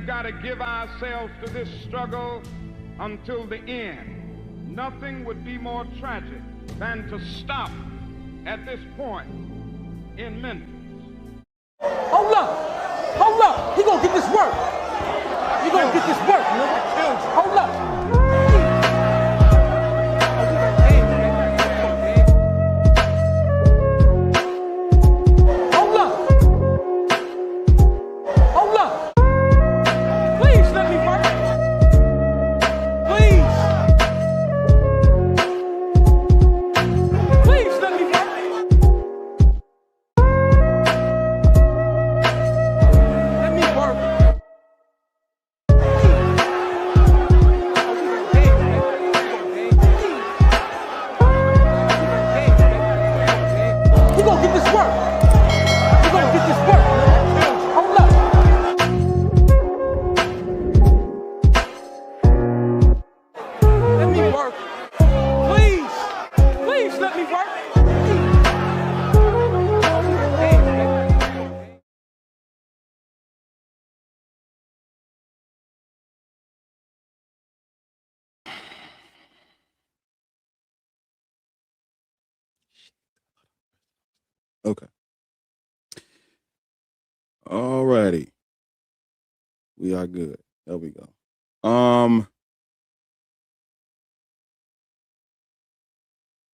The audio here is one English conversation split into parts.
got to give ourselves to this struggle until the end. Nothing would be more tragic than to stop at this point in Memphis. Hold up, he gonna get this work. You gonna get this work, nigga. Hold up. Okay. All righty. We are good. There we go.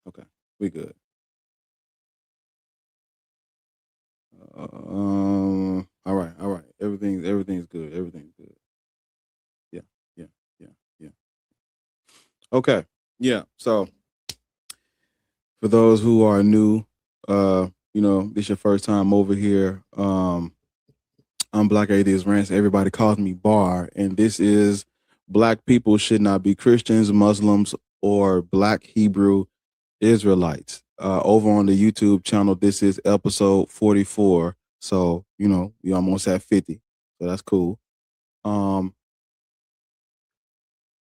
Okay, we good. All right. Everything's good. Everything's good. Yeah. Okay. Yeah. So for those who are new, this is your first time over here. I'm Black Atheist Rants. Everybody calls me Bar, and this is Black people should not be Christians, Muslims, or Black Hebrew Israelites. Over on the YouTube channel, this is episode 44. So, we almost at 50. So that's cool.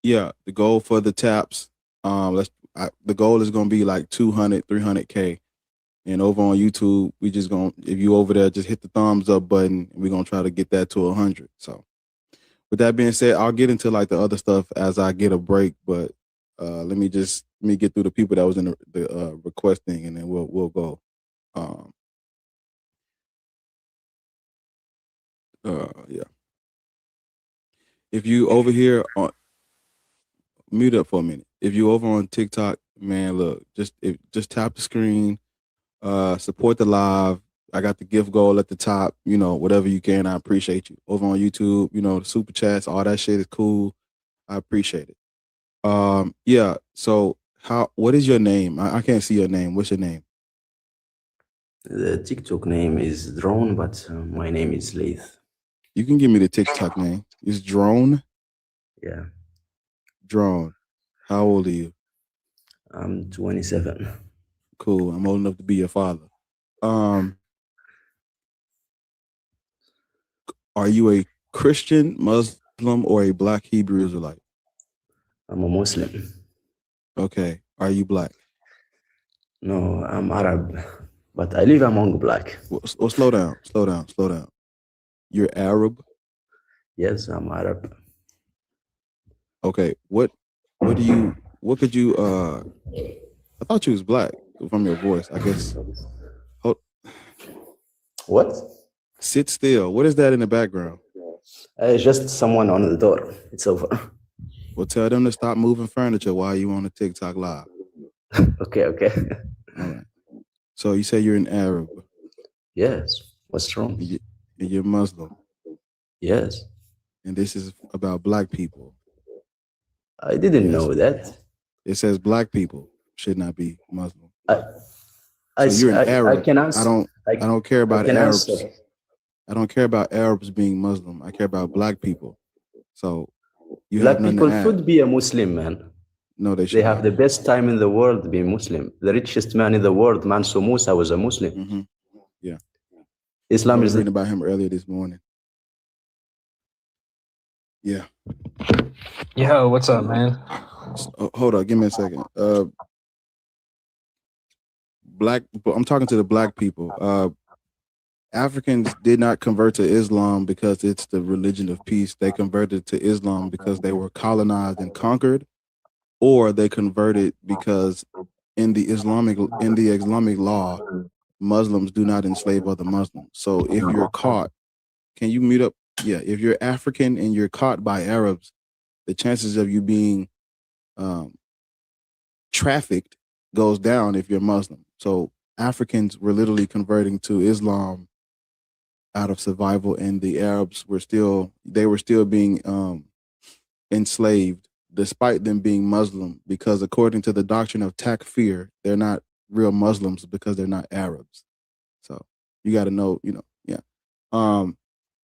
Yeah, the goal for the taps, the goal is going to be like 200, 300K. And over on YouTube, we just if you over there, just hit the thumbs up button. And we're going to try to get that to 100. So with that being said, I'll get into like the other stuff as I get a break. But let me get through the people that was in the requesting, and then we'll go. Yeah. If you over here on mute up for a minute. If you over on TikTok, man, look, just tap the screen, support the live. I got the gift goal at the top, whatever you can. I appreciate you. Over on YouTube, the super chats, all that shit is cool. I appreciate it. Yeah. So what is your name? I can't see your name. What's your name? The TikTok name is Drone, but my name is Laith. You can give me the TikTok name. It's Drone? Yeah. Drone. How old are you? I'm 27. Cool. I'm old enough to be your father. Are you a Christian, Muslim, or a Black Hebrew Israelite? I'm a Muslim. Okay. Are you Black? No, I'm Arab, but I live among Black. Well, slow down. You're Arab? Yes, I'm Arab. Okay. What could you I thought you was Black from your voice, I guess. What? Sit still. What is that in the background? Just someone on the door. It's over. Well, tell them to stop moving furniture while you on the TikTok live. Okay. All right. So you say you're an Arab? Yes. What's wrong? And you're Muslim? Yes. And this is about Black people? I didn't know that. It says Black people should not be Muslim. So you're an Arab. I can answer. I don't care about Arabs. Answer. I don't care about Arabs being Muslim. I care about Black people. So you Black have nothing people to add. should be a Muslim, man. No, they should. They have the best time in the world being Muslim. The richest man in the world, Mansour Musa, was a Muslim. Mm-hmm. Yeah. Islam I was is reading about him earlier this morning. Yeah. Yo, what's up, man? Hold on, give me a second. I'm talking to the Black people. Africans did not convert to Islam because it's the religion of peace. They converted to Islam because they were colonized and conquered, or they converted because in the Islamic law, Muslims do not enslave other Muslims. So if you're caught, can you mute up? Yeah, if you're African and you're caught by Arabs, the chances of you being trafficked goes down if you're Muslim. So Africans were literally converting to Islam out of survival, and the Arabs were still being enslaved despite them being Muslim, because according to the doctrine of takfir, they're not real Muslims because they're not Arabs. So you got to know, yeah.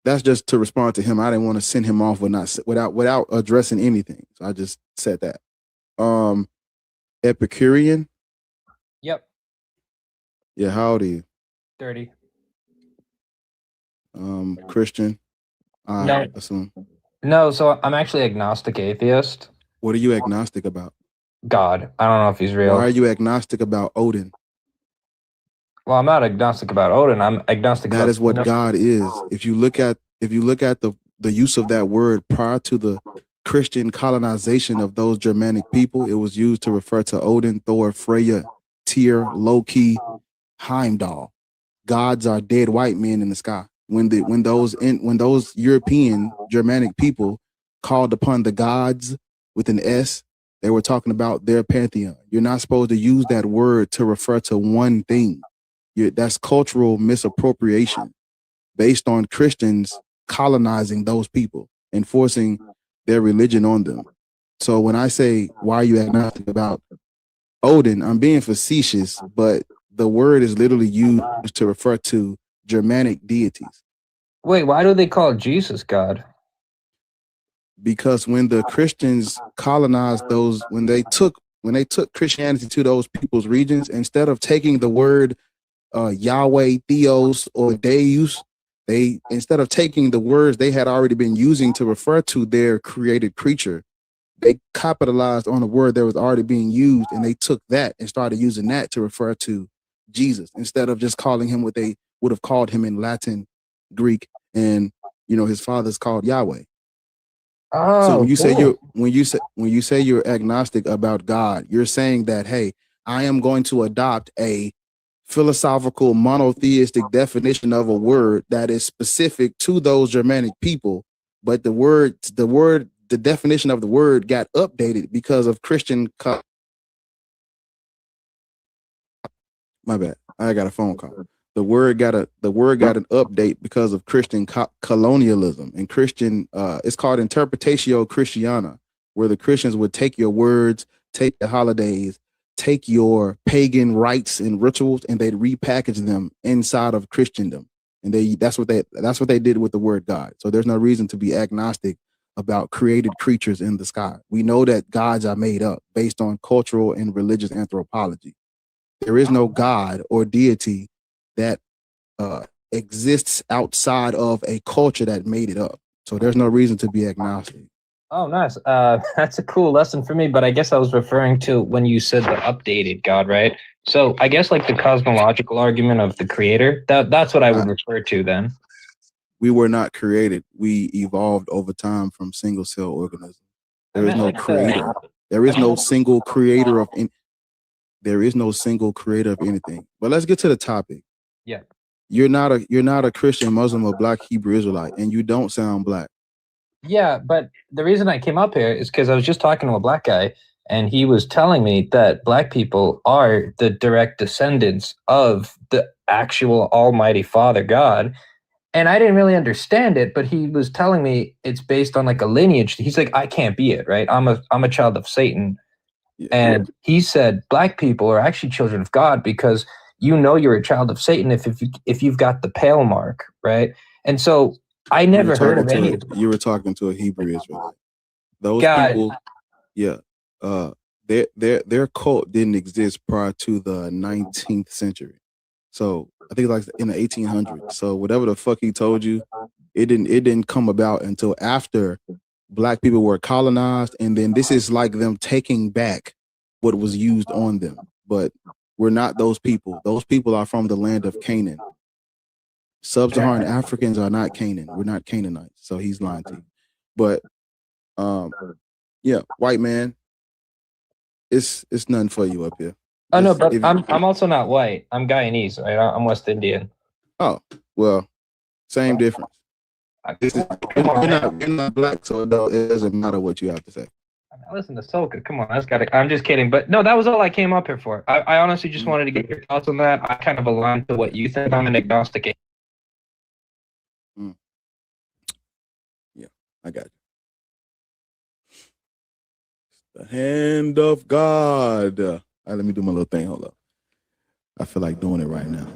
That's just to respond to him. I didn't want to send him off without addressing anything. So I just said that. Epicurean. Yep. Yeah, how old are you? 30. Christian. I assume. No, so I'm actually agnostic atheist. What are you agnostic about? God. I don't know if he's real. Why are you agnostic about Odin? Well, I'm not agnostic about Odin. I'm agnostic about... That is what God is. If you look at the use of that word prior to the Christian colonization of those Germanic people, it was used to refer to Odin, Thor, Freya, Tyr, Loki, Heimdall. Gods are dead white men in the sky. When those European Germanic people called upon the gods with an S, they were talking about their pantheon. You're not supposed to use that word to refer to one thing. That's cultural misappropriation based on Christians colonizing those people and forcing their religion on them. So when I say, why are you agnostic about Odin, I'm being facetious, but the word is literally used to refer to Germanic deities. Wait, why do they call Jesus God? Because when the Christians colonized those, when they took Christianity to those people's regions, instead of taking the word Yahweh, Theos, or Deus, instead of taking the words they had already been using to refer to their created creature, they capitalized on a word that was already being used, and they took that and started using that to refer to Jesus instead of just calling him what they would have called him in Latin, Greek, and his father's called Yahweh. Oh, so when you cool. say you're agnostic about God, you're saying that, hey, I am going to adopt a philosophical monotheistic definition of a word that is specific to those Germanic people, but the definition of the word got updated because of Christian. My bad. I got a phone call. The word got an update because of Christian colonialism and Christian. It's called Interpretatio Christiana, where the Christians would take your words, take the holidays, take your pagan rites and rituals, and they'd repackage them inside of Christendom. And that's what they did with the word God. So there's no reason to be agnostic about created creatures in the sky. We know that gods are made up based on cultural and religious anthropology. There is no God or deity that exists outside of a culture that made it up. So there's no reason to be agnostic. Oh, nice. That's a cool lesson for me, but I guess I was referring to when you said the updated God, right? So I guess like the cosmological argument of the creator, that's what I would refer to then. We were not created. We evolved over time from single cell organisms. There is no creator. There is no single creator of anything. But let's get to the topic. Yeah. You're not a Christian, Muslim, or Black Hebrew Israelite, and you don't sound Black. Yeah, but the reason I came up here is because I was just talking to a Black guy, and he was telling me that Black people are the direct descendants of the actual Almighty Father God. And I didn't really understand it, but he was telling me it's based on like a lineage. He's like, I can't be it, right? I'm a child of Satan. Yeah. And he said Black people are actually children of God because you're a child of Satan if you've got the pale mark, right? And so I never heard of any. You were talking to a Hebrew Israelite. Those people, yeah. Their cult didn't exist prior to the 19th century. So I think like in the 1800s. So whatever the fuck he told you, it didn't come about until after Black people were colonized, and then this is like them taking back what was used on them. But we're not those people. Those people are from the land of Canaan. Sub-Saharan Africans are not Canaan. We're not Canaanites. So he's lying to you. But yeah, white man, it's nothing for you up here. Oh no, but I'm also not white. I'm Guyanese, right? I'm West Indian. Oh, well, same difference. You're not black, so it doesn't matter what you have to say. Listen to Soka. Come on, I'm just kidding. But no, that was all I came up here for. I honestly just wanted to get your thoughts on that. I kind of align to what you think. I'm an agnostic. Yeah, I got you. The hand of God. All right, let me do my little thing. Hold up. I feel like doing it right now.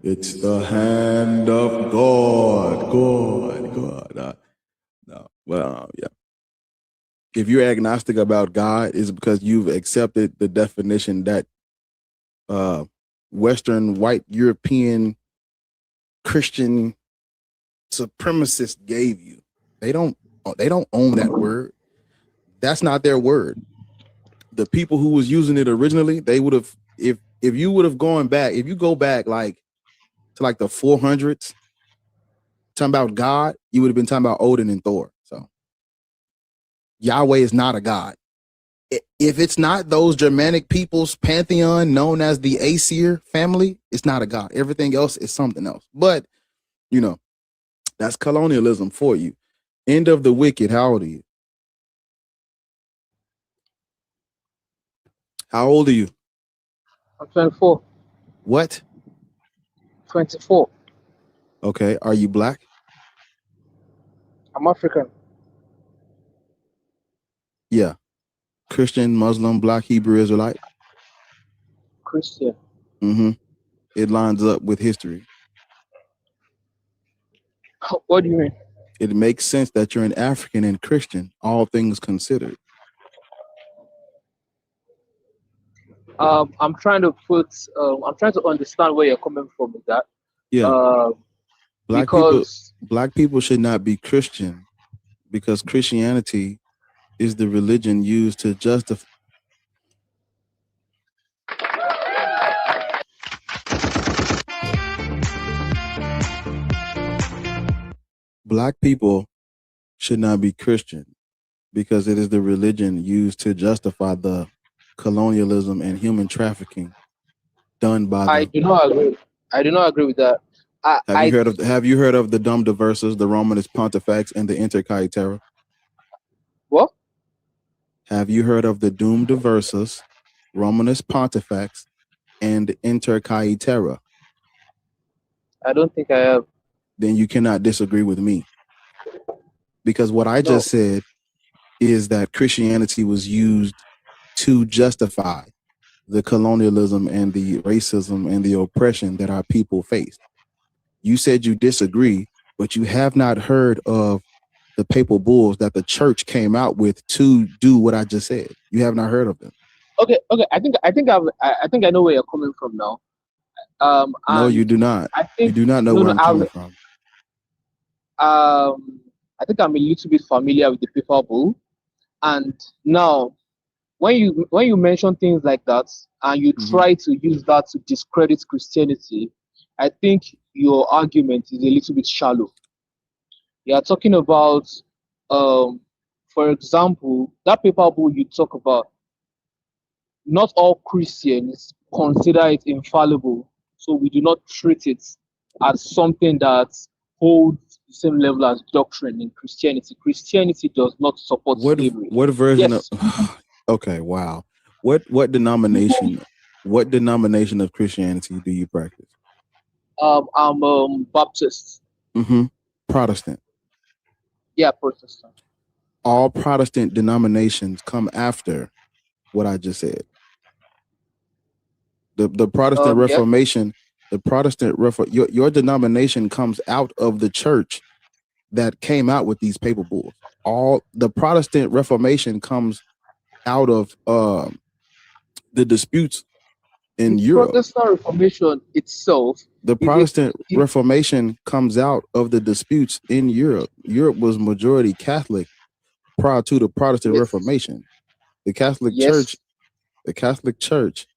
It's the hand of God. God. No. Well, yeah. If you're agnostic about God, it's because you've accepted the definition that Western white European Christian supremacists gave you. They don't own that word. That's not their word. The people who was using it originally, they would have, if you would have gone back, if you go back like to like the 400s, talking about God, you would have been talking about Odin and Thor. So Yahweh is not a god. If it's not those Germanic people's pantheon known as the Aesir family, it's not a god. Everything else is something else. But, you know, that's colonialism for you. End of the wicked. How old are you? How old are you? I'm 24. What? 24. Okay. Are you black? I'm African. Yeah. Christian, Muslim, black, Hebrew, Israelite? Christian. Mm-hmm. It lines up with history. What do you mean? It makes sense that you're an African and Christian, all things considered. I'm trying to understand where you're coming from with that. Yeah. Because black people should not be Christian because Christianity is the religion used to justify. Black people should not be Christian because it is the religion used to justify the colonialism and human trafficking done by I do not agree. I do not agree with that. Have you heard of the Dum Diversas, the Romanus Pontifex, and the Intercaetera? What? Have you heard of the Dum Diversas, Romanus Pontifex, and Intercaetera? I don't think I have. Then you cannot disagree with me. Because what I just said is that Christianity was used to justify the colonialism and the racism and the oppression that our people faced. You said you disagree, but you have not heard of the papal bulls that the church came out with to do what I just said. You have not heard of them. Okay. I think I know where you're coming from now. No, you do not. You do not know where I'm coming from. I think I'm a little bit familiar with the papal bull, and now when you mention things like that and you try to use that to discredit Christianity, I think your argument is a little bit shallow. You are talking about, for example, that papal bull you talk about. Not all Christians consider it infallible, so we do not treat it as something that holds the same level as doctrine in Christianity. Christianity does not support slavery. What version of? Okay, wow. What denomination? What denomination of Christianity do you practice? I'm Baptist. Protestant. Yeah, Protestant. All Protestant denominations come after what I just said. The Protestant Reformation, your denomination comes out of the church that came out with these papal bulls. All the Protestant Reformation comes out of the disputes in Europe. Protestant Reformation itself. The Protestant Reformation comes out of the disputes in Europe. Europe was majority Catholic prior to the Protestant Reformation. The Catholic Church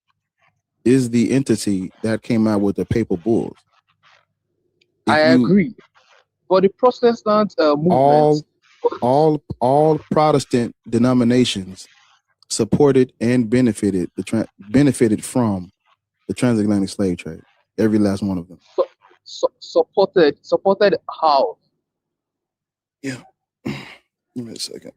is the entity that came out with the papal bulls. I agree. But the Protestant movement, all Protestant denominations supported and benefited from the transatlantic slave trade. Every last one of them. Supported how? Yeah. Give me a second.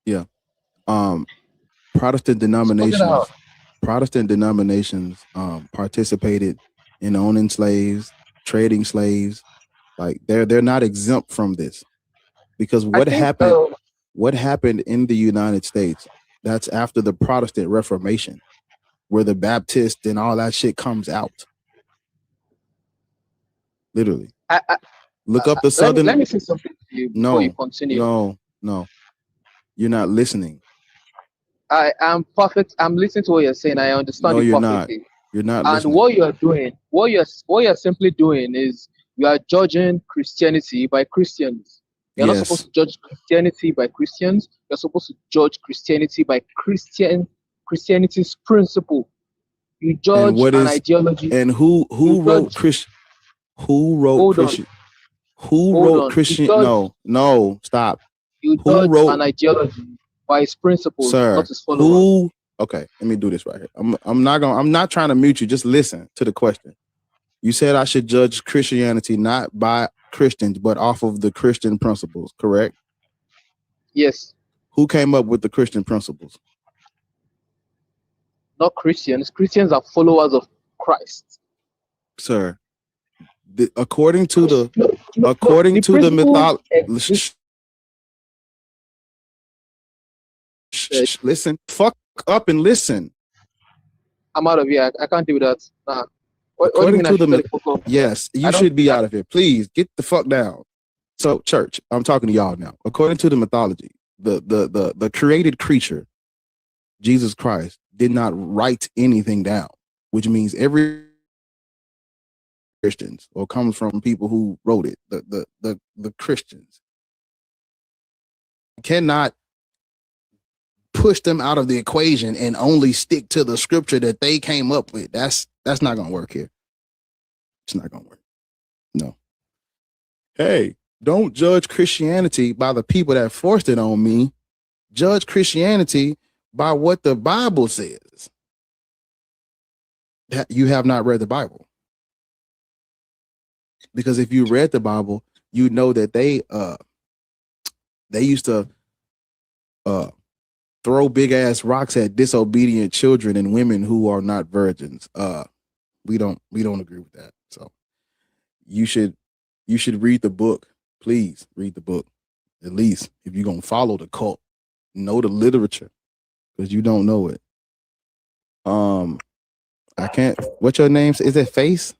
Yeah. Protestant denominations participated in owning slaves, trading slaves. Like they're not exempt from this, because what happened in the United States, that's after the Protestant Reformation, where the Baptist and all that shit comes out. Literally. Look up the Southern. Let me say something to you before you continue. No. You're not listening. I am perfect. I'm listening to what you're saying. I understand you perfectly. You're not and listening. What you're doing, what you're simply doing is you are judging Christianity by Christians. You're not supposed to judge Christianity by Christians. You're supposed to judge Christianity by Christianity's principle. You judge an ideology. And who wrote Christian? Who wrote Christian? Who wrote Christian? No, stop. You judge an ideology by its principles, not its followers. Okay, let me do this right here. I'm not trying to mute you. Just listen to the question. You said I should judge Christianity not by Christians, but off of the Christian principles, correct? Yes. Who came up with the Christian principles? Not Christians. Christians are followers of Christ. Sir, according to the mythology. Listen, fuck up and listen. I'm out of here. I can't do that. According to the yes, you should be out of here. Please get the fuck down. So, church, I'm talking to y'all now. According to the mythology, the created creature, Jesus Christ, did not write anything down, which means every Christians or comes from people who wrote it. The Christians cannot push them out of the equation and only stick to the scripture that they came up with. That's not gonna work here. It's not gonna work. No. Hey, don't judge Christianity by the people that forced it on me. Judge Christianity by what the Bible says. That you have not read the Bible. Because if you read the Bible, you know that they used to throw big ass rocks at disobedient children and women who are not virgins. We don't agree with that. So you should read the book. Please read the book. At least if you're gonna follow the cult, know the literature, because you don't know it. I can't. What's your name? Is it Face?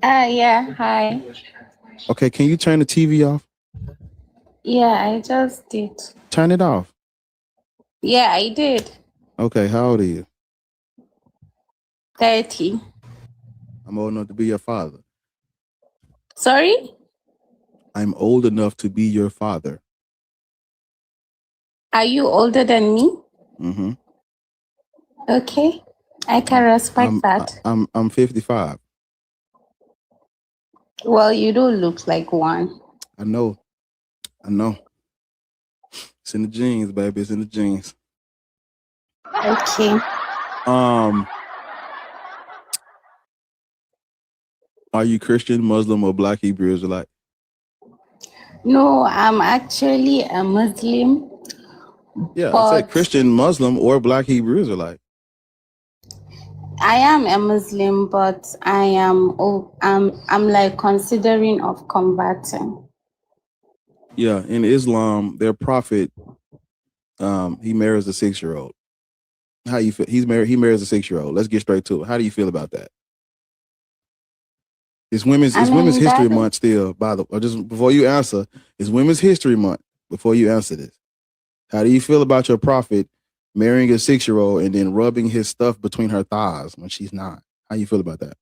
Yeah. Hi. Okay, can you turn the TV off? Yeah, I just did. Turn it off. Yeah, I did. Okay, how old are you? 30. I'm old enough to be your father. Sorry? I'm old enough to be your father. Are you older than me? Mm-hmm. Okay. I can respect that. I'm 55. Well, you do look like one. I know. It's in the genes, baby. It's in the genes. Okay. Are you Christian, Muslim, or Black, Hebrew, Israelite? No, I'm actually a Muslim. Yeah, I said Christian, Muslim, or Black, Hebrew, Israelite. I am a Muslim, but I'm like considering of converting. Yeah, in Islam, their prophet, he marries a 6-year-old. How you feel? He marries a 6-year-old. Let's get straight to it. How do you feel about that? It's Women's History Month still, by the way. Just before you answer, it's Women's History Month. Before you answer this, how do you feel about your prophet marrying a 6-year-old and then rubbing his stuff between her thighs when she's not? How you feel about that?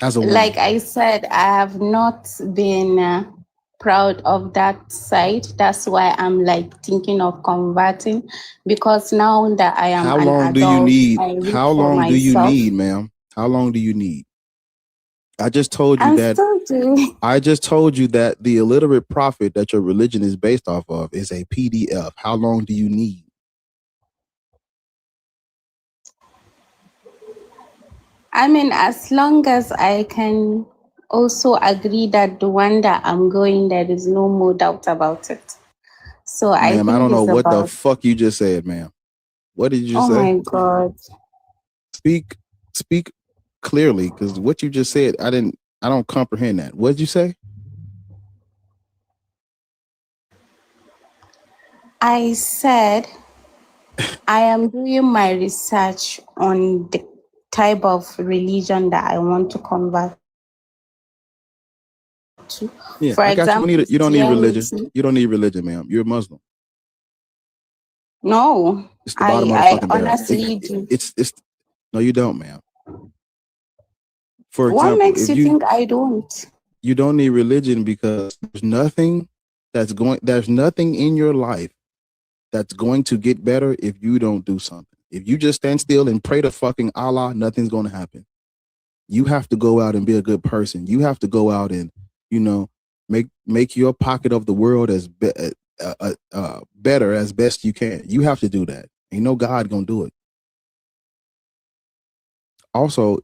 As a woman. Like I said, I have not been proud of that side. That's why I'm like thinking of converting, because now that I am How an long do you adult, need? I read How for long do you myself. need, ma'am? How long do you need? I just told you I'm that. still doing. I just told you that the illiterate prophet that your religion is based off of is a PDF. How long do you need? I mean, as long as I can also agree that the one that I'm going, there is no more doubt about it. So I Ma'am, I think don't know it's what the about. fuck you just said, ma'am. What did you Oh say? my God. Speak clearly, because what you just said, I don't comprehend that. What did you say? I said I am doing my research on the type of religion that I want to convert to. Yeah, For I got you. example, You don't need religion. Christianity. You don't need religion, ma'am. You're a Muslim. No, It's the bottom of the I fucking barrel. honestly do. It's no, you don't, ma'am. For What example, makes if you think I don't? you don't need religion because there's nothing in your life that's going to get better if you don't do something. If you just stand still and pray to fucking Allah, nothing's going to happen. You have to go out and be a good person. You have to go out and, make your pocket of the world as better as best you can. You have to do that. Ain't no God gonna do it. Also,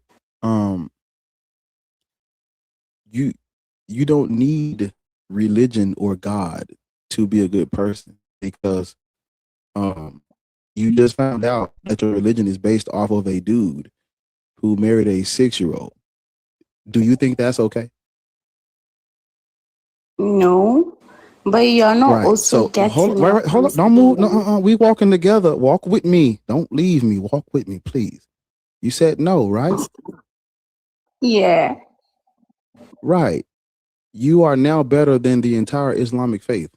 you don't need religion or God to be a good person, because you just found out that your religion is based off of a dude who married a 6-year-old. Do you think that's okay? No, but you're not Right. also So getting hold what on. I'm Don't move. saying. No, we walking together. Walk with me. Don't leave me. Walk with me, please. You said no, right? Yeah. Right. You are now better than the entire Islamic faith.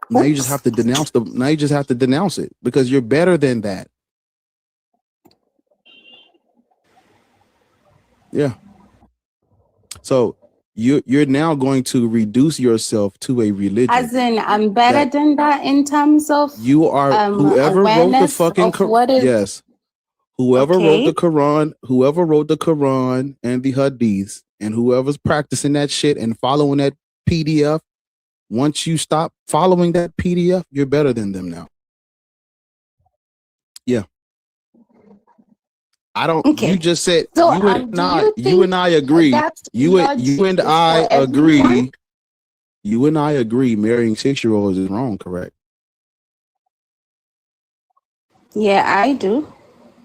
Now you just Oops. have to denounce now you just have to denounce it, because you're better than that. Yeah. So you're now going to reduce yourself to a religion. As in, I'm better than that in terms of You are whoever wrote the awareness fucking of what is. yes. Whoever wrote the Okay. Quran and the Hadiths, and whoever's practicing that shit and following that PDF, once you stop following that PDF, you're better than them now. Yeah. I don't. Okay. You just said So, you and do I. you You and think I agree. that You logic and is I for everyone? agree. You and I agree. Marrying 6-year-olds is wrong. Correct. Yeah, I do.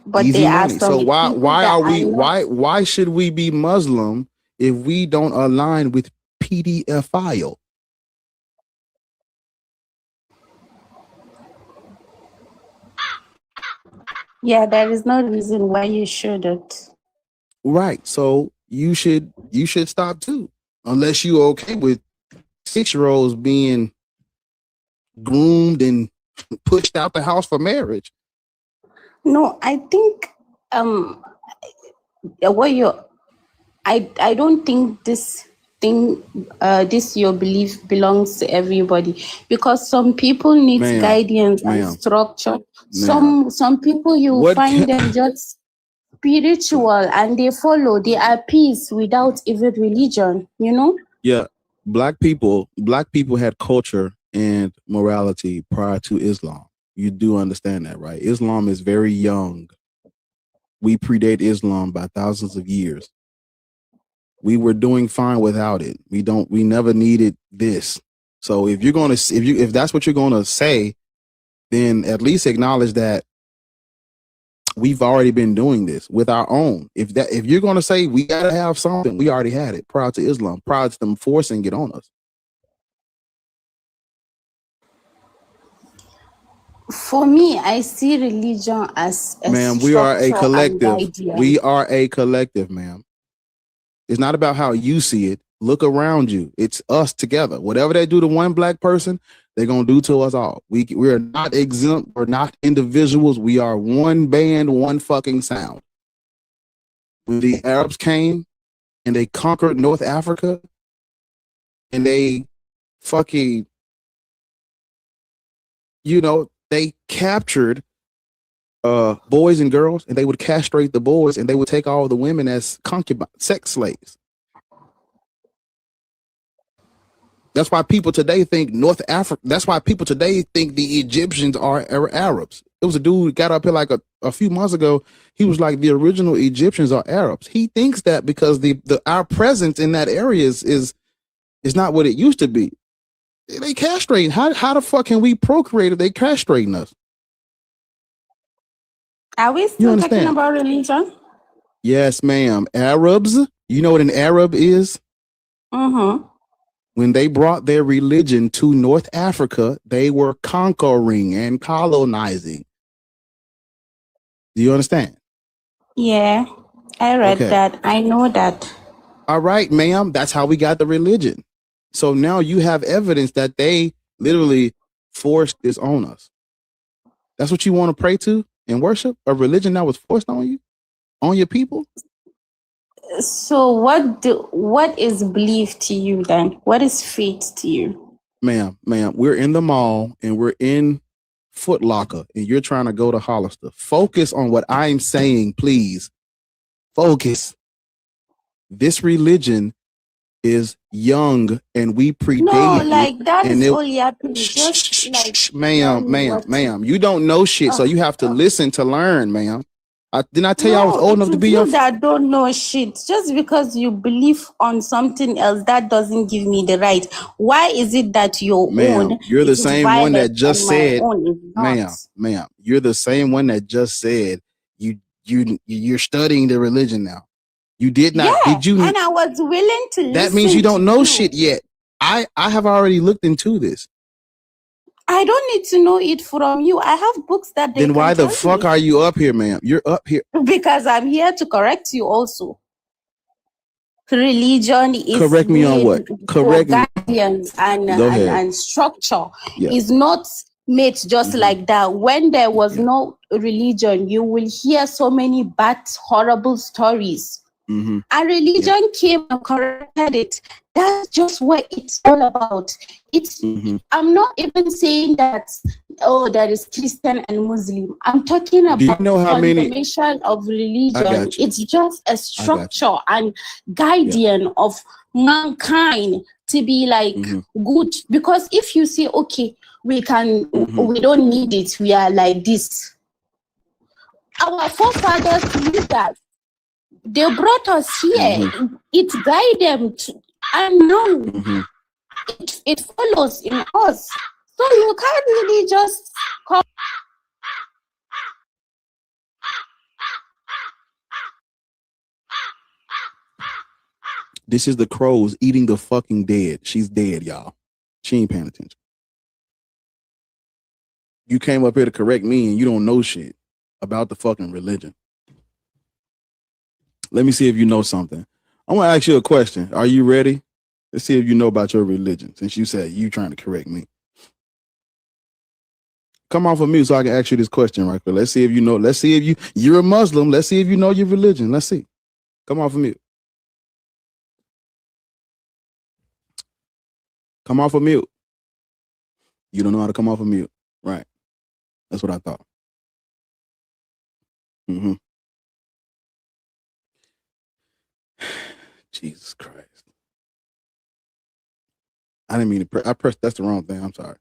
But Easy there are money. So some people why that are are we not. why should we be Muslim if we don't align with PDF file? Yeah, there is no reason why you shouldn't. Right. So you should stop too, unless you're okay with 6-year-olds being groomed and pushed out the house for marriage. No, I think what you're. I don't think this thing, this your belief belongs to everybody, because some people need guidance and structure. Some people you find them just spiritual and they follow. They are peace without even religion. Yeah, black people had culture and morality prior to Islam. You do understand that, right? Islam is very young. We predate Islam by thousands of years. We were doing fine without it. We never needed this. So if that's what you're gonna say, then at least acknowledge that we've already been doing this with our own. If you're gonna say we gotta have something, we already had it prior to Islam, prior to them forcing it on us. For me, I see religion as a ma'am, we are a collective. We are a collective, ma'am. It's not about how you see it. Look around you. It's us together. Whatever they do to one black person, they're going to do to us all. We are not exempt. We're not individuals. We are one band, one fucking sound. When the Arabs came and they conquered North Africa, and they fucking, you know, they captured boys and girls, and they would castrate the boys, and they would take all the women as concubines, sex slaves. That's why people today think North Africa. That's why people today think the Egyptians are Arabs. It was a dude who got up here like a few months ago. He was like, the original Egyptians are Arabs. He thinks that because our presence in that area is not what it used to be. They castrating. How the fuck can we procreate if they castrating us? Are we still talking about religion? Yes, ma'am. Arabs. You know what an Arab is? Mm-hmm. When they brought their religion to North Africa, they were conquering and colonizing. Do you understand? Yeah, I read that. I know that. All right, ma'am. That's how we got the religion. So now you have evidence that they literally forced this on us. That's what you want to pray to and worship? A religion that was forced on you? On your people? So what is belief to you then? What is faith to you? Ma'am, we're in the mall and we're in Foot Locker and you're trying to go to Hollister. Focus on what I'm saying, please. Focus. This religion is young and we predate. No, like that is all you have to do. Just like ma'am. You don't know shit, so you have to listen to learn, ma'am. Didn't I tell you I was old enough to be your that don't know shit. Just because you believe on something else, that doesn't give me the right. Why is it that your own? You're the same one that just said, ma'am. You're the same one that just said you're studying the religion now. You did not. Yeah, did you? And I was willing to listen. That means you don't know shit yet. I have already looked into this. I don't need to know it from you. I have books that they Then why the fuck are you up here, ma'am? You're up here because I'm here to correct you also. Religion is correct me on what? Correct me. Guidance and structure is not made just like that. When there was no religion, you will hear so many bad, horrible stories. And religion came and corrected it. That's just what it's all about. It's I'm not even saying that there is Christian and Muslim. I'm talking about fundamentation of religion. It's just a structure and guardian of mankind to be like good. Because if you say, okay, we don't need it, we are like this. Our forefathers knew that. They brought us here. It guides them and now it follows in us. So you can't really just come. This is the crows eating the fucking dead. She's dead, y'all. She ain't paying attention. You came up here to correct me and you don't know shit about the fucking religion. Let me see if you know something. I want to ask you a question. Are you ready? Let's see if you know about your religion, since you said you trying to correct me. Come off of mute so I can ask you this question right quick. Let's see if you know. Let's see if you're a Muslim. Let's see if you know your religion. Let's see. Come off of mute. Come off of mute. You don't know how to come off of mute. Right. That's what I thought. Jesus Christ. I didn't mean to press. I pressed. That's the wrong thing. I'm sorry.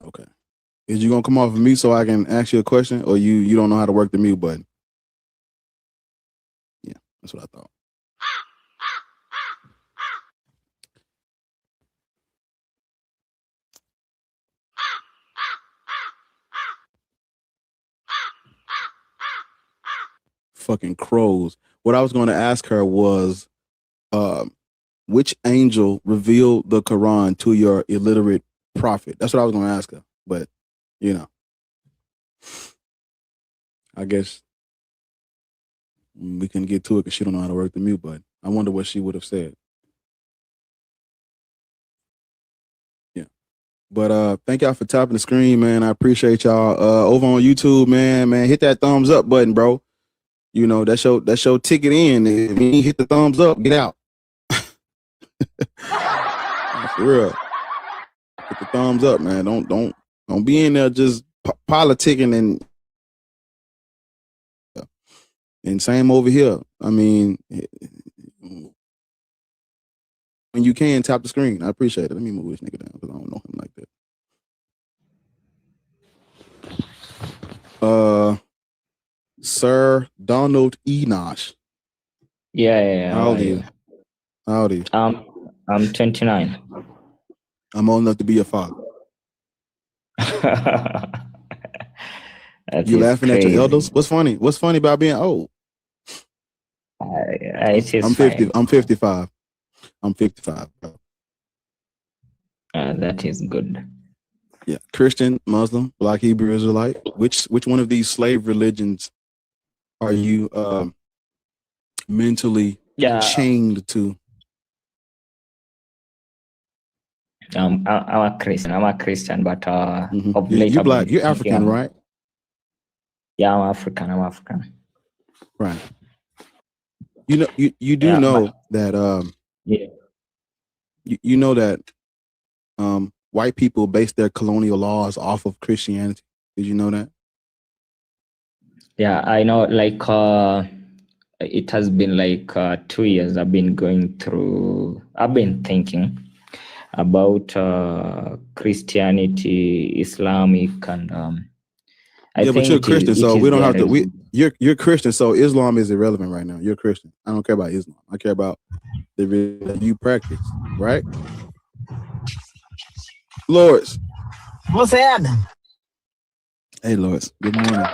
Okay. Is you going to come off of mute so I can ask you a question, or you don't know how to work the mute button? Yeah, that's what I thought. Fucking crows. What I was going to ask her was, which angel revealed the Quran to your illiterate prophet? That's what I was going to ask her. But, I guess we can get to it because she don't know how to work the mute button. I wonder what she would have said. Yeah. But thank y'all for tapping the screen, man. I appreciate y'all. Over on YouTube, man, hit that thumbs up button, bro. That's your ticket in. If you hit the thumbs up, get out. For real. Put the thumbs up, man. Don't be in there just politicking and same over here. I mean, when you can tap the screen, I appreciate it. Let me move this nigga down because I don't know him like that. Sir Donald Enosh. Yeah. How old are you? How old are you? I'm 29. I'm old enough to be your father. You laughing crazy. at your elders? What's funny? What's funny about being old? I'm 50. I'm 55. I'm 55. That is good. Yeah, Christian, Muslim, Black, Hebrew, Israelite. Which one of these slave religions are you mentally chained to? I'm a Christian. I'm a Christian, but of late you're Black. You're African, right? Yeah, I'm African. Right. You know, you do know that you know that white people base their colonial laws off of Christianity. Did you know that? Yeah, I know. Like it has been like 2 years. I've been thinking about Christianity, Islamic, and I think but you're Christian, so we don't have to. You're Christian, so Islam is irrelevant right now. You're Christian. I don't care about Islam. I care about the religion you practice, right? Lords. What's happening? Hey, Lords. Good morning.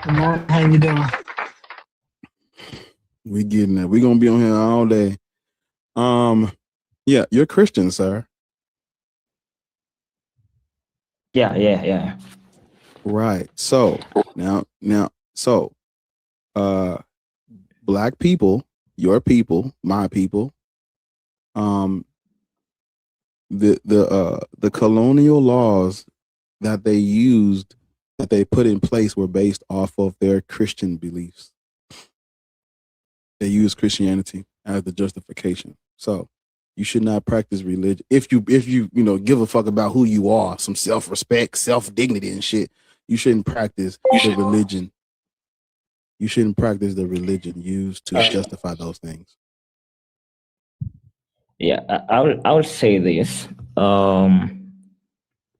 Good morning. How you doing? We getting it. We're gonna be on here all day. Yeah, you're Christian, sir. Yeah. Right. So now, Black people, your people, my people, the colonial laws that they used, that they put in place, were based off of their Christian beliefs. They used Christianity as the justification. So you should not practice religion if you give a fuck about who you are, some self-respect, self-dignity and shit. You shouldn't practice the religion. You shouldn't practice the religion used to justify those things. Yeah, I'll say this. Of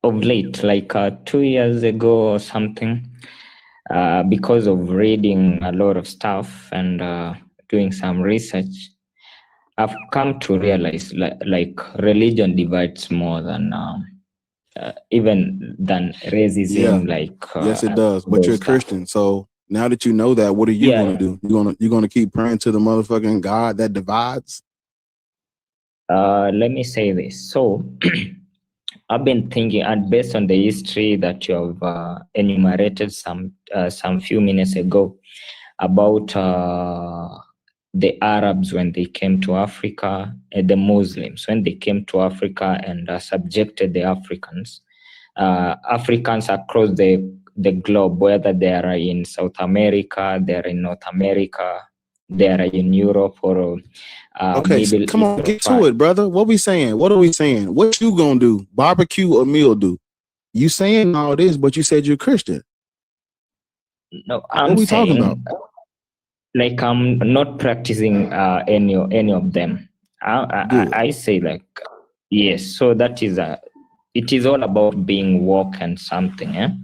late, like 2 years ago or something, because of reading a lot of stuff and doing some research, I've come to realize like religion divides more than even than racism. Yeah. Yes, it does. But you're a Christian, so now that you know that, what are you going to do? You're gonna keep praying to the motherfucking God that divides? Let me say this. So I've been thinking, and based on the history that you have enumerated some few minutes ago about the Arabs when they came to Africa, and the Muslims when they came to Africa and subjected the Africans across the globe, whether they are in South America, they are in North America, they are in Europe, or okay, so come on, get to it, brother. What we saying? What are we saying? What you gonna do? Barbecue or meal do? You saying all this, but you said you're Christian. No, I'm saying, talking about? Like, I'm not practicing any of them. I say like, yes. So that is it is all about being woke and something.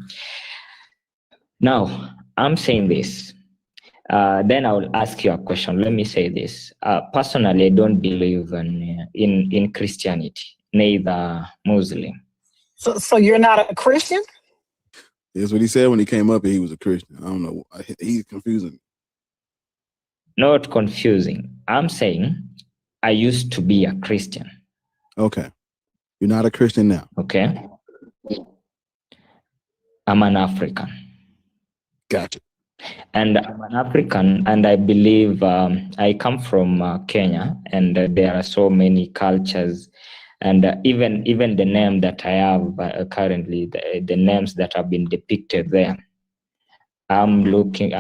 Now I'm saying this. Then I will ask you a question. Let me say this. Personally, I don't believe in Christianity, neither Muslim. So you're not a Christian? That's what he said when he came up here. He was a Christian. I don't know. He's confusing. Not confusing. I'm saying I used to be a Christian. Okay. You're not a Christian now. Okay. I'm an African. Gotcha. And I'm an African, and I believe I come from Kenya, and there are so many cultures, and even the name that I have currently, the names that have been depicted there, I'm looking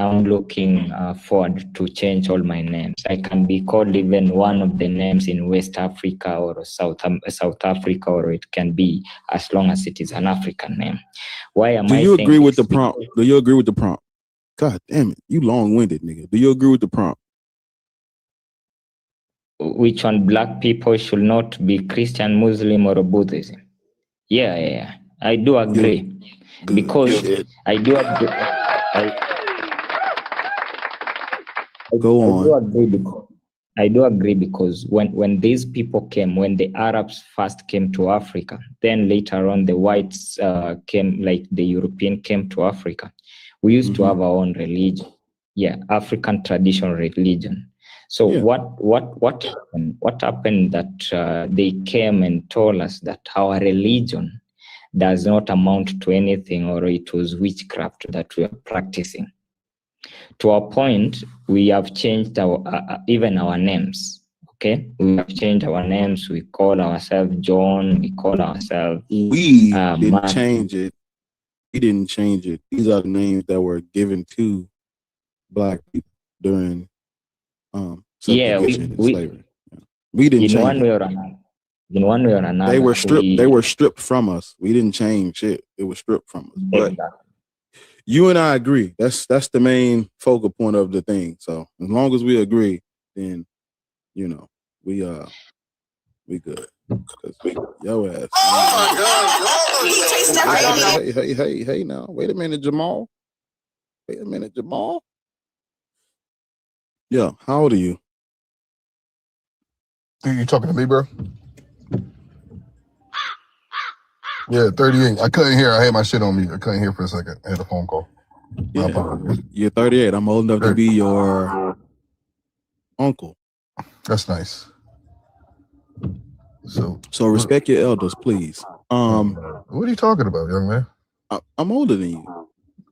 forward to change all my names. I can be called even one of the names in West Africa or South Africa, or it can be as long as it is an African name. Why am I? Do you agree with the prompt? Do you agree with the prompt? God damn it, you long-winded nigga. Do you agree with the prompt? Which one? Black people should not be Christian, Muslim, or Buddhism? Yeah. I do agree. Because I do agree. I do agree because when these people came, when the Arabs first came to Africa, then later on the whites came, like the European came to Africa. We used to have our own religion, African traditional religion. So what happened that they came and told us that our religion does not amount to anything, or it was witchcraft that we are practicing. To a point, we have changed our even our names. Okay, we have changed our names. We call ourselves John. We call ourselves. We didn't change it. We didn't change it. These are the names that were given to Black people during subjugation and slavery. We didn't change one way or another. In one way or another, they were stripped. They were stripped from us. We didn't change it. It was stripped from us. But you and I agree. That's the main focal point of the thing. So as long as we agree, then we good. Yo ass. Oh my God! Hey now. Wait a minute, Jamal. Yeah, how old are you? Are you talking to me, bro? Yeah, 38. I couldn't hear. I had my shit on me. I couldn't hear for a second. I had a phone call. You're 38. I'm old enough to be your uncle. That's nice. So respect your elders, please. What are you talking about, young man? I'm older than you.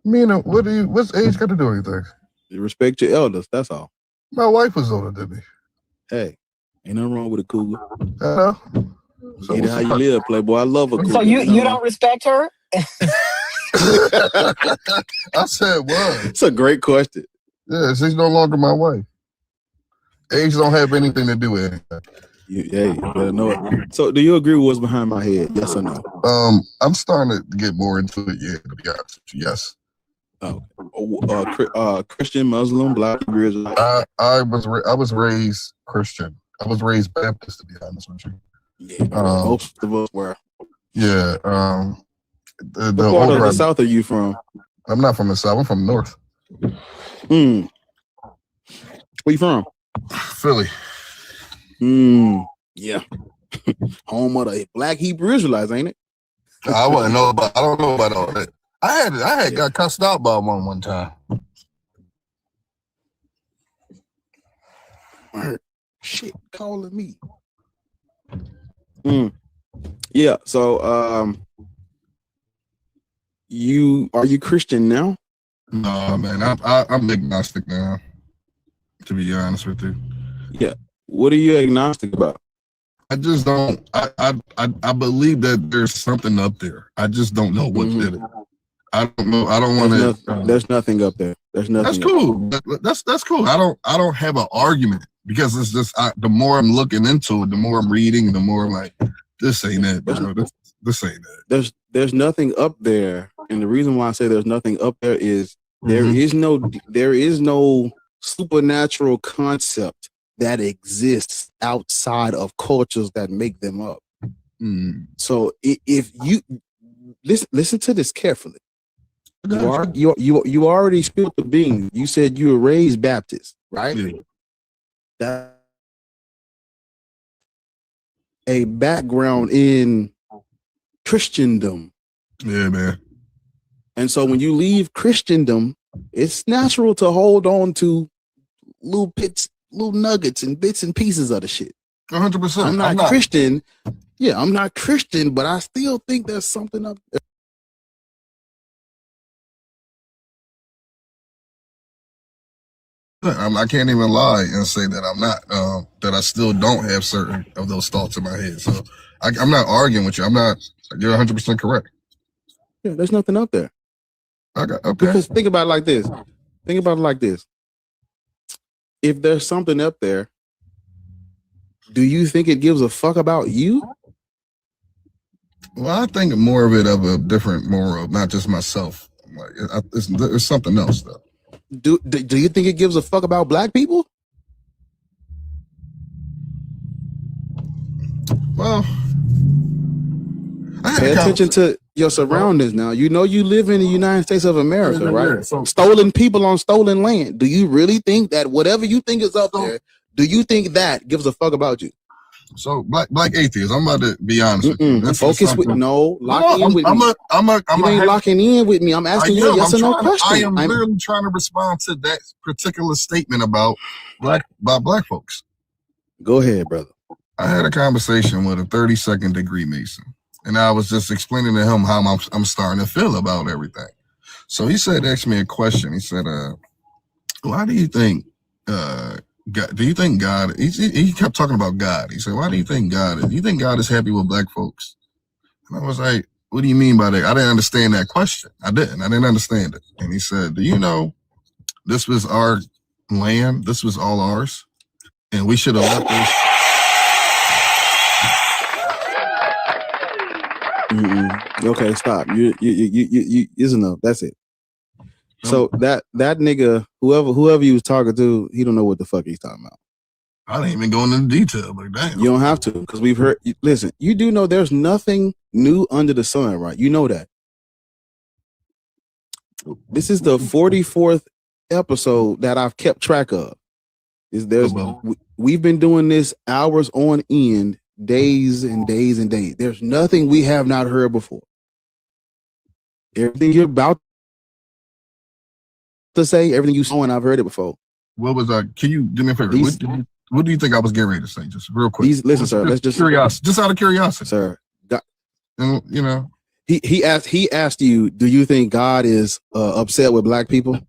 What's age got to do with anything? Respect your elders, that's all. My wife was older than me. Hey, ain't nothing wrong with a cougar. I know. So get how you live, playboy. I love a cougar. So you don't respect her? I said what? It's a great question. Yeah, she's no longer my wife. Age don't have anything to do with anything. You better know it. So do you agree with what's behind my head? Yes or no? I'm starting to get more into it, to be honest with you. Yes. Christian, Muslim, Black, Israelite. I was raised Christian. I was raised Baptist, to be honest with you. Yeah, most of us were. Yeah. What part of the South are you from? I'm not from the South. I'm from the North. Where you from? Philly. Yeah. Home of the Black Hebrew Israelites, ain't it? I don't know about all that. I had got cussed out by one time. Shit, calling me. Yeah. So, are you Christian now? No, man. I'm agnostic now. To be honest with you. Yeah. What are you agnostic about? I just don't. I believe that there's something up there. I just don't know what did it. I don't know. I don't want to. There's nothing up there. There's nothing. That's cool. That's cool. I don't have an argument because it's just the more I'm looking into it, the more I'm reading, the more I'm like, this ain't it, bro. This ain't it. There's nothing up there, and the reason why I say there's nothing up there is there is no supernatural concept that exists outside of cultures that make them up. So if you listen to this carefully, you already spilled the beans. You said you were raised Baptist, right? Yeah. That a background in Christendom. Yeah, man. And so when you leave Christendom, it's natural to hold on to little nuggets and bits and pieces of the shit. 100%. I'm not Christian. Yeah, I'm not Christian, but I still think there's something up there. I can't even lie and say that I'm not, that I still don't have certain of those thoughts in my head. So I'm not arguing with you. You're 100% correct. Yeah, there's nothing up there. Okay. Because think about it like this. If there's something up there, do you think it gives a fuck about you? Well, I think more of it of a different moral, not just myself. Like there's something else though. Do you think it gives a fuck about black people? Well, pay attention to your surroundings now. You know you live in the United States of America, right? Stolen people on stolen land. Do you really think that whatever you think is up there, do you think that gives a fuck about you? So black atheists, I'm about to be honest with you. Focus with lock in with me. You ain't locking in with me. I'm asking you a yes or no question. I am literally trying to respond to that particular statement about black folks. Go ahead, brother. I had a conversation with a 32nd degree Mason, and I was just explaining to him how I'm starting to feel about everything. So he asked me a question. He said, why do you think, God, do you think God, he kept talking about God. He said, why do you think God is? Do you think God is happy with black folks? And I was like, what do you mean by that? I didn't understand that question. I didn't understand it. And he said, do you know, this was our land. This was all ours. And we should have left this. Okay, stop. You is enough. That's it. So that nigga, whoever you was talking to, he don't know what the fuck he's talking about. I didn't even go into detail, but damn. You don't have to, because we've heard. Listen, you do know there's nothing new under the sun, right? You know that. This is the 44th episode that I've kept track of. We've been doing this hours on end, days and days and days. There's nothing we have not heard before. Everything you're about to say, everything you saw, and I've heard it before. What was can you do me a favor? What do you think I was getting ready to say? Just real quick. Listen, sir. Let's just curiosity. Just out of curiosity, sir. God, and you know, he asked you, do you think God is upset with black people?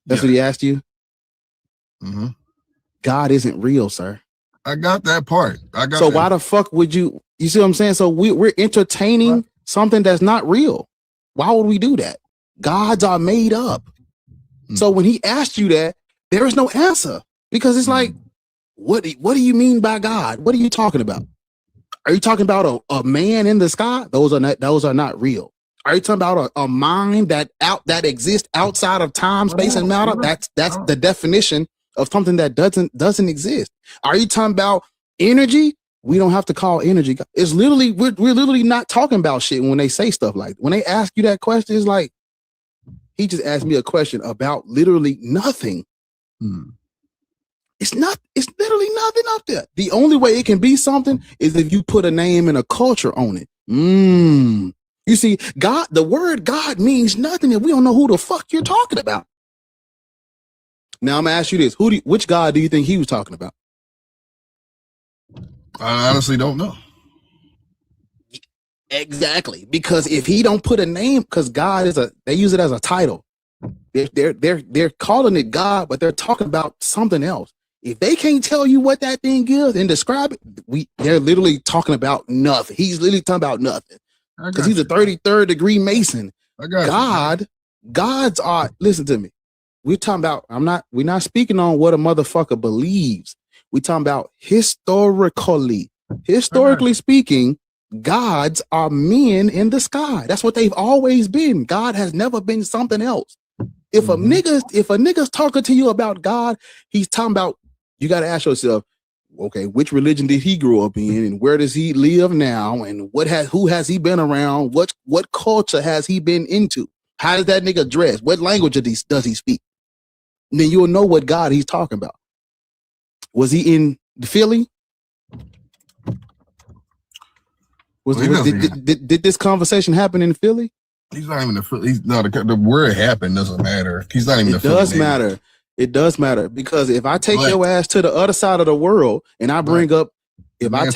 That's what he asked you. Mm-hmm. God isn't real, sir. I got that part. So why the fuck would you? You see what I'm saying? So we're entertaining something that's not real. Why would we do that? Gods are made up. So when he asked you that, there is no answer, because it's like, what do you mean by God? What are you talking about? Are you talking about a man in the sky? Those are not real. Are you talking about a mind that exists outside of time, space, and matter? That's the definition of something that doesn't exist. Are you talking about energy? We don't have to call energy. It's literally we're literally not talking about shit when they say stuff like that. When they ask you that question, it's like he just asked me a question about literally nothing. It's literally nothing up there. The only way it can be something is if you put a name and a culture on it. You see, God, the word God means nothing if we don't know who the fuck you're talking about. Now I'm gonna ask you this: which God do you think he was talking about? I honestly don't know. Exactly, because if he don't put a name, because God they use it as a title. They're calling it God, but they're talking about something else. If they can't tell you what that thing is and describe it, they're literally talking about nothing. He's literally talking about nothing, because he's a 33rd degree Mason. Gods are. Listen to me. We're talking about. We're not speaking on what a motherfucker believes. We're talking about historically speaking. Gods are men in the sky. That's what they've always been. God has never been something else. If a nigga's talking to you about God, he's talking about. You got to ask yourself, okay, which religion did he grow up in, and where does he live now, and who has he been around? What culture has he been into? How does that nigga dress? What language does he speak? And then you'll know what God he's talking about. Was he in Philly? Did this conversation happen in Philly? He's not even the word happened doesn't matter. He's not even It does matter. It does matter, because if I take your ass to the other side of the world and I bring up, he just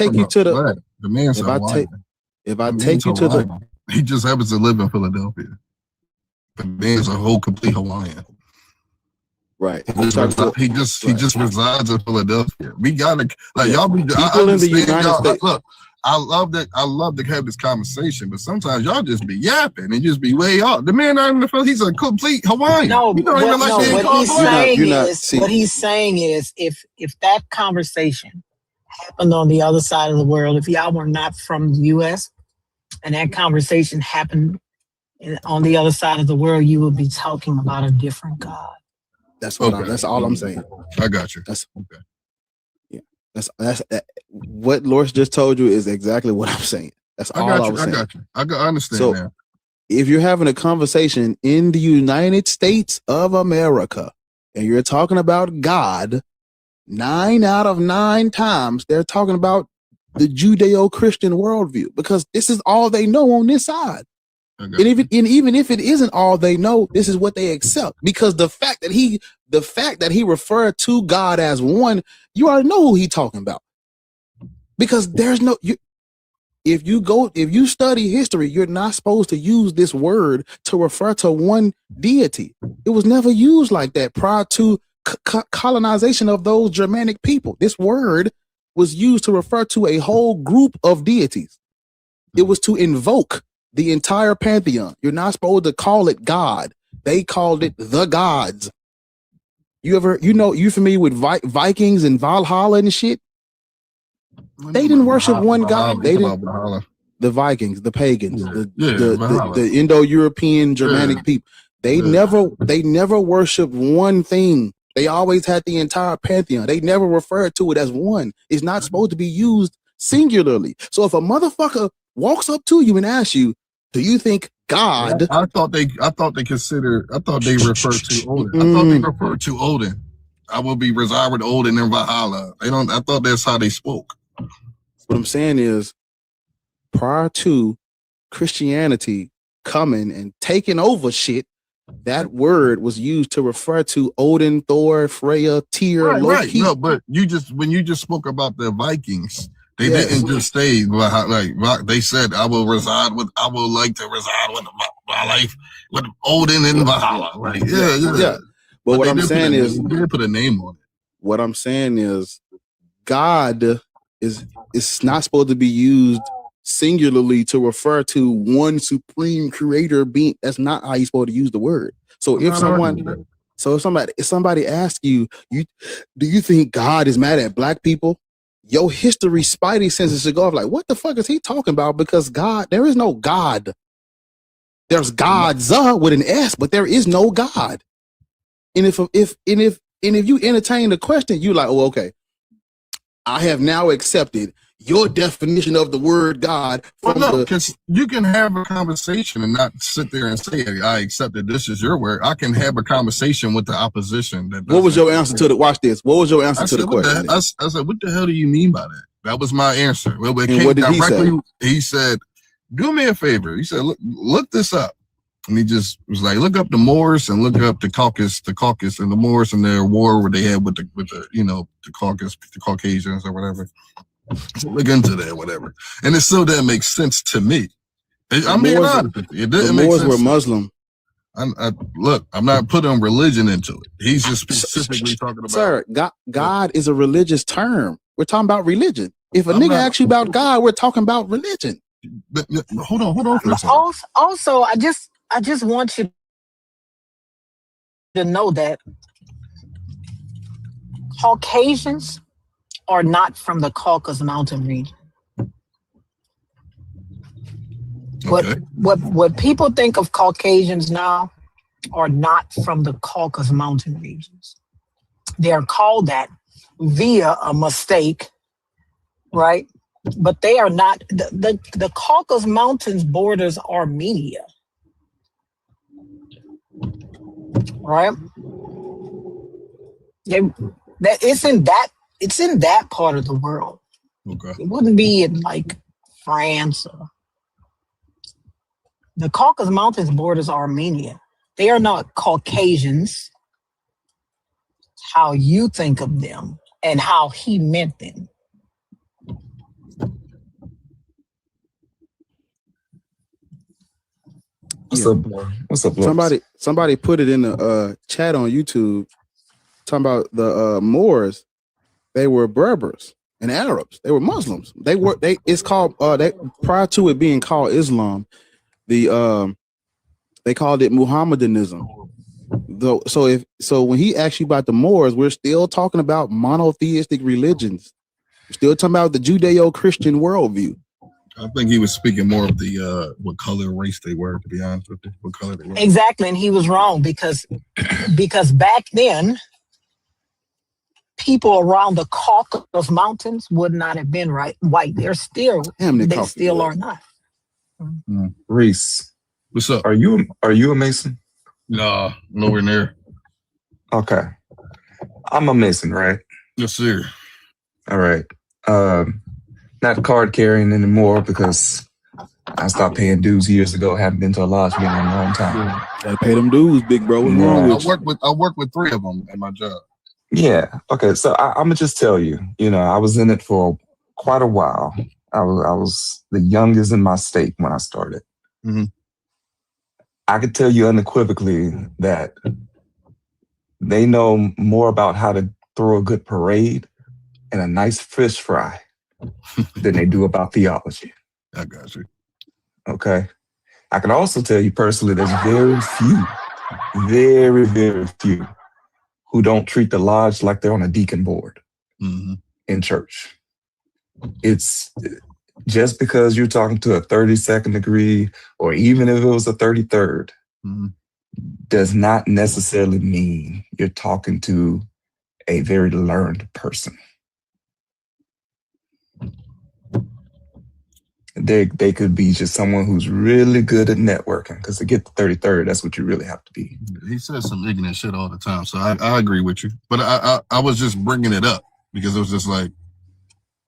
happens to live in Philadelphia. The man's a whole complete Hawaiian. Right. He just resides in Philadelphia. We gotta y'all be people in the United States. Look, I love that. I love to have this conversation, but sometimes y'all just be yapping and just be way off. The man out in the field, he's a complete Hawaiian. No, you don't even like what he's saying is if that conversation happened on the other side of the world, if y'all were not from the US and that conversation happened on the other side of the world, you would be talking about a different God. That's what that's all I'm saying. I got you. That's okay. Yeah. That's what Loris just told you is exactly what I'm saying. That's all I was saying. I got you. I understand so, now. If you're having a conversation in the United States of America and you're talking about God, 9 out of 9 times they're talking about the Judeo-Christian worldview because this is all they know on this side. And even if it isn't all they know, this is what they accept because the fact that he referred to God as one, you already know who he's talking about. Because there's no if you study history, you're not supposed to use this word to refer to one deity. It was never used like that prior to colonization of those Germanic people. This word was used to refer to a whole group of deities. It was to invoke the entire pantheon. You're not supposed to call it God. They called it the gods. You familiar with Vikings and Valhalla and shit? They didn't worship one God. They didn't. The Vikings, the pagans, the Indo-European Germanic people. They never worshiped one thing. They always had the entire pantheon. They never referred to it as one. It's not supposed to be used singularly. So if a motherfucker walks up to you and asks you, "Do you think God?" I thought they referred to Odin. I thought they referred to Odin. I will be reside with Odin in Valhalla. I thought that's how they spoke. What I'm saying is, prior to Christianity coming and taking over shit, that word was used to refer to Odin, Thor, Freya, Tyr, Loki. Right. No, but when you just spoke about the Vikings, they didn't just say like they said, I would like to reside with my life with Odin in Valhalla. Like, yeah. But what I'm saying is, they put a name on it. What I'm saying is, God is not supposed to be used singularly to refer to one supreme creator being. That's not how you're supposed to use the word. So if somebody asks you, do you think God is mad at black people? Your history spidey senses should go off like, what the fuck is he talking about? Because God, there is no God. There's gods with an S, but there is no God. And if you entertain the question, you like, oh, okay, I have now accepted your definition of the word God. Because you can have a conversation and not sit there and say, I accepted this is your word. I can have a conversation with the opposition. What was your answer to the? Watch this. What was your answer to the question? I said, what the hell do you mean by that? That was my answer. Well, what did he say? He said, do me a favor. He said, look this up. And he just was like, look up the Moors and look up the Caucasus and the Moors and their war where they had with the Caucasians or whatever. So look into that, whatever. And it still didn't make sense to me. I'm being honest with you. It didn't make sense. The Moors were Muslim. Look, I'm not putting religion into it. He's just specifically talking about. Sir, God is a religious term. We're talking about religion. If a nigga asks you about God, we're talking about religion. But hold on for a second. Also, I just want you to know that Caucasians are not from the Caucasus Mountain region. Okay. What people think of Caucasians now are not from the Caucasus Mountain regions. They are called that via a mistake, right? But they are not. The Caucasus Mountains borders Armenia, right? It's in that part of the world. Okay. It wouldn't be in like France. The Caucasus Mountains borders Armenia. They are not Caucasians, how you think of them and how he meant them. What's up? Somebody put it in the chat on YouTube talking about the Moors. They were Berbers. and Arabs. They were Muslims. It's called prior to it being called Islam, they called it Muhammadanism. Though, so when he asked you about the Moors, we're still talking about monotheistic religions. We're still talking about the Judeo-Christian worldview. I think he was speaking more of the what color race they were, to be honest with you. What color they were. Exactly, and he was wrong because back then, people around the Caucasus Mountains would not have been white. They still are not. Reese, what's up? Are you a Mason? No, nowhere near. Okay, I'm a Mason, right? Yes, sir. All right. Not card carrying anymore because I stopped paying dues years ago. Haven't been to a lodge meeting in a long time. Gotta pay them dues, big bro. What's wrong with you? I work with 3 of them at my job. Yeah. Okay. So I'm gonna just tell you. I was in it for quite a while. I was the youngest in my state when I started. Mm-hmm. I could tell you unequivocally that they know more about how to throw a good parade and a nice fish fry than they do about theology. I got you. Okay. I can also tell you personally, there's very, very few who don't treat the lodge like they're on a deacon board in church. It's just because you're talking to a 32nd degree, or even if it was a 33rd, does not necessarily mean you're talking to a very learned person. They could be just someone who's really good at networking, because to get the 33rd, that's what you really have to be. He says some ignorant shit all the time, so I agree with you. But I was just bringing it up because it was just like,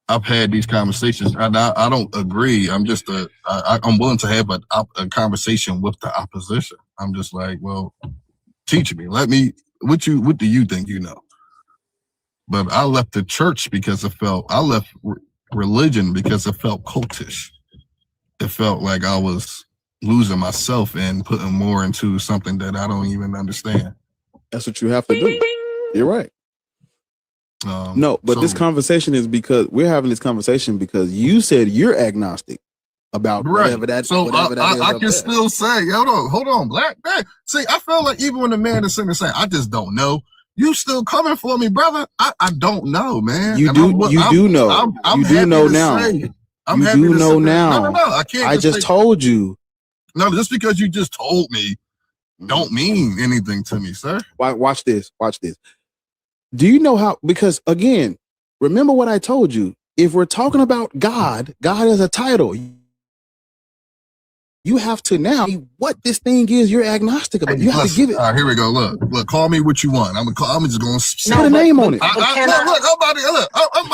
I've had these conversations, and I don't agree. I'm just I'm willing to have a conversation with the opposition. I'm just like, well, teach me. What do you think you know? But I left the church because I left religion because it felt cultish. It felt like I was losing myself and putting more into something that I don't even understand. That's what you have to do. You're right. This conversation is because we're having this conversation because you said you're agnostic about whatever that. So I can still say, hold on, black. See, I feel like even when the man is sitting there saying, I just don't know, you still coming for me, brother. I don't know, man. You do know. You do know now. You do know now. No, I can't. I just told you. No, just because you just told me don't mean anything to me, sir. Watch this. Do you know how? Because again, remember what I told you. If we're talking about God is a title. You have to now what this thing is. You're agnostic about. You have to give it. All right, here we go. Look. Call me what you want. I'm just going to put a name on it.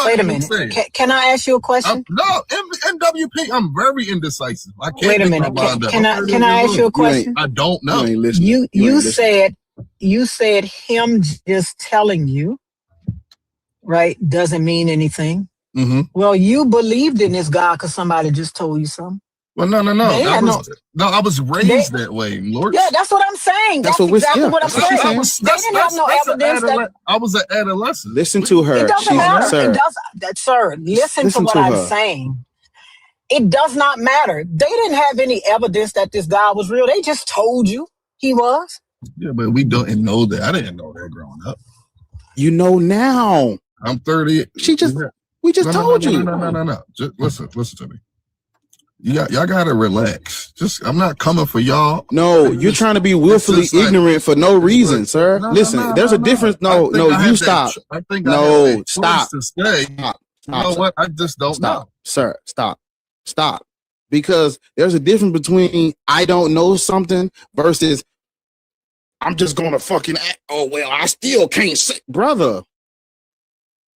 Wait a minute. Can I ask you a question? No, NWP. I'm very indecisive. I can't. Wait a minute. Can I ask you a question? I don't know. You said him just telling you, right, doesn't mean anything. Mm-hmm. Well, you believed in this God because somebody just told you something. Well, no. I was raised that way, Lord. Yeah, that's what I'm saying. That's exactly what I'm saying. They didn't have no evidence that I was an adolescent. Listen to her. It doesn't matter. Sir, listen to what I'm saying. It does not matter. They didn't have any evidence that this God was real. They just told you he was. Yeah, but we don't know that. I didn't know that growing up. You know now. I'm 30. We just told you. No. Just listen to me. Y'all gotta relax. I'm not coming for y'all. No, you're trying to be willfully ignorant for no reason, sir. Listen, there's a difference. No, you stop. I think stop. To stay. Stop. You know what? I just don't know. Sir, stop. Because there's a difference between I don't know something versus I'm just gonna fucking act. Oh well, I still can't say, brother.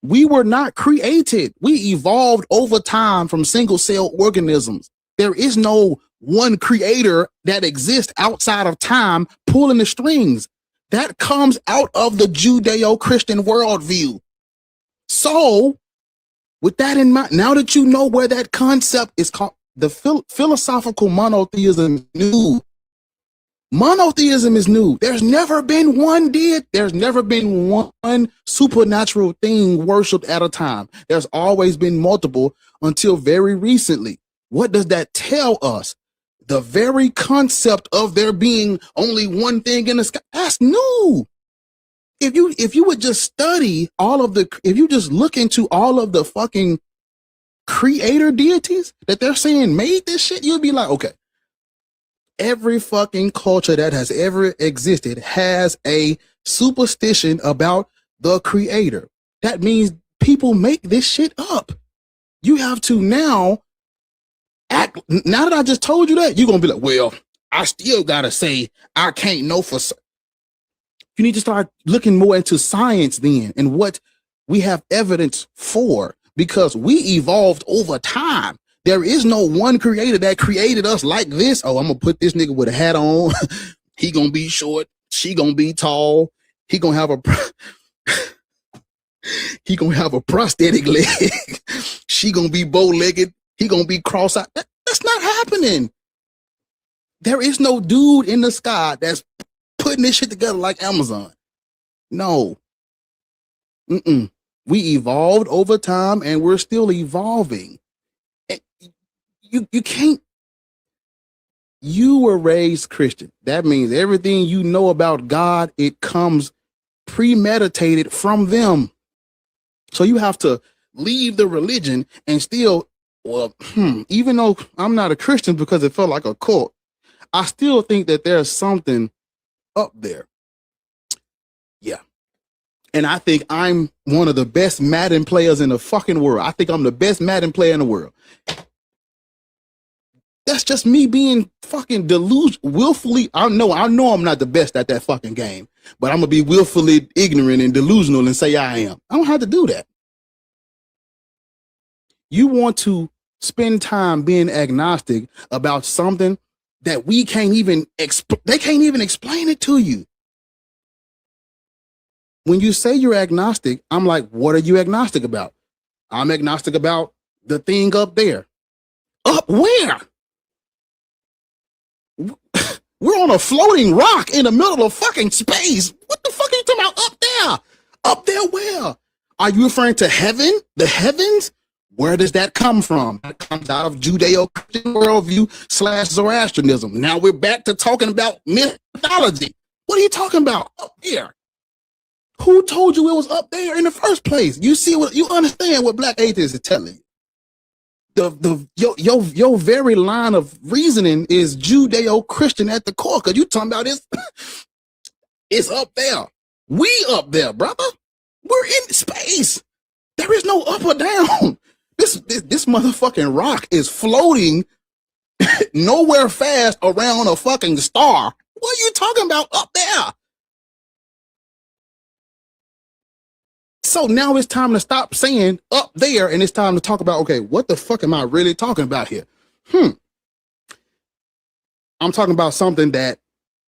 We were not created. We evolved over time from single cell organisms. There is no one creator that exists outside of time pulling the strings. That comes out of the Judeo-Christian worldview. So, with that in mind, now that you know where that concept is called, the philosophical monotheism new, Monotheism is new. There's never been one supernatural thing worshipped at a time. There's always been multiple until very recently. What does that tell us? The very concept of there being only one thing in the sky, that's new. If you would just study if you just look into all of the fucking creator deities that they're saying made this shit, you'd be like, okay, every fucking culture that has ever existed has a superstition about the creator. That means people make this shit up. You have to now that I just told you that, you're going to be like, well, I still got to say, I can't know for certain. You need to start looking more into science then and what we have evidence for, because we evolved over time. There is no one creator that created us like this. Oh, I'm going to put this nigga with a hat on. He going to be short. She going to be tall. He going to have a prosthetic leg. She going to be bow-legged. He going to be cross-eyed. That's not happening. There is no dude in the sky that's putting this shit together like Amazon. No. We evolved over time and we're still evolving. You can't. You were raised Christian. That means everything you know about God, it comes premeditated from them. So you have to leave the religion and still, even though I'm not a Christian because it felt like a cult, I still think that there's something up there. Yeah. And I think I'm one of the best Madden players in the fucking world. I think I'm the best Madden player in the world. That's just me being fucking willfully. I know I'm not the best at that fucking game, but I'm gonna be willfully ignorant and delusional and say I am. I don't have to do that. You want to spend time being agnostic about something that we can't even they can't even explain it to you. When you say you're agnostic, I'm like, what are you agnostic about? I'm agnostic about the thing up there. Up where? We're on a floating rock in the middle of fucking space. What the fuck are you talking about up there? Up there where? Are you referring to heaven? The heavens? Where does that come from? It comes out of Judeo-Christian worldview / Zoroastrianism. Now we're back to talking about mythology. What are you talking about up there? Who told you it was up there in the first place? You see what you understand what black atheists are telling you. Your very line of reasoning is Judeo-Christian at the core, because you talking about it's up there. We up there, brother. We're in space. There is no up or down. This motherfucking rock is floating nowhere fast around a fucking star. What are you talking about up there? So now it's time to stop saying up there, and it's time to talk about, okay, what the fuck am I really talking about here? I'm talking about something that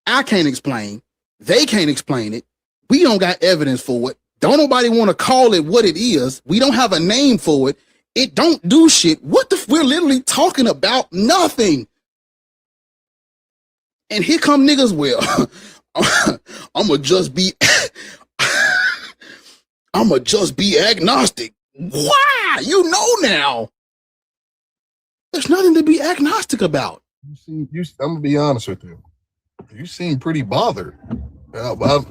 I can't explain. They can't explain it. We don't got evidence for it. Don't nobody want to call it what it is. We don't have a name for it. It don't do shit. We're literally talking about nothing. And here come niggas, well, I'ma just be agnostic. Why? You know now. There's nothing to be agnostic about. I'm gonna be honest with you. You seem pretty bothered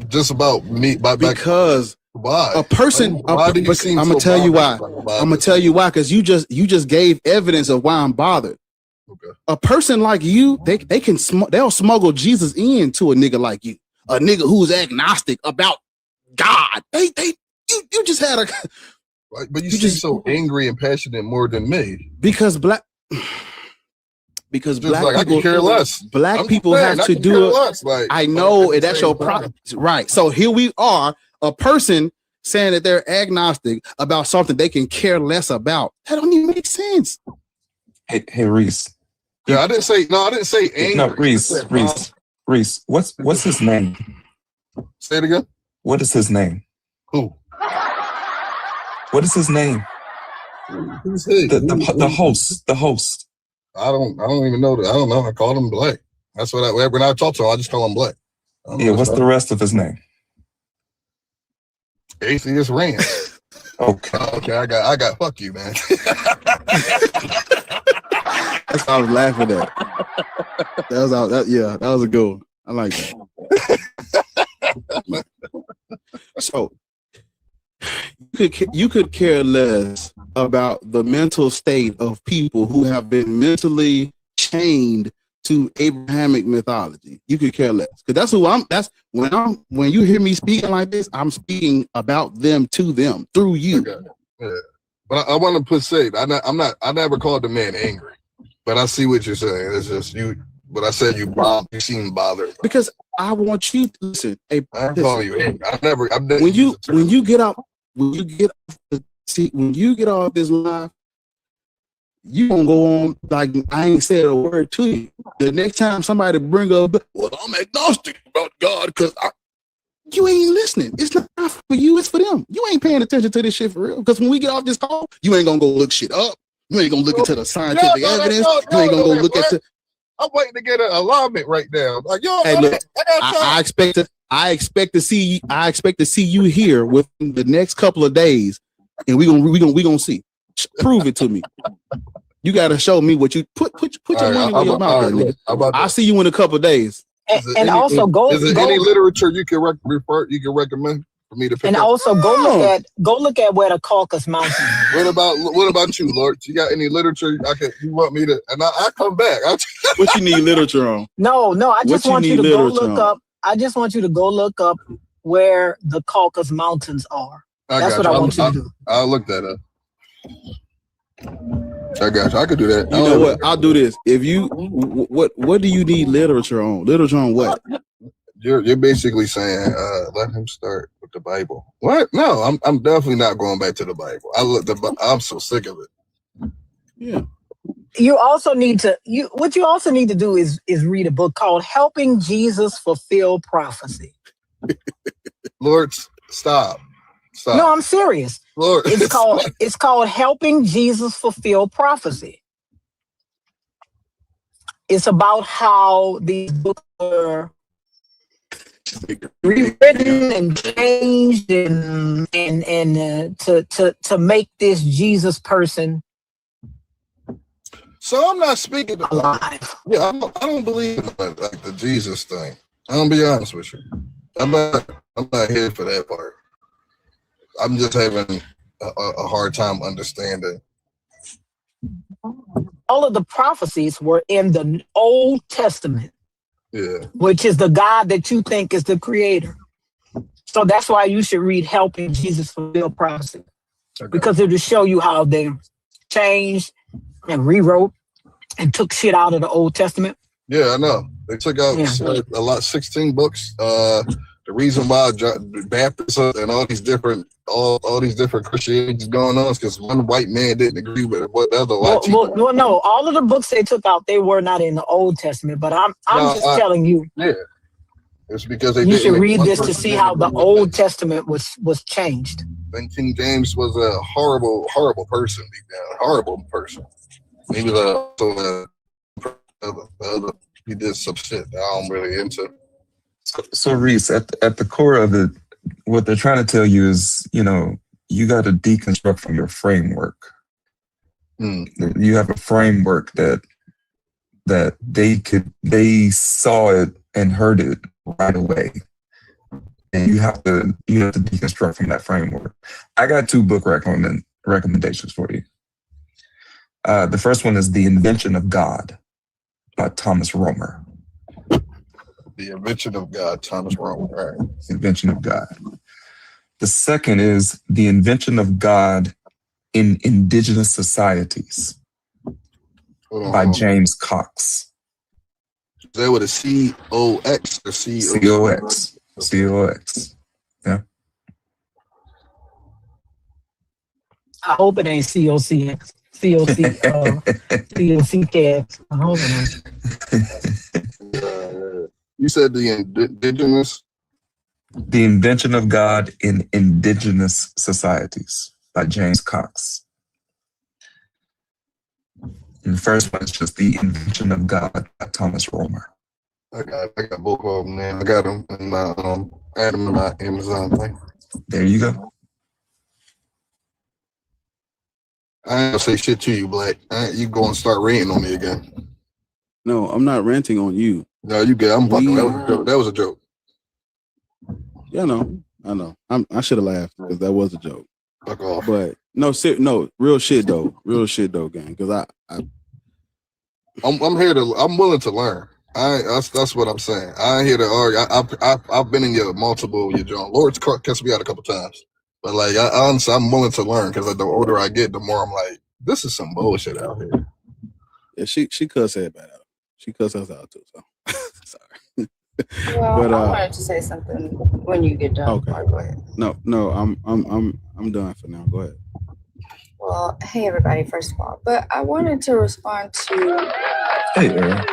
just about me. Because why? A person. I'm gonna tell you why. I'm gonna tell you why. Because you just gave evidence of why I'm bothered. Okay. A person like you, they'll smuggle Jesus into a nigga like you, a nigga who's agnostic about God. You just had a. But you seem so angry and passionate more than me. Because black people I can care less. Black people have to do it. I know, and that's your problem, right? So here we are, a person saying that they're agnostic about something they can care less about. That don't even make sense. Hey, Reese. Yeah, I didn't say angry. No, Reese. What's his name? Say it again. What is his name? Who? What is his name? Who's he? The host. The host. I don't even know that. I don't know. I called him Black. That's what when I talk to him, I just call him Black. Yeah, what's the rest of his name? Atheist Rance. Okay. Okay, I got fuck you, man. That's what I was laughing at. That was a good one. I like that. So you could care less about the mental state of people who have been mentally chained to Abrahamic mythology. You could care less, because that's who I'm. That's when you hear me speaking like this, I'm speaking about them to them through you. Okay. Yeah. But I want to say I never called the man angry, but I see what you're saying. It's just you. But I said you seem bothered because I want you to listen. Hey, I call you angry. When you get off this live, you gonna go on like I ain't said a word to you. The next time somebody bring up, well, I'm agnostic about God because you ain't listening. It's not for you, it's for them. You ain't paying attention to this shit for real. Because when we get off this call, you ain't gonna go look shit up. You ain't gonna look into the scientific evidence. You ain't gonna go look at the. I'm waiting to get an alignment right now. Like, yo, hey, look, I expect to see you here within the next couple of days, and we gonna see. Prove it to me. You gotta show me what you put your money where your mouth is, nigga. I'll see you in a couple of days. Is there any literature you can recommend for me to pick up? Also go look at where the Caucasus Mountains is. What about you, Lord? You got any literature you want me to, and I come back. What you need literature on? No, I just want you to go look up. I just want you to go look up where the Caucasus Mountains are. That's what I want you to do. I'll look that up. I got you. I could do that. You know what? I'll do this. If you, what do you need literature on? Literature on what? You're basically saying, let him start with the Bible. What? No, I'm definitely not going back to the Bible. I'm so sick of it. Yeah. You also need to do is read a book called Helping Jesus Fulfill Prophecy. Lord, stop. No, I'm serious. Lord, it's called Helping Jesus Fulfill Prophecy. It's about how these books were rewritten and changed and to make this Jesus person So I'm not speaking alive. Yeah, I don't believe in like the Jesus thing. I'm gonna be honest with you. I'm not here for that part. I'm just having a hard time understanding. All of the prophecies were in the Old Testament. Yeah. Which is the God that you think is the creator. So that's why you should read Helping Jesus Fulfill Prophecy. Okay. Because it'll show you how they changed and rewrote and took shit out of the Old Testament. Yeah, I know. They took out a lot, 16 books. The reason why baptism and all these different Christianities going on is because one white man didn't agree with what the other white people. Well, no, all of the books they took out, they were not in the Old Testament. But I'm just telling you. Yeah, it's because you should read this to see how the Old Testament was changed. Then King James was a horrible person. Horrible person. He was he did some shit that I'm really into. So Reese, at the core of it, what they're trying to tell you is, you got to deconstruct from your framework. You have a framework that they saw it and heard it right away, and you have to deconstruct from that framework. I got 2 book recommendations for you. The first one is The Invention of God by Thomas Romer. The Invention of God, Thomas Romer. Right. Invention of God. The second is The Invention of God in Indigenous Societies by James Cox. Is that with a C-O-X or C-O-X? C-O-X. Yeah. I hope it ain't C-O-C-X. C-O-C-K-X. I hope it ain't. You said the indigenous? The Invention of God in Indigenous Societies by James Cox. And the first one is just The Invention of God by Thomas Romer. I got both of them, man. I got them in my add them in my Amazon thing. There you go. I ain't gonna say shit to you, Black. You go and start ranting on me again. No, I'm not ranting on you. No, you good. I'm fucking. That was a joke. Yeah, I know. I should have laughed because that was a joke. Fuck off. But no, real shit though, gang. Because I'm here to. I'm willing to learn. That's what I'm saying. I ain't here to argue. I've been in your John Lord's cussed me out a couple times, but like honestly, I'm willing to learn because the older I get, the more I'm like, this is some bullshit out here. Yeah, she cussed everybody out. She cussed us out too. So sorry. Well, but, I wanted to say something when you get done. Okay. Go ahead. No, I'm done for now. Go ahead. Well, hey everybody, first of all, but I wanted to respond to. Hey, Aaron.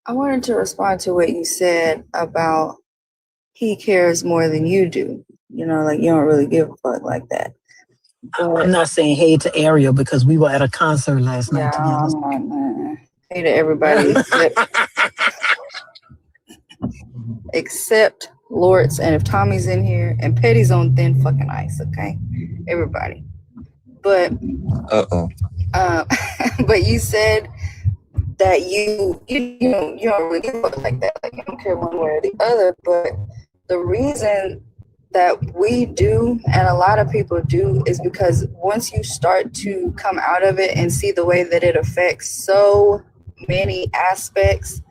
I wanted to respond to what you said about he cares more than you do. You know, like you don't really give a fuck like that. But, I'm not saying hey to Ariel because we were at a concert last night together. I'm not, hey to everybody except Lords, and if Tommy's in here, and Petty's on thin fucking ice, okay? Everybody. But but you said that you don't really give a fuck like that. Like you don't care one way or the other. But the reason that we do, and a lot of people do, is because once you start to come out of it and see the way that it affects so many aspects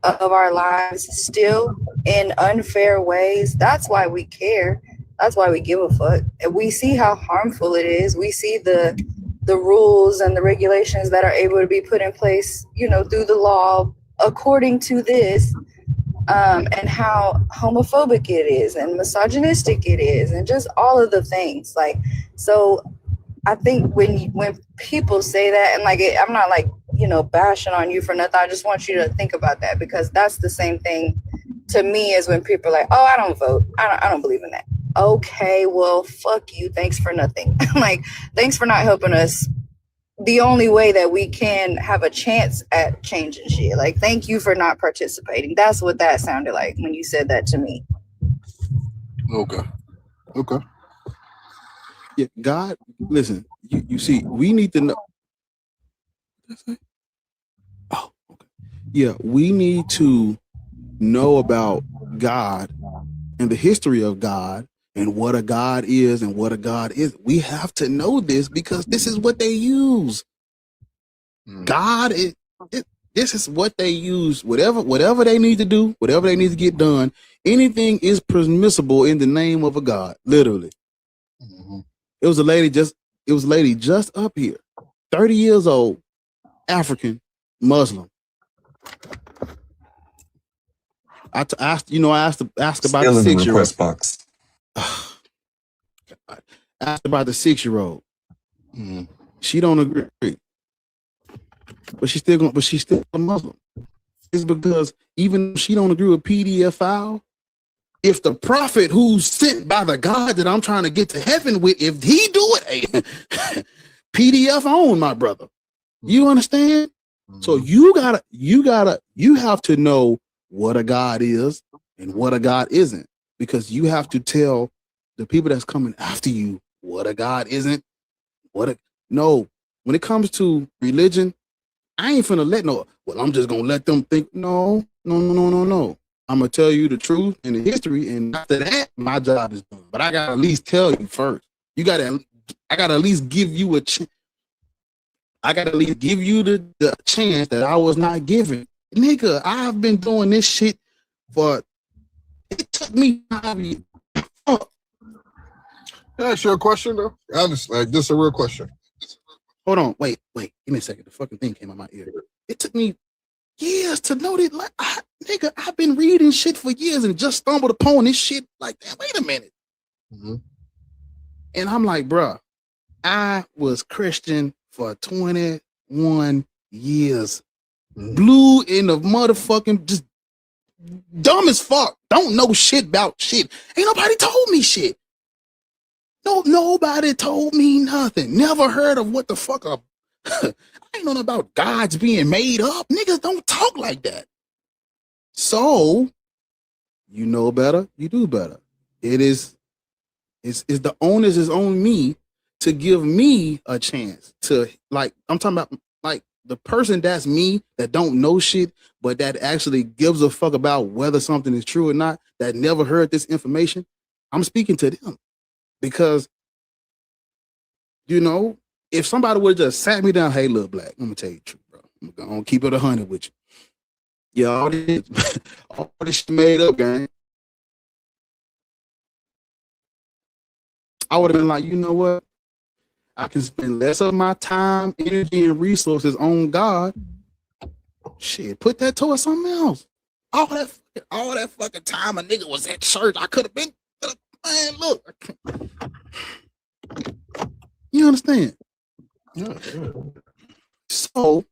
of our lives still in unfair ways, that's why we care. That's why we give a fuck. And we see how harmful it is. We see the rules and the regulations that are able to be put in place, you know, through the law according to this, and how homophobic it is and misogynistic it is and just all of the things. Like, so I think when people say that, and like I'm not like, you know, bashing on you for nothing. I just want you to think about that, because that's the same thing to me as when people are like, oh, I don't vote. I don't believe in that. Okay, well, fuck you. Thanks for nothing. Like, thanks for not helping us the only way that we can have a chance at changing shit. Like, thank you for not participating. That's what that sounded like when you said that to me. Okay. Yeah, God, listen, you see, we need to know. Oh, okay. Yeah, we need to know about God and the history of God and what a God is and what a God is. We have to know this because this is what they use. God is, this is what they use. Whatever they need to do, whatever they need to get done, anything is permissible in the name of a God, literally. It was a lady just up here, 30 years old, African, Muslim. I asked about the 6-year-old. Box. I asked about the 6-year-old. She don't agree, but she's still a Muslim. It's because even if she don't agree with PDF file, if the prophet who's sent by the God that I'm trying to get to heaven with, if he do it, PDF on, my brother. You understand? So you have to know what a God is and what a God isn't, because you have to tell the people that's coming after you what a God isn't. No, when it comes to religion, I ain't finna let I'm just gonna let them think. No. I'm gonna tell you the truth and the history, and after that, my job is done. But I gotta at least tell you first. I gotta at least give you a chance. I gotta at least give you the chance that I was not given. Nigga, I've been doing this shit it took me 5 years. Can I ask you a question though? Honestly, like, this is a real question. Hold on, wait, give me a second. The fucking thing came out my ear. It took me years to know that. Like, nigga, I've been reading shit for years and just stumbled upon this shit. Like, wait a minute. And I'm like, bruh, I was Christian for 21 years. Blue in the motherfucking, just dumb as fuck. Don't know shit about shit. Ain't nobody told me shit. No, nobody told me nothing. Never heard of what the fuck I ain't know about gods being made up. Niggas don't talk like that. So, you know better, you do better. It's the onus is on me to give me a chance to, like, I'm talking about, like, the person that's me, that don't know shit, but that actually gives a fuck about whether something is true or not, that never heard this information. I'm speaking to them because, you know, if somebody would just sat me down, hey, look, Black, I'm gonna tell you the truth, bro. I'm gonna keep it 100 with you. Yeah, all this shit made up, gang. I would have been like, you know what? I can spend less of my time, energy, and resources on God. Shit, put that towards something else. All that fucking time a nigga was at church, I could have been, man, look. You understand? Yeah. So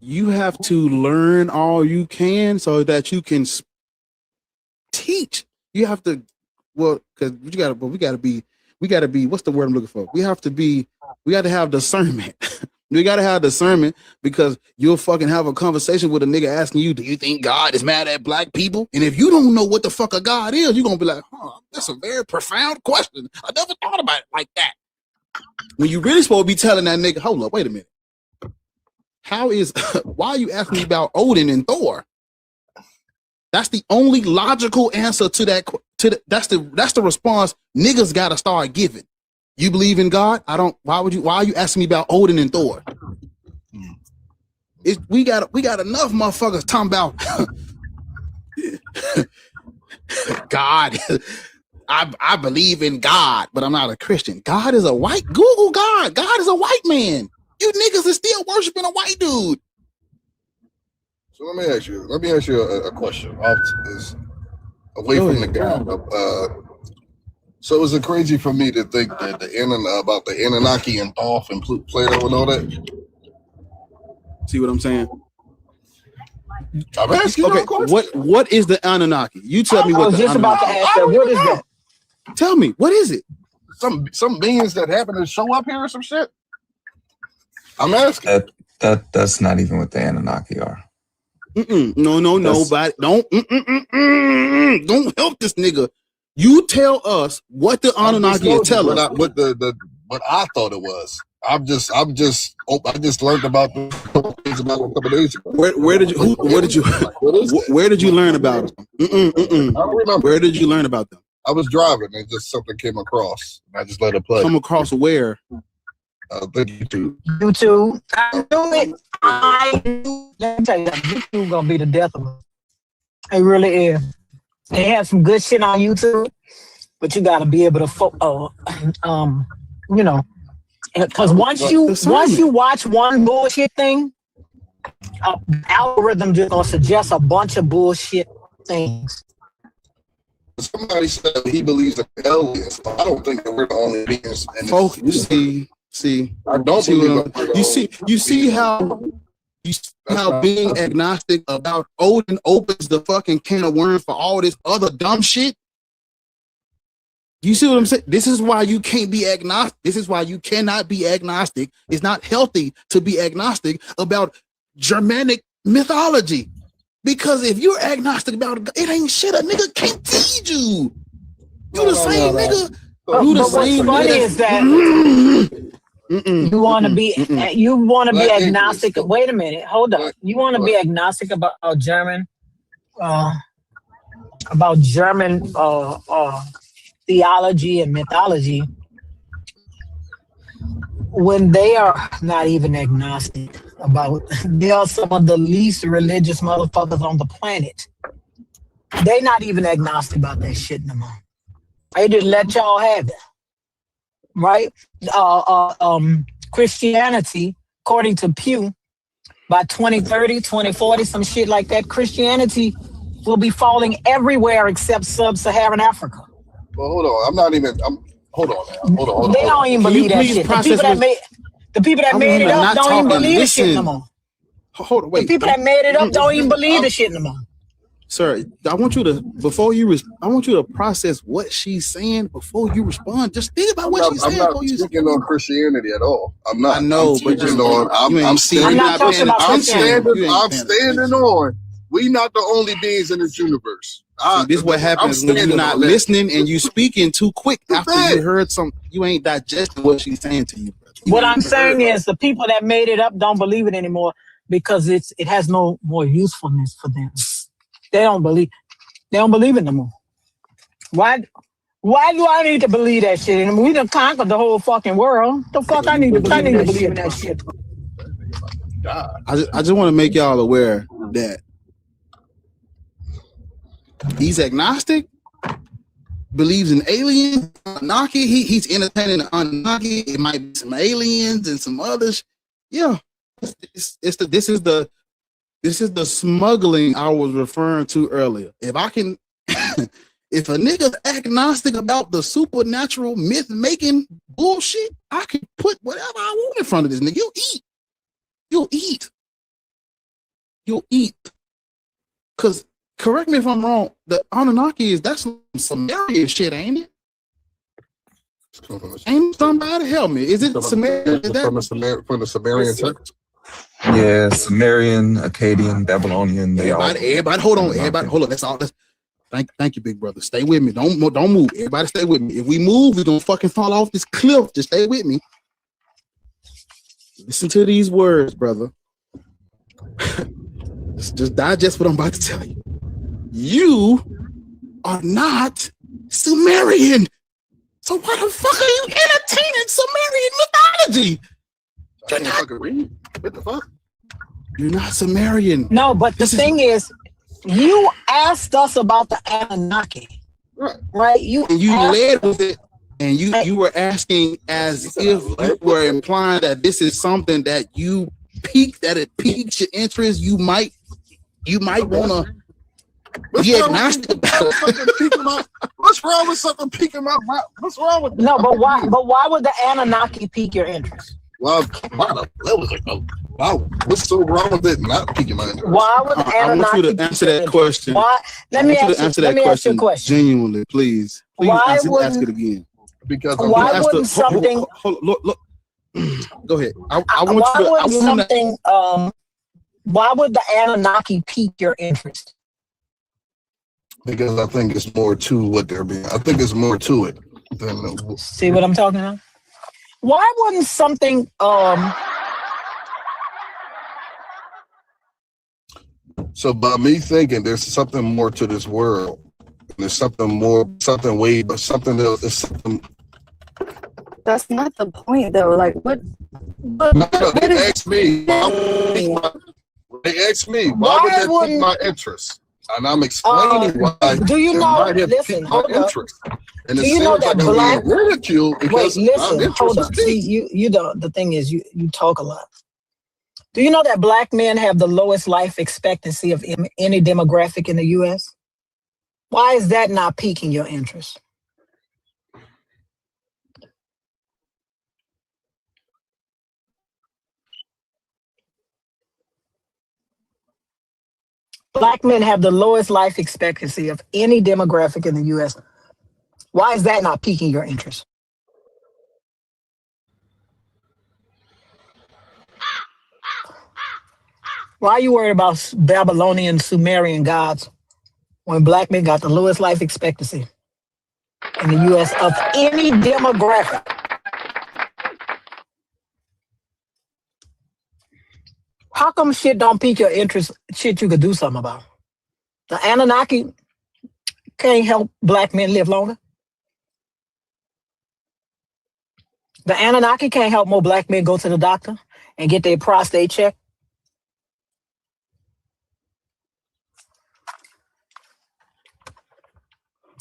you have to learn all you can so that you can teach. You have to, well, because we gotta be, what's the word I'm looking for? We got to have discernment. We got to have discernment, because you'll fucking have a conversation with a nigga asking you, do you think God is mad at Black people? And if you don't know what the fuck a God is, you're going to be like, that's a very profound question. I never thought about it like that. When you really supposed to be telling that nigga, hold up, wait a minute. Why are you asking me about Odin and Thor? That's the only logical answer to that. That's the response niggas got to start giving. You believe in God? I don't. Why are you asking me about Odin and Thor? We got enough motherfuckers talking about God. I believe in God, but I'm not a Christian. God is a white. Google God. God is a white man. You niggas are still worshiping a white dude. So let me ask you a question. Away from the God. So is it crazy for me to think that about the Anunnaki and Thoth and Plato and all that? See what I'm saying? I'm asking you a question. What is the Anunnaki? You tell me what the Anunnaki is. I was just about to ask that. What is that? Tell me, what is it? Some beings that happen to show up here or some shit? I'm asking. That's not even what the Anunnaki are. No, but don't help this nigga. You tell us what the Anunnaki is telling us. What I thought it was. I just learned about the things about a couple days ago. Where did you learn about them? I don't remember. Where did you learn about them? I was driving and just something came across. And I just let it play. Come across where? YouTube. I knew it. Let me tell you, YouTube gonna be the death of us. It really is. They have some good shit on YouTube, but you gotta be able to, you know, because once you watch one bullshit thing, algorithm just gonna suggest a bunch of bullshit things. Somebody said he believes in aliens. I don't think that we're the only beings. See, I don't believe you see how being agnostic about Odin opens the fucking can of worms for all this other dumb shit. You see what I'm saying? This is why you can't be agnostic. This is why you cannot be agnostic. It's not healthy to be agnostic about Germanic mythology. Because if you're agnostic about it, it ain't shit. A nigga can't feed you. You the same nigga. You the same what's funny nigga. is that you want to be agnostic. Wait a minute, hold up. You want to be agnostic about German theology and mythology when they are not even agnostic about. They are some of the least religious motherfuckers on the planet. They not even agnostic about that shit no more. They just let y'all have it, right? Christianity, according to Pew, by 2030, 2040, some shit like that, Christianity will be falling everywhere except sub-Saharan Africa. Well, hold on. Hold on. They don't even believe that shit. The people that made it up don't even believe the shit no more. Hold on, wait. The people that made it up don't even believe the shit no more. Sir, I want you to process what she's saying before you respond. Just think about what she's saying. I'm not speaking on Christianity at all. I'm not. I know, but I'm standing on. On. We not the only beings in this universe. This is what happens when you're not listening and you speaking too quick after you heard something. You ain't digesting what she's saying to you. What I'm saying is the people that made it up don't believe it anymore because it has no more usefulness for them. They don't believe it no more. Why do I need to believe that shit? And we done conquered the whole fucking world. The fuck I need to believe in that shit. I just want to make y'all aware that he's agnostic, believes in aliens, Anunnaki. He's entertaining the Anunnaki. It might be some aliens and some others. Yeah, this is the smuggling I was referring to earlier. If I can, if a nigga's agnostic about the supernatural myth making bullshit, I can put whatever I want in front of this nigga. You'll eat. Cause correct me if I'm wrong, the Anunnaki that's some Sumerian shit, ain't it? Ain't somebody help me? Is it Sumerian? From the Sumerian text? Yeah, Sumerian, Akkadian, Babylonian. Everybody, hold on. Everybody, hold on. That's all. Thank you, big brother. Stay with me. Don't move. Everybody, stay with me. If we move, we're gonna fucking fall off this cliff. Just stay with me. Listen to these words, brother. Just digest what I'm about to tell you. You are not Sumerian. So why the fuck are you entertaining Sumerian mythology? You're not. What the fuck? You're not Sumerian. No, but the thing is, you asked us about the Anunnaki, right? You led with it, and you were asking as if you were implying that this is something that it piques your interest. You might want to be agnostic about. What's wrong with something piquing my mind? What's wrong with that? No, but why would the Anunnaki pique your interest? Well, what's so wrong with it not piquing my interest? Why would the Anunnaki? I want you to answer that question. Let me ask you a question. Genuinely, please. Ask it again. Because why wouldn't something? Look. Go ahead. Why would the Anunnaki pique your interest? Because I think it's more to what they're being. I think it's more to it than. See what I'm talking about? Why wouldn't something? So by me thinking there's something more to this world, there's something more, something way, but something else. There's something. That's not the point, though. Like what? They asked me. They asked me why would that pique my interest, and I'm explaining why. Do you know? Listen, hold up. And do you know that black ridicule? Wait, listen, hold up. See, you don't. The thing is, you talk a lot. Do you know that black men have the lowest life expectancy of any demographic in the U.S.? Why is that not piquing your interest? Black men have the lowest life expectancy of any demographic in the U.S. Why is that not piquing your interest? Why are you worried about Babylonian, Sumerian gods when black men got the lowest life expectancy in the U.S. of any demographic? How come shit don't pique your interest, shit you could do something about? The Anunnaki can't help black men live longer. The Anunnaki can't help more black men go to the doctor and get their prostate checked.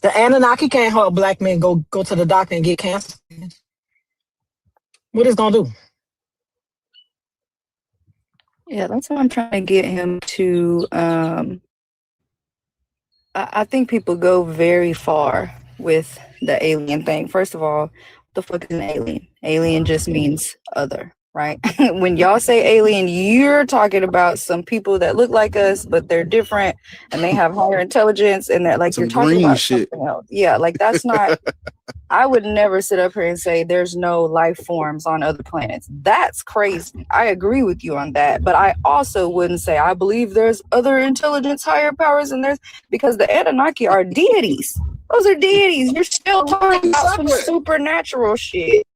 The Anunnaki can't help black men go to the doctor and get cancer. What is gonna do? Yeah, that's what I'm trying to get him to. I think people go very far with the alien thing. First of all, what the fuck is an alien? Alien just means other. right? When y'all say alien, you're talking about some people that look like us, but they're different and they have higher intelligence, and that like Some you're talking green about shit. something else. Yeah, like that's not. I would never sit up here and say there's no life forms on other planets. That's crazy. I agree with you on that, but I also wouldn't say I believe there's other intelligence, higher powers, and there's because the Anunnaki are deities. Those are deities. You're still talking about some supernatural shit.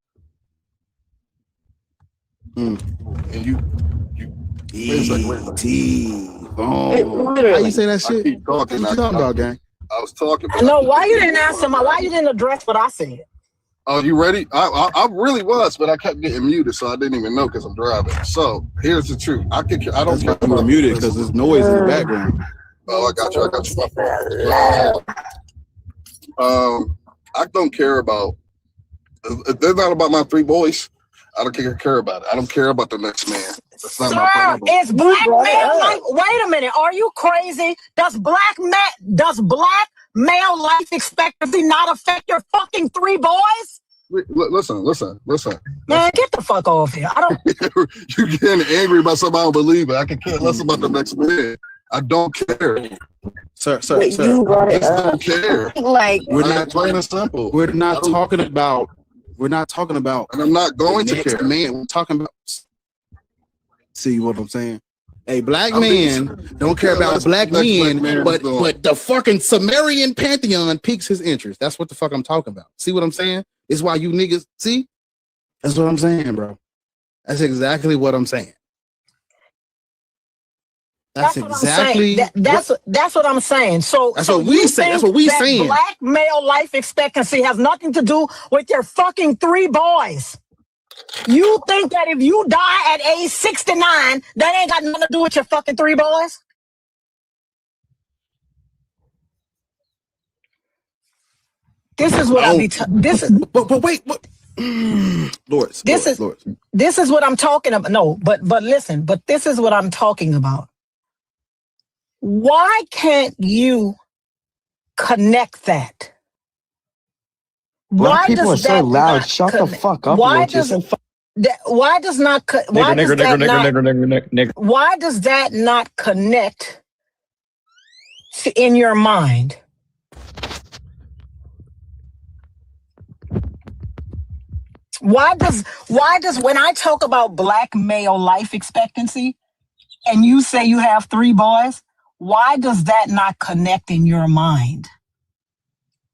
And you E.T. Oh, how you say that shit? I keep talking. What you talking about, gang? I was talking. No, why you didn't answer why you didn't address what I said? Oh, you ready? I really was, but I kept getting muted, so I didn't even know because I'm driving. So here's the truth. I don't care. You were muted because there's noise in the background. Oh, I got you. I don't care about. They're not about my 3 boys. I don't care about it. I don't care about the next man. That's not my problem. Is black male life? Wait a minute. Are you crazy? Does black male life expectancy not affect your fucking 3 boys? Listen. Man, get the fuck off here. I don't. You're getting angry about something I don't believe in. I can care less about the next man. I don't care. Sir. You brought it I up. don't care. Like We're not plain and simple. We're not talking about. And I'm not going to care. Man, we're talking about. See what I'm saying? A black man don't care about black men, but the fucking Sumerian pantheon piques his interest. That's what the fuck I'm talking about. See what I'm saying? It's why you niggas see. That's what I'm saying, bro. That's exactly what I'm saying. That's exactly. That's what I'm saying. So that's what we say. That's what we saying. Black male life expectancy has nothing to do with your fucking 3 boys. You think that if you die at age 69, that ain't got nothing to do with your fucking 3 boys? This is what But wait, what? Lord. This is what I'm talking about. No, but listen, but this is what I'm talking about. Why can't you connect that? Black people are so loud. Shut the fuck up. Why does that not connect in your mind? Why does when I talk about black male life expectancy and you say you have 3 boys, why does that not connect in your mind?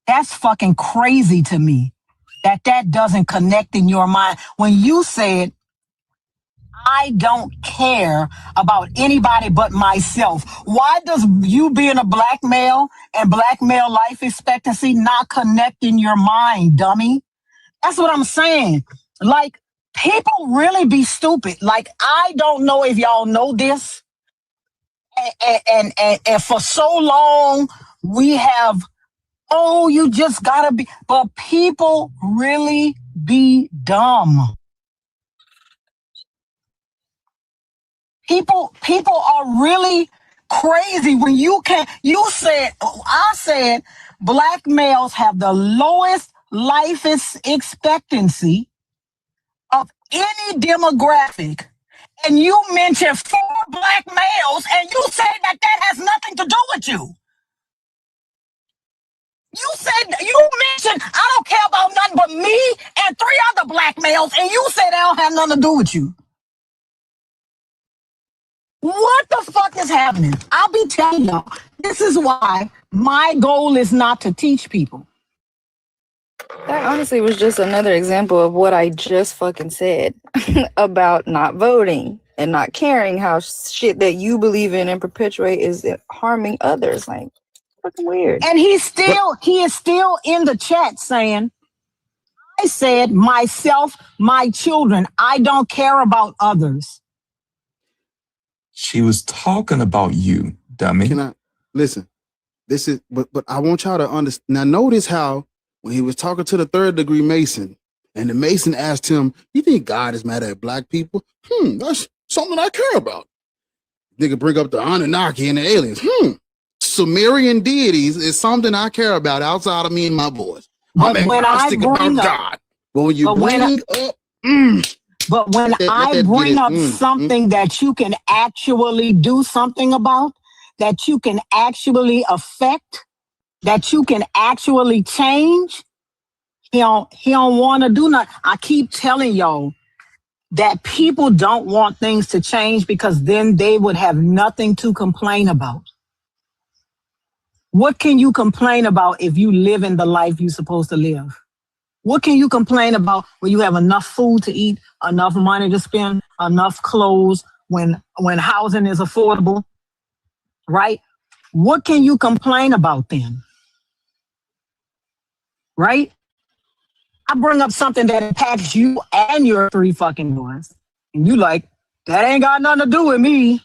That's fucking crazy to me that doesn't connect in your mind. When you said, I don't care about anybody but myself, why does you being a black male and black male life expectancy not connect in your mind, dummy? That's what I'm saying. Like, people really be stupid. Like, I don't know if y'all know this. And for so long, we have, you just gotta be, but people really be dumb. People are really crazy when I said black males have the lowest life expectancy of any demographic. And you mentioned 4 black males, and you said that has nothing to do with you. You mentioned, I don't care about nothing but me and 3 other black males, and you said that don't have nothing to do with you. What the fuck is happening? I'll be telling y'all, this is why my goal is not to teach people. That honestly was just another example of what I just fucking said about not voting and not caring how shit that you believe in and perpetuate is harming others. Like, fucking weird. And he is still in the chat saying, I said myself, my children, I don't care about others. She was talking about you, dummy. Can I listen? This is, but I want y'all to understand. Now, notice how when he was talking to the 3rd degree Mason, and the Mason asked him, "You think God is mad at black people?" That's something I care about. Nigga bring up the Anunnaki and the aliens. Sumerian deities is something I care about outside of me and my boys. I'm agnostic about God. But when you bring up But when I bring up something that you can actually do something about, that you can actually affect, that you can actually change, he don't want to do nothing. I keep telling y'all that people don't want things to change because then they would have nothing to complain about. What can you complain about if you live in the life you're supposed to live? What can you complain about when you have enough food to eat, enough money to spend, enough clothes, when housing is affordable, right? What can you complain about then? Right? I bring up something that impacts you and your 3 fucking boys, and you like, that ain't got nothing to do with me.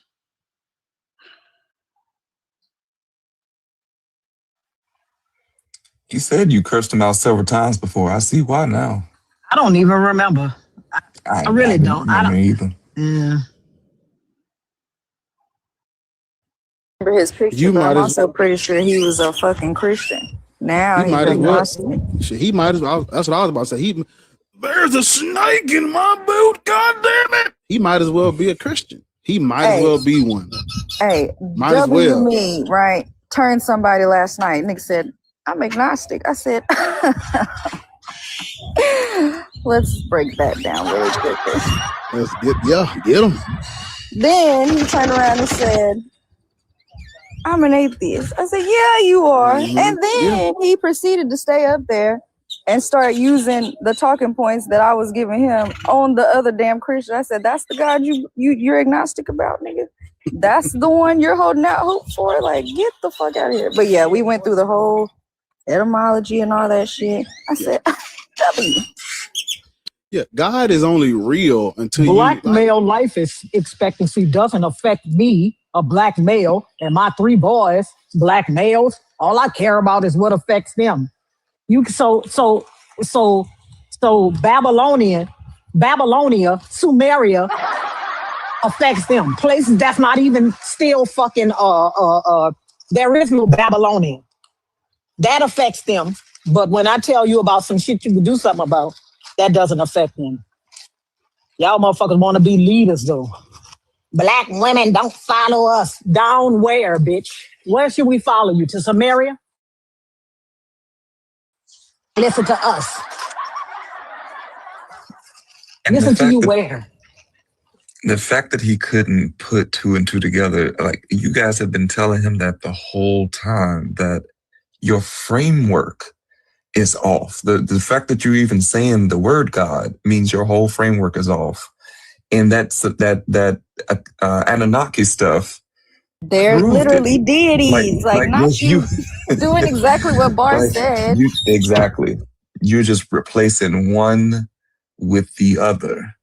He said you cursed him out several times before. I see why now. I don't even remember. I really don't. I don't either. Yeah. Remember his picture, but I'm also pretty sure he was a fucking Christian. Now he's agnostic. He might as well. That's what I was about to say. There's a snake in my boot. God damn it! He might as well be a Christian. He might as well be one. Hey, might as well. Me, right? Turned somebody last night. Nigga said, I'm agnostic. I said, let's break that down really quickly. Let's get him. Then he turned around and said, I'm an atheist. I said, yeah, you are. Mm-hmm. And then he proceeded to stay up there and start using the talking points that I was giving him on the other damn Christian. I said, that's the God you're agnostic about, nigga. That's the one you're holding out hope for. Like, get the fuck out of here. But yeah, we went through the whole etymology and all that shit. I said, W. Yeah, God is only real until black male life expectancy doesn't affect me, a black male, and my 3 boys, black males. All I care about is what affects them. So Babylonia, Sumeria affects them. Places that's not even still fucking there is no Babylonian. That affects them. But when I tell you about some shit you can do something about, that doesn't affect them. Y'all motherfuckers want to be leaders though. Black women don't follow us. Down where, bitch? Where should we follow you? To Samaria? Listen to us. And listen to you where? The fact that he couldn't put 2 and 2 together, like you guys have been telling him that the whole time, that your framework is off. The fact that you're even saying the word God means your whole framework is off. And that's that Anunnaki stuff. They're literally deities, like not you doing exactly what Bar said. Exactly. You're just replacing one with the other.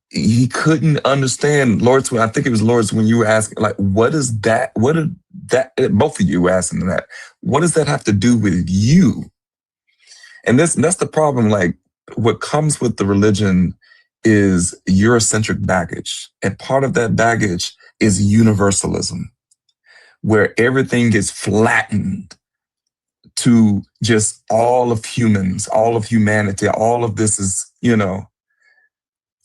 He couldn't understand Lord's. I think it was Lord's when you were asking, like, what is that? What did that? Both of you were asking that. What does that have to do with you? And that's the problem. Like, what comes with the religion is Eurocentric baggage, and part of that baggage is universalism, where everything gets flattened to just all of humans, all of humanity. All of this is, And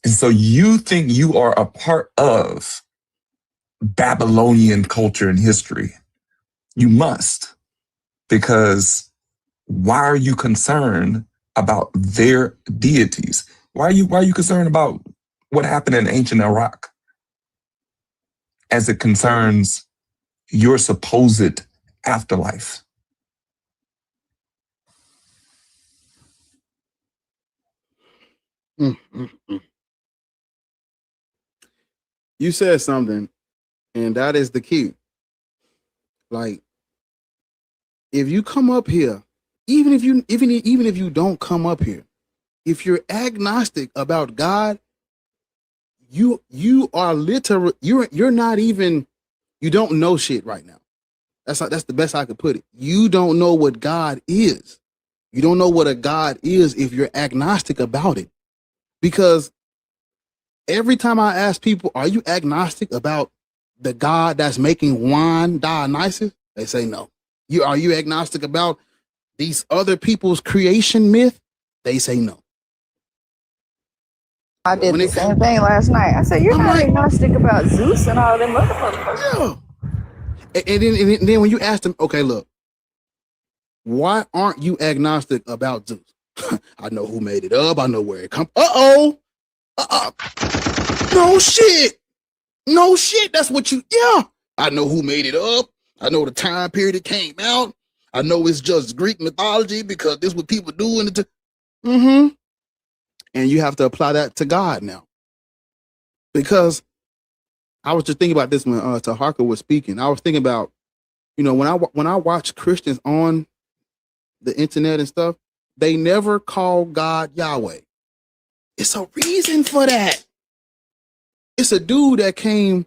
so you think you are a part of Babylonian culture and history. You must. Because why are you concerned about their deities? Why are you concerned about what happened in ancient Iraq as it concerns your supposed afterlife? You said something, and that is the key. Like, if you come up here, even if you don't come up here, if you're agnostic about God, you are literally you're not even, you don't know shit right now. That's the best I could put it. You don't know what God is. You don't know what a God is if you're agnostic about it. Because every time I ask people, are you agnostic about the God that's making wine Dionysus? They say no. Are you agnostic about these other people's creation myth? They say no. I did the same thing last night. I said, you're not agnostic about Zeus and all them other motherfuckers. Yeah. And then when you ask them, okay, look, why aren't you agnostic about Zeus? I know who made it up. I know where it comes. No shit. No shit. That's what you, yeah. I know who made it up. I know the time period it came out. I know it's just Greek mythology because this is what people do in the And you have to apply that to God now. Because I was just thinking about this when Taharka was speaking. I was thinking about, you know, when I watch Christians on the internet and stuff, they never call God Yahweh. It's a reason for that. It's a dude that came,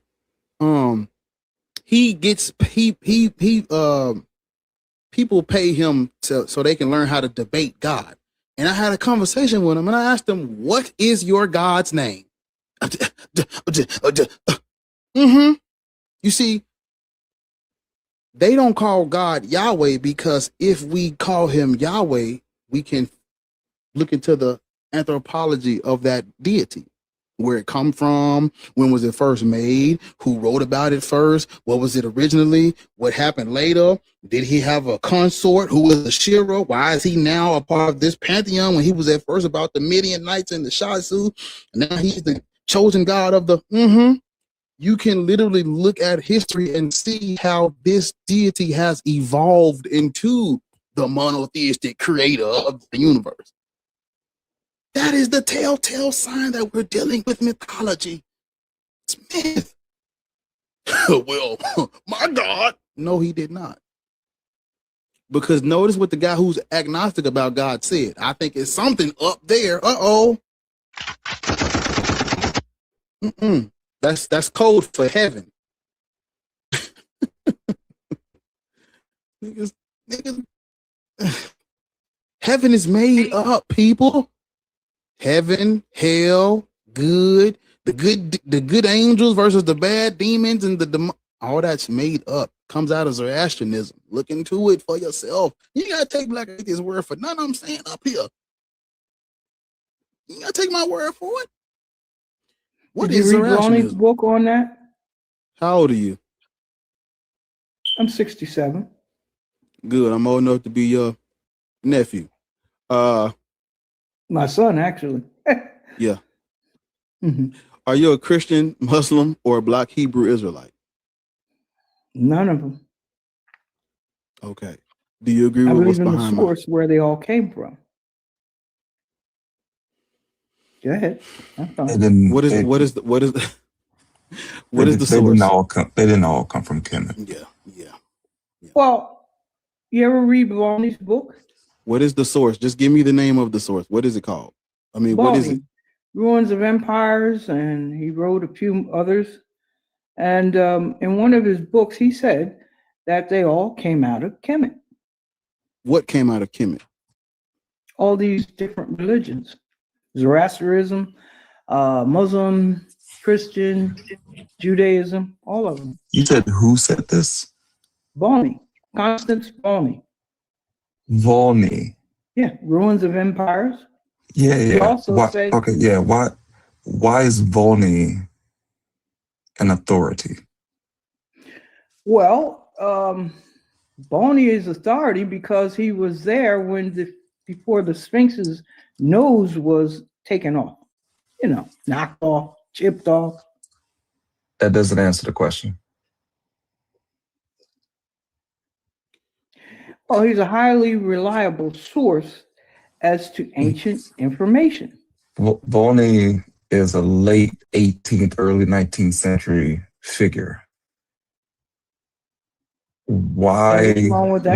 people pay him so they can learn how to debate God. And I had a conversation with him and I asked him, what is your God's name? You see, they don't call God Yahweh because if we call him Yahweh, we can look into the anthropology of that deity. Where it come from, when was it first made, who wrote about it first, what was it originally, what happened later, did he have a consort who was a Shira, why is he now a part of this pantheon when he was at first about the Midianites and the Shasu, and now he's the chosen God of the, You can literally look at history and see how this deity has evolved into the monotheistic creator of the universe. That is the telltale sign that we're dealing with mythology. It's myth. Well, my God. No, he did not. Because notice what the guy who's agnostic about God said. I think it's something up there. That's code for heaven. niggas. Heaven is made up, people. Heaven, hell, good, the good angels versus the bad demons and all that's made up. Comes out of Zoroastrianism. Look into it for yourself. You gotta take Black Atheist word for none. I'm saying up here. You gotta take my word for it. What Did is you read Ronnie's Zoroastrianism? book on that? How old are you? I'm 67. Good. I'm old enough to be your nephew. My son, actually. Yeah. Are you a Christian, Muslim, or a Black Hebrew Israelite? None of them. Okay. Do you agree I with what's believe in the behind source where they all came from. Go ahead. I'm fine. What is the source? They didn't all come from Kemet. Yeah. Well, you ever read Bonnie's book? What is the source? Just give me the name of the source. What is it called? I mean, what is it? Ruins of Empires, and he wrote a few others. And in one of his books, he said that they all came out of Kemet. What came out of Kemet? All these different religions. Zoroastrianism, Muslim, Christian, Judaism, all of them. You said who said this? Bonnie, Constance Bonnie. Volney. Yeah, Ruins of Empires. Yeah. He also said, Why is Volney an authority? Well, Boney is authority because he was there when before the Sphinx's nose was taken off. You know, knocked off, chipped off. That doesn't answer the question. Oh, he's a highly reliable source as to ancient information. Volney is a late 18th, early 19th century figure. Why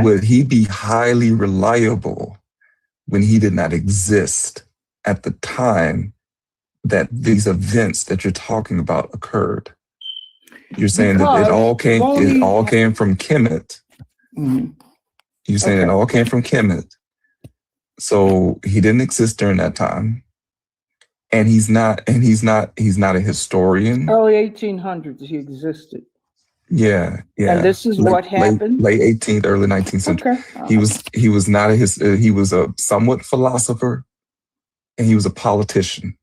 would he be highly reliable when he did not exist at the time that these events that you're talking about occurred? You're saying that it all came from Kemet. You're saying it all came from Kemet. So he didn't exist during that time. And he's not a historian. Early 1800s he existed. Yeah. And this is what happened. Late 18th, early 19th century. Okay. He was a somewhat philosopher, and he was a politician.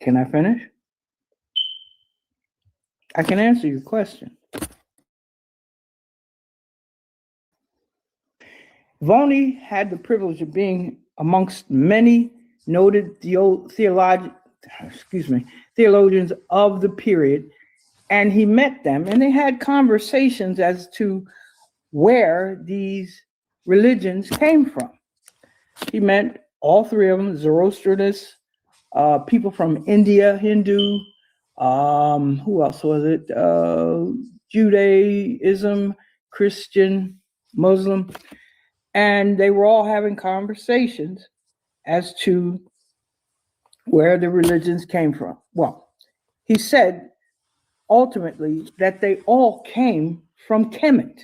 Can I finish? I can answer your question. Voney had the privilege of being amongst many noted theologians of the period, and he met them, and they had conversations as to where these religions came from. He met all three of them: Zoroastrianists, people from India, Hindu, who else was it? Judaism, Christian, Muslim. And they were all having conversations as to where the religions came from. Well, he said ultimately that they all came from Kemet.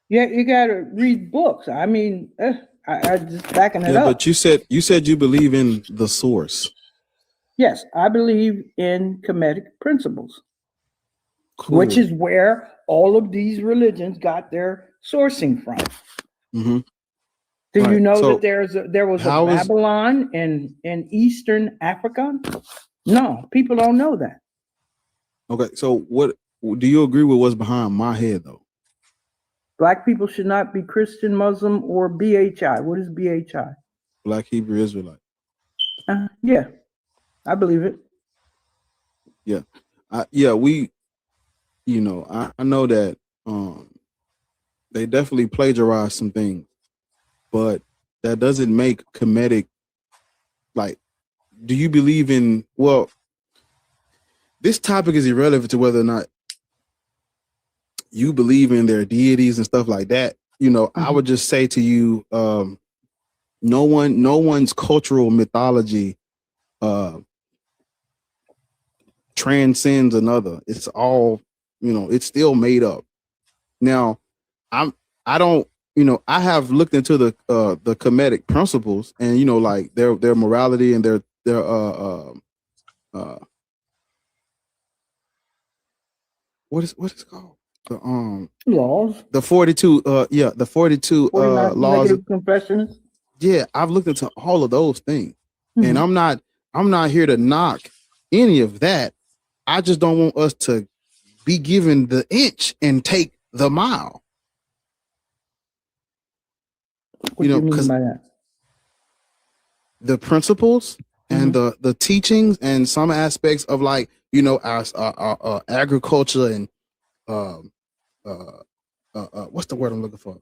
Yeah, you got to read books. I mean, I just backing it up. But you said you believe in the source. Yes, I believe in Kemetic principles, cool. Which is where all of these religions got their sourcing from. Mm-hmm. Do you know that there was a Babylon in Eastern Africa? No, people don't know that. Okay, so what do you agree with what's behind my head though? Black people should not be Christian, Muslim, or BHI. What is BHI? Black Hebrew Israelite. Yeah, I believe it. Yeah, we, I know that they definitely plagiarized some things, but that doesn't make Kemetic. Like, do you believe in? Well, this topic is irrelevant to whether or not you believe in their deities and stuff like that. I would just say to you, no one's cultural mythology transcends another. It's all, it's still made up. Now, I have looked into the Kemetic principles and like their morality and their what is it called? The laws. The 42 the 42 laws. Negative confessions. Yeah, I've looked into all of those things. And I'm not here to knock any of that. I just don't want us to be given the inch and take the mile. What do you mean by that? The principles and the teachings and some aspects of like, our agriculture and what's the word I'm looking for?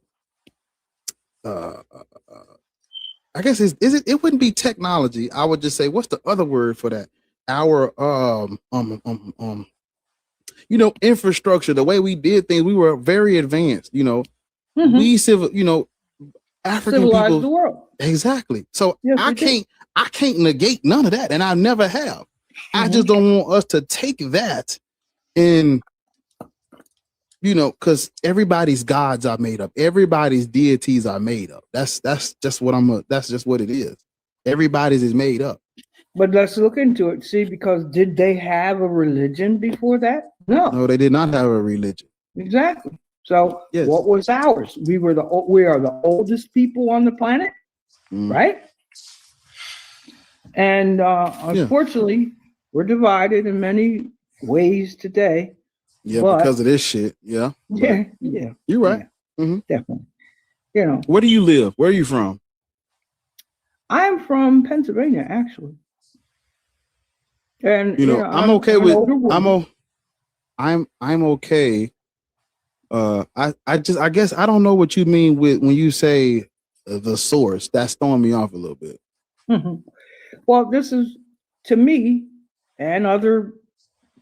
I guess it wouldn't be technology. I would just say, what's the other word for that? Our infrastructure, the way we did things, we were very advanced. We African civilized people, the world. Exactly. So yes, I can't negate none of that, and I never have. I just don't want us to take that and because everybody's gods are made up, everybody's deities are made up. That's just what that's just what it is. Everybody's is made up. But let's look into it. See, because did they have a religion before that? No, they did not have a religion. Exactly. So what was ours? We are the oldest people on the planet, right? And unfortunately, we're divided in many ways today. Yeah, because of this shit. Yeah. Yeah. You're right. Yeah, definitely. Where do you live? Where are you from? I'm from Pennsylvania, actually. And I'm okay with I'm okay. I guess I don't know what you mean with when you say the source. That's throwing me off a little bit. Well, this is, to me, and other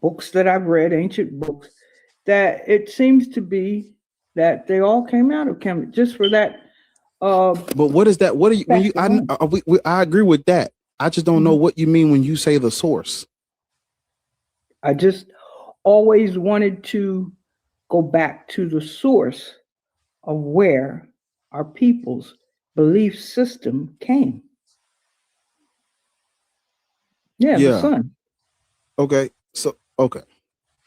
books that I've read, ancient books, that it seems to be that they all came out of Kemet, just for that. But what is that? What are you? When you I agree with that. I just don't know what you mean when you say the source. I just always wanted to go back to the source of where our people's belief system came. Yeah, the sun. Okay. So, okay.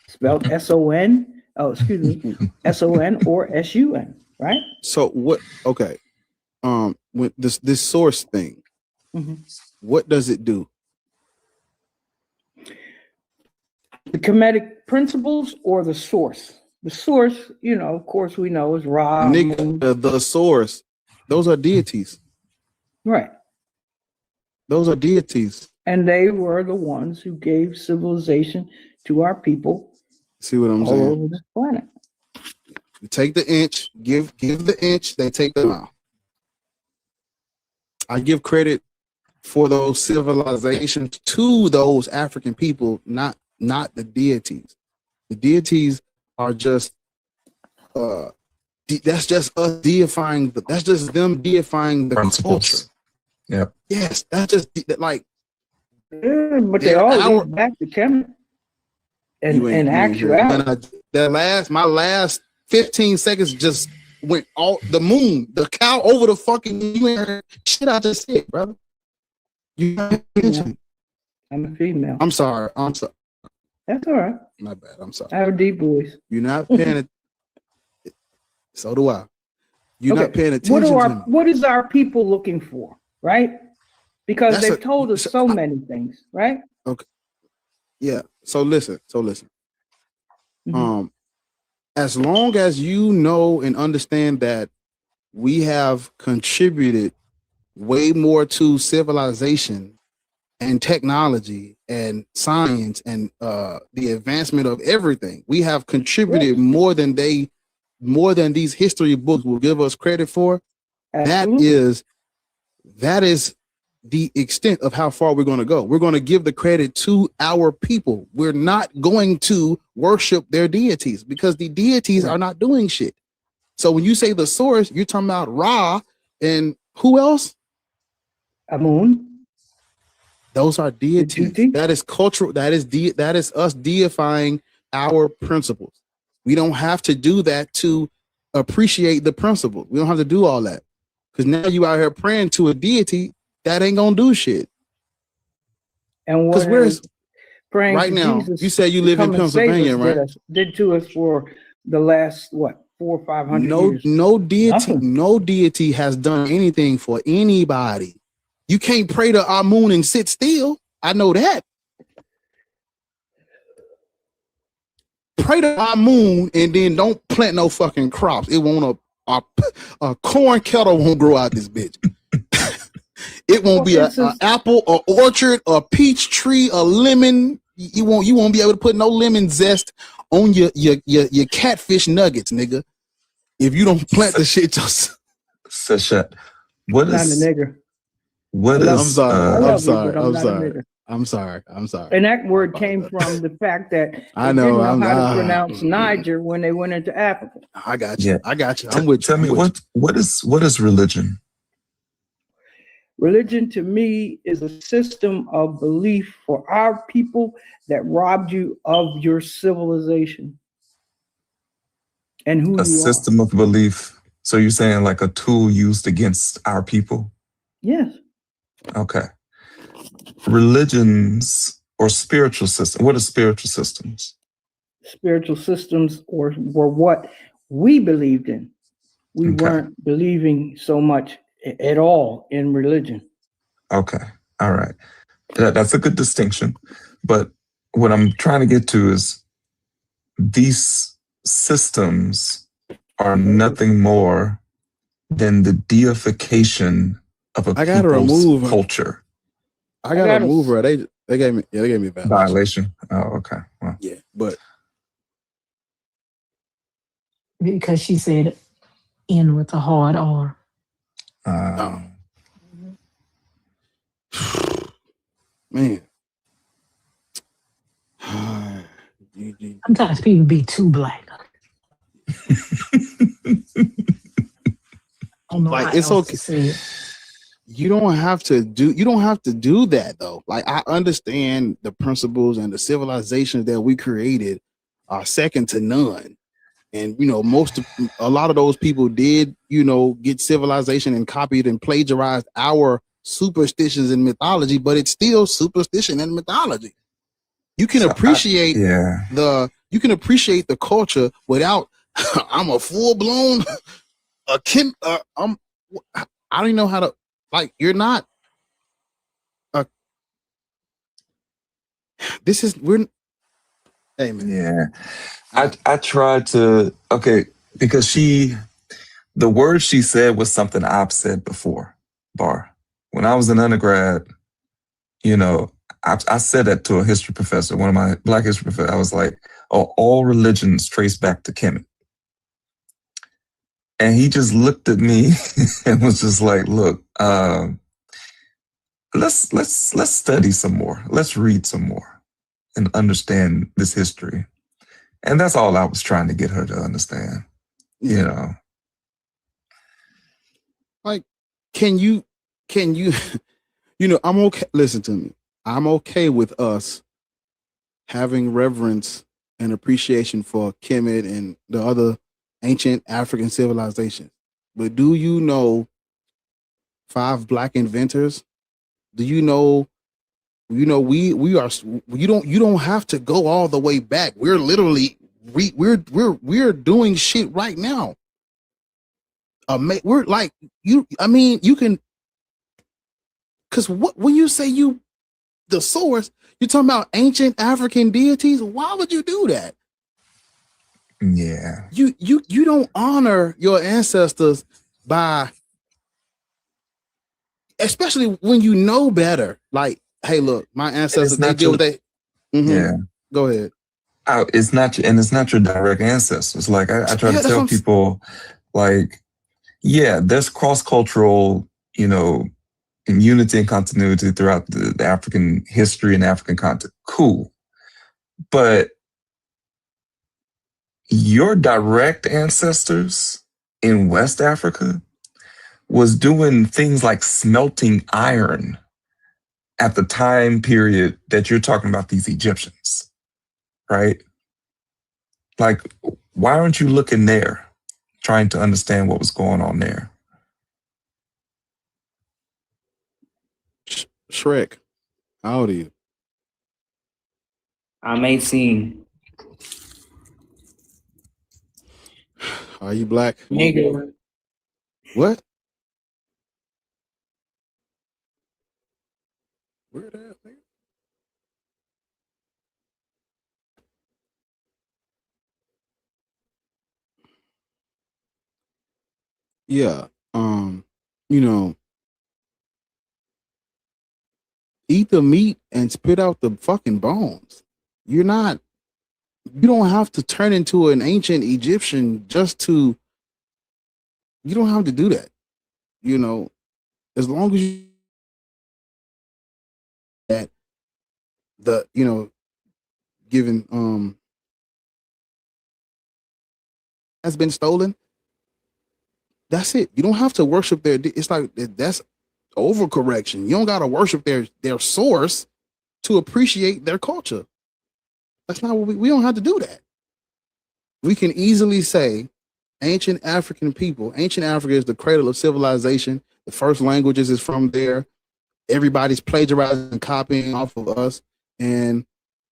Spelled S-O-N. Oh, excuse me. S-O-N or S-U-N, right? So what, okay. With this source thing, what does it do? The Kemetic principles or the source? The source, of course, we know is Ra. The source. Those are deities. Right. Those are deities. And they were the ones who gave civilization to our people. See what I'm all saying? All over the planet. You take the inch, give the inch, they take the mile. I give credit for those civilizations to those African people, not the deities. The deities are just that's just us deifying. That's just them deifying the culture. Yeah. Yes, that's just like. Yeah, but they all lead back to Kemet. And actuality, my last 15 seconds just went all the moon, the cow over the fucking shit I just said, brother. I'm a female. I'm sorry. That's all right. My bad. I'm sorry. I have a deep voice. You're not paying attention. So do I. You're not paying attention to me. What is our people looking for, right? Because they've told us so many things, right? Okay. Yeah. So listen. Mm-hmm. As long as you know and understand that we have contributed way more to civilization and technology and science and the advancement of everything. We have contributed more than these history books will give us credit for. Absolutely. That is the extent of how far we're going to go. We're going to give the credit to our people. We're not going to worship their deities because the deities are not doing shit. So when you say the source, you're talking about Ra and who else? Amun. Those are deities. That is cultural. That is us deifying our principles. We don't have to do that to appreciate the principle. We don't have to do all that because now you out here praying to a deity that ain't gonna do shit. And what where's praying right now? Jesus you say you live in Pennsylvania, right? Did to us for the last 400 or 500 years. No deity has done anything for anybody. You can't pray to Amun and sit still. I know that. Pray to Amun and then don't plant no fucking crops. It won't a corn kettle won't grow out this bitch. It won't be an apple, or orchard, a peach tree, a lemon. You won't be able to put no lemon zest on your catfish nuggets, nigga. If you don't plant the shit yourself. Sashat, what is? Not a nigger. What is? I'm sorry. And that word came from the fact that they didn't know how to pronounce Niger when they went into Africa. I got you. Yeah. I got you. I'm with you. Tell me what is religion? Religion to me is a system of belief for our people that robbed you of your civilization and who you are. A system of belief. So you're saying like a tool used against our people? Yes. Okay. Religions or spiritual systems. What are spiritual systems? Spiritual systems were what we believed in. We weren't believing so much at all in religion. Okay. All right. That's a good distinction. But what I'm trying to get to is these systems are nothing more than the deification of a people's culture. I gotta remove her. They gave me a violation. Oh, okay. Well. Yeah, but because she said "in" with a hard R. Man, sometimes people be too black. Like it's okay. You don't have to do that though. Like I understand the principles and the civilizations that we created are second to none. And a lot of those people did, get civilization and copied and plagiarized our superstitions and mythology, but it's still superstition and mythology. You can appreciate the culture without I'm a full-blown I don't even know how to. Like, you're not. Amen. Yeah. I tried to, because the word she said was something I've said before, Bar. When I was an undergrad, I said that to a history professor, one of my Black history professors. I was like, "Oh, all religions trace back to Kemet." And he just looked at me and was just like, "Look, let's study some more. Let's read some more and understand this history." And that's all I was trying to get her to understand. Like, can you, I'm okay. Listen to me. I'm okay with us having reverence and appreciation for Kemet and the other ancient African civilizations. But do you know 5 Black inventors? Do you know, we are, you don't have to go all the way back. We're literally, we're doing shit right now. We're like, you can, because when you say the source, you're talking about ancient African deities. Why would you do that? Yeah. You don't honor your ancestors by, especially when you know better. Like, hey, look, my ancestors, they did what they. Yeah. Go ahead. It's not your direct ancestors. Like I try to tell people, like, there's cross-cultural, unity and continuity throughout the African history and African content. Cool. But your direct ancestors in West Africa was doing things like smelting iron at the time period that you're talking about these Egyptians, right? Like, why aren't you looking there, trying to understand what was going on there? Shrek, how old are you? I'm 18. Are you Black? Nigga. What? Where the hell, nigga? Yeah. Eat the meat and spit out the fucking bones. You don't have to turn into an ancient Egyptian you don't have to do that. As long as you that given has been stolen, that's it. You don't have to worship it's like that's overcorrection. You don't gotta worship their source to appreciate their culture. That's not what we don't have to do that. We can easily say ancient African people, ancient Africa is the cradle of civilization. The first languages is from there. Everybody's plagiarizing and copying off of us, and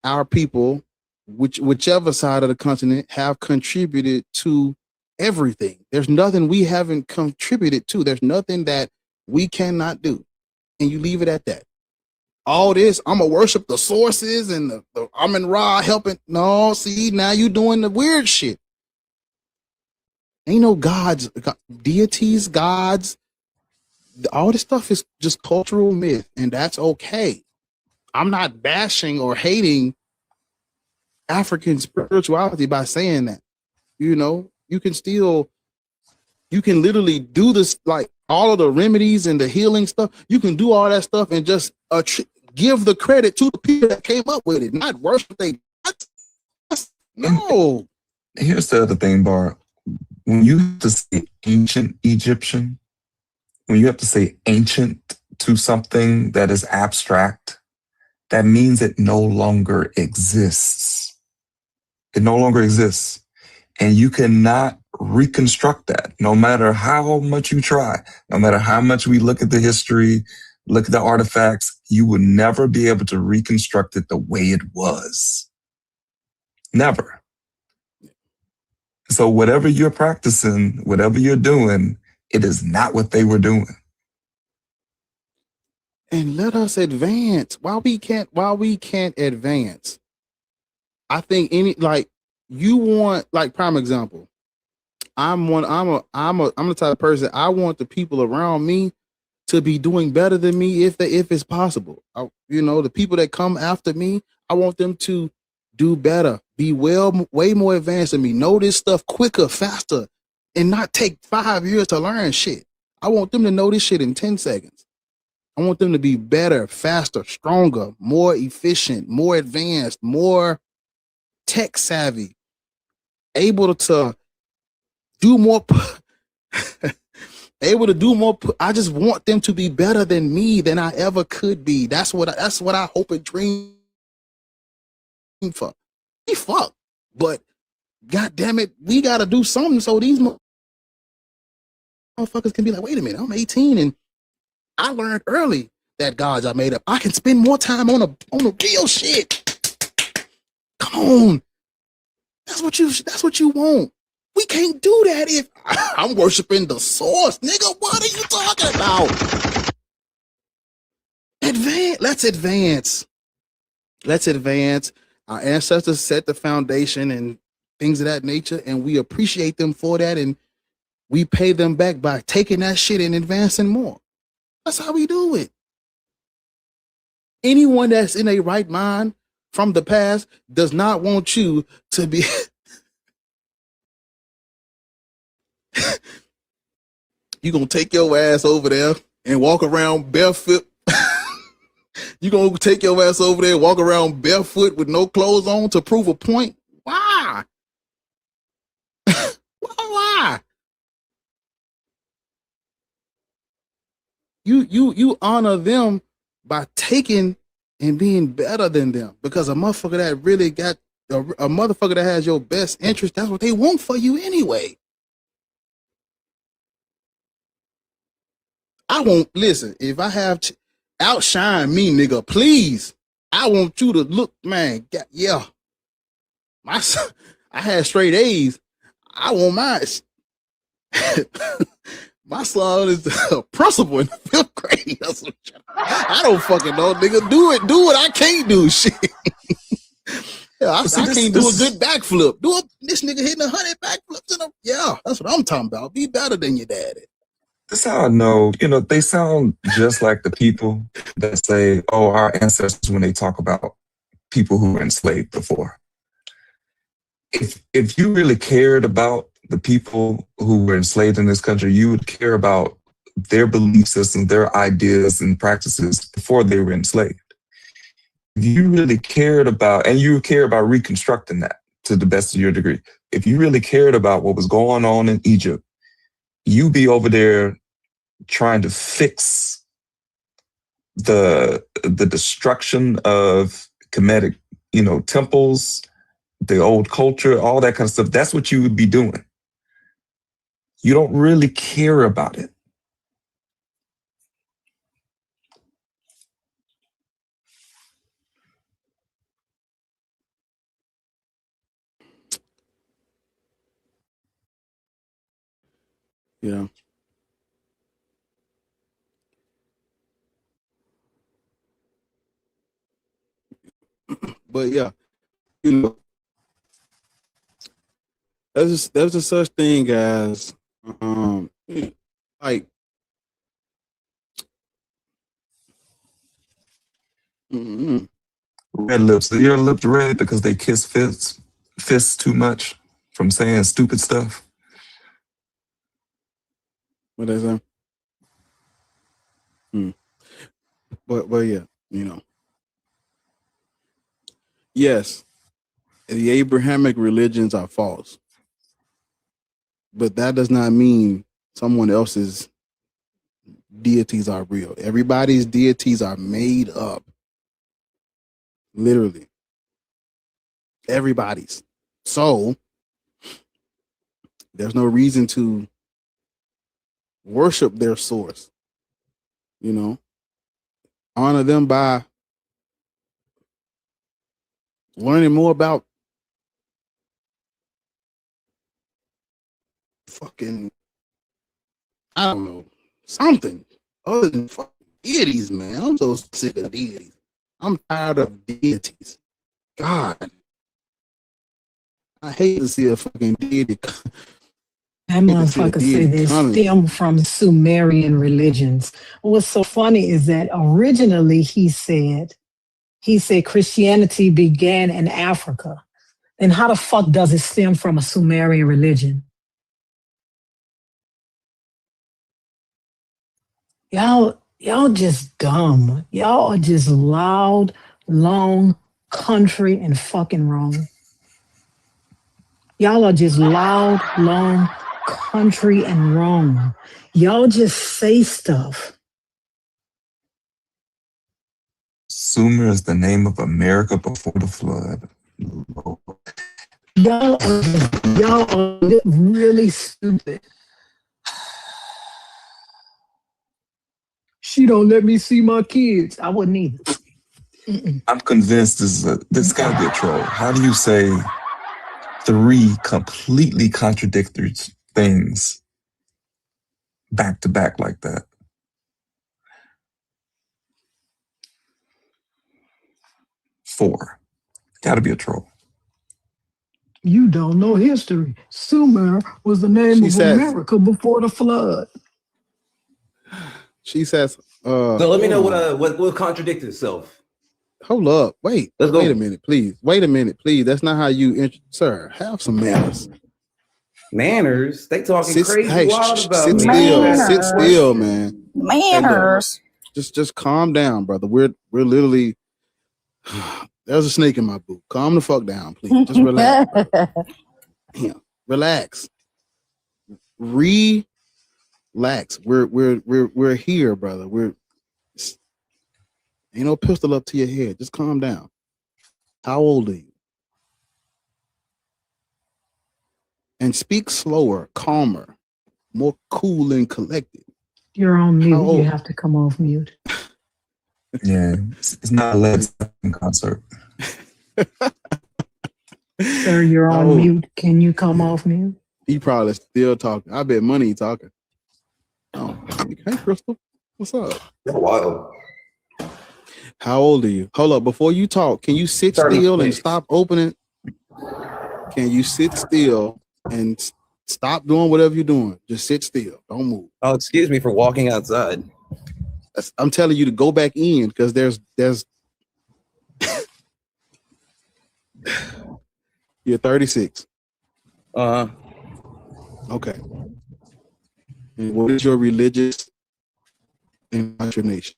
our people, whichever side of the continent, have contributed to everything. There's nothing we haven't contributed to. There's nothing that we cannot do. And you leave it at that. All this, I'm gonna worship the sources and the Amun Ra helping. No, see, now you doing the weird shit. Ain't no gods, deities, gods. All this stuff is just cultural myth, and that's okay. I'm not bashing or hating African spirituality by saying that. You can literally do this, like all of the remedies and the healing stuff. You can do all that stuff and just give the credit to the people that came up with it, not worship they. No. Here's the other thing, Bar. When you have to say ancient Egyptian, when you have to say ancient to something that is abstract, that means it no longer exists. It no longer exists. And you cannot reconstruct that, no matter how much you try, no matter how much we look at the history, look at the artifacts, you will never be able to reconstruct it the way it was. Never. So whatever you're practicing, whatever you're doing, it is not what they were doing. And let us advance. While we can't advance, I think you want, like, prime example. I'm the type of person, I want the people around me to be doing better than me if it's possible. The people that come after me, I want them to do better, be way more advanced than me, know this stuff quicker, faster, and not take 5 years to learn shit. I want them to know this shit in 10 seconds. I want them to be better, faster, stronger, more efficient, more advanced, more tech savvy, able to do more. Able to do more. I just want them to be better than me than I ever could be. That's what I hope and dream for. We fuck, but God damn it, we gotta do something so these motherfuckers can be like, wait a minute, I'm 18 and I learned early that gods are made up. I can spend more time on a real shit. Come on, that's what you want. We can't do that if I'm worshiping the source, nigga. What are you talking about? Let's advance. Our ancestors set the foundation and things of that nature, and we appreciate them for that, and we pay them back by taking that shit and advancing more. That's how we do it. Anyone that's in a right mind from the past does not want you to be you gonna take your ass over there and walk around barefoot. You gonna take your ass over there and walk around barefoot with no clothes on to prove a point? Why? Why? You honor them by taking and being better than them, because a motherfucker that really got a motherfucker that has your best interest, that's what they want for you anyway. I won't listen. If I have outshine me, nigga, please. I want you to look, man. Yeah, my son, I had straight A's. I want mine. My son is the principal in the 5th grade. I don't fucking know, nigga. Do what I can't do. Shit. I can't do a good backflip. This nigga hitting 100 backflips yeah, that's what I'm talking about. Be better than your daddy. That's how I know, they sound just like the people that say, oh, our ancestors, when they talk about people who were enslaved before. If you really cared about the people who were enslaved in this country, you would care about their belief systems, their ideas and practices before they were enslaved. If you really cared about, and you care about reconstructing that to the best of your degree, if you really cared about what was going on in Egypt, you be over there trying to fix the destruction of Kemetic, temples, the old culture, all that kind of stuff. That's what you would be doing. You don't really care about it. Yeah. But yeah, there's a such thing as like red lips. Your lips red because they kiss fists too much from saying stupid stuff. What they say? But yeah, yes, the Abrahamic religions are false, but that does not mean someone else's deities are real. Everybody's deities are made up. Literally. Everybody's. So there's no reason to worship their source. Honor them by learning more about fucking, I don't know, something other than fucking deities, man. I'm so sick of deities. I'm tired of deities. God. I hate to see a fucking deity. That motherfucker say they stem from Sumerian religions. What's so funny is that originally he said Christianity began in Africa. Then how the fuck does it stem from a Sumerian religion? Y'all just dumb. Y'all are just loud, long, country, and fucking wrong. Y'all are just loud, long, country, and wrong. Y'all just say stuff. Sumer is the name of America before the flood. Y'all are really stupid. She don't let me see my kids. I wouldn't either. I'm convinced this gotta be a troll. How do you say 3 completely contradictory things back to back like that? Four. Gotta be a troll. You don't know history. Sumer was the name of America before the flood. She says, so let me know what contradicted itself. Hold up. Wait. Let's go. Wait a minute, please. Wait a minute, please. That's not how you sir, have some manners. Manners? They talking crazy wild about sit still, man. Manners. Hey, just calm down, brother. We're literally there's a snake in my boot. Calm the fuck down, please. Just relax. Yeah, relax. Relax. We're here, brother. Ain't no pistol up to your head. Just calm down. How old are you? And speak slower, calmer, more cool and collected. You're on mute. You have to come off mute. Yeah, it's not a Led Zeppelin concert. Sir, you're on mute. Can you come off mute? He probably still talking. I bet money he talking. Oh, hey, Crystal. What's up? Wild. How old are you? Hold up. Before you talk, can you sit still and stop opening? Can you sit still and stop doing whatever you're doing? Just sit still. Don't move. Oh, excuse me for walking outside. I'm telling you to go back in because there's you're 36. Okay. And what is your religious indoctrination?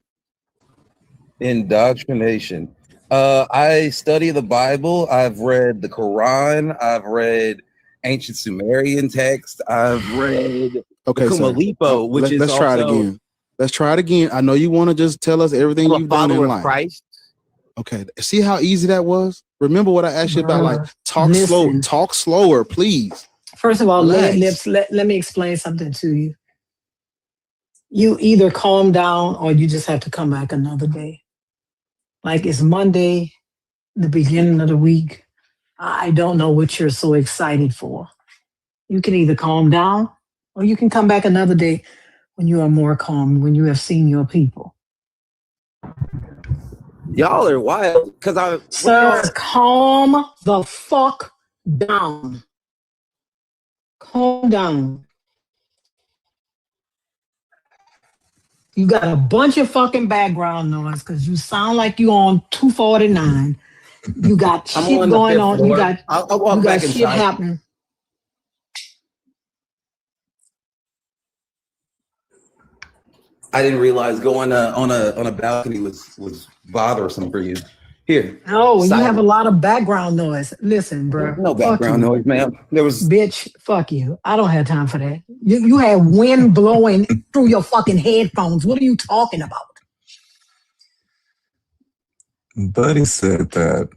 Indoctrination. I study the Bible. I've read the Quran. I've read ancient Sumerian text. I've read Kumalipo, which is let's try it again. Let's try it again. I know you want to just tell us everything you've done in life. Christ. Okay. See how easy that was? Remember what I asked you about? Like talk slower, please. First of all, let me explain something to you. You either calm down or you just have to come back another day. Like it's Monday, the beginning of the week. I don't know what you're so excited for. You can either calm down or you can come back another day when you are more calm, when you have seen your people. Y'all are wild. Sir, calm the fuck down. Calm down. You got a bunch of fucking background noise because you sound like you on 249. You got shit going on. You got shit happening. I didn't realize going on a balcony was bothersome for you. Here. Oh, you have a lot of background noise. Listen, bro. No background noise, ma'am. Bitch, fuck you. I don't have time for that. You had wind blowing through your fucking headphones. What are you talking about? Buddy said that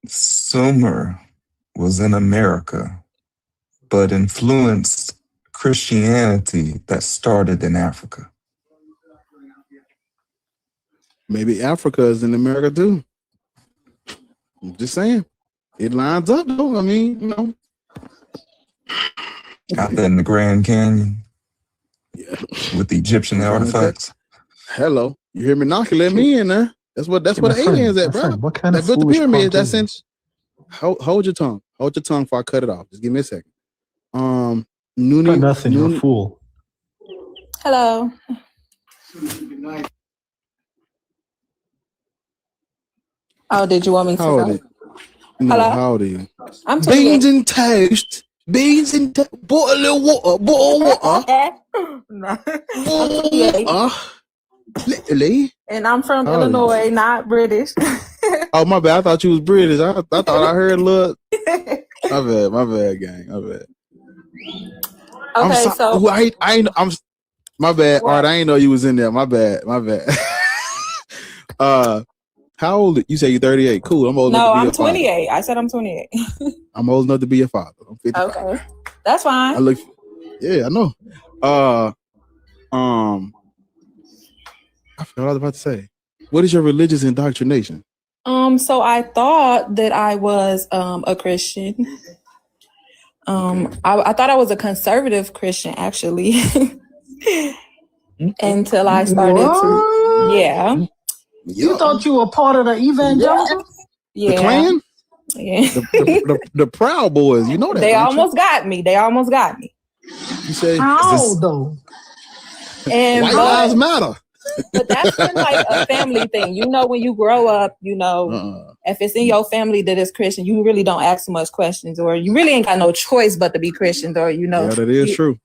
Sumer was in America, but influenced Christianity that started in Africa. Maybe Africa is in America too. I'm just saying. It lines up though. I mean, you know. Out there in the Grand Canyon. Yeah. With the Egyptian artifacts. Hello. You hear me knocking? Let me in there. That's what the aliens at, bro. What kind of built the foolish pyramids. That's in. Hold your tongue. Hold your tongue before I cut it off. Just give me a second. Noonie, nothing. You're a fool. Hello. Oh, did you want me to go? No, how old are you? I'm 28. Beans and toast. Beans and bottle of water. Bottle of water. No. Water. Literally. And I'm from Illinois, not British. Oh, my bad. I thought you was British. I thought I heard a little. My bad, gang. My bad. Okay, so I'm my bad. All right, I ain't know you was in there. My bad. How old? You say you're 38. Cool. I'm old enough to be your father. 28. I said I'm 28. I'm old enough to be your father. I'm 55. Okay, that's fine. I know. I forgot what I was about to say. What is your religious indoctrination? So I thought that I was a Christian. I thought I was a conservative Christian, actually. Until I started to, yeah. You thought you were part of the evangelical? Yeah. The Klan? Yeah. The Proud Boys, you know that. They almost got me. You say, how though? And White Lives Matter. But that's been like a family thing. You know, when you grow up, you know, if it's in your family that is Christian, you really don't ask much questions, or you really ain't got no choice but to be Christian, or you know. Yeah, that is true.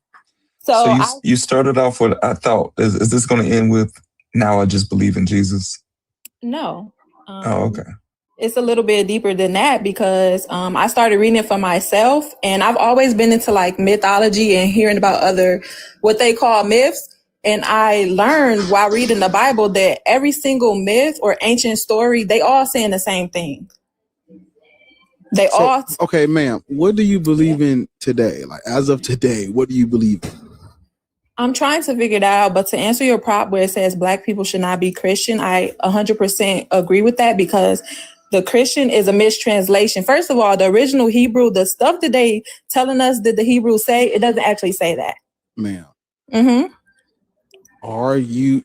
So you started off with, I thought, is this going to end with, now I just believe in Jesus? No. Okay. It's a little bit deeper than that, because I started reading it for myself, and I've always been into like mythology and hearing about other, what they call myths. And I learned while reading the Bible that every single myth or ancient story, they all saying the same thing. Okay, ma'am, what do you believe in today? Like, as of today, what do you believe in? I'm trying to figure it out, but to answer your prop where it says Black people should not be Christian, I 100% agree with that, because the Christian is a mistranslation. First of all, the original Hebrew, the stuff that they telling us that the Hebrews say, it doesn't actually say that. Ma'am. Mm-hmm.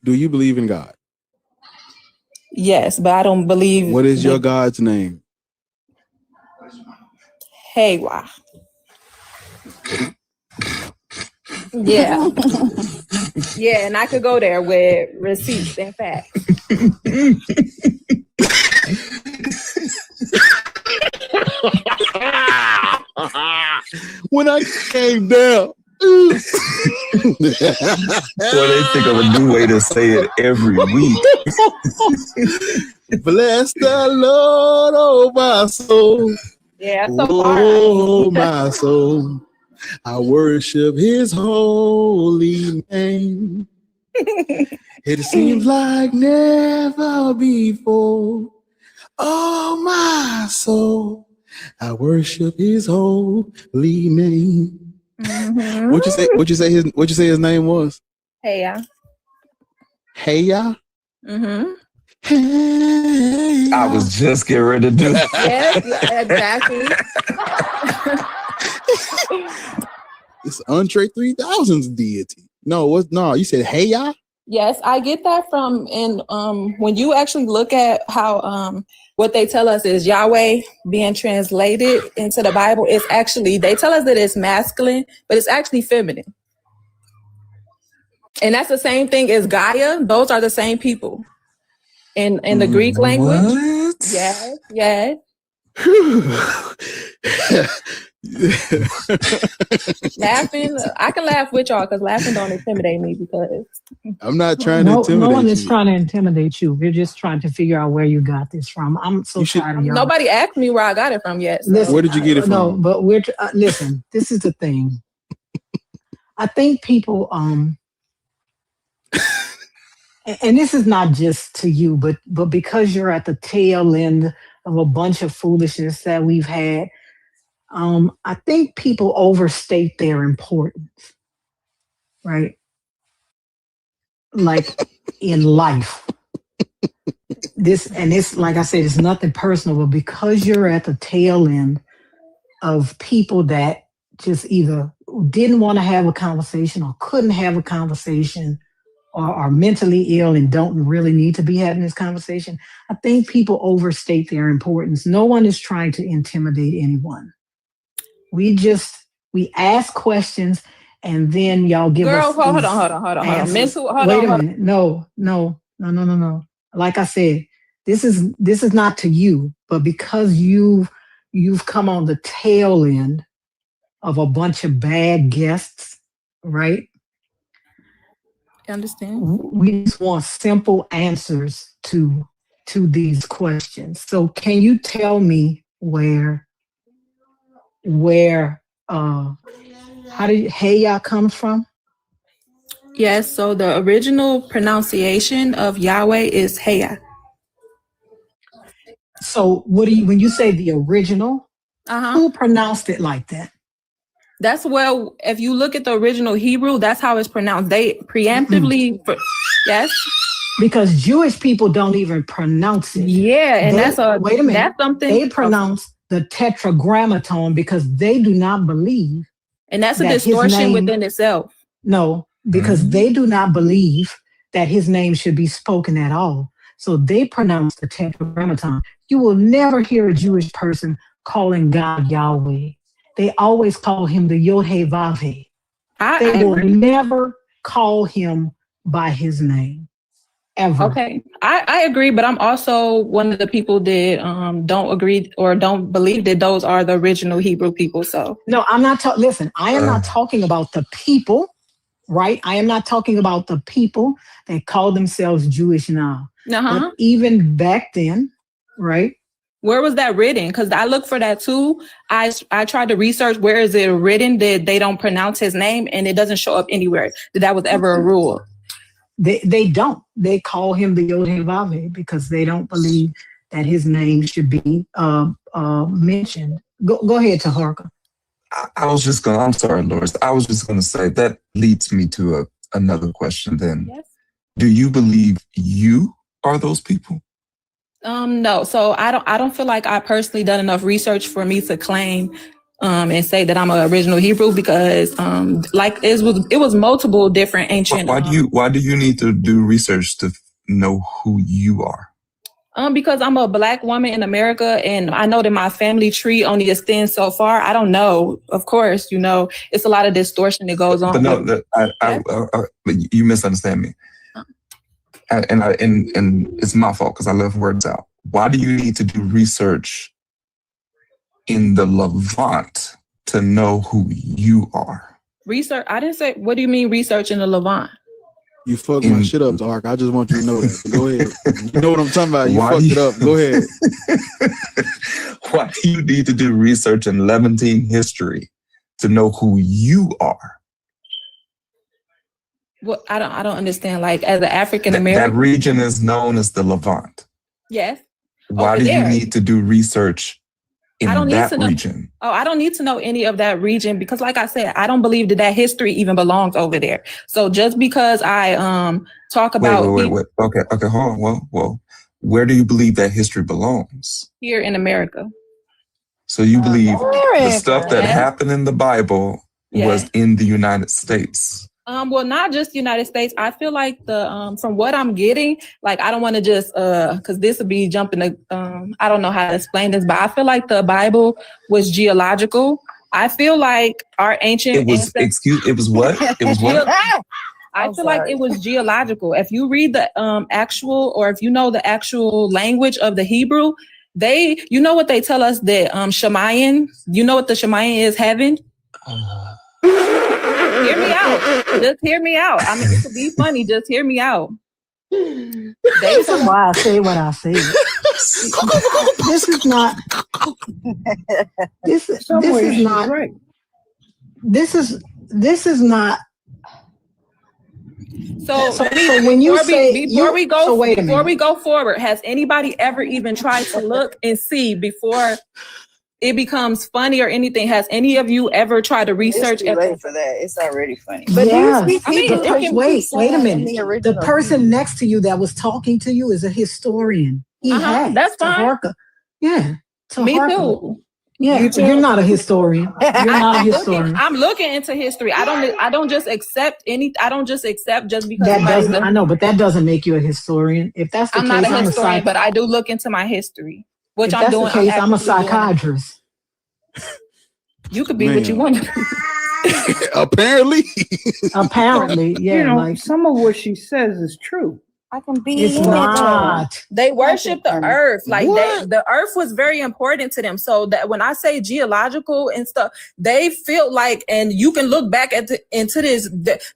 Do you believe in God? Yes, but I don't believe. What is your God's name? Hey, wow. Yeah. Yeah, and I could go there with receipts and facts. When I came down. Well, they think of a new way to say it every week. Bless the Lord, oh my soul. Yeah, oh my soul. I worship his holy name. It seems like never before. Oh my soul. I worship his holy name. Mm-hmm. What you say his name was? Hey, yeah. Hey, yeah. Mm-hmm. Hey, I was just getting ready to do that. Yes, exactly. It's Andre 3000's deity. No, you said hey, yeah. Yes, I get that from, and when you actually look at how what they tell us is Yahweh being translated into the Bible, it's actually, they tell us that it's masculine, but it's actually feminine. And that's the same thing as Gaia. Those are the same people in the Greek language. What? Yes. Laughing, I can laugh with y'all because laughing don't intimidate me, because I'm not trying to intimidate you. No one is trying to intimidate you. We're just trying to figure out where you got this from. I'm so tired of y'all. Nobody asked me where I got it from yet. So. Listen, where did you get it from? No, but listen, this is the thing. I think people, and this is not just to you, but because you're at the tail end of a bunch of foolishness that we've had, I think people overstate their importance, right? Like in life. This, like I said, it's nothing personal, but because you're at the tail end of people that just either didn't want to have a conversation or couldn't have a conversation, are mentally ill and don't really need to be having this conversation. I think people overstate their importance. No one is trying to intimidate anyone. We ask questions and then y'all give us. Hold on. Wait a minute. No. Like I said, this is not to you, but because you've come on the tail end of a bunch of bad guests, right? I understand. We just want simple answers to these questions. So can you tell me where how did Heya come from? Yes, so the original pronunciation of Yahweh is Heya. So when you say the original, who pronounced it like that? That's if you look at the original Hebrew, that's how it's pronounced. They preemptively, yes. Because Jewish people don't even pronounce it. Yeah, and wait a minute. That's something they pronounce the tetragrammaton because they do not believe. And that's a distortion within itself. No, because they do not believe that his name should be spoken at all. So they pronounce the tetragrammaton. You will never hear a Jewish person calling God Yahweh. They always call him the Yod-Heh-Vav-Heh. They will never call him by his name, ever. Okay, I agree, but I'm also one of the people that don't agree or don't believe that those are the original Hebrew people. So no, I'm not. Listen, I am not talking about the people, right? I am not talking about the people that call themselves Jewish now. But even back then, right? Where was that written? Because I look for that too. I tried to research where is it written that they don't pronounce his name, and it doesn't show up anywhere that was ever a rule. They don't. They call him the Yod-Heh-Vav-Heh because they don't believe that his name should be mentioned. Go ahead, Taharka. I'm sorry, Loris. I was just gonna say that leads me to another question then. Yes. Do you believe you are those people? No. So I don't feel like I personally done enough research for me to claim and say that I'm an original Hebrew because it was multiple different ancient. Why do you need to do research to know who you are? Because I'm a Black woman in America, and I know that my family tree only extends so far. I don't know. Of course, it's a lot of distortion that goes on. But no, but you misunderstand me. And it's my fault because I left words out. Why do you need to do research in the Levant to know who you are? Research? I didn't say. What do you mean research in the Levant? You fucked my shit up, Dark. I just want you to know that. Go ahead. You know what I'm talking about. You fucked it up. Go ahead. Why do you need to do research in Levantine history to know who you are? Well, I don't understand. Like, as an African American, that region is known as the Levant. Yes. Why do you need to do research in that region? I don't need to know any of that region because, like I said, I don't believe that history even belongs over there. So just because I talk about wait. Okay, hold on. Well, where do you believe that history belongs? Here in America. So you believe the stuff that happened in the Bible was in the United States? Well, not just the United States. I feel like from what I'm getting, like I don't want to just because this would be jumping to I don't know how to explain this, but I feel like the Bible was geological. I feel like our ancient it was what? It was what? I feel like it was geological. If you read the actual, or if you know the actual language of the Hebrew, you know what they tell us that Shemayin. You know what the Shemayin is? Heaven. Hear me out. Just hear me out. I mean, it could be funny. Just hear me out. This is why I say what I say. This is not. This is not. Right. This is not. So when you say before we go forward, has anybody ever even tried to look and see before it becomes funny or anything? Has any of you ever tried to research? It's too late for that. It's already funny. But wait a minute. The person next to you that was talking to you is a historian. He has. That's fine. Yeah. Me too. Yeah, you're not a historian. You're not a historian. I'm looking into history. I don't just accept just because that doesn't. I know, but that doesn't make you a historian. If that's the I'm case, not a historian, but I do look into my history. Which if I'm that's doing. the case, I'm a psychiatrist. You could be what you want to be. Apparently, yeah. You know, like some of what she says is true. I can be. It's not. They worship the earth. Like the earth was very important to them. So that when I say geological and stuff, they feel like, and you can look back into this,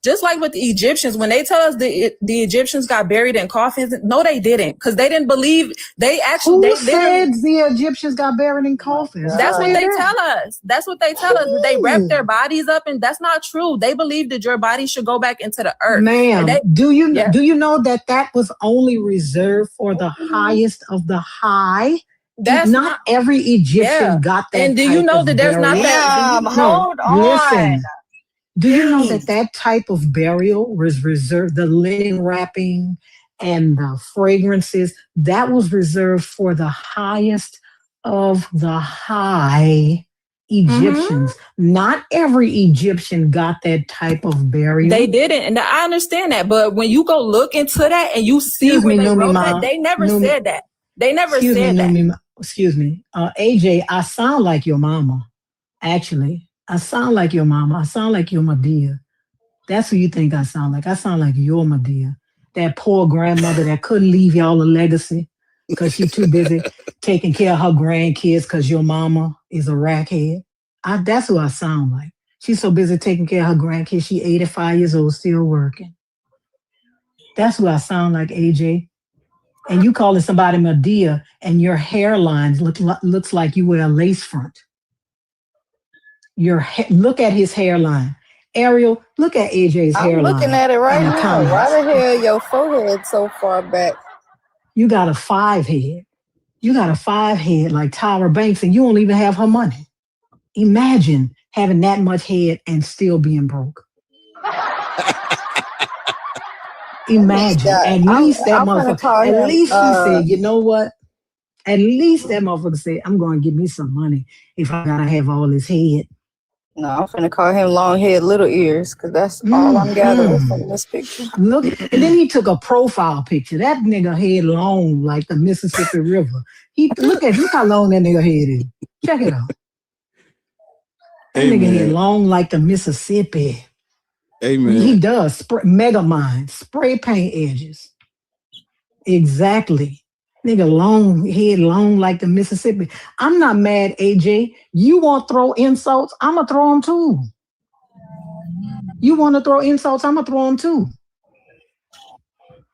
just like with the Egyptians, when they tell us the Egyptians got buried in coffins, no, they didn't, because they didn't believe. They actually Who said the Egyptians got buried in coffins? That's what they tell us. That's what they tell us. They wrap their bodies up, and that's not true. They believe that your body should go back into the earth. Ma'am, do you know that was only reserved for the highest of the high? That's not every Egyptian got that. And do you know that there's not that? Hold on. Listen. Do you know that type of burial was reserved, the linen wrapping and the fragrances, that was reserved for the highest of the high Egyptians. Not every Egyptian got that type of burial. They didn't, and I understand that. But when you go look into that and you see where they wrote that, they never said that. They never said that. Excuse me, AJ. I sound like your mama. Actually, I sound like your mama. I sound like your Medea. That's who you think I sound like. I sound like your Medea. That poor grandmother that couldn't leave y'all a legacy because she's too busy taking care of her grandkids because your mama is a rackhead. That's who I sound like. She's so busy taking care of her grandkids. She 85 years old, still working. That's who I sound like, AJ. And you calling somebody Medea, and your hairline looks like you wear a lace front. Look at his hairline. Ariel, look at AJ's hairline. I'm looking at it right now. Why the hell your forehead so far back? You got a 5 head. You got a 5 head like Tyra Banks, and you don't even have her money. Imagine having that much head and still being broke. Imagine. At least that motherfucker. At least he said, you know what? At least that motherfucker said, I'm going to give me some money if I gotta have all his head. No, I'm finna call him long head, little ears, because that's all I'm gathering from this picture. Look, and then he took a profile picture. That nigga head long like the Mississippi River. Look how long that nigga head is. Check it out. That nigga head long like the Mississippi. Amen. He does. Mega Mind, spray paint edges. Exactly. Nigga long like the Mississippi. I'm not mad, AJ. You want to throw insults? I'm going to throw them too. You want to throw insults? I'm going to throw them too.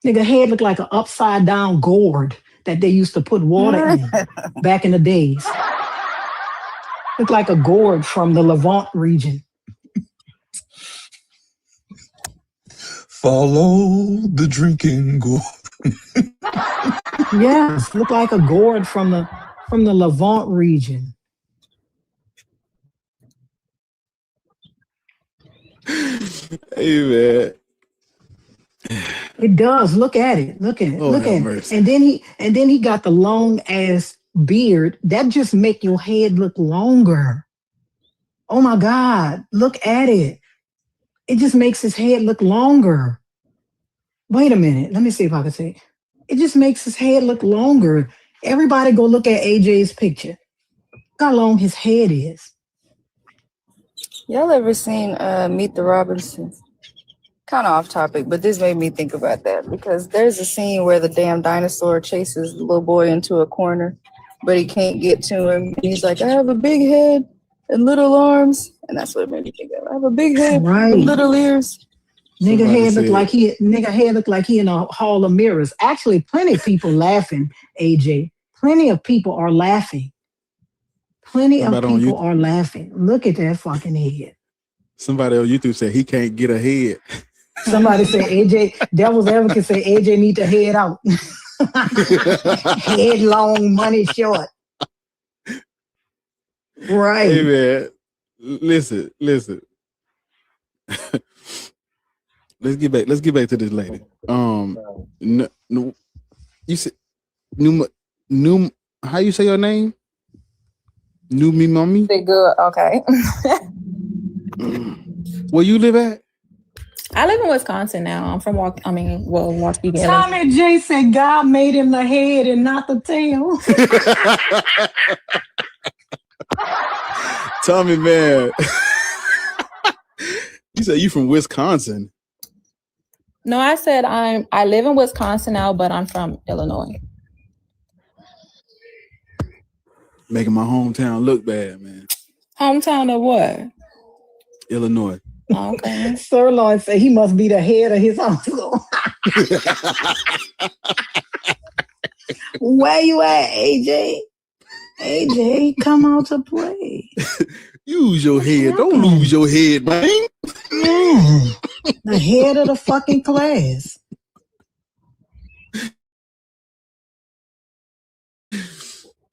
Nigga head look like an upside down gourd that they used to put water in back in the days. Look like a gourd from the Levant region. Follow the drinking gourd. Yes, look like a gourd from the Levant region. Hey man. It does. Look at it. Look at it. Oh, look at mercy. it. And then he got the long ass beard. That just make your head look longer. Oh my God. Look at it. It just makes his head look longer. Wait a minute. Let me see if I can say it. It just makes his head look longer. Everybody go look at AJ's picture. Look how long his head is. Y'all ever seen Meet the Robinsons? Kind of off topic, but this made me think about that because there's a scene where the damn dinosaur chases the little boy into a corner, but he can't get to him. And he's like, I have a big head and little arms. And that's what it made me think of. I have a big head and little ears. Nigga head look like he in a hall of mirrors. Actually, plenty of people laughing, AJ. Plenty of people are laughing. Plenty of people are laughing. Look at that fucking head. Somebody on YouTube said he can't get ahead. Somebody said AJ, Devil's Advocate said AJ need to head out. Head long, money short. Right. Hey man, listen. Let's get back to this lady. You said how you say your name? New me, mommy. They good. Okay. Where you live at? I live in Wisconsin now. I'm from Waukegan. Tommy J said God made him the head and not the tail. Tommy, man. You said you from Wisconsin. No, I said I live in Wisconsin now, but I'm from Illinois. Making my hometown look bad, man. Hometown of what? Illinois. Okay. Sirloin said he must be the head of his household. Where you at, AJ? AJ, come out to play. Use your head. Don't lose your head, man. Yeah. The head of the fucking class.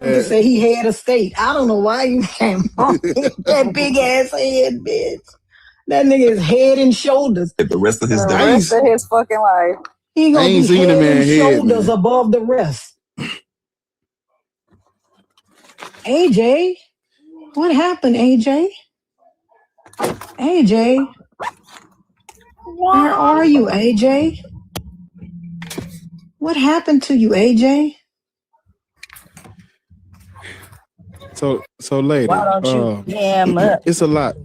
They say he had a state. I don't know why you came on that big ass head, bitch. That nigga is head and shoulders. The rest of his The rest of his fucking life. He gonna be head and shoulders above the rest. AJ, what happened, AJ? AJ, where are you, AJ? What happened to you, AJ? So lady, Why don't you damn up? it's a lot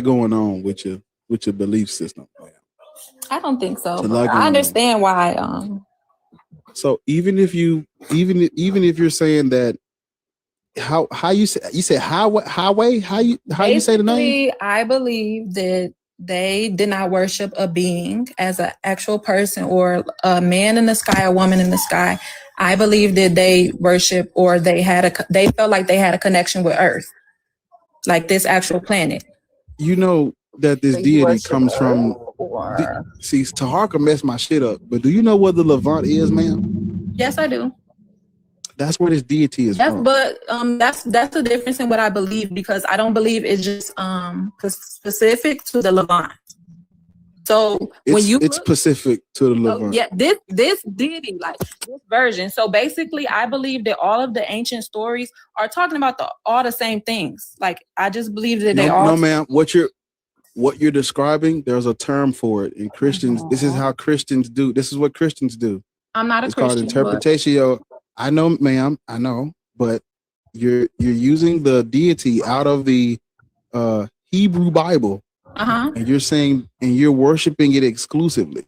going on with your belief system. I don't think so. It's a But lot going I on. understand why. So even if you're saying that, how you say highway, how you say the name? I believe that they did not worship a being as an actual person or a man in the sky, a woman in the sky. I believe that they worship or they felt like they had a connection with Earth, like this actual planet. You know that this deity comes from. See, Taharka messed my shit up. But do you know what the Levant is, ma'am? Yes, I do. That's where this deity is from. But that's the difference in what I believe, because I don't believe it's just specific to the Levant. So it's specific to the Levant. Yeah, this deity, like this version. So basically, I believe that all of the ancient stories are talking about all the same things. Like I just believe that they all. No, ma'am. What you're describing, there's a term for it in Christians. This is how Christians do. This is what Christians do. I'm not a It's Christian. called interpretatio. I know, ma'am. I know, but you're using the deity out of the Hebrew Bible. And you're saying, and you're worshiping it exclusively.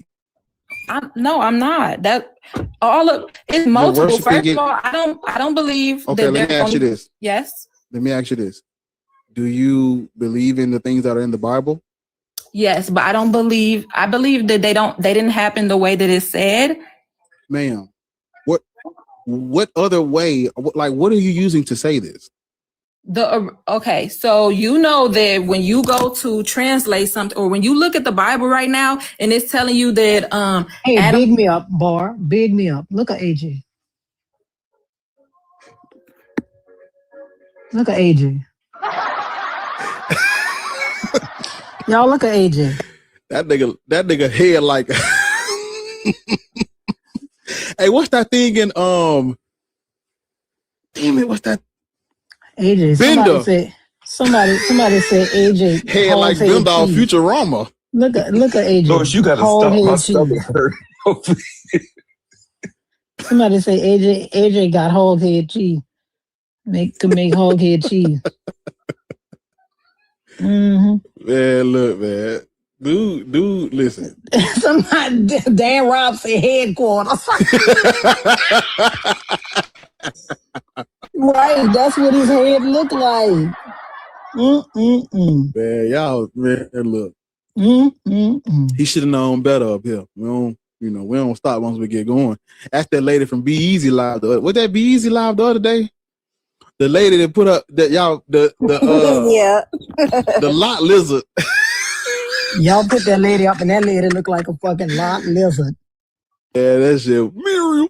No, I'm not. That all of it's multiple. First of all, I don't believe. Okay, let me ask you this. Yes. Let me ask you this. Do you believe in the things that are in the Bible? Yes, but I don't believe. I believe that they didn't happen the way that it said. Ma'am, what other way? Like, what are you using to say this? Okay, so you know that when you go to translate something, or when you look at the Bible right now, and it's telling you that hey, big me up, Bar. Big me up. Look at AJ. Look at AJ. Y'all look at AJ. That nigga head like. Hey, what's that thing in Damn it, what's that? AJ. Somebody said AJ. Head like Bender off Futurama. Look at AJ. Lois, you gotta stop. My stomach hurt. Somebody say AJ got hog head cheese. Could make hog head cheese. Man, look, man. Dude, listen. Somebody, Dan Rob said headquarters. Right, that's what his head looked like. Man, y'all, man, look. He should have known better up here. We don't stop once we get going. That's that lady from Be Easy Live. Was that Be Easy Live the other day? The lady that put up that y'all the yeah. The lot lizard. Y'all put that lady up, and that lady looked like a fucking lot lizard. Yeah, that shit. Miriam.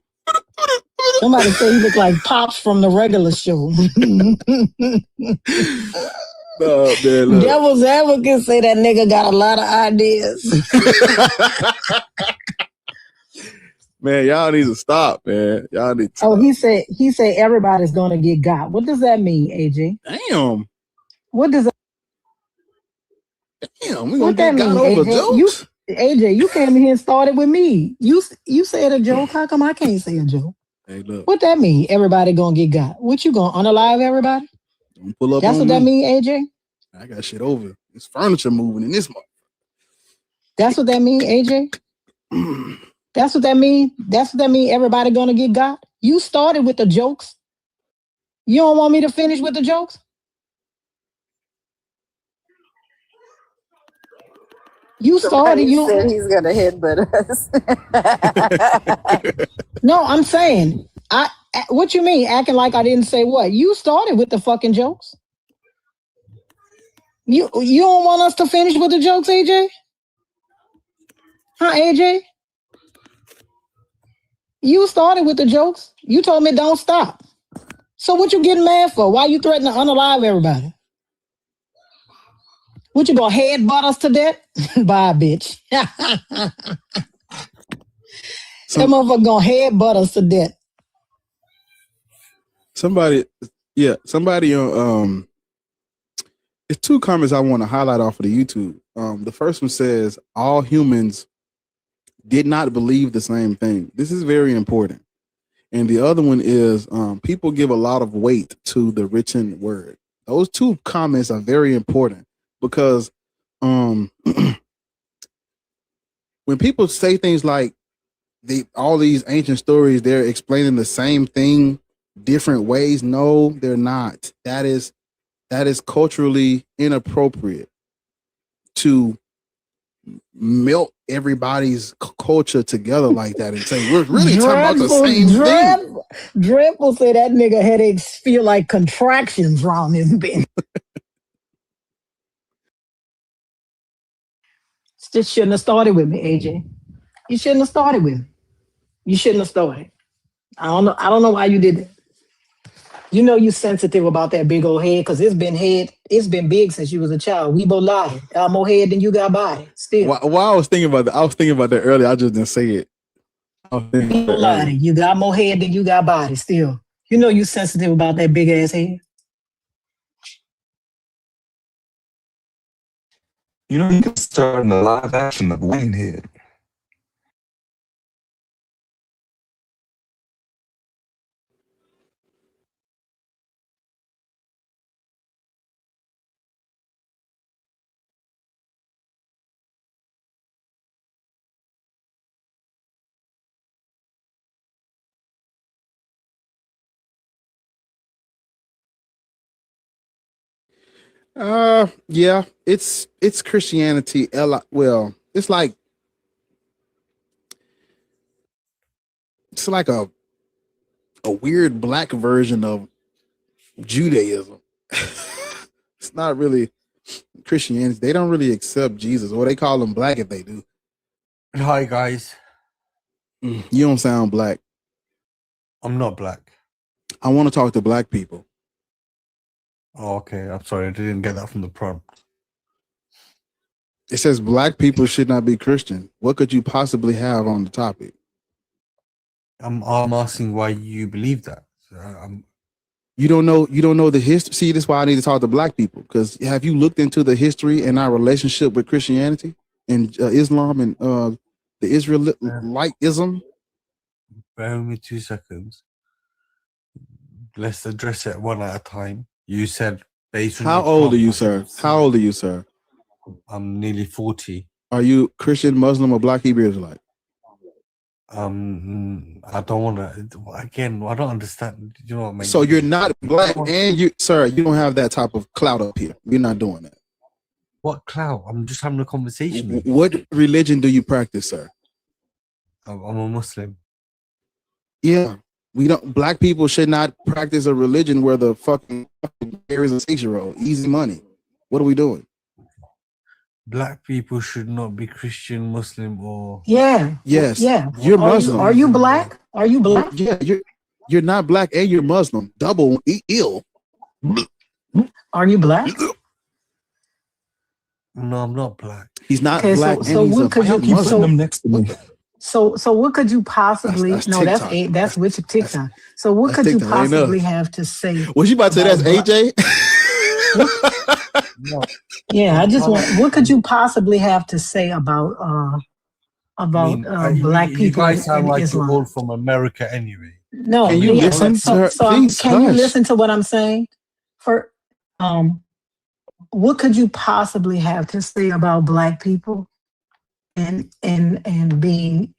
Somebody say he looked like Pops from the regular show. No, man, Devil's advocate say that nigga got a lot of ideas. Man, y'all need to stop, man. Y'all need to Oh, stop. he said everybody's gonna get got. What does that mean, AJ? Damn. What does that? Damn, we gonna get got over AJ? jokes. AJ, you came in here and started with me. You said a joke. How come I can't say a joke? Hey, look. What that mean? Everybody gonna get got. What you gonna unalive everybody? Don't pull up That's on what me. that mean, AJ? I got shit over. It's furniture moving in this month. That's what that mean, AJ? That's what that mean? That's what that mean? Everybody gonna get got? You started with the jokes. You don't want me to finish with the jokes? You started. Somebody said he's gonna headbutt us. No, I'm saying. What you mean? Acting like I didn't say what? You started with the fucking jokes. You don't want us to finish with the jokes, AJ? Huh, AJ? You started with the jokes. You told me don't stop. So what you getting mad for? Why you threatening to unalive everybody? What you gonna headbutt us to death? Bye, bitch. That motherfucker gonna headbutt us to death. Somebody, it's two comments I want to highlight off of the YouTube. The first one says all humans did not believe the same thing. This is very important. And the other one is people give a lot of weight to the written word. Those two comments are very important because when people say things like all these ancient stories, they're explaining the same thing different ways. No, they're not. That is culturally inappropriate to melt everybody's culture together like that and say we're really talking about the same thing. Dreadful say that nigga headaches feel like contractions around his bed. Just shouldn't have started with me, AJ. You shouldn't have started with me. You shouldn't have started. I don't know why you did that. You know you sensitive about that big old head because it's been big since you was a child. We both lied. Got more head than you got body. Still. While I was thinking about that earlier, I just didn't say it. You got more head than you got body. Still. You know you sensitive about that big ass head. You know you can start in the live action of Wayne Head. Yeah, it's Christianity. Well, it's like a weird black version of Judaism. It's not really Christianity. They don't really accept Jesus, or they call him black if they do. Hi guys. You don't sound black. I'm not black. I want to talk to black people. Oh, okay. I'm sorry. I didn't get that from the prompt. It says black people should not be Christian. What could you possibly have on the topic? I'm asking why you believe that. You don't know the history. See, this is why I need to talk to black people. Because have you looked into the history and our relationship with Christianity and Islam and the Israelitism? Bear with me 2 seconds. Let's address it one at a time. You said based on How old are you, sir? How old are you, sir? I'm nearly 40. Are you Christian, Muslim, or Black Hebrew Israelite? I don't want to. Again, I don't understand. You know what I mean? So you're not black, and you don't have that type of clout up here. You're not doing that. What clout? I'm just having a conversation. What religion do you practice, sir? I'm a Muslim. Yeah, we don't. Black people should not practice a religion where the fucking there is a 6-year-old. Easy money. What are we doing? Black people should not be Christian, Muslim, or yes. You're Muslim. Are you black? Are you black? Yeah, you're not black and you're Muslim. Double ill. Are you black? No, I'm not black. He's not black. So what could you keep putting them next to me? So what could you possibly? That's No, that's TikTok. that's with your TikTok. So what could you TikTok, ain't possibly us. have to say? Was you about to say that's AJ? No. Yeah, I just want. What could you possibly have to say about black you people guys sound in like Islam? you're all from America anyway. No, Can you listen to her? Please can you hush. listen to what I'm saying? What could you possibly have to say about black people and being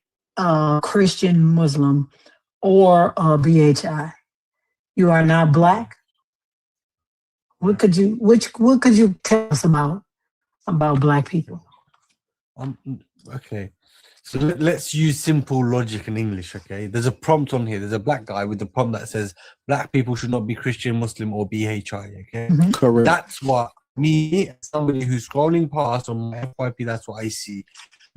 Christian, Muslim, or BHI? You are not black. What could you tell us about black people? Okay. So let's use simple logic in English, okay? There's a prompt on here. There's a black guy with the prompt that says black people should not be Christian, Muslim, or BHI, okay? Mm-hmm. Correct. That's what me, somebody who's scrolling past on my FYP, that's what I see.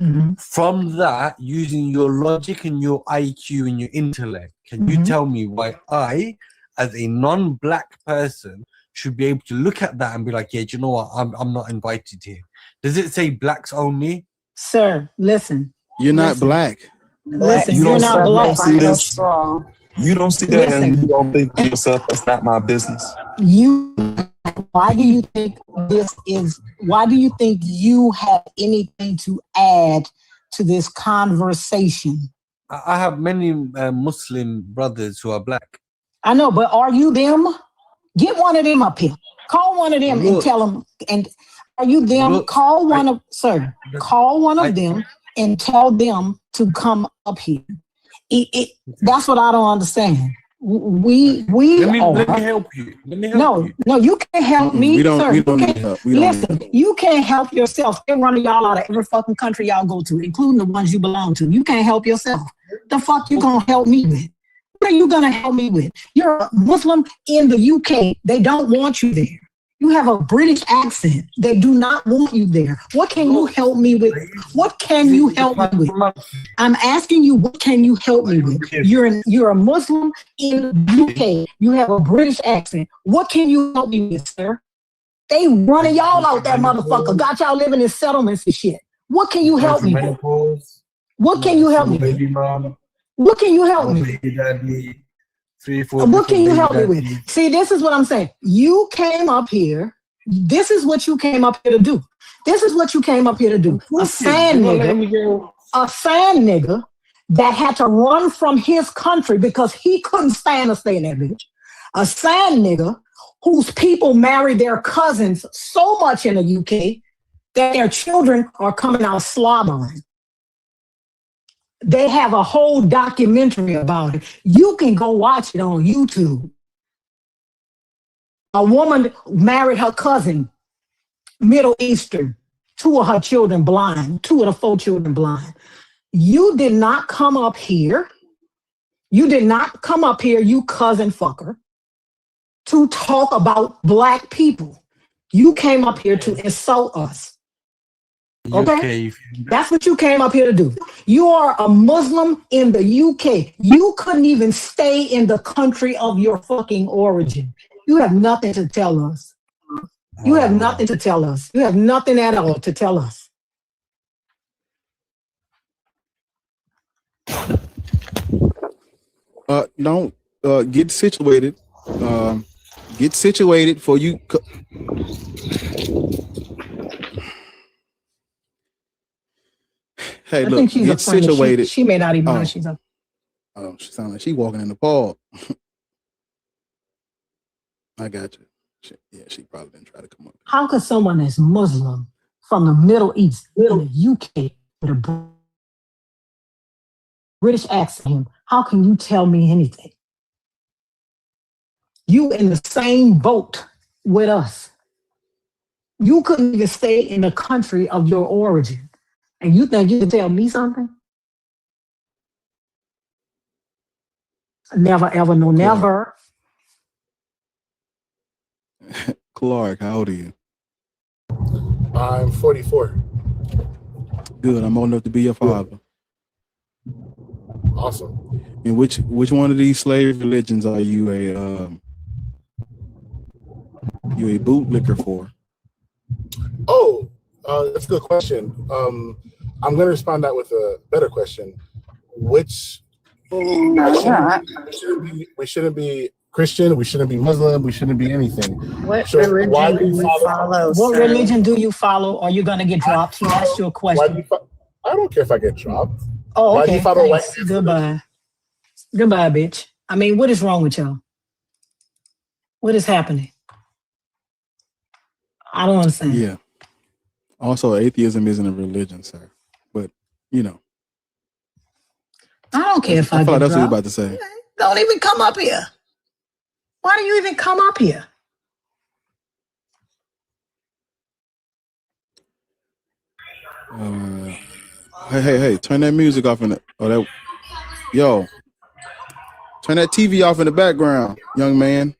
Mm-hmm. From that, using your logic and your IQ and your intellect, can you tell me why I, as a non-black person, should be able to look at that and be like, yeah, do you know what? I'm not invited here. Does it say blacks only? Sir, listen. You're not black. Listen, you're not black. See this? You don't see that, and you don't think to yourself, that's not my business. Why do you think you have anything to add to this conversation? I have many Muslim brothers who are black. I know, but are you them? Get one of them up here. Call one of them and tell them. And are you them? Call one of them and tell them to come up here. That's what I don't understand. Let me help you. No, you can't help me. We don't need help. Listen, you can't help yourself. They're running y'all out of every fucking country y'all go to, including the ones you belong to. You can't help yourself. The fuck you gonna help me with? What are you gonna help me with? You're a Muslim in the UK. They don't want you there. You have a British accent. They do not want you there. What can you help me with? What can you help me with? I'm asking you, what can you help me with? You're a Muslim in the UK. You have a British accent. What can you help me with, sir? They running y'all out that motherfucker. Got y'all living in settlements and shit. What can you help me with? What can you help me with? What can you help me with? What can you help me with? See, this is what I'm saying. You came up here. This is what you came up here to do. This is what you came up here to do. A fan nigga that had to run from his country because he couldn't stand to stay in that bitch. A fan nigga whose people marry their cousins so much in the UK that their children are coming out slobbering. They have a whole documentary about it. You can go watch it on YouTube. A woman married her cousin, Middle Eastern, 2 of her children blind, 2 of the 4 children blind. You did not come up here. You did not come up here, you cousin fucker, to talk about black people. You came up here to insult us. Okay? That's what you came up here to do. You are a Muslim in the UK. You couldn't even stay in the country of your fucking origin. You have nothing to tell us. You have nothing to tell us. You have nothing at all to tell us. Don't get situated. Get situated for you. Hey, look, I think she's get situated. She may not even know she's up. Oh, she sounds like she walking in the park. I got you. She probably didn't try to come up. How could someone that's Muslim from the Middle East, in the UK, with a British accent, how can you tell me anything? You in the same boat with us. You couldn't even stay in the country of your origin. And you think you can tell me something? Never, ever, no, never. Clark, how old are you? I'm 44. Good. I'm old enough to be your father. Awesome. And which one of these slave religions are you a bootlicker for? Oh, that's a good question. I'm going to respond that with a better question. which we shouldn't be Christian, we shouldn't be Muslim, we shouldn't be anything. What religion do you follow? What religion do you follow? Or are you gonna get dropped? He asked you a question. I don't care if I get dropped. Oh, Why do okay. you follow Thanks. Goodbye. Goodbye, bitch. I mean, what is wrong with y'all? What is happening? I don't understand. Yeah. Also, atheism isn't a religion, sir. But, you know. I don't care if I feel get like that's what you're dropped. about to say. Don't even come up here. Why do you even come up here? Hey, turn that music off in the turn that TV off in the background, young man.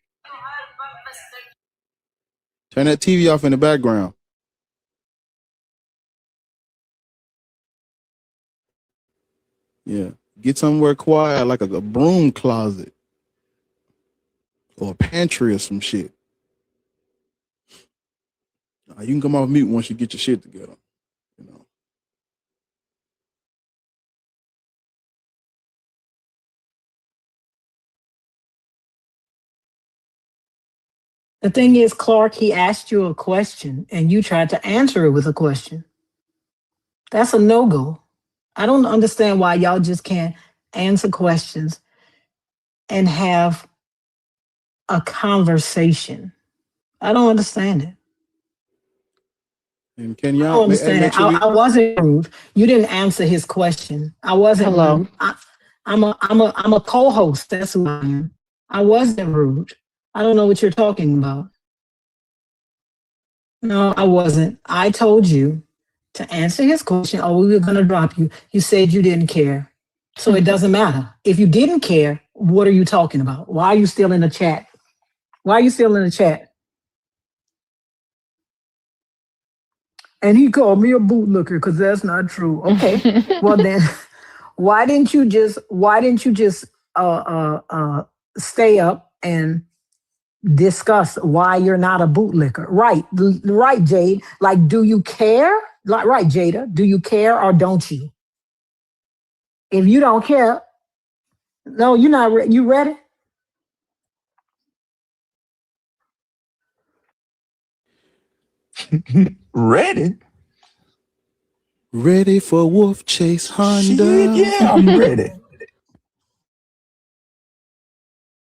Turn that TV off in the background. Yeah. Get somewhere quiet, like a broom closet or a pantry or some shit. You can come off mute once you get your shit together. You know. The thing is, Clark, he asked you a question and you tried to answer it with a question. That's a no-go. I don't understand why y'all just can't answer questions and have a conversation. I don't understand it. And can I y'all don't understand it. I wasn't rude. You didn't answer his question. I wasn't rude. I'm a co-host. That's who I am. I wasn't rude. I don't know what you're talking about. No, I wasn't. I told you to answer his question, or we were going to drop you. You said you didn't care. So it doesn't matter. If you didn't care, what are you talking about? Why are you still in the chat? Why are you still in the chat? And he called me a bootlicker because that's not true. Okay. Well then, why didn't you just stay up and discuss why you're not a bootlicker? Right, Jade. Like, do you care? Like, right, Jada. Do you care or don't you? If you don't care, no, you're not. You ready? Ready? Ready for Wolf Chase Honda? Yeah, I'm ready.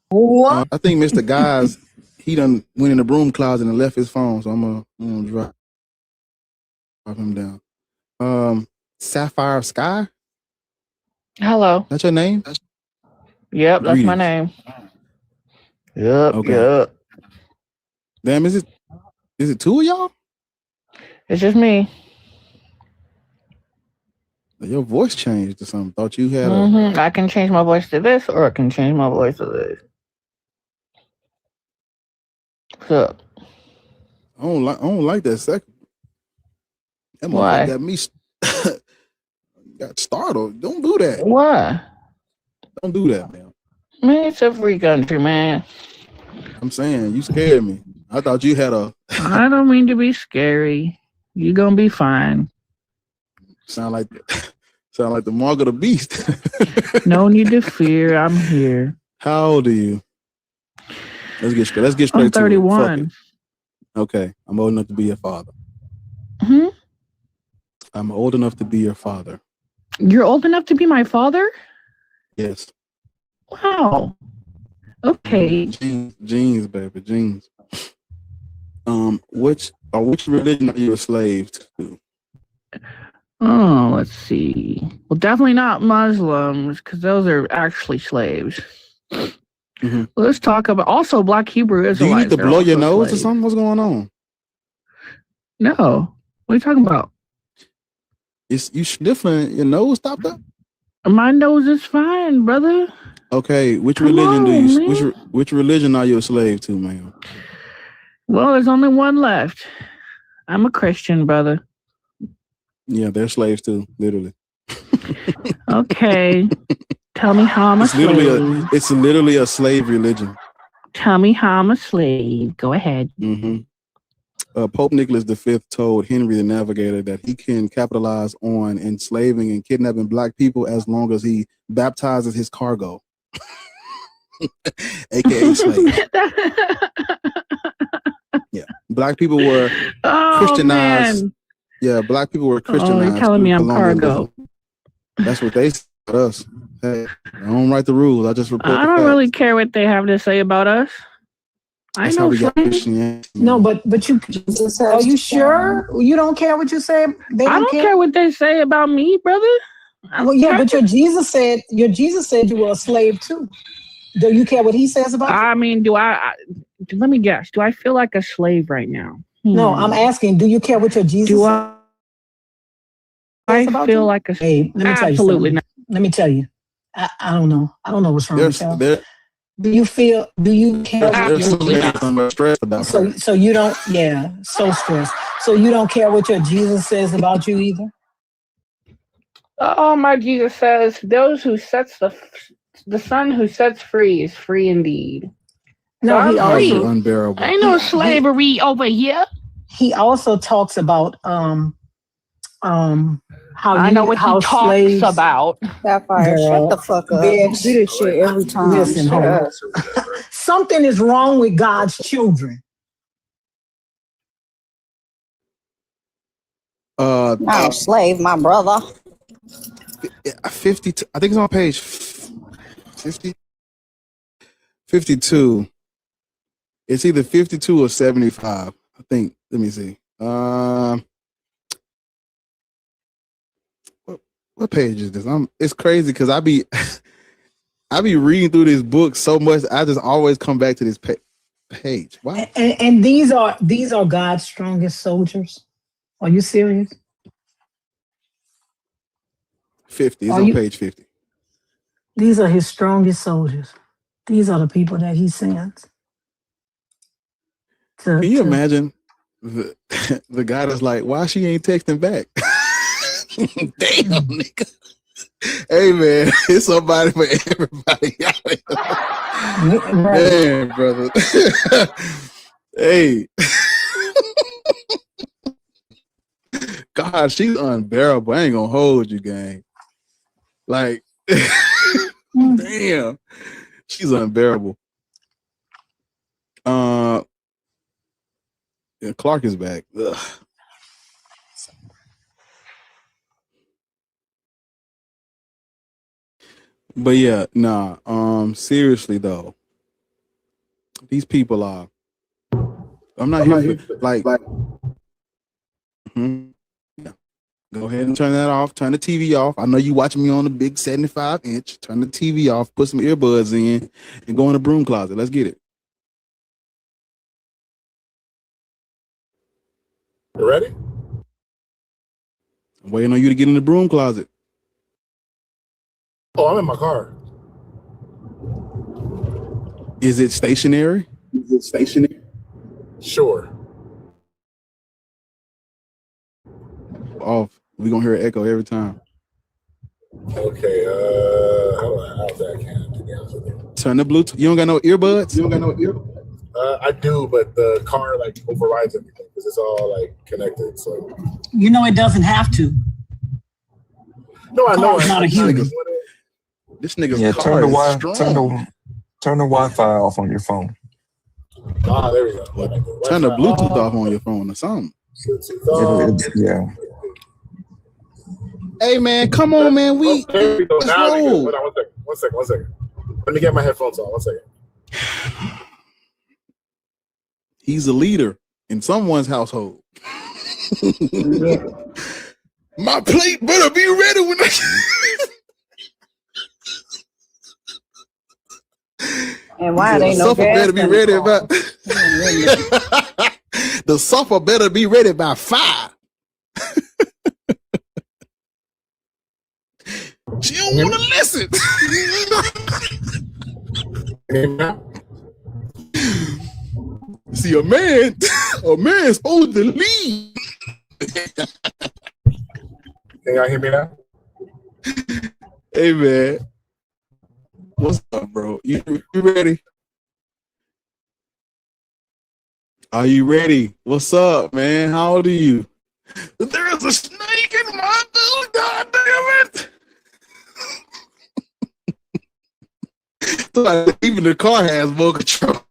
What? I think Mr. Guys, he done went in the broom closet and left his phone, so I'm gonna drop him down. Sapphire Sky? Hello. That's your name? Yep, that's my name. Yep, Okay. yep. Damn, is it two of y'all? It's just me. Your voice changed or something. Thought you had I can change my voice to this, or I can change my voice to this. What's up? I don't like that second. That Why? motherfucker got me got startled. Don't do that. Why? Don't do that, man. Man, it's a free country, man. I'm saying, you scared me. I thought you had a I don't mean to be scary. You're gonna be fine. sound like the mark of the beast. No need to fear. I'm here. How old are you? Let's get straight I'm to 31. it. Okay, I'm old enough to be your father. I'm old enough to be your father. You're old enough to be my father? Yes. Wow. Okay. Genes, baby, genes. Which religion are you a slave to? Oh, let's see. Well, definitely not Muslims, because those are actually slaves. Let's talk about also Black Hebrew Israelites. Do you need to blow your nose slaves. or something? What's going on? No. What are you talking about? You sniffling? Your nose stopped up? My nose is fine, brother. Okay, which religion are you a slave to, man? Well, there's only one left. I'm a Christian, brother. Yeah, they're slaves too, literally. Okay. Tell me how I'm a slave. It's literally a slave religion. Tell me how I'm a slave. Go ahead. Pope Nicholas V told Henry the Navigator that he can capitalize on enslaving and kidnapping black people as long as he baptizes his cargo, aka slaves. Yeah, black people were Christianized. Man. Yeah, black people were Oh, Christianized. you're telling me I'm cargo. That's what they said about us. Hey, I don't write the rules. I just report. I don't really care what they have to say about us. I know slaves. No, but you. Are you sure you don't care what you say? They I don't care what they say about me, brother. Well, yeah, but your Jesus said you were a slave too. Do you care what he says about you? I mean, let me guess. Do I feel like a slave right now? No, I'm asking. Do you care what your Jesus says? I feel like a slave. Let me tell you absolutely not. Let me tell you. I don't know. I don't know what's wrong with y'all. Do you care? So you don't, so stressed. So you don't care what your Jesus says about you either? Oh, my Jesus says, those who sets the son who sets free is free indeed. No, so he also unbearable. Ain't no slavery over here. He also talks about how I know what he talks slaves, about. That fire. Shut the fuck up. You do this shit every time. Listen, something is wrong with God's children. Not a slave, my brother. 52. I think it's on page 50. 52. It's either 52 or 75. I think. Let me see. What page is this? It's crazy because I be reading through this book so much. I just always come back to this page. Wow. And these are God's strongest soldiers. Are you serious? 50. It's on page 50. These are his strongest soldiers. These are the people that he sends. Can you imagine the guy that's like, why she ain't texting back? Damn, nigga. Hey, man, it's somebody for everybody out here. Man, brother. Hey. God, she's unbearable. I ain't gonna hold you, gang. Like, damn. She's unbearable. Yeah, Clark is back. Ugh. But yeah, seriously though, these people are. I'm not here for like. Yeah. Go ahead and turn that off. Turn the TV off. I know you watching me on the big 75-inch. Turn the TV off. Put some earbuds in, and go in the broom closet. Let's get it. You ready? I'm waiting on you to get in the broom closet. Oh, I'm in my car. Is it stationary? Sure. Off. We're gonna hear an echo every time. Okay, how's that can to be honest with you? Turn the Bluetooth. You don't got no earbuds? I do, but the car like overrides everything because it's all like connected. So you know it doesn't have to. No, I know. It's not a human. This nigga's car is strong. Turn the Wi-Fi off on your phone. Ah, there we go. Turn the Bluetooth off on your phone or something. Yeah. Hey man, come on, man. There we go. Let's Now we roll. good. Hold on, one second. Let me get my headphones on. 1 second. He's a leader in someone's household. My plate better be ready when I. And why they no supper gas better be ready by. The supper better be ready by 5. She don't want to listen. See, a man's supposed to lead. Can y'all hear me now? Hey man, what's up, bro? You ready? Are you ready? What's up, man? How old are you? There's a snake in my dude. God damn it! So even the car has more control.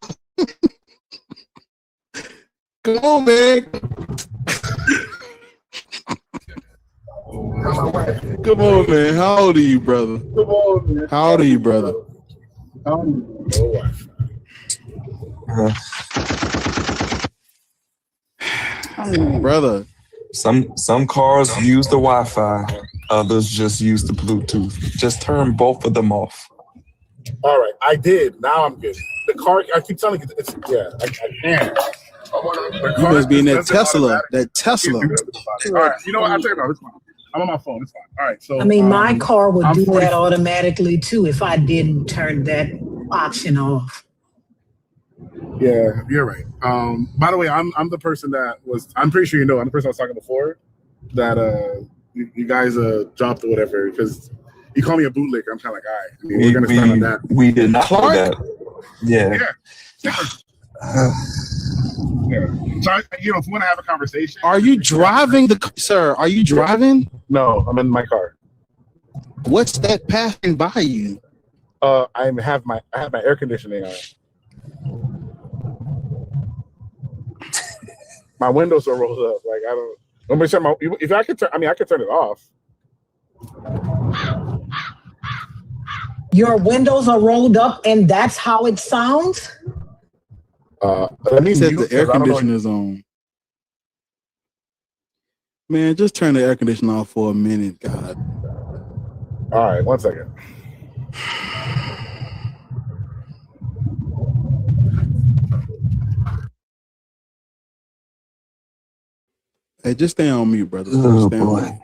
Come on, man. Come on, man. How old are you, brother? Come on, man. How old are you, brother? Brother. Some cars use the Wi-Fi, others just use the Bluetooth. Just turn both of them off. All right, I did. Now I'm good. The car, I keep telling you, it's I can. You must be in that Tesla. That Tesla. All right, you know what? I'll tell you about it. It's fine. I'm on my phone. It's fine. All right, so I mean, my car would do 40. that automatically too if I didn't turn that option off. Yeah, you're right. By the way, I'm the person that was. I'm pretty sure you know. I'm the person I was talking before. That you guys dropped or whatever because you call me a bootlicker. I'm kind of like, all right, we're gonna start on that. We did not do that. Yeah. Yeah. So if you want to have a conversation, Are you driving sir? Are you driving? No, I'm in my car. What's that passing by you? I have my air conditioning on. My windows are rolled up. Like I don't. Let me say if I could turn. I mean, I could turn it off. Your windows are rolled up, and that's how it sounds. That means the air conditioner's on. Man, just turn the air conditioner off for a minute, God. All right, 1 second. Hey, just stay on mute, brother. Oh, stay on mute.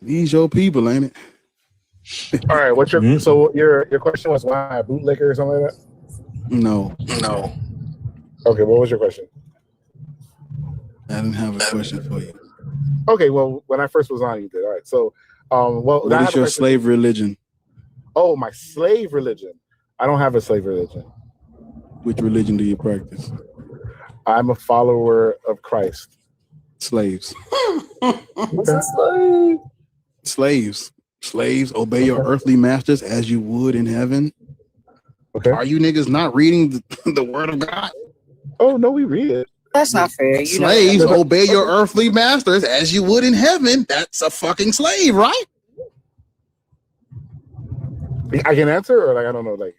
These your people, ain't it? All right, what's your so your question was why a bootlicker or something like that? No. Okay, what was your question? I didn't have a question for you. Okay, well, when I first was on, you did. All right, so what is your slave religion? Oh, my slave religion. I don't have a slave religion. Which religion do you practice? I'm a follower of Christ. Slaves. What's a slave? Slaves obey your earthly masters as you would in heaven. Okay. Are you niggas not reading the word of God? Oh no, we read it. That's not fair. Slaves obey your earthly masters as you would in heaven. That's a fucking slave, right? I can answer, or like I don't know, like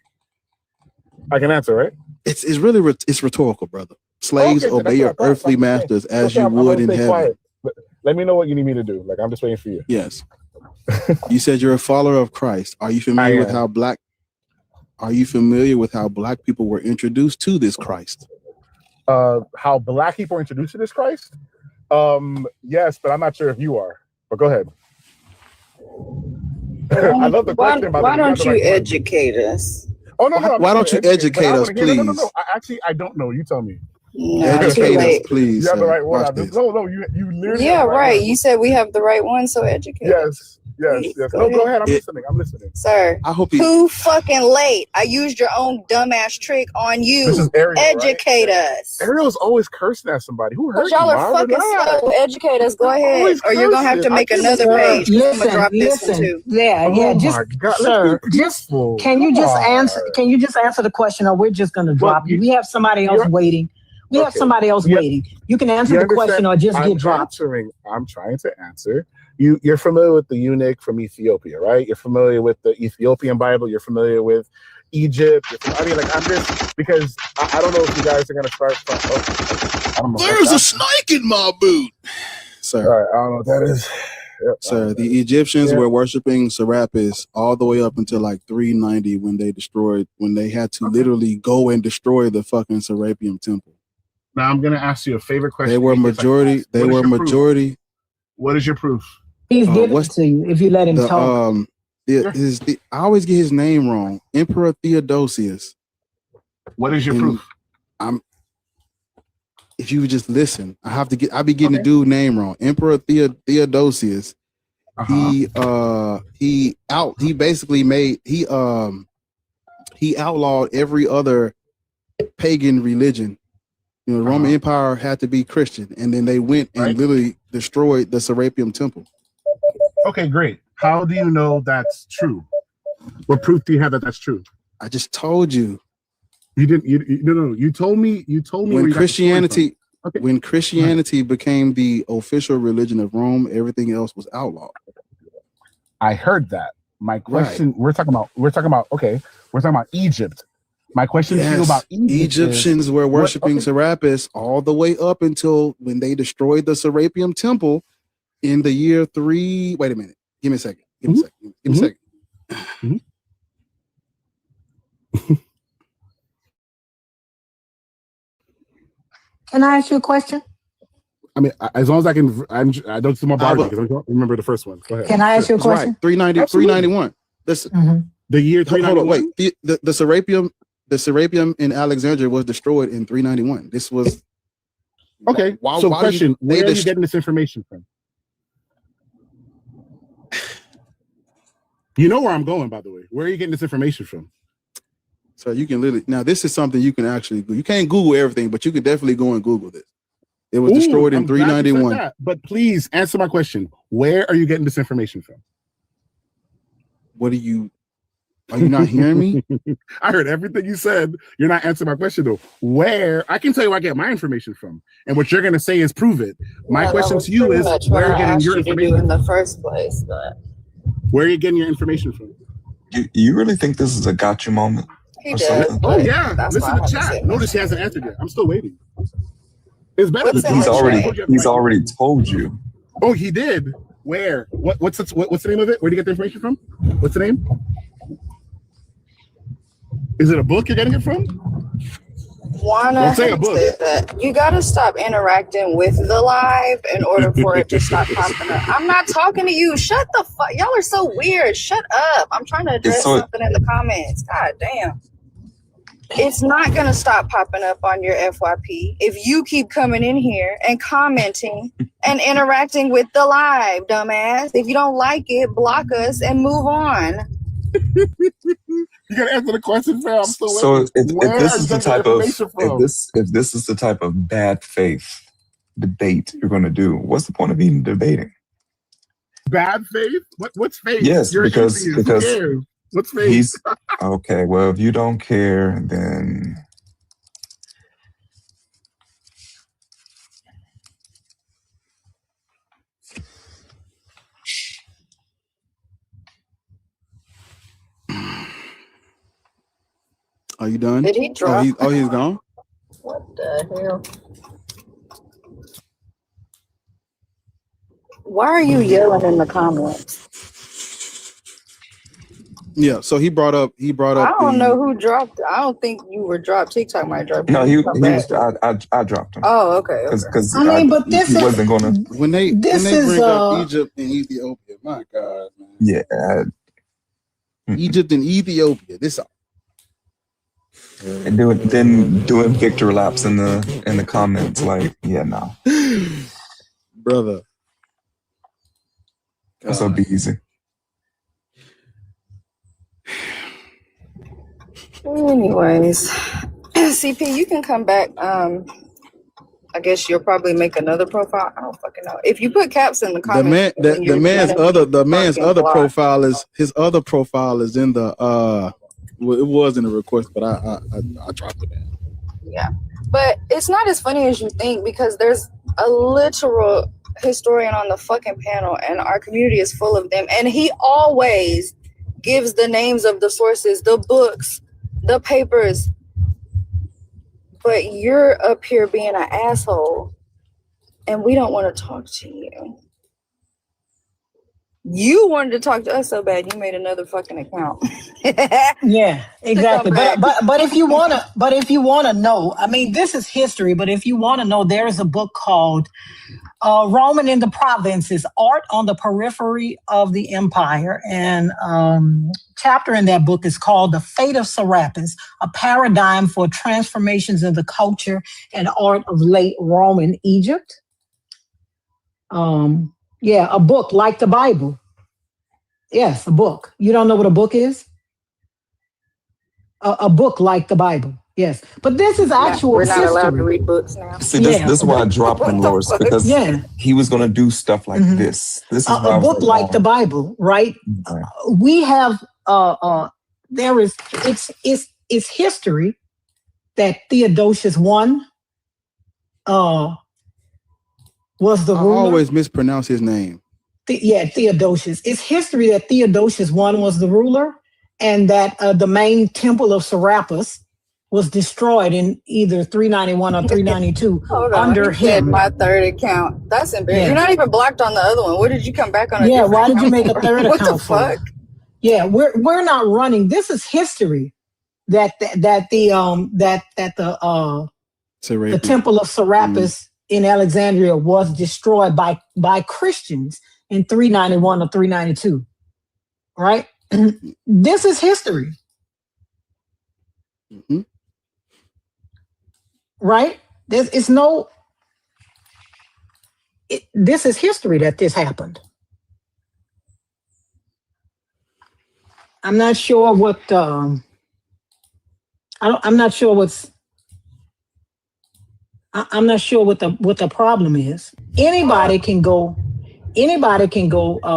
I can answer, right? It's really it's rhetorical, brother. Slaves obey your earthly masters as you would in heaven. Quiet. Let me know what you need me to do. Like I'm just waiting for you. Yes. You said you're a follower of Christ. Are you familiar with how black people were introduced to this Christ? How black people were introduced to this Christ? Yes, but I'm not sure if you are. But go ahead. I love the question. Why don't you educate us? Oh no! Why don't you educate us, please? No. I don't know. You tell me. Educate us, please. You have the right one. No. You literally. Yeah, right. You said we have the right one, so educate. Yes. No, go ahead. I'm listening. Sir, I hope too fucking late. I used your own dumbass trick on you. This is Ariel, educate us. Ariel's always cursing at somebody. Who hurt you? Y'all are fucking slow. Educate us. Go ahead, or you're gonna have to make another page. I'm gonna drop this one too. Yeah. Just can you just answer? Can you just answer the question, or we're just gonna drop you? We have somebody else waiting. Waiting. You can answer the question or just get dropped. I'm trying to answer. You're familiar with the eunuch from Ethiopia, right? You're familiar with the Ethiopian Bible. You're familiar with Egypt. I'm just because I don't know if you guys are gonna start. There's a snake in my boot, sir. All right, I don't know what that is. Yep, sir, the Egyptians were worshiping Serapis all the way up until like 390 when they had to literally go and destroy the fucking Serapeum temple. Now I'm gonna ask you a favorite question. They were majority. What is your proof? He's giving it to you if you let him talk. I always get his name wrong. Emperor Theodosius. What is your proof? If you would just listen, I'll be getting the dude name wrong. Emperor Theodosius. He outlawed every other pagan religion You know, the Roman Empire had to be Christian, and then they went and literally destroyed the Serapeum Temple. Okay, great. How do you know that's true? What proof do you have that that's true? I just told you. You didn't. No. You told me. When Christianity, when Christianity became the official religion of Rome, everything else was outlawed. I heard that. My question. We're talking about Egypt. My question to you about Egypt Egyptians were worshiping Serapis all the way up until when they destroyed the Serapeum Temple in the year 3. Wait a minute. Give me a second. Give me a second. Can I ask you a question? I mean, as long as I can, I don't see my Barbie because I don't remember the first one. Go ahead. Can I ask you a question? Right. 391. The year 391. Wait. The Serapeum in Alexandria was destroyed in 391. This was okay. Where are you getting this information from? You know where I'm going, by the way. Where are you getting this information from? So you can literally this is something you can actually you can't Google everything, but you can definitely go and Google this. It was destroyed in 391. But please answer my question. Where are you getting this information from? Are you not hearing me? I heard everything you said. You're not answering my question though. Where? I can tell you where I get my information from, and what you're gonna say is prove it. My question to you is where are you getting your information in the first place? But where are you getting your information from? You really think this is a gotcha moment? He does. Oh yeah. Listen to chat. Notice he hasn't answered yet. I'm still waiting. It's better than he's already told you. Oh, he did. Where? What's the name of it? Where do you get the information from? What's the name? Is it a book you're getting it from? Wanna say that you gotta stop interacting with the live in order for it to stop popping up. I'm not talking to you. Shut the fuck. Y'all are so weird. Shut up. I'm trying to address something in the comments. God damn. It's not gonna stop popping up on your FYP if you keep coming in here and commenting and interacting with the live, dumbass. If you don't like it, block us and move on. You gotta answer the question, fam. So if this is the type of if this is the type of bad faith debate you're going to do, what's the point of even debating? Bad faith? What's faith? Yes, because what's faith? Okay. Well, if you don't care, then Are you done? Did he drop? He's gone? What the hell? Why are you yelling in the comments? Yeah, so he brought up I don't know who dropped. I don't think you were dropped. TikTok might drop. No, he was. I dropped him. Oh, okay. Because I mean, but this he wasn't gonna. When they bring up Egypt and Ethiopia, my God, man. Yeah. Egypt and Ethiopia. This. And doing victory laps in the comments, like, yeah, no, brother. That's so be easy. Anyways, CP, you can come back. I guess you'll probably make another profile. I don't fucking know. If you put caps in the comments, the man's other profile is in the it was in the request, but I dropped it. Yeah, but it's not as funny as you think because there's a literal historian on the fucking panel, and our community is full of them. And he always gives the names of the sources, the books, the papers. But you're up here being an asshole, and we don't want to talk to you. You wanted to talk to us so bad, you made another fucking account. Yeah, exactly. But if you wanna know, I mean, this is history. But if you want to know, there is a book called Roman in the Provinces: Art on the Periphery of the Empire, and chapter in that book is called "The Fate of Serapis: A Paradigm for Transformations in the Culture and Art of Late Roman Egypt." Yeah, a book like the Bible. Yes, a book. You don't know what a book is? A book like the Bible. Yes, but this is actual We're not history. allowed to read books now. See, this is why I dropped him, Loris, because he was going to do stuff like this. This is a book like the Bible, right? We have there is it's history that Theodosius I was the ruler. I always mispronounce his name. Theodosius. It's history that Theodosius I was the ruler, and that the main temple of Serapis was destroyed in either 391 or 392 under him. My third account. That's embarrassing. You're not even blocked on the other one. What did you come back on? Why did you make a third account? What the fuck? Yeah, we're not running. This is history that the temple of Serapis in Alexandria was destroyed by Christians in 391 or 392. Right? This is history. Mm-hmm. Right? This is history that this happened. I'm not sure what I'm not sure what the problem is. Anybody can go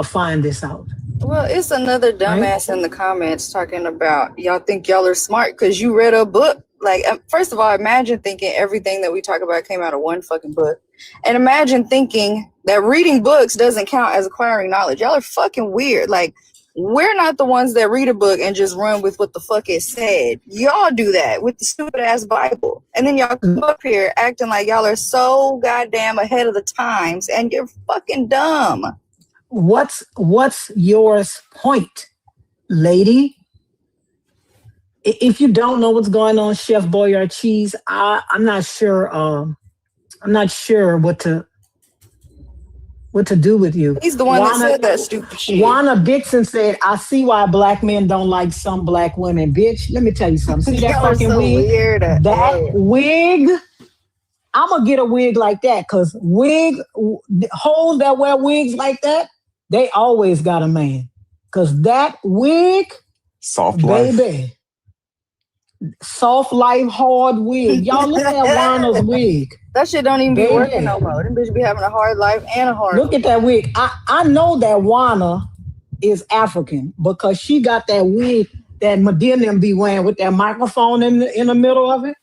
find this out. Well, it's another dumbass in the comments talking about y'all think y'all are smart because you read a book. Like, first of all, imagine thinking everything that we talk about came out of one fucking book. And imagine thinking that reading books doesn't count as acquiring knowledge. Y'all are fucking weird. Like, we're not the ones that read a book and just run with what the fuck it said. Y'all do that with the stupid ass Bible. And then y'all come up here acting like y'all are so goddamn ahead of the times and you're fucking dumb. What's your point, lady? If you don't know what's going on, Chef Boyardee, I'm not sure. I'm not sure what to do with you. He's the one that said that stupid shit. Juana Dixon said, "I see why black men don't like some black women." Bitch, let me tell you something. See that fucking wig? Weird. That wig. I'm gonna get a wig like that because hoes that wear wigs like that, they always got a man. Cause that wig, soft life. Baby. Soft life, hard wig. Y'all look at Juana's wig. That shit don't even be working no more. Them bitch be having a hard life and a hard. Look at that wig. I know that Juana is African because she got that wig that Medina be wearing with that microphone in the middle of it.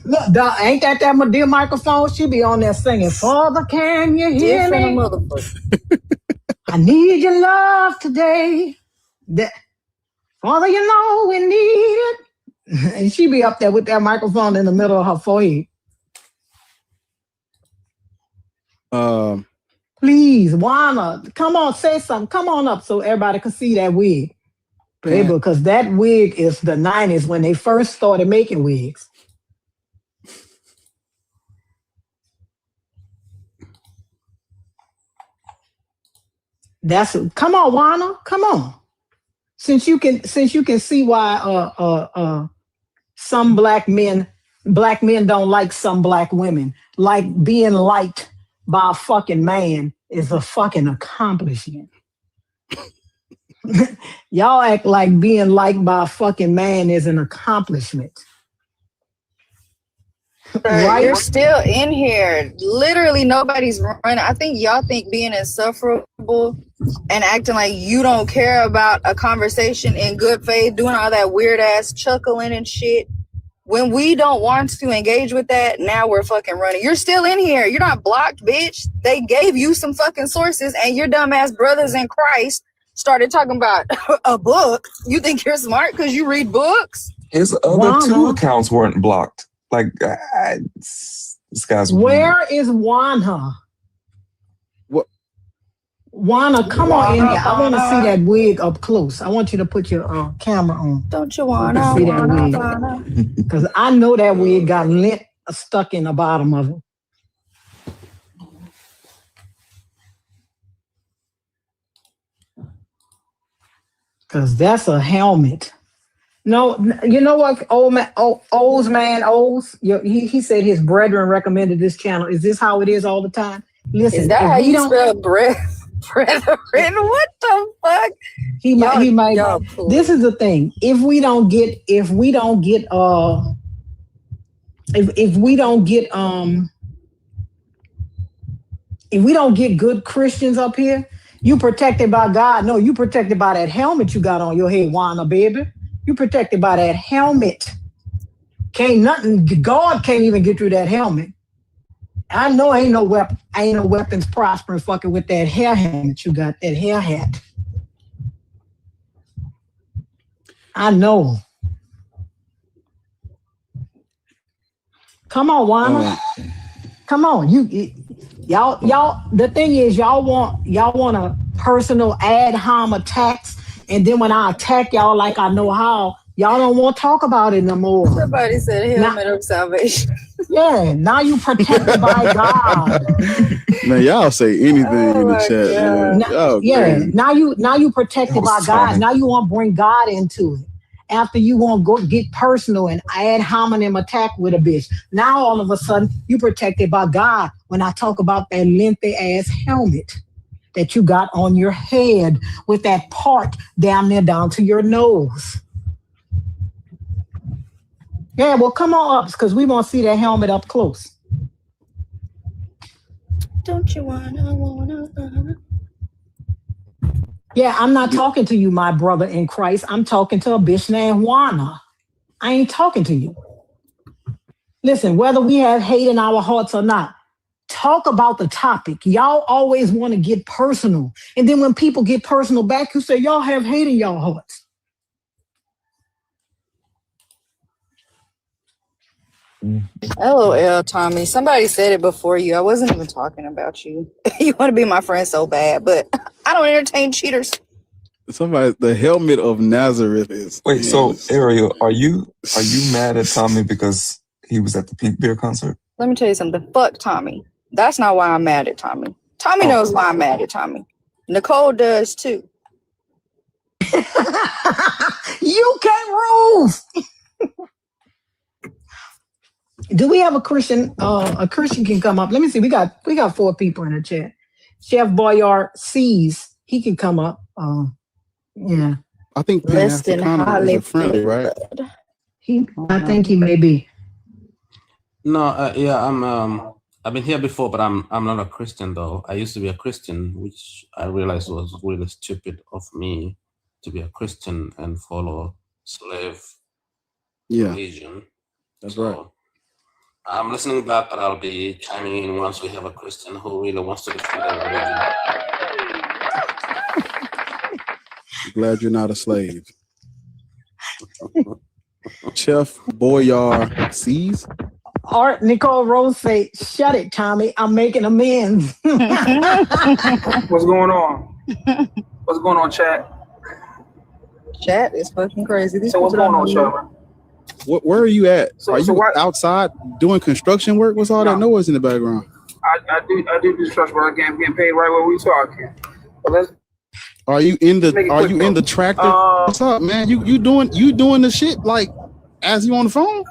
Look, ain't that Medina microphone? She be on there singing, "Father, can you hear me? I need your love today. Father, you know we need it." And she be up there with that microphone in the middle of her forehead. Please, Juana, come on, say something. Come on up so everybody can see that wig. Baby, because that wig is the 90s when they first started making wigs. Come on, Juana, come on. Since you can see why some black men don't like some black women. Like being liked by a fucking man is a fucking accomplishment. Y'all act like being liked by a fucking man is an accomplishment. Right? You're still in here. Literally nobody's running. I think y'all think being insufferable and acting like you don't care about a conversation in good faith, doing all that weird ass chuckling and shit. When we don't want to engage with that, now we're fucking running. You're still in here. You're not blocked, bitch. They gave you some fucking sources and your dumbass brothers in Christ started talking about a book. You think you're smart because you read books? His other two accounts weren't blocked. Like, this guy's Where is Juana? What? Juana, come on in here. I want to see that wig up close. I want you to put your camera on. Don't you want to see that wig? Because I know that wig got lint stuck in the bottom of it. Because that's a helmet. No, you know what, O's, he said his brethren recommended this channel. Is this how it is all the time? Listen, is that how you spell breath? Brethren, what the fuck? He might. This is the thing. If we don't get good Christians up here, you protected by God. No, you protected by that helmet you got on your head, Wana baby. You protected by that helmet. God can't even get through that helmet. I know ain't no weapons prospering fucking with that hair helmet you got, that hair hat. I know. Come on, Wana. Come on. Y'all, the thing is y'all want a personal ad hom attacks, and then when I attack y'all like I know how, y'all don't want to talk about it no more. Somebody said helmet of salvation. Yeah, now you protected by God. Man, y'all say anything in the chat. Man. Now you protected by God. Now you want to bring God into it. After you want to go get personal and ad hominem attack with a bitch. Now all of a sudden you protected by God when I talk about that lengthy ass helmet that you got on your head with that part down there down to your nose. Yeah, well, come on up because we want to see that helmet up close. Don't you wanna? Yeah, I'm not talking to you, my brother in Christ. I'm talking to a bitch named Wana. I ain't talking to you. Listen, whether we have hate in our hearts or not, talk about the topic. Y'all always want to get personal. And then when people get personal back, you say, y'all have hate in y'all hearts. LOL, Tommy. Somebody said it before you. I wasn't even talking about you. You want to be my friend so bad, but I don't entertain cheaters. The helmet of Nazareth is. Wait, so Ariel, are you mad at Tommy because he was at the Pink Bear concert? Let me tell you something. Fuck Tommy. That's not why I'm mad at Tommy. Tommy knows why I'm mad at Tommy. Nicole does too. You can't rules. Do we have a Christian? A Christian can come up. Let me see. We got 4 people in the chat. Chef Boyard sees he can come up. Yeah. I think Less than highly friendly, right? I think he may be. No, yeah, I've been here before, but I'm not a Christian though. I used to be a Christian, which I realized was really stupid of me to be a Christian and follow slave religion. That's right. I'm listening back, but I'll be chiming in once we have a Christian who really wants to defend their religion. Glad you're not a slave. Chef Boyard sees. Art Nicole Rose say, shut it, Tommy. I'm making amends. What's going on? What's going on, chat? Chat is fucking crazy. So what's going on, chat? Where are you at? So are you outside doing construction work? What's all that noise in the background? I do construction work. I'm getting paid right where we talking. Are you in the tractor? What's up, man? You doing the shit like as you on the phone?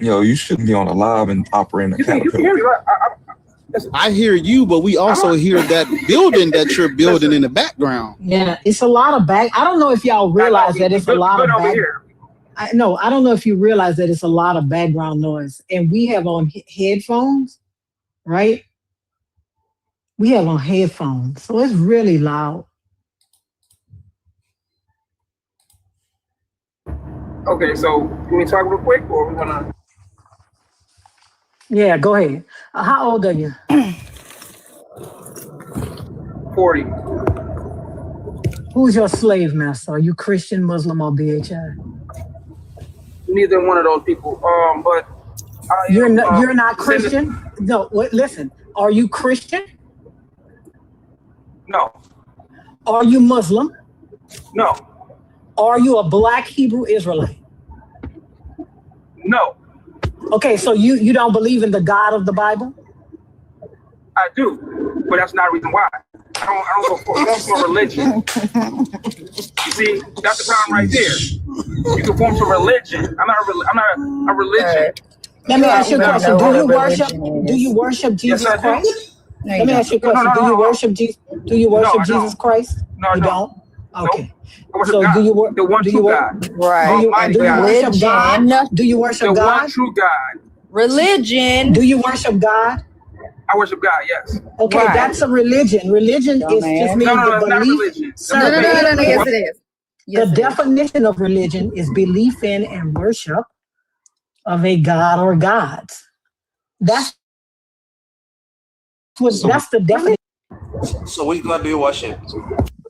Yo, you shouldn't be on a live and operating a Caterpillar. I hear you, but we also hear that building that you're building in the background. Yeah, it's a lot of I don't know if y'all realize that it's a lot of I don't know if you realize that it's a lot of background noise, and we have on headphones, right? We have on headphones, so it's really loud. Okay, so can we talk real quick, or we gonna? Yeah, go ahead. How old are you? 40. Who's your slave master? Are you Christian, Muslim, or BHI? Neither one of those people. But you're not Christian. No, listen. Are you Christian? No. Are you Muslim? No. Are you a Black Hebrew Israelite? No. Okay, so you don't believe in the God of the Bible? I do, but that's not the reason why. I don't conform to a religion. See, that's the problem right there. You conform to religion. I'm not a religion. Let me ask you a question. Do you worship Jesus Christ? No, Let me ask you a question. Do you worship Jesus? Do you worship Jesus Christ? No, you no. don't. Okay. I worship So God, do you the one do true you God, Right. Almighty do you God, worship God? Do you worship the God? one true God. Religion. Do you worship God? I worship God. Yes. Okay, Right. that's a religion. Religion is just means No, the it's not belief. religion. Sir, No. Yes, it is. Yes, the it is. definition of religion is belief in and worship of a god or gods. That's the definition. So which God do you worship?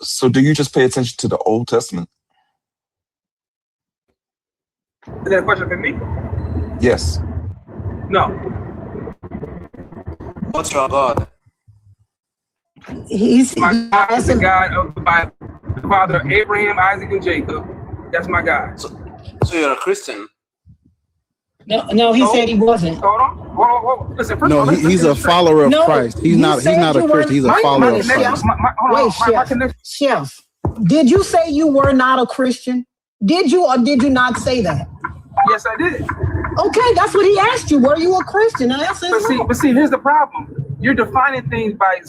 So do you just pay attention to the Old Testament? Is that a question for me? Yes. No. What's your God? My God is the God of the Bible, the Father of Abraham, Isaac, and Jacob. That's my God. So you're a Christian? No, he said he wasn't. Hold on. Whoa. Listen, first No, of all, he's a follower of Christ. He's not a Christian. He's a follower of Christ. Wait, Chef, did you say you were not a Christian? Did you or did you not say that? Yes, I did. Okay, that's what he asked you. Were you a Christian? And I said no. But see, here's the problem. You're defining things by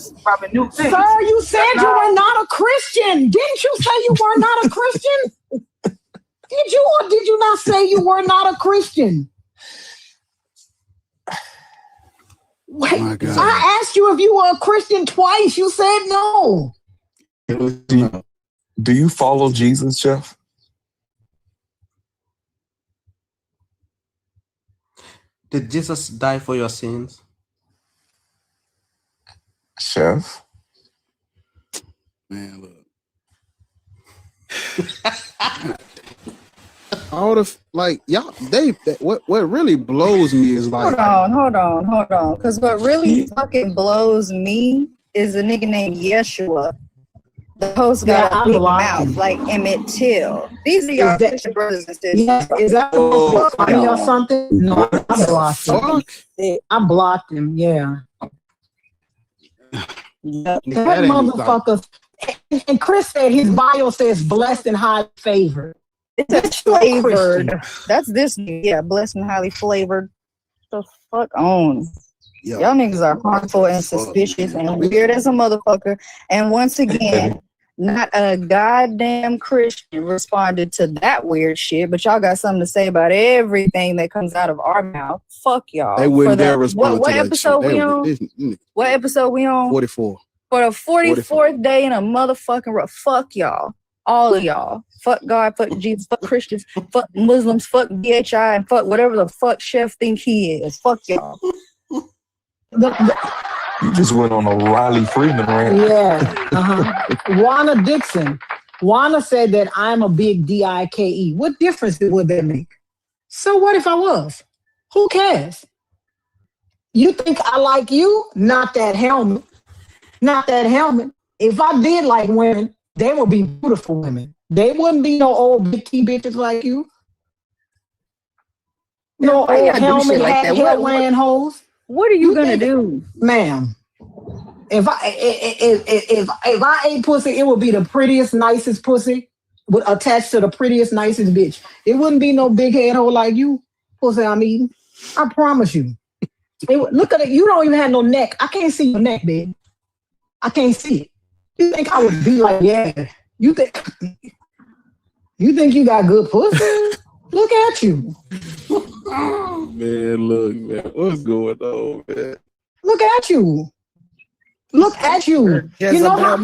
minute things. Sir, you said you were not a Christian. Didn't you say you were not a Christian? Did you or did you not say you were not a Christian? Wait, I asked you if you were a Christian twice. You said no. Do you follow Jesus, Chef? Did Jesus die for your sins? Chef? Man, look. All the y'all, what really blows me is like. Hold on. Because what really fucking blows me is a nigga named Yeshua. The host got a big mouth like Emmett Till. These are y'all Christian brothers and sisters. Yeah, is that funny or something? No, I blocked him. I blocked him. Yeah. That motherfucker. And Chris said his bio says blessed and highly favored. It's flavored. That's this. Yeah, blessed and highly flavored. The fuck on. Y'all niggas are harmful and suspicious and weird as a motherfucker. And once again, not a goddamn Christian responded to that weird shit, but y'all got something to say about everything that comes out of our mouth. Fuck y'all. They wouldn't dare respond what to that episode shit. we on? What episode we on? 44. For the 44th day in a motherfucking row. Fuck y'all. All of y'all. Fuck God, fuck Jesus, fuck Christians, fuck Muslims, fuck DHI, and fuck whatever the fuck Chef think he is. Fuck y'all. You just went on a Riley Freeman rant. Yeah. Juana Dixon. Juana said that I'm a big DIKE. What difference would that make? So what if I was? Who cares? You think I like you? Not that helmet. Not that helmet. If I did like women, they would be beautiful women. They wouldn't be no old big T bitches like you. No old helmet hat, hair wearing hoes. What are you gonna do, ma'am? If I ate pussy, it would be the prettiest, nicest pussy attached to the prettiest, nicest bitch. It wouldn't be no big head hole like you, pussy I'm eating. I promise you. Look at it. You don't even have no neck. I can't see your neck, babe. I can't see it. You think I would be like, yeah? You think you got good pussy? Look at you. Man, look, man. What's going on, man? Look at you. Look at you. You know how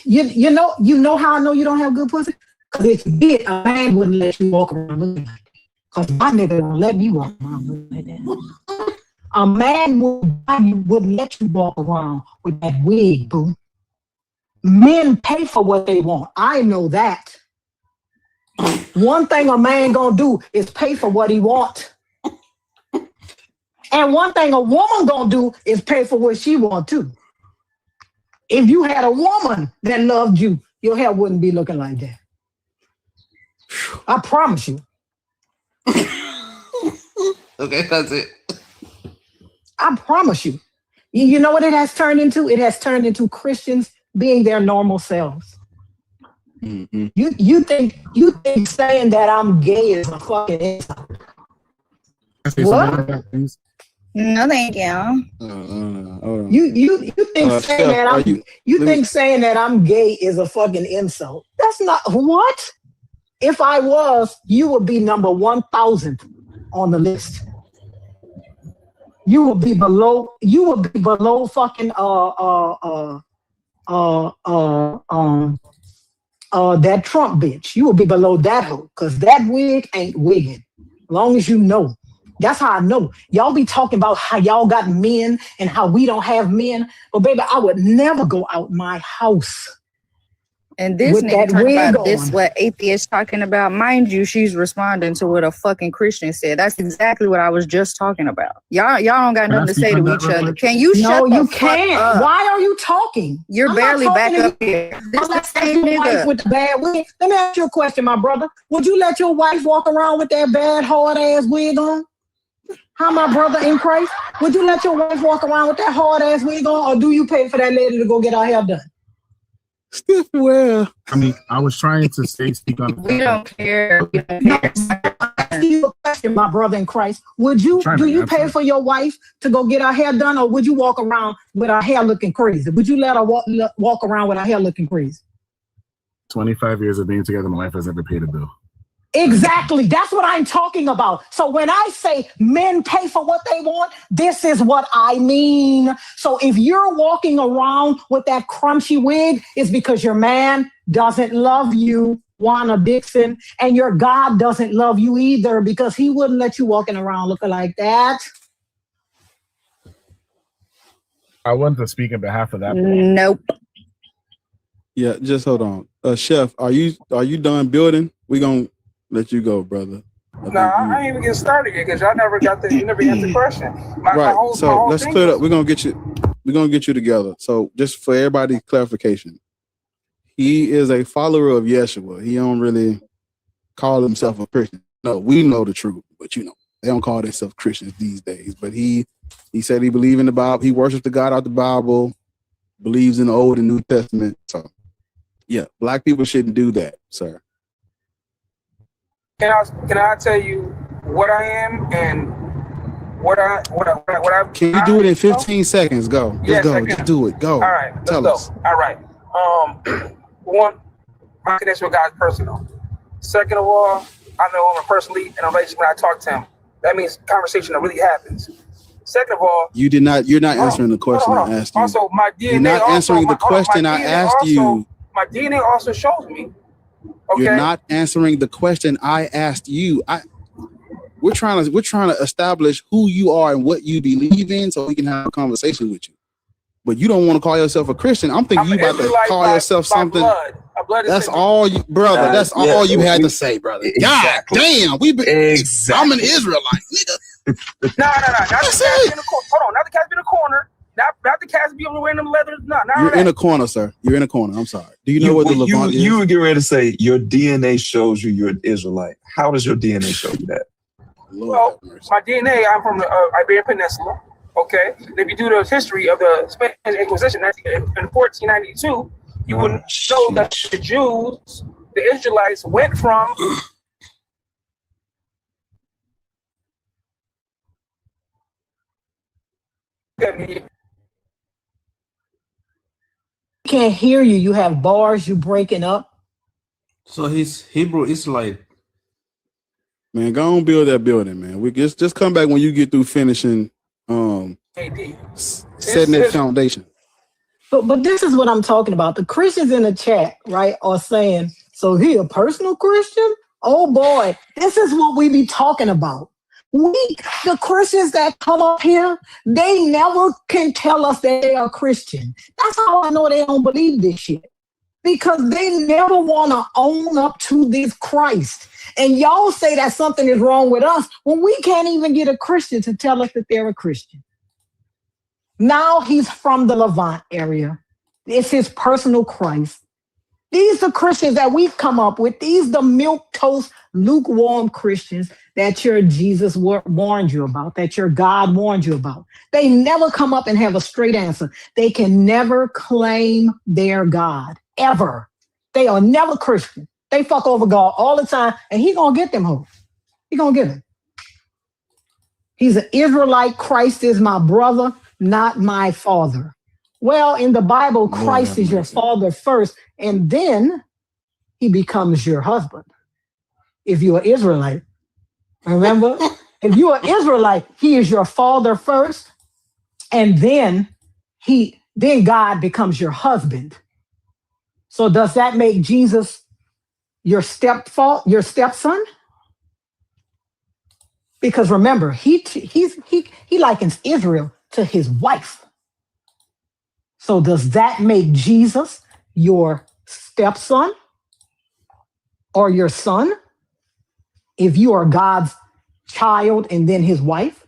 you know how I know you don't have good pussy? Because if you did, a man wouldn't let you walk around looking like that. Because my nigga don't let me walk around looking like that. A man wouldn't let you walk around with that wig, boo. Men pay for what they want. I know that. One thing a man gonna do is pay for what he want. And one thing a woman gonna do is pay for what she want too. If you had a woman that loved you, your hair wouldn't be looking like that. I promise you. Okay, that's it. I promise you. You know what it has turned into? It has turned into Christians being their normal selves. Mm-hmm. You think saying that I'm gay is a fucking insult. What? No, thank you. You think saying Chef, that saying that I'm gay is a fucking insult? That's not what. If I was, you would be number 1,000 on the list. You would be below. You would be below fucking that Trump bitch. You will be below that hoe, because that wig ain't wigging. Long as you know. That's how I know. Y'all be talking about how y'all got men and how we don't have men. But baby, I would never go out my house. And this nigga talking about this, what atheists talking about. Mind you, she's responding to what a fucking Christian said. That's exactly what I was just talking about. Y'all don't got nothing to say to each other. Can you shut the fuck up? Why are you talking? You're barely back up here. This is the same nigga with the bad wig. Let me ask you a question, my brother. Would you let your wife walk around with that bad hard ass wig on? How, my brother in Christ? Would you let your wife walk around with that hard ass wig on, or do you pay for that lady to go get her hair done? Stiff well. I mean, I was trying to speak on. We don't care. We don't care. Ask you a question, my brother in Christ. Do you pay for your wife to go get her hair done, or would you walk around with her hair looking crazy? Would you let her walk around with her hair looking crazy? 25 years of being together, my wife has never paid a bill. Exactly. That's what I'm talking about. So when I say men pay for what they want, this is what I mean. So if you're walking around with that crunchy wig, it's because your man doesn't love you, Juana Dixon, and your God doesn't love you either, because he wouldn't let you walking around looking like that. I wanted to speak on behalf of that. Nope. Yeah, just hold on. Chef, are you done building? We gonna let you go, brother. I ain't even getting started yet because y'all never got you never answered the question. So let's clear it up. We're gonna get you together. So just for everybody's clarification, he is a follower of Yeshua. He don't really call himself a Christian. No, we know the truth, but they don't call themselves Christians these days. But he said he believes in the Bible. He worships the God out the Bible, believes in the Old and New Testament. So yeah, black people shouldn't do that, sir. Can I tell you what I am and what I Can you do it in 15 seconds? Go. Yes, go. I can. Just do it. Go. All right, Tell us. All right. One, my connection with God is personal. Second of all, I know him personally and I'm relationship when I talk to him. That means conversation that really happens. Second of all, you're not answering the question I asked you. Also, my DNA. You're not answering the question I asked you. My DNA also shows me. Okay. You're not answering the question I asked you. We're trying to establish who you are and what you believe in, so we can have a conversation with you. But you don't want to call yourself a Christian. I'm thinking you about to call yourself something. That's all you, brother. That's all you had to say, brother. Exactly. God damn, I'm an Israelite, nigga. No. Not the cats in the corner. Hold on, not the cats in the corner. Not the cats be wearing them leathers. No, you're in a corner, sir. You're in a corner. I'm sorry. Do you know what the Levant is? You were getting ready to say your DNA shows you you're an Israelite. How does your DNA show you that? Well, my DNA, I'm from the Iberian Peninsula. Okay, if you do the history of the Spanish Inquisition in 1492, you would know that the Jews, the Israelites, went from Can't hear you. You have bars. You breaking up. So he's Hebrew Israelite. Man, go on build that building, man. We just come back when you get through finishing setting that foundation. But this is what I'm talking about. The Christians in the chat, right, are saying, so he a personal Christian? Oh boy, this is what we be talking about. The Christians that come up here, they never can tell us that they are Christian. That's how I know they don't believe this shit. Because they never want to own up to this Christ. And y'all say that something is wrong with us when we can't even get a Christian to tell us that they're a Christian. Now he's from the Levant area. It's his personal Christ. These are Christians that we've come up with. These are the milquetoast, lukewarm Christians that your Jesus warned you about, that your God warned you about. They never come up and have a straight answer. They can never claim their God, ever. They are never Christian. They fuck over God all the time, and he gonna get them hoes. He gonna get them. He's an Israelite. Christ is my brother, not my father. Well, in the Bible, Christ is your father first, and then he becomes your husband. If you're an Israelite, remember? If you're an Israelite, he is your father first, and then God becomes your husband. So does that make Jesus your stepson? Because remember, he likens Israel to his wife. So does that make Jesus your stepson or your son if you are God's child and then his wife?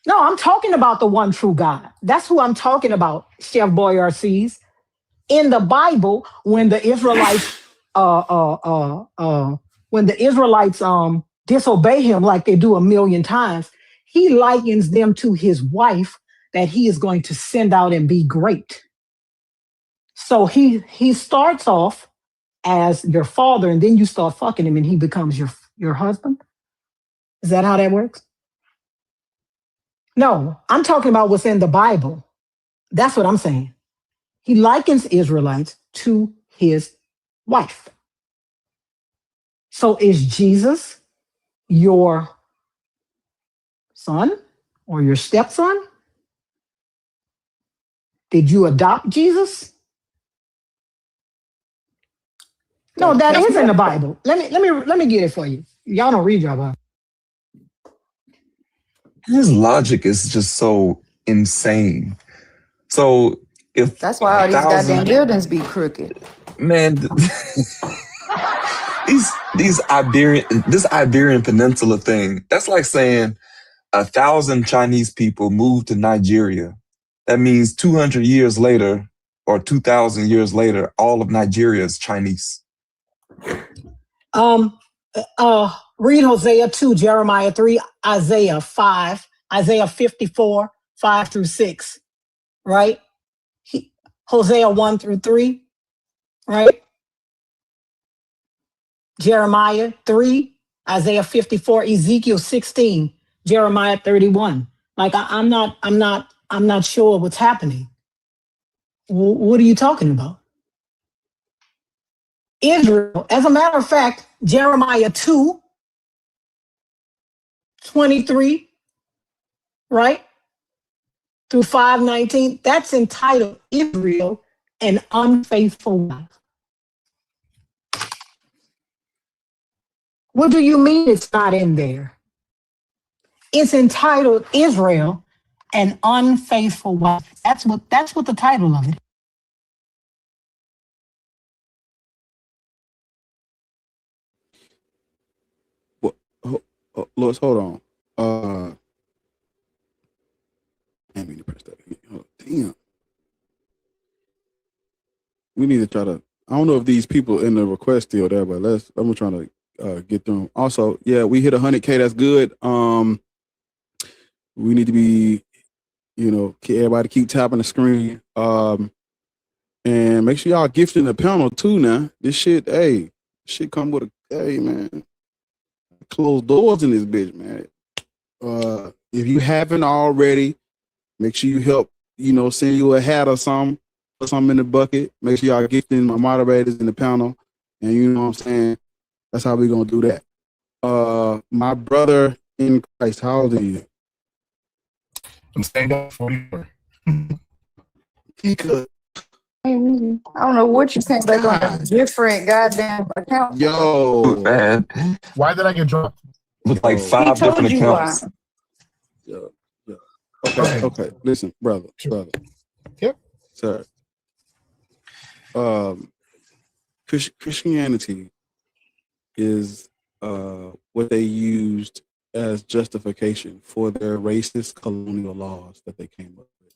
No, I'm talking about the one true God. That's who I'm talking about, Chef Boyards. In the Bible, when the Israelites disobey him like they do a million times, he likens them to his wife that he is going to send out and be great. So he starts off as your father, and then you start fucking him and he becomes your husband. Is that how that works? No, I'm talking about what's in the Bible. That's what I'm saying. He likens Israelites to his wife. So is Jesus your son or your stepson? Did you adopt Jesus? No, that is in the Bible. Let me get it for you. Y'all don't read your Bible. His logic is just so insane. So if That's why all these goddamn buildings be crooked. Man, this Iberian Peninsula thing, that's like saying 1,000 Chinese people moved to Nigeria. That means 200 years later or 2,000 years later, all of Nigeria is Chinese. Read Hosea 2, Jeremiah 3, Isaiah 5, Isaiah 54, 5 through 6, right? Hosea 1 through 3, right? Jeremiah 3, Isaiah 54, Ezekiel 16, Jeremiah 31. Like I'm not sure what's happening. What are you talking about? Israel, as a matter of fact, Jeremiah 2, 23, right? Through 5:19, that's entitled Israel, an unfaithful wife. What do you mean it's not in there? It's entitled Israel, an unfaithful wife. That's what the title of it. Lois, hold on. I mean to press that. Oh, damn. We need to try to. I don't know if these people in the request still there, but I'm trying to get them. Also, yeah, we hit 100K. That's good. We need to be, everybody keep tapping the screen. And make sure y'all gifting the panel too. Now, this shit, come with man. Closed doors in this bitch, man. If you haven't already, make sure you help, send you a hat or something, put something in the bucket. Make sure y'all gifting my moderators in the panel. And you know what I'm saying? That's how we're going to do that. My brother in Christ, how old are you? I'm staying up 44. He could. I don't know what you came back on a different goddamn account. Yo, man. Why did I get dropped? With like 5 different accounts. Yo. Okay. Listen, brother. Yep. Sir. Christianity is what they used as justification for their racist colonial laws that they came up with.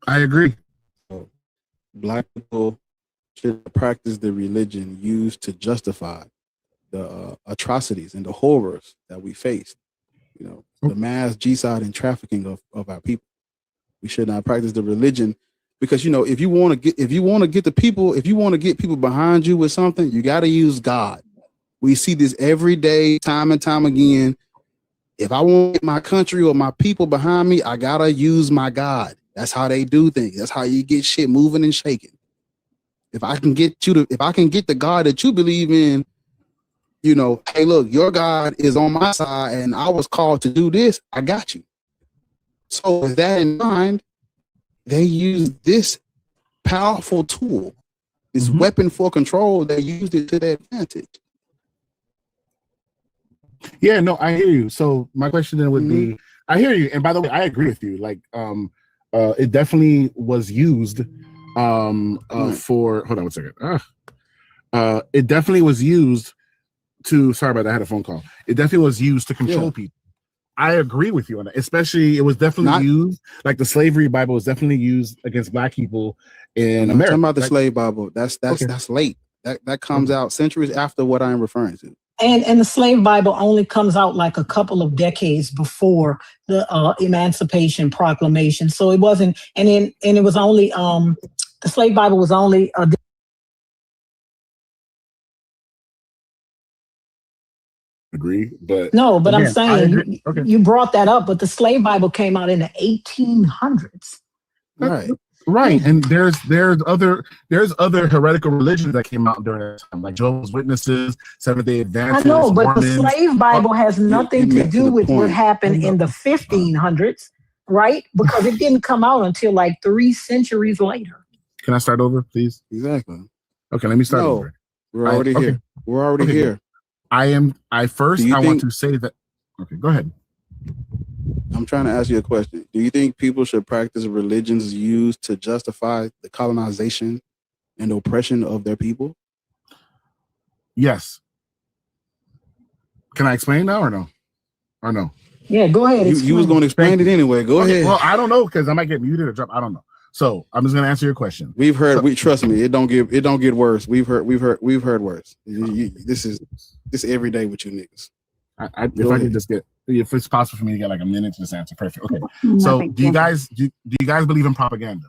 I agree. So, Black people should practice the religion used to justify the atrocities and the horrors that we faced. The mass genocide and trafficking of our people. We should not practice the religion because if you want to get people behind you with something, you got to use God. We see this every day, time and time again. If I want my country or my people behind me, I gotta use my God. That's how they do things. That's how you get shit moving and shaking. If I can get the God that you believe in, you know, hey, look, your God is on my side and I was called to do this, I got you. So with that in mind, they use this powerful tool, this weapon for control, they used it to their advantage. Yeah, no, I hear you. So my question then would be, I hear you. And by the way, I agree with you. Like, it definitely was used for, hold on one second. It definitely was used to, sorry about that, I had a phone call. It definitely was used to control people. I agree with you on that. Especially, it was definitely used, like the slavery Bible was definitely used against Black people in America. Talking about the slave Bible, that's late. That comes out centuries after what I'm referring to. And the slave Bible only comes out like a couple of decades before the Emancipation Proclamation. So it wasn't, and it was only the slave Bible was only agree, but no, but again, I'm saying you brought that up, but the slave Bible came out in the 1800s. Right, and there's other heretical religions that came out during that time, like Jehovah's Witnesses, Seventh-day Adventists. I know, but Mormons. The slave Bible has nothing to do with what happened in the 1500s, right? Because it didn't come out until like 3 centuries later. Can I start over, please? Exactly. Okay, let me start over. We're already here. We're already here. I want to say that. Okay, go ahead. I'm trying to ask you a question. Do you think people should practice religions used to justify the colonization and oppression of their people? Yes. Can I explain now or no? Or no? Yeah, go ahead. You was going to explain it anyway. Go ahead. Well, I don't know because I might get muted or drop. I don't know. So I'm just going to answer your question. We've heard. Trust me. It don't get worse. We've heard worse. This is every day with you niggas. If it's possible for me to get like a minute to just answer, perfect. Okay. So do you guys believe in propaganda?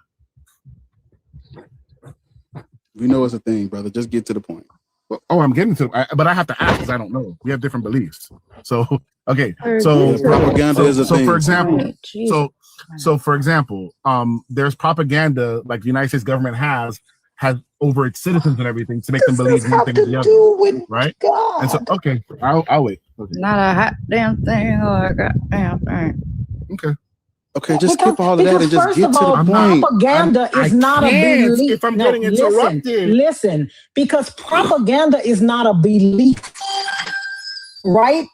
We know it's a thing, brother. Just get to the point. I'm getting to it, but I have to ask because I don't know. We have different beliefs. So okay. So propaganda is a thing. For example, for example, there's propaganda like the United States government has over its citizens and everything to make them believe one thing or the other, right? God. And so, okay, I'll wait. Okay. Not a hot damn thing or a goddamn thing. Okay, just skip all of that and just get to the point. Propaganda is not a belief. If I'm getting interrupted. Listen, because propaganda is not a belief, right?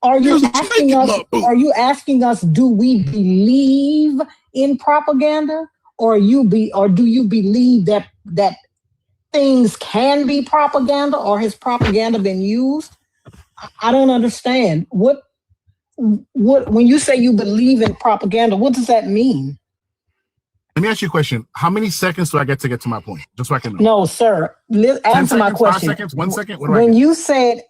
Are you asking us? Do we believe in propaganda, or do you believe that things can be propaganda, or has propaganda been used? I don't understand. What when you say you believe in propaganda, what does that mean? Let me ask you a question. How many seconds do I get to my point? Just so I can know. No, sir. Answer my question. 5 seconds, 1 second. When you said,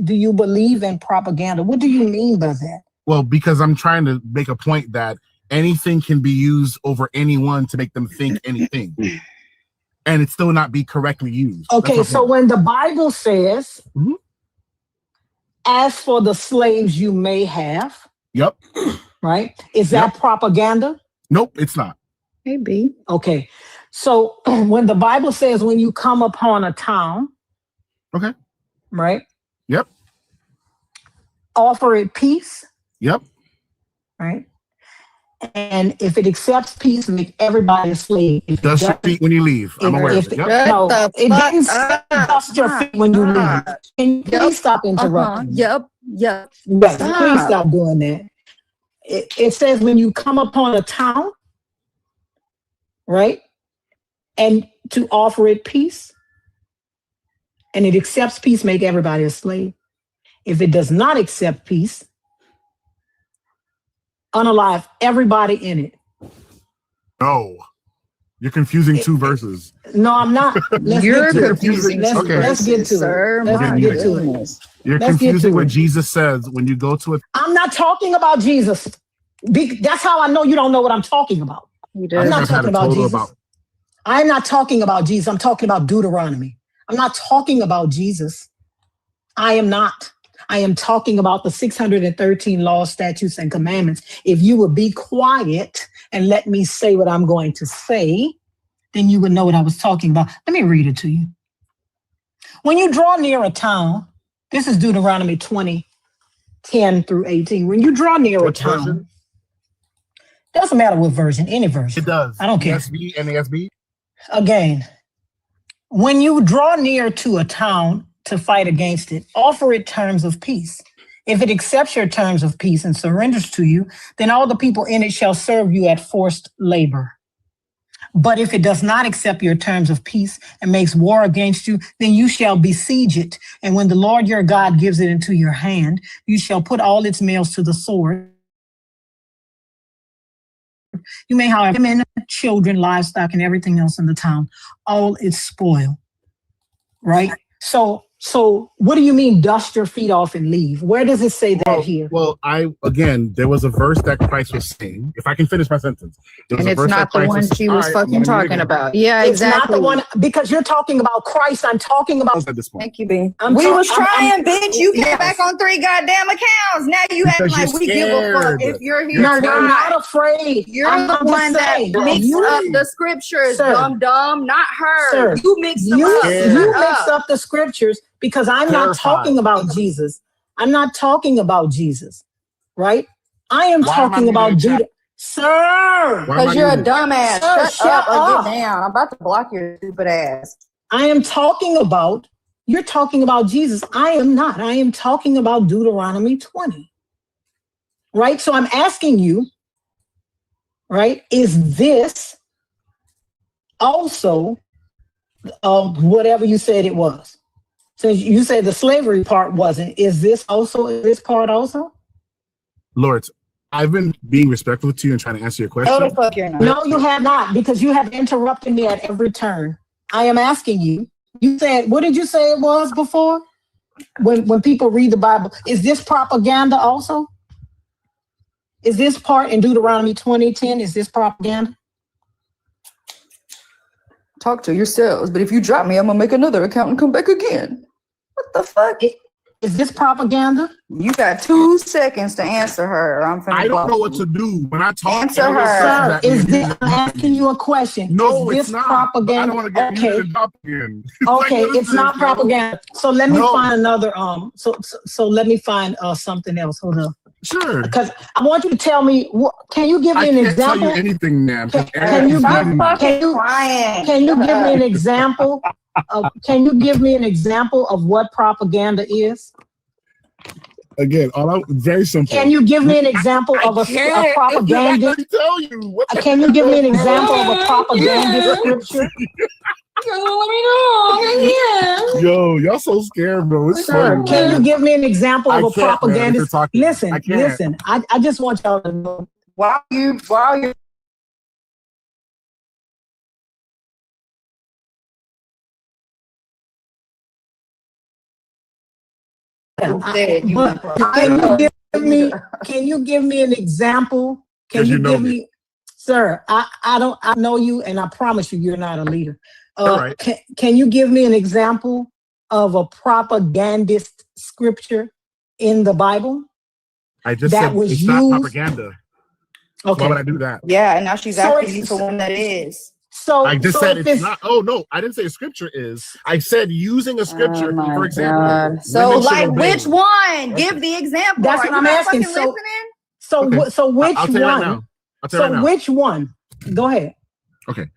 do you believe in propaganda? What do you mean by that? Well, because I'm trying to make a point that anything can be used over anyone to make them think anything, and it still not be correctly used. Okay, so when the Bible says, "As for the slaves you may have," yep, right? Is that propaganda? Nope, it's not. Maybe. Okay. So when the Bible says when you come upon a town, right? Yep. Offer it peace. Yep. Right. And if it accepts peace, make everybody a slave. Dust your feet when you leave. I'm aware of it. No, it didn't dust your feet when you leave. Can you please stop interrupting? Yep. Please stop doing that. It says when you come upon a town, right, and to offer it peace, and it accepts peace, make everybody a slave. If it does not accept peace, unalive everybody in it. No, you're confusing two verses. No, I'm not. You're confusing. Let's get to it. Let's get to it. You're confusing what Jesus says when you go to a. I'm not talking about Jesus. That's how I know you don't know what I'm talking about. I'm not talking about Jesus. I'm not talking about Jesus. I'm talking about Deuteronomy. I'm not talking about Jesus. I am not. I am talking about the 613 laws, statutes, and commandments. If you would be quiet and let me say what I'm going to say, then you would know what I was talking about. Let me read it to you. When you draw near a town, this is Deuteronomy 20, 10 through 18. When you draw near a town, version? Doesn't matter what version, any version. It does. I don't care. ESV, NASB? Again, when you draw near to a town to fight against it, offer it terms of peace. If it accepts your terms of peace and surrenders to you, then all the people in it shall serve you at forced labor. But if it does not accept your terms of peace and makes war against you, then you shall besiege it. And when the Lord your God gives it into your hand, you shall put all its males to the sword. You may, however, women, children, livestock, and everything else in the town, all is spoil. Right? So what do you mean dust your feet off and leave? Where does it say that here? Well, there was a verse that Christ was saying. If I can finish my sentence. And it's not the one she was fucking talking about. Yeah, it's exactly. It's not the one, because you're talking about Christ. I'm talking about... At this point. Thank you, B. We was trying, bitch. You came back on 3 goddamn accounts. Now you acting like we give a fuck if you're here. No, you're not afraid. You're the one that mixed up the scriptures, dumb, not her. Sir, you mixed them up. You mixed up the scriptures because I'm not talking about Jesus. I'm not talking about Jesus, right? I am talking about Judah. Sir! Because you're a dumbass. Shut up or get down. I'm about to block your stupid ass. I am talking about, you're talking about Jesus. I am not. I am talking about Deuteronomy 20. Right? So I'm asking you, right, is this also whatever you said it was? So you said the slavery part wasn't. Is this part also? Lord, I've been being respectful to you and trying to answer your question. No, the fuck you're not. No, you have not, because you have interrupted me at every turn. I am asking you. You said, what did you say it was before? When people read the Bible, is this propaganda also? Is this part in Deuteronomy 20:10? Is this propaganda? Talk to yourselves, but if you drop me, I'm gonna make another account and come back again. What the fuck? Is this propaganda? You got 2 seconds to answer her. Or I'm finna I don't know what to do when I talk. Answer her. I'm asking you a question. No, is it's this not. propaganda? I don't want to get you to drop again. Okay, it's not propaganda. So let me find another. So let me find something else. Hold on. Sure. Because I want you to tell me. Can you give me an example? I can't tell you anything, ma'am. Can you give me an example? Can you give me an example of what propaganda is? Again, very simple. Can you give me an example of a propaganda? Tell you. Can you give me an example of a propaganda scripture? Let me know. Yo, y'all so scared, bro. It's funny. Can you give me an example of a propaganda? Listen. I just want y'all to know. While you Can you give me an example? Can you give me, sir? I know you, and I promise you're not a leader. Right. Can you give me an example of a propagandist scripture in the Bible? I just that said was it's used? not propaganda. Okay. Why would I do that? Yeah, and now she's asking you for one that is. So I just said it's not. Oh no, I didn't say a scripture is. I said using a scripture, for example. God. So, like, which one? Give the example. That's what I'm asking. So which I'll tell you one? right now. Which one? Go ahead. Okay.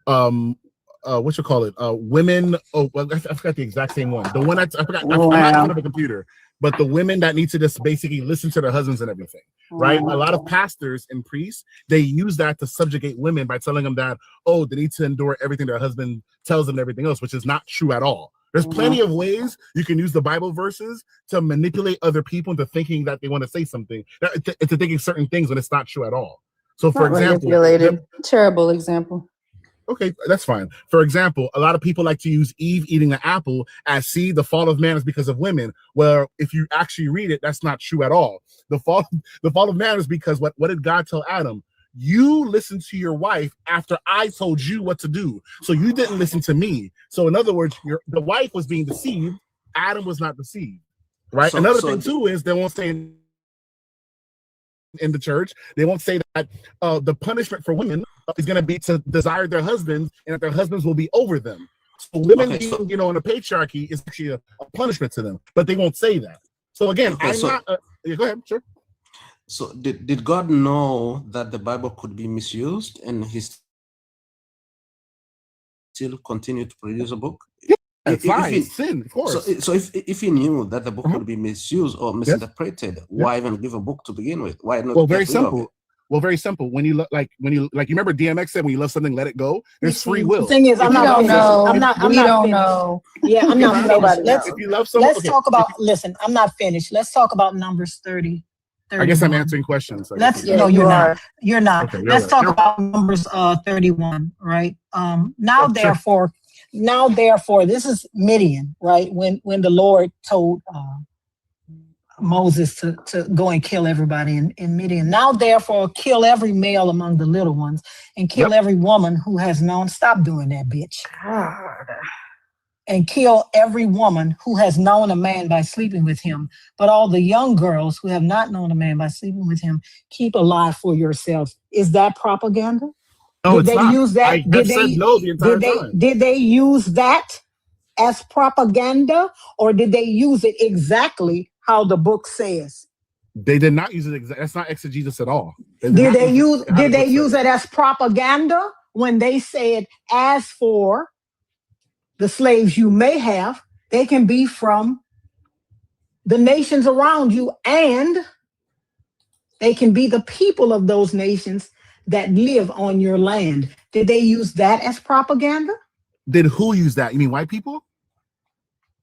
What you call it? Women. Oh, well, I forgot the exact same one. The one I forgot. I'm not in front of a computer. But the women that need to just basically listen to their husbands and everything, right? A lot of pastors and priests, they use that to subjugate women by telling them that, oh, they need to endure everything their husband tells them and everything else, which is not true at all. There's plenty of ways you can use the Bible verses to manipulate other people into thinking that they want to say something, to thinking certain things when it's not true at all. So, for example, terrible example. Okay, that's fine. For example, a lot of people like to use Eve eating the apple as, see, the fall of man is because of women. Well, if you actually read it, that's not true at all. The fall of man is because what did God tell Adam? You listened to your wife after I told you what to do. So you didn't listen to me. So in other words, the wife was being deceived Adam was not deceived, right? So- Another so thing too is they won't say in the church, they won't say that the punishment for women is going to be to desire their husbands, and that their husbands will be over them. So women Okay, being, so- you know, in a patriarchy is actually a punishment to them, but they won't say that. So again, Okay, I'm so- not. Yeah, go ahead, sure. So did God know that the Bible could be misused, and He still continued to produce a book? It's If fine. he- It's sin, of course. So if he knew that the book would be misused or misinterpreted, why even give a book to begin with? Why not? Well, get very rid of simple. it? Well, very simple. When you you remember DMX said, when you love something, let it go. There's free will. The thing is, I'm If you not love finished. something- I'm not We don't finished. know. Yeah, I'm not If you- finished. Let's if you love someone, let's okay. talk about. Listen, I'm not finished. Let's talk about Numbers 30. I guess I'm 31. answering questions. I Let's guess. no, you're not. You're not. Okay, you're Let's right. talk You're about Numbers 31, right? Now Yeah, sure. therefore, this is Midian, right? When the Lord told Moses to go and kill everybody in Midian. Now therefore, kill every male among the little ones, and kill every woman who has known. Stop doing that, bitch. And kill every woman who has known a man by sleeping with him. But all the young girls who have not known a man by sleeping with him, keep alive for yourselves. Is that propaganda? No, Did it's they not. use that? I have said no the entire time. Did they use that as propaganda, or did they use it exactly how the book says? They did not use it. That's not exegesis at all. Did they use how the book use says it as propaganda when they said, as for the slaves you may have, they can be from the nations around you, and they can be the people of those nations that live on your land? Did they use that as propaganda? Did who use that? You mean white people?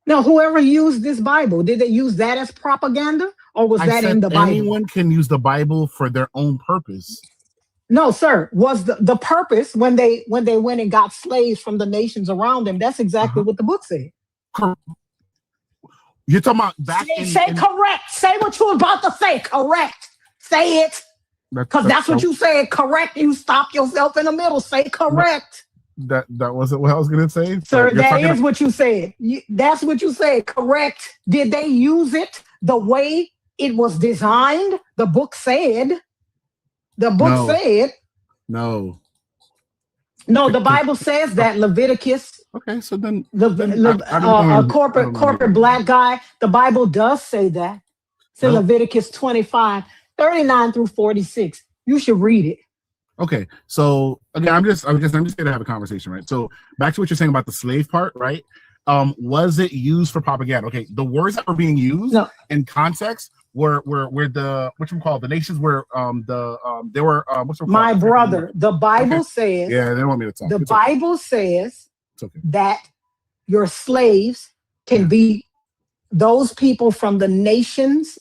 No, whoever used this Bible, did they use that as propaganda, or was I that said in the Bible? anyone can use the Bible for their own purpose. No, sir. Was the purpose when they went and got slaves from the nations around them? That's exactly what the book said. You're talking about back Say correct. Say what you were about to say. Correct. Say it. Because that's what you said. Correct. You stop yourself in the middle. Say correct. That wasn't what I was going to say. Sir, You're that talking is what you said. That's what you said. Correct. Did they use it the way it was designed? The book said. The book said. No. No, the Bible says that. Leviticus. Okay, so then a corporate black guy. The Bible does say that. It's in Leviticus 25, 39 through 46. You should read it. Okay, so again, I'm just here to have a conversation, right? So back to what you're saying about the slave part, right? Was it used for propaganda? Okay, the words that were being used in context were the the nations were they were my brother. The Bible says. Yeah, they don't want me to talk. The Bible says that your slaves can be those people from the nations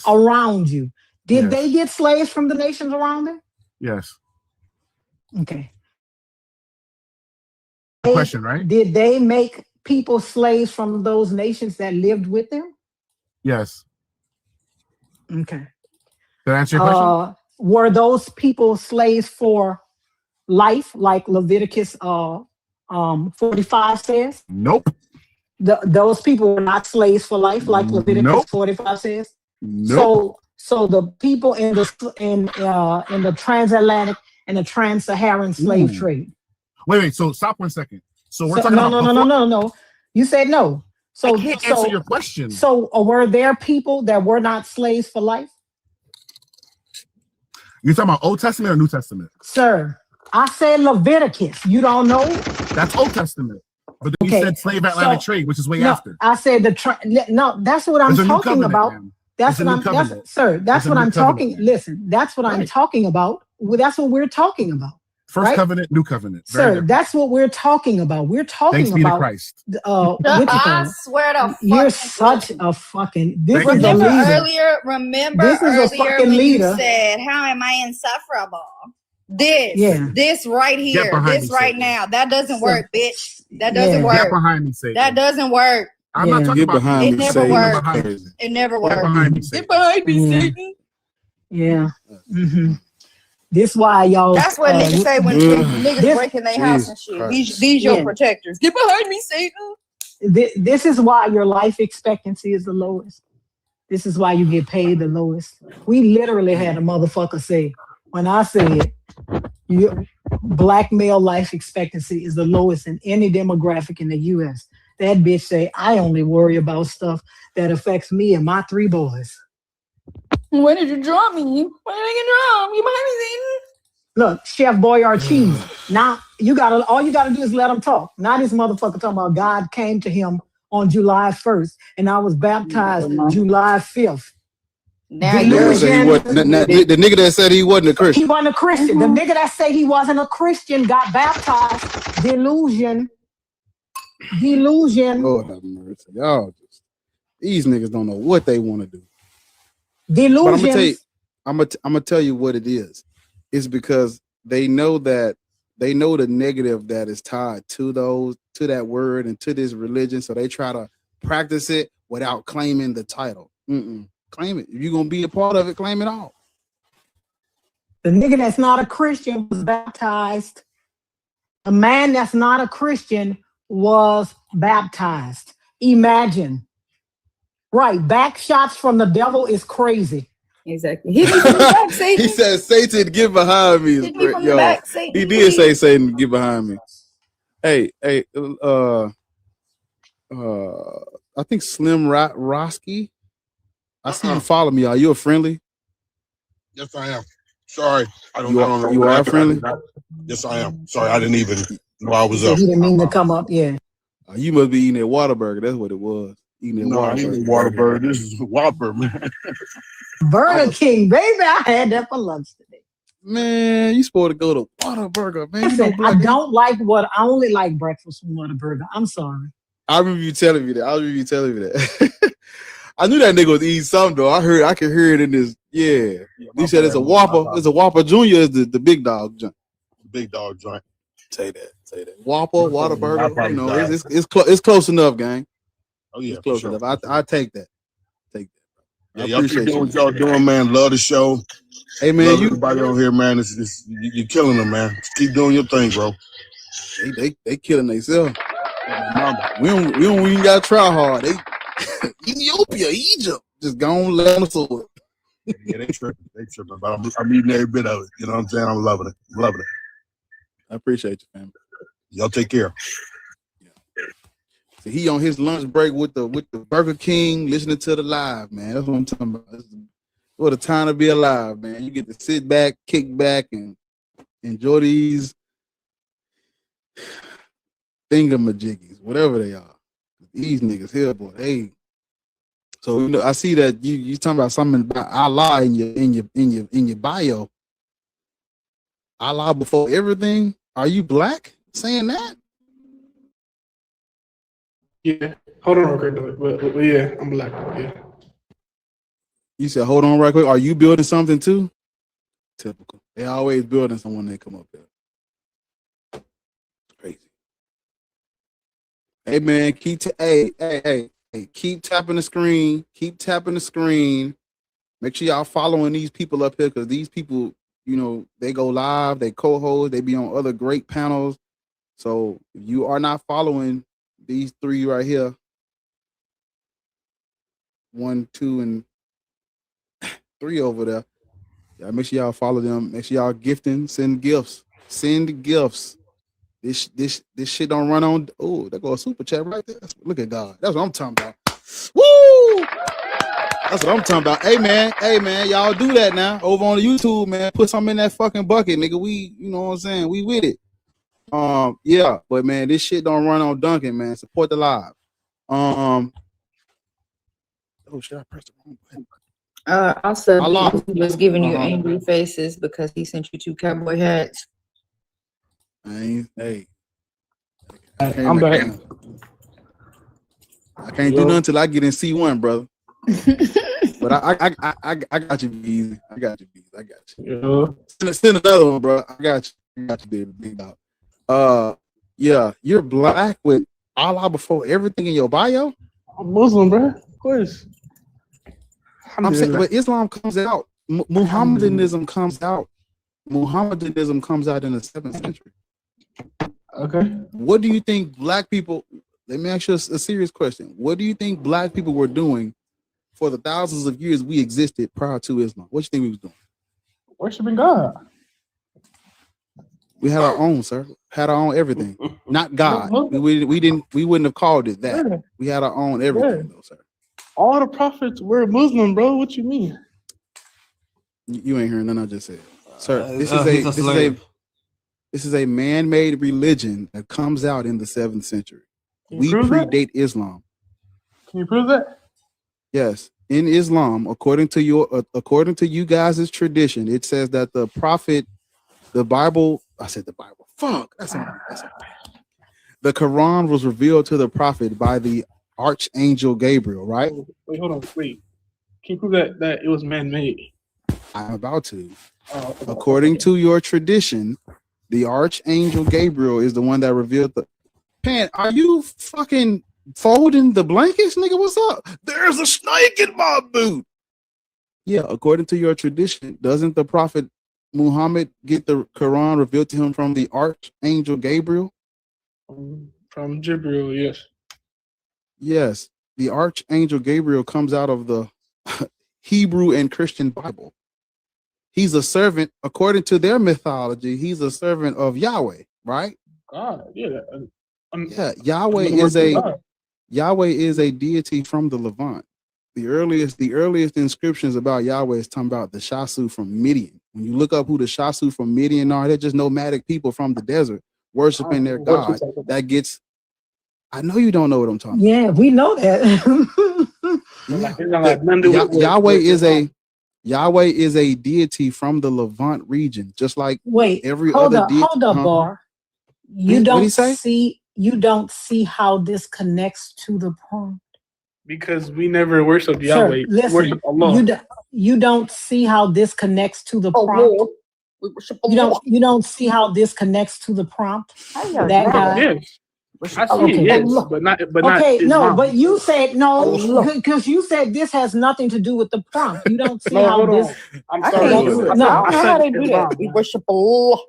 around you. Did they get slaves from the nations around them? Yes. Okay. Question, right? Did they make people slaves from those nations that lived with them? Yes. Okay. Did I answer your question? Were those people slaves for life, like Leviticus 45 says? Nope. Those people were not slaves for life, like Leviticus 45 says. Nope. So the people in the transatlantic and the trans-Saharan slave trade. Wait. So stop 1 second. So we're talking about no. You said no. So I can't answer your question. So were there people that were not slaves for life? You're talking about Old Testament or New Testament? Sir, I said Leviticus. You don't know? That's Old Testament. But then you said slave Atlantic trade, which is way after. I said that's what I'm talking about. That's what I'm talking. Listen, that's what I'm talking about. Well, that's what we're talking about. First covenant, new covenant. Sir, that's what we're talking about. We're talking Thanks be about to Christ. I swear to you're such a fucking this is remember a leader. earlier This is a fucking when leader. you said, how am I insufferable? This right here, this right now. That doesn't work, bitch. That doesn't work. Get behind me, Satan. That doesn't work. I'm not talking about it never worked. It never worked. Get behind me, Satan. Yeah. Mm-hmm. This why y'all. That's what niggas say when niggas breaking their house and shit. These your protectors. Get behind me, Satan. this is why your life expectancy is the lowest. This is why you get paid the lowest. We literally had a motherfucker say, when I said your black male life expectancy is the lowest in any demographic in the US. That bitch say, I only worry about stuff that affects me and my 3 boys. When did you draw me? When did I get drawn? You behind me, Zayden? Look, Chef Boyardee. Now all you gotta do is let him talk. Now this motherfucker talking about God came to him on July 1st, and I was baptized July 5th. Now the nigga that said he wasn't a Christian. He wasn't a Christian. The nigga that said he wasn't a Christian got baptized. Delusion. Lord have mercy. Y'all just, these niggas don't know what they want to do. Delusion. But I'm gonna tell you what it is. It's because they know the negative that is tied to that word and to this religion, so they try to practice it without claiming the title. Claim it. If you're gonna be a part of it, claim it all. The nigga that's not a Christian was baptized. A man that's not a Christian was baptized. Imagine. Right, back shots from the devil is crazy. Exactly. Hit me from the back, Satan. He said, Satan, get behind me. Hit me from the back, Satan. He did say, Satan, get behind me. Hey, I think Slim Roski. I see you follow me. Are you a friendly? Yes, I am. Sorry. I don't know. You are friendly? Yes, I am. Sorry, I didn't even know I was up. He didn't mean to come up, yeah. You must be eating that Whataburger. That's what it was. Eating that I ain't eating Whataburger. This is Whopper, man. Burger King, baby. I had that for lunch today. Man, you supposed to go to Whataburger, man. Listen, I only like breakfast from Whataburger. I'm sorry. I remember you telling me that. I knew that nigga was eating something though. I could hear it in this. Yeah. He said it's a Whopper. It's a Whopper Junior is the big dog joint. Big dog joint. Say that. Whopper, Whataburger. You know, it's close enough, gang. Oh yeah, it's close enough. I take that. Yeah, y'all keep doing what y'all doing, man. Love the show. Hey man, love everybody on here, man. You're killing them, man. Just keep doing your thing, bro. They killing themselves. We don't even gotta try hard. They Ethiopia, Egypt, just gone let them sword. Yeah, they tripping, but I'm eating every bit of it. You know what I'm saying? I'm loving it. I appreciate you, man. Y'all take care. So he on his lunch break with the Burger King, listening to the live, man. That's what I'm talking about. What a time to be alive, man. You get to sit back, kick back, and enjoy these thingamajiggies, whatever they are. These niggas here, boy. So I see that you talking about something about Allah in your bio. Allah before everything. Are you black saying that? Yeah, hold on real quick, but yeah, I'm black. Yeah. You said, hold on right quick. Are you building something too? Typical. They always building someone they come up there. Crazy. Hey man, keep tapping the screen. Keep tapping the screen. Make sure y'all following these people up here, because these people, you know, they go live, they co-host, they be on other great panels. So if you are not following these three right here, 1, 2, and 3 over there, y'all make sure y'all follow them. Make sure y'all gifting, send gifts. This shit don't run on. Oh, there go a super chat right there. Look at God. That's what I'm talking about. Woo! That's what I'm talking about. Hey man, y'all do that now over on the YouTube, man. Put something in that fucking bucket, nigga. We, you know what I'm saying? We with it. Yeah, but man, this shit don't run on Duncan, man. Support the live. Oh, should I press the wrong button? Also, he was giving you angry faces because he sent you 2 cowboy hats. Hey, I'm back. I can't do nothing till I get in C1, brother. But I got you, easy. I got you. Send another one, bro. I got you, big dog. Yeah, you're black with Allah before everything in your bio. I'm Muslim, bro. Of course. I'm saying, but Islam comes out. Muhammadanism comes out. Muhammadanism comes out in the 7th century. Okay. What do you think black people Let me ask you a serious question. What do you think black people were doing for the thousands of years we existed prior to Islam? What do you think we was doing? Worshiping God. We had our own, sir. Had our own everything. Not God. We wouldn't have called it that. Yeah. We had our own everything, though, sir. All the prophets were Muslim, bro. What you mean? You ain't hearing nothing I just said. Sir, this is a man-made religion that comes out in the 7th century. We predate Islam. Can you prove that? Yes. In Islam, according to you guys' tradition, it says that the prophet, the Bible, I said the Bible. Fuck. That's the Quran was revealed to the prophet by the archangel Gabriel, right? Wait, hold on. Wait. Can you prove that it was man-made? I'm about to. According to your tradition, the archangel Gabriel is the one that revealed the. Man, are you fucking folding the blankets, nigga? What's up? There's a snake in my boot. Yeah, according to your tradition, doesn't the prophet Muhammad get the Quran revealed to him from the archangel Gabriel? From Jibril, yes. Yes, the archangel Gabriel comes out of the Hebrew and Christian Bible. He's a servant, according to their mythology, he's a servant of Yahweh, right? God, yeah. Yahweh is a deity from the Levant. The earliest inscriptions about Yahweh is talking about the Shasu from Midian. When you look up who the Shasu from Midian are, they're just nomadic people from the desert worshiping their God. That gets. I know you don't know what I'm talking about. Yeah, we know that. Yahweh is a deity from the Levant region, just like every hold other up, deity. Hold up, Bar. You don't see how this connects to the prompt. Because we never worship Yahweh. Listen, worship Allah. You don't see how this connects to the prompt. You don't see how this connects to the prompt. That guy. Yes. I see it, yes, but not okay, no, Islam. but you said no, because you said this has nothing to do with the prompt. You don't see how this. I'm sorry. I don't know how they do that. We worship Allah.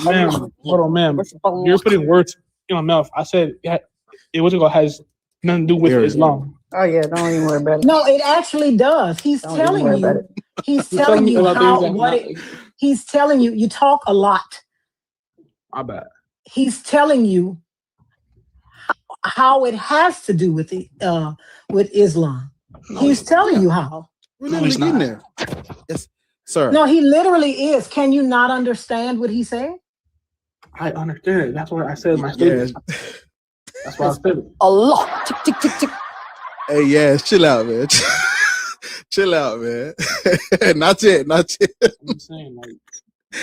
Ma'am, hold on, ma'am. You're putting words in my mouth. I said it has nothing to do with Islam. Oh yeah, don't even worry about it. No, it actually does. He's telling you. He's telling you how what it. He's telling you. You talk a lot. My bad. He's telling you how it has to do with Islam. He's telling you how. We're literally getting there. Yes, sir. No, he literally is. Can you not understand what he's saying? I understand. That's what I said in my statement. That's why I said it. Allah. Tick, tick, tick, tick. Hey, yes, chill out, man. Chill out, man. Not yet. I'm saying, like,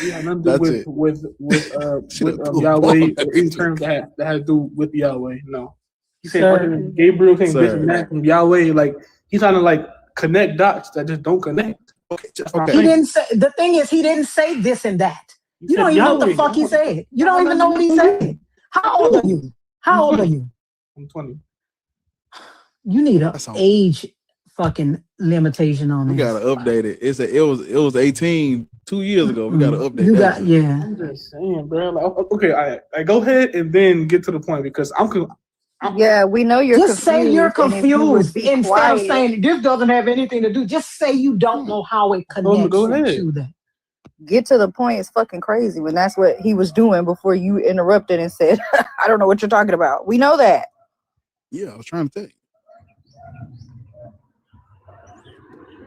we have nothing to do with Yahweh or any terms that has to do with Yahweh. No. He said Gabriel came from Yahweh. Like, he's trying to like connect dots that just don't connect. Okay. He didn't say. The thing is, he didn't say this and that. You don't even know what the fuck he said. You don't even know what he said. How old are you? How old are you? I'm 20. You need an age fucking limitation on this. We gotta update it. It was 18 2 years ago. We gotta update that. I'm just saying, bro. Like, okay, I go ahead and then get to the point because yeah, we know you're just confused. Say you're confused instead of quiet. saying this doesn't have anything to do. Just say you don't know how it connects to that. Get to the point. It's fucking crazy when that's what he was doing before you interrupted and said, I don't know what you're talking about. We know that. Yeah, I was trying to tell you.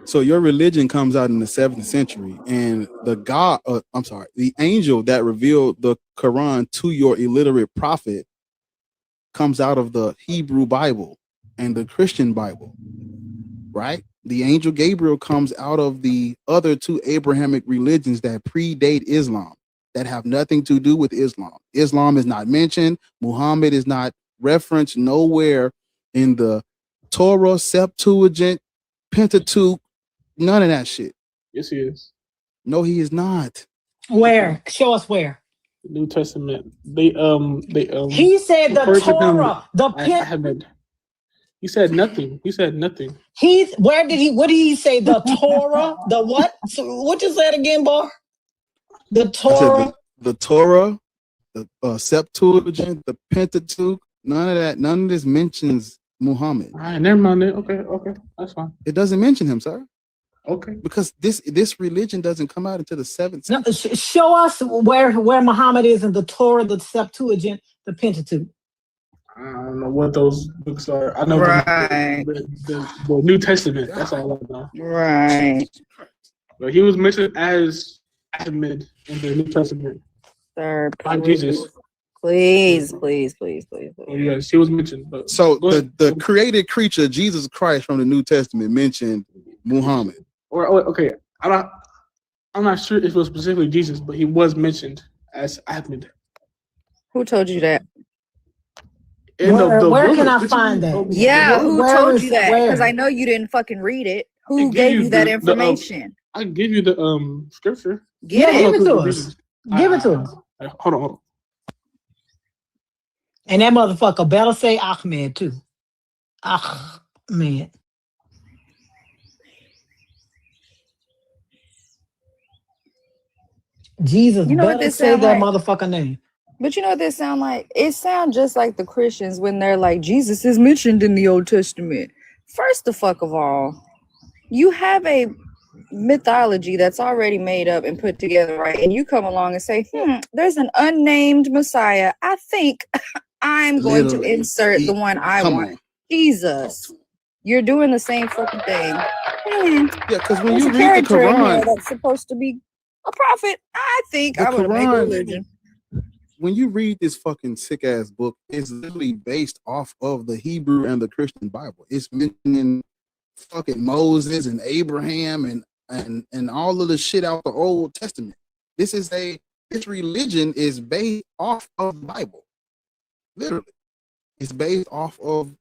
So your religion comes out in the 7th century, and the angel that revealed the Quran to your illiterate prophet comes out of the Hebrew Bible and the Christian Bible, right? The angel Gabriel comes out of the other two Abrahamic religions that predate Islam, that have nothing to do with Islam. Islam is not mentioned. Muhammad is not referenced nowhere in the Torah, Septuagint, Pentateuch, none of that shit. Yes, he is. No, he is not. Where? Show us where. The New Testament. They He said the Torah, He said nothing. He said nothing. What did he say? The Torah, the what? So what you said again, Bar? The Torah. The Torah, the Septuagint, the Pentateuch, None of that. None of this mentions Muhammad. All right, never mind it. Okay, that's fine. It doesn't mention him, sir. Okay. Because this religion doesn't come out until the 7th No, century. show us where Muhammad is in the Torah, the Septuagint, the Pentateuch. I don't know what those books are. I know the New Testament. That's all I know. Right. But he was mentioned as Ahmed in the New Testament. Sir, Like Jesus. Please. Oh, yes, he was mentioned. But So the created creature, Jesus Christ from the New Testament, mentioned Muhammad. Okay, I'm not sure if it was specifically Jesus, but he was mentioned as Ahmed. Who told you that? Where can I find that? Yeah, who told you that? Where? Because I know you didn't fucking read it. Who gave you that information? I can give you the scripture. Give it to us. Give it to us. Hold on. And that motherfucker better say Ahmed too. Ahmed. Jesus, You know what better this say sound that like? motherfucker name. But you know what this sound like? It sounds just like the Christians when they're like, Jesus is mentioned in the Old Testament. First of all, you have a mythology that's already made up and put together, right? And you come along and say, there's an unnamed Messiah. I think I'm going to insert the one I want. Jesus. You're doing the same fucking thing. Yeah, because when There's you a read the character in here Quran, that's supposed to be a prophet. I think the I would make a Quran, religion. when you read this fucking sick ass book, it's literally based off of the Hebrew and the Christian Bible. It's mentioning fucking Moses and Abraham and all of the shit out the Old Testament. This religion is based off of the Bible. Literally. It's based off of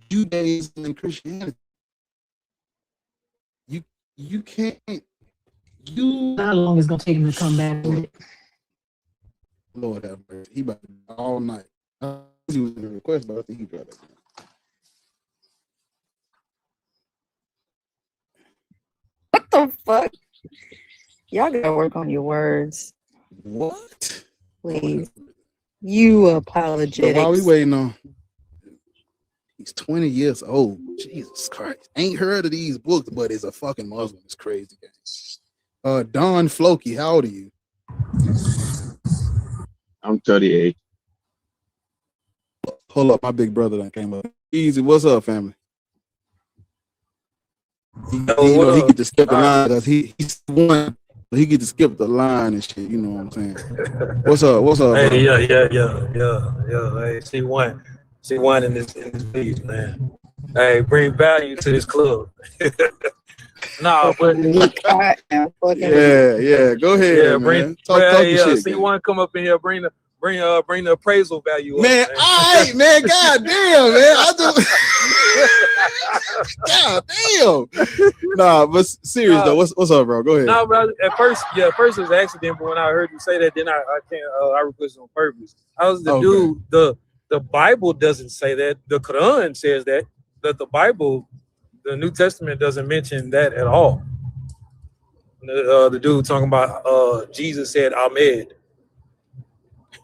Judaism and Christianity. You can't How long is it gonna take him to come back with it? Lord have mercy. He about to die all night. He was in the request, but I think he got it. What the fuck? Y'all gotta work on your words. What? Please. You So apologetics. while we waiting on, he's 20 years old. Jesus Christ. Ain't heard of these books, but is a fucking Muslim. It's crazy. Don Floki, how old are you? I'm 38. Hold up, my big brother that came up. Easy, what's up, family? He get to skip the line because he's one, but he get to skip the line and shit. You know what I'm saying? What's up? What's up? Hey, bro? yeah. Hey, C1 in this piece, man. Hey, bring value to this club. Nah, but Yeah. Go ahead, yeah, man. Talk your shit. C1 come up in here, bring the appraisal value Man, up, all right, man. God damn, man. God damn. Nah, but serious though. What's up, bro? Go ahead. No, but at first it was an accident, but when I heard you say that, then I requested on purpose. I was the dude. The Bible doesn't say that. The Quran says that the Bible, the New Testament doesn't mention that at all. The dude talking about Jesus said Ahmed.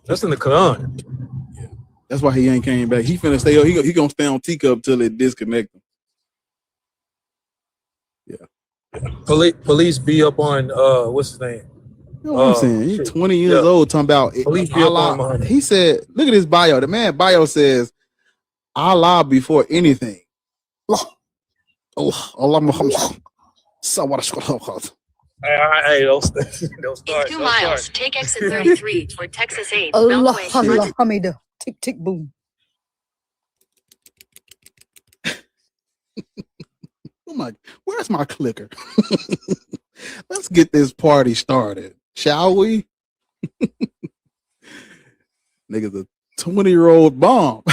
That's in the Quran. Yeah. That's why he ain't came back. He finna stay. He gonna stay on teacup till it disconnect him. Yeah. Police be up on what's his name? You know what I'm saying? He's 20 years old talking about Allah. He said, look at his bio. The man bio says Allah before anything. Allah Muhammad. Hey, don't start. In 2 miles, take exit 33 for Texas 8. Allah, Beltway. Allah, Hamida. Tick, tick, boom. Oh my, where's my clicker? Let's get this party started, shall we? Nigga's a 20-year-old bomb.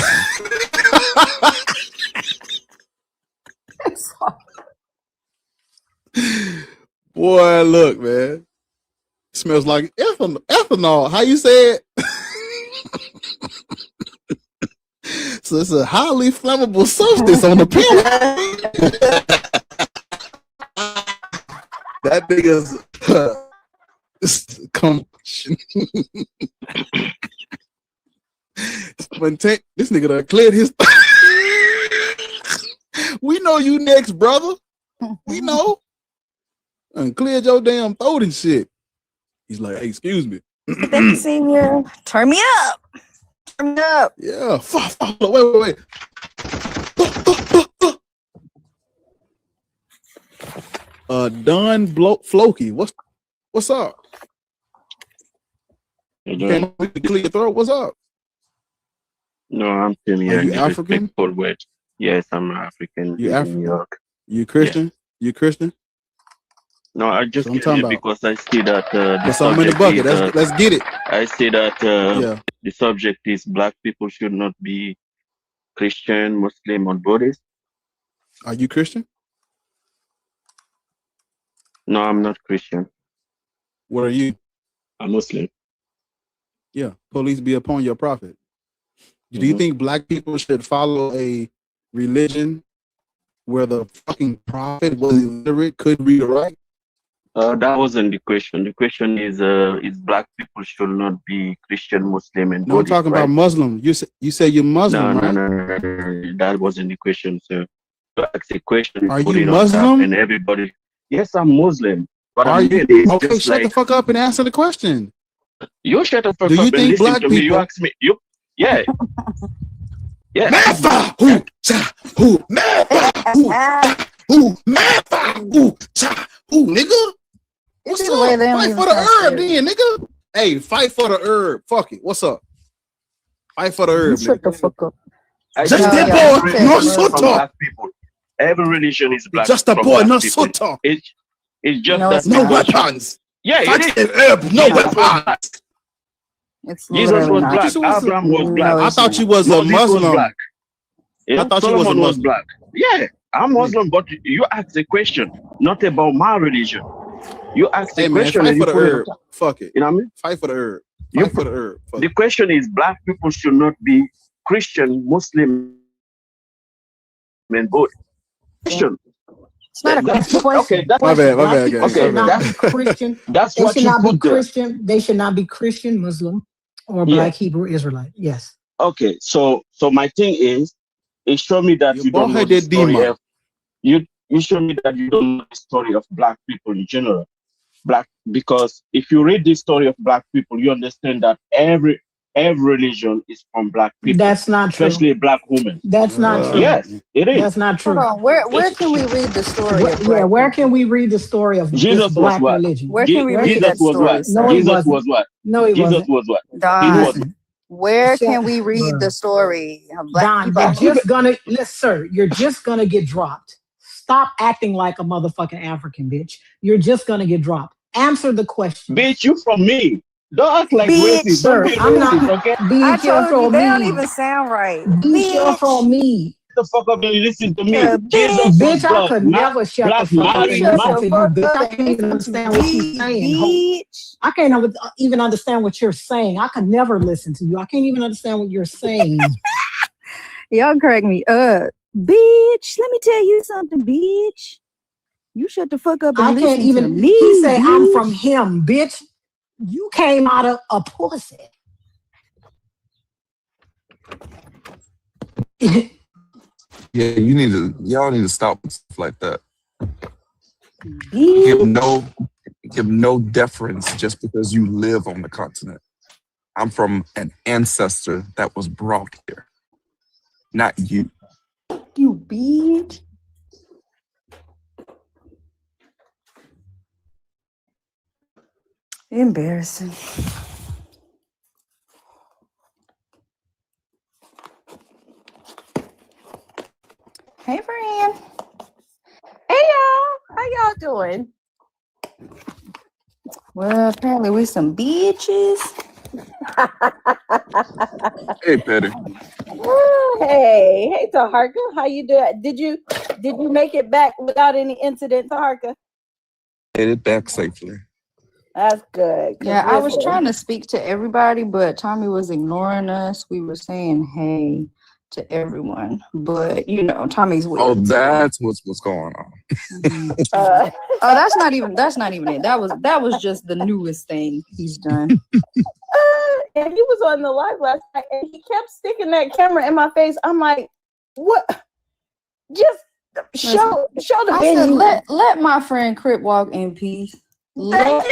Boy, look, man. It smells like ethanol. How you say it? So it's a highly flammable substance on the pill. That nigga's combustion. This nigga done cleared his. We know you next, brother. We know. And cleared your damn throat and shit. He's like, hey, excuse me. Thank you, senior. Turn me up. Turn me up. Yeah. Wait. Don Floki. What's up? Can we clear your throat? What's up? No, I'm still here. Are you African? Yes, I'm African. You in New York. You Christian? Yeah. You Christian? No, I just came here because I see that the something in the bucket. Let's get it. I see that the subject is black people should not be Christian, Muslim, or Buddhist. Are you Christian? No, I'm not Christian. What are you? I'm Muslim. Yeah, police be upon your prophet. Do you think black people should follow a religion where the fucking prophet was illiterate, couldn't read or write? That wasn't the question. The question is black people should not be Christian, Muslim, and No, I'm Buddhist, talking about Muslim. You say you're Muslim, right? No. That wasn't the question, sir. To ask a question, are put you it on Muslim? top and everybody. Yes, I'm Muslim. But are you okay? Shut the fuck up and answer the question. You shut the fuck up. Do you think black people? You ask me. Yeah. Yeah. Who, nigga? What's up? Fight for the herb, then, nigga. Hey, fight for the herb. Fuck it. What's up? Fight for the herb. Shut the fuck up. Just the boy, no soto. Every religion is black. Just the boy, no soto. It's just that no weapons. Yeah, fight the herb, no weapons. Jesus was black. Abraham was black. I thought you was a Muslim. I thought you was a Muslim. Black. Yeah, I'm Muslim, but you asked a question, not about my religion. You asked a question. Fight for the herb. Fuck it. You know what I mean? Fight for the herb. Fight for the herb. The question is, black people should not be Christian, Muslim, and both. Christian. It's not a question. Okay, that's my bad. Okay, that's Christian. That's they what should you not be put there. Christian. They should not be Christian, Muslim, or Black Hebrew Israelite. Yes. Okay, so my thing is, it showed me that you don't know the story of you show me that you don't know the story of black people in general. Because if you read the story of black people, you understand that every religion is from black people. That's not true. Especially black women. That's not true. Yes, it is. That's not true. Hold on. Where can we read the story? Where can we read the story of Jesus black was what? religion? Where can we read that story? No, he Jesus was what? No, he Jesus wasn't. was what? Don, where can we read the story? Don, you're just gonna you're just gonna get dropped. Stop acting like a motherfucking African, bitch. You're just gonna get dropped. Answer the question. Bitch, you from me. Don't act like racist. Sir, I'm not. Okay? I told you, they don't even sound right. Be careful of me. The fuck up and listen to me. Bitch, I could never shut the fuck up and listen to you, bitch. I can't even understand what you're saying. I can't even understand what you're saying. I could never listen to you. I can't even understand what you're saying. Y'all crack me up. Bitch, let me tell you something, bitch. You shut the fuck up and I listen can't even. to me. He said, bitch. I'm from him, bitch. You came out of a pussy. Yeah, y'all need to stop with stuff like that. Give no deference just because you live on the continent. I'm from an ancestor that was brought here, not you. You bitch. Embarrassing. Hey, friend. Hey, y'all. How y'all doing? Well, apparently we some bitches. Hey, Petty. Hey, Taharka. How you doing? Did you make it back without any incident, Taharka? Made it back safely. That's good. Yeah, I was trying to speak to everybody, but Tommy was ignoring us. We were saying hey to everyone, but Tommy's weird. Oh, that's what's going on. That's not even it. That was just the newest thing he's done. and he was on the live last night, and he kept sticking that camera in my face. I'm like, what? Just show the I video. said, let my friend Crip walk in peace. Let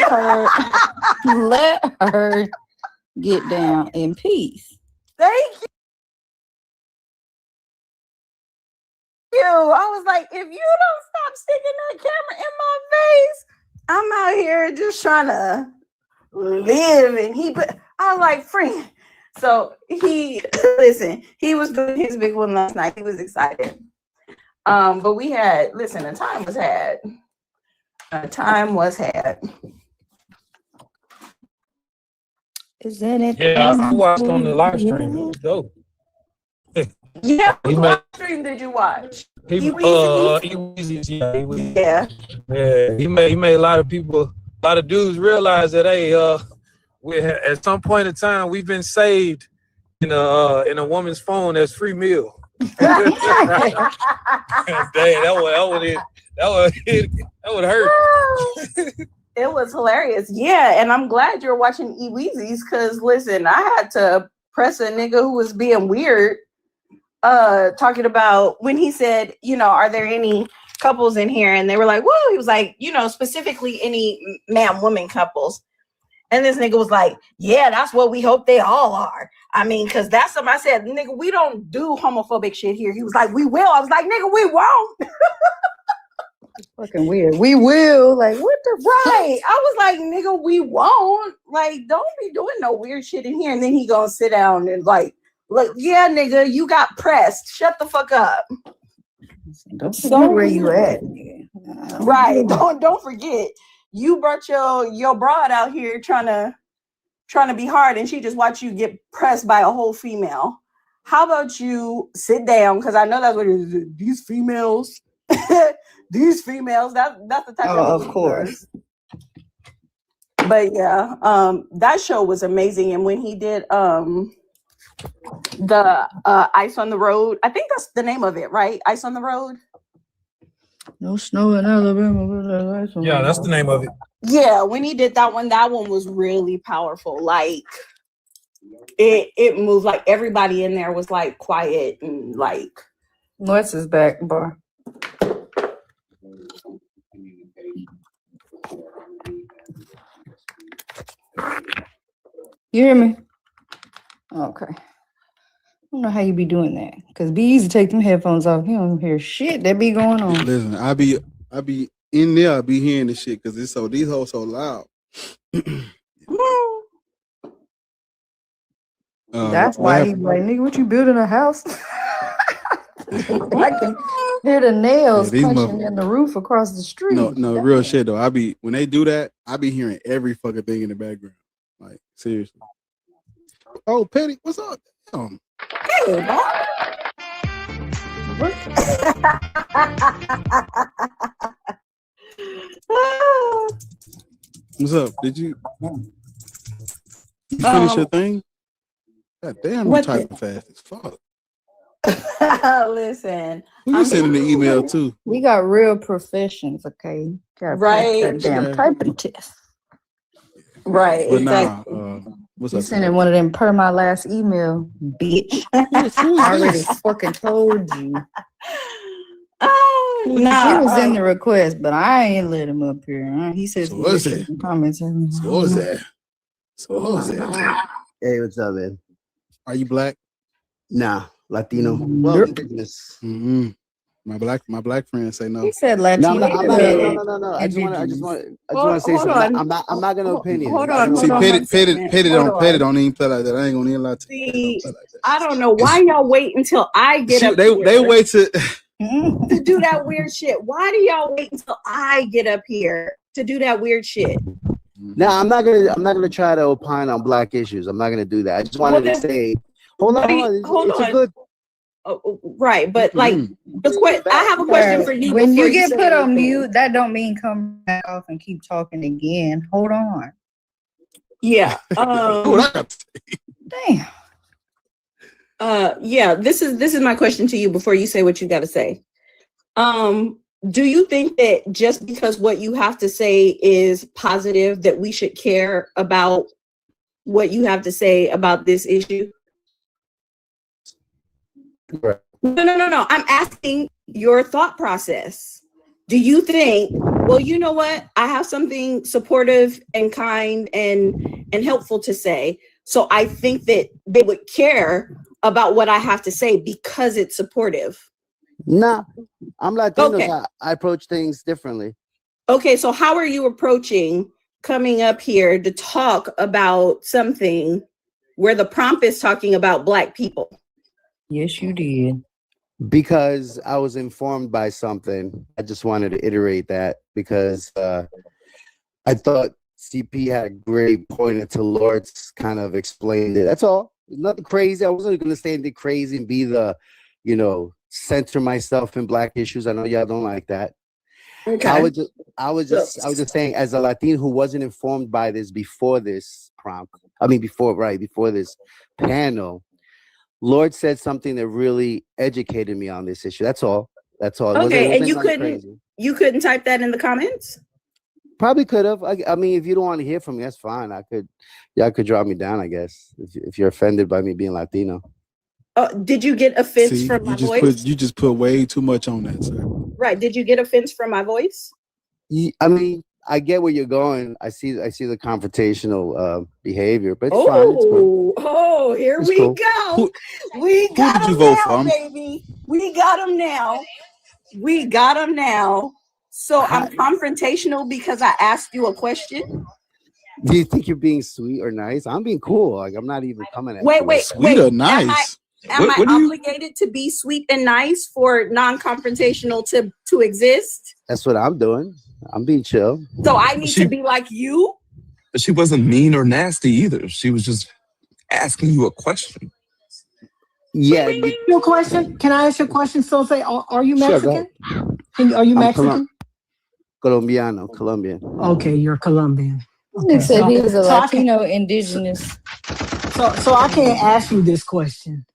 her get down in peace. Thank you. I was like, if you don't stop sticking that camera in my face, I'm out here just trying to live. And I was like, friend. So he was doing his big one last night. He was excited. But we had, a time was had. A time was had. Is that it? Yeah, I watched on the live stream. It was dope. Yeah, what live stream did you watch? Yeah. He made a lot of people, a lot of dudes realize that at some point in time we've been saved in a woman's phone as free meal. Dang, that would hurt. It was hilarious. Yeah, and I'm glad you're watching E-Weezy's because I had to press a nigga who was being weird, talking about when he said, are there any couples in here? And they were like, whoa, he was like, specifically any man-woman couples. And this nigga was like, yeah, that's what we hope they all are. I mean, because that's something I said, nigga, we don't do homophobic shit here. He was like, we will. I was like, nigga, we won't. Fucking weird. We will. Like, what the right? I was like, nigga, we won't. Like, don't be doing no weird shit in here. And then he gonna sit down and look, yeah, nigga, you got pressed. Shut the fuck up. Don't forget where you at. Right. Don't forget. You brought your broad out here trying to be hard, and she just watched you get pressed by a whole female. How about you sit down? Because I know that's what it is. These females. These females, that's the type of course. But yeah, that show was amazing. And when he did the Ice on the Road, I think that's the name of it, right? Ice on the Road. No snow in Alabama. Yeah, that's the name of it. Yeah, when he did that one was really powerful. Like it moved, like everybody in there was like quiet and like. What's his back bar? You hear me? Okay. I don't know how you be doing that. Because be easy to take them headphones off. You don't hear shit that be going on. Listen, I be in there, I be hearing this shit because these hoes so loud. That's why he's like, nigga, what you building a house? I can hear the nails punching in the roof across the street. No, real shit though. When they do that, I be hearing every fucking thing in the background. Like, seriously. Oh, Petty, what's up? Damn. Hey, what's up? Did you finish your thing? God damn, you typing fast as fuck. Listen, who you sending the email to? We got real professions, okay? Right. That damn typing test. Right. But exactly. What's you up? Sending one of them per my last email, bitch. I already fucking told you. Oh, He was in the request, but I ain't let him up here. He says, so what's that? Comments. So what's that? Hey, what's up, man? Are you black? Nah, Latino. Well, indigenous. Mm-hmm. My black friends say no. He said Latino. No. I just want to say something. I'm not gonna opinion. Hold on. See, Petty don't even play like that. I ain't gonna even lie to you. See, I don't know why y'all wait until I get up. They wait to do that weird shit. Why do y'all wait until I get up here to do that weird shit? No, I'm not gonna try to opine on black issues. I'm not gonna do that. I just wanted to say, hold on. It's a good. Right, but like I have a question for you. When you get put on mute, that don't mean come back off and keep talking again. Hold on. Yeah. Damn. Yeah. This is my question to you before you say what you got to say. Do you think that just because what you have to say is positive, that we should care about what you have to say about this issue? Right. No. I'm asking your thought process. Do you think, well, you know what? I have something supportive and kind and helpful to say. So I think that they would care about what I have to say because it's supportive. Nah, I'm Latino. Okay. I approach things differently. Okay, so how are you approaching coming up here to talk about something where the prompt is talking about Black people? Yes, you did. Because I was informed by something. I just wanted to iterate that because I thought CP had a great point until Lord's kind of explained it. That's all. Nothing crazy. I wasn't going to say anything crazy and be the, center myself in Black issues. I know y'all don't like that. Okay. I was just saying, as a Latino who wasn't informed by this before this prompt, before this panel, Lord said something that really educated me on this issue. That's all. Okay, and you couldn't type that in the comments? Probably could have. I mean, if you don't want to hear from me, that's fine. Y'all could drop me down, I guess, if you're offended by me being Latino. Did you get offense from my voice? You just put way too much on that, sir. Right. Did you get offense from my voice? I mean, I get where you're going. I see the confrontational behavior, but it's fine. It's cool. Oh, here It's we cool. go. We got did you him vote now, for? baby. We got him now. So I'm confrontational because I asked you a question. Do you think you're being sweet or nice? I'm being cool. Like, I'm not even coming at you. Wait. Sweet or nice? Am I obligated to be sweet and nice for non-confrontational to exist? That's what I'm doing. I'm being chill. So I need to be like you? But she wasn't mean or nasty either. She was just asking you a question. Yeah. Your question? Can I ask you a question? So say, are you Sure, Mexican? Are you Mexican? Colombian. Okay, you're Colombian. He said he was a Latino indigenous. So I can't ask you this question.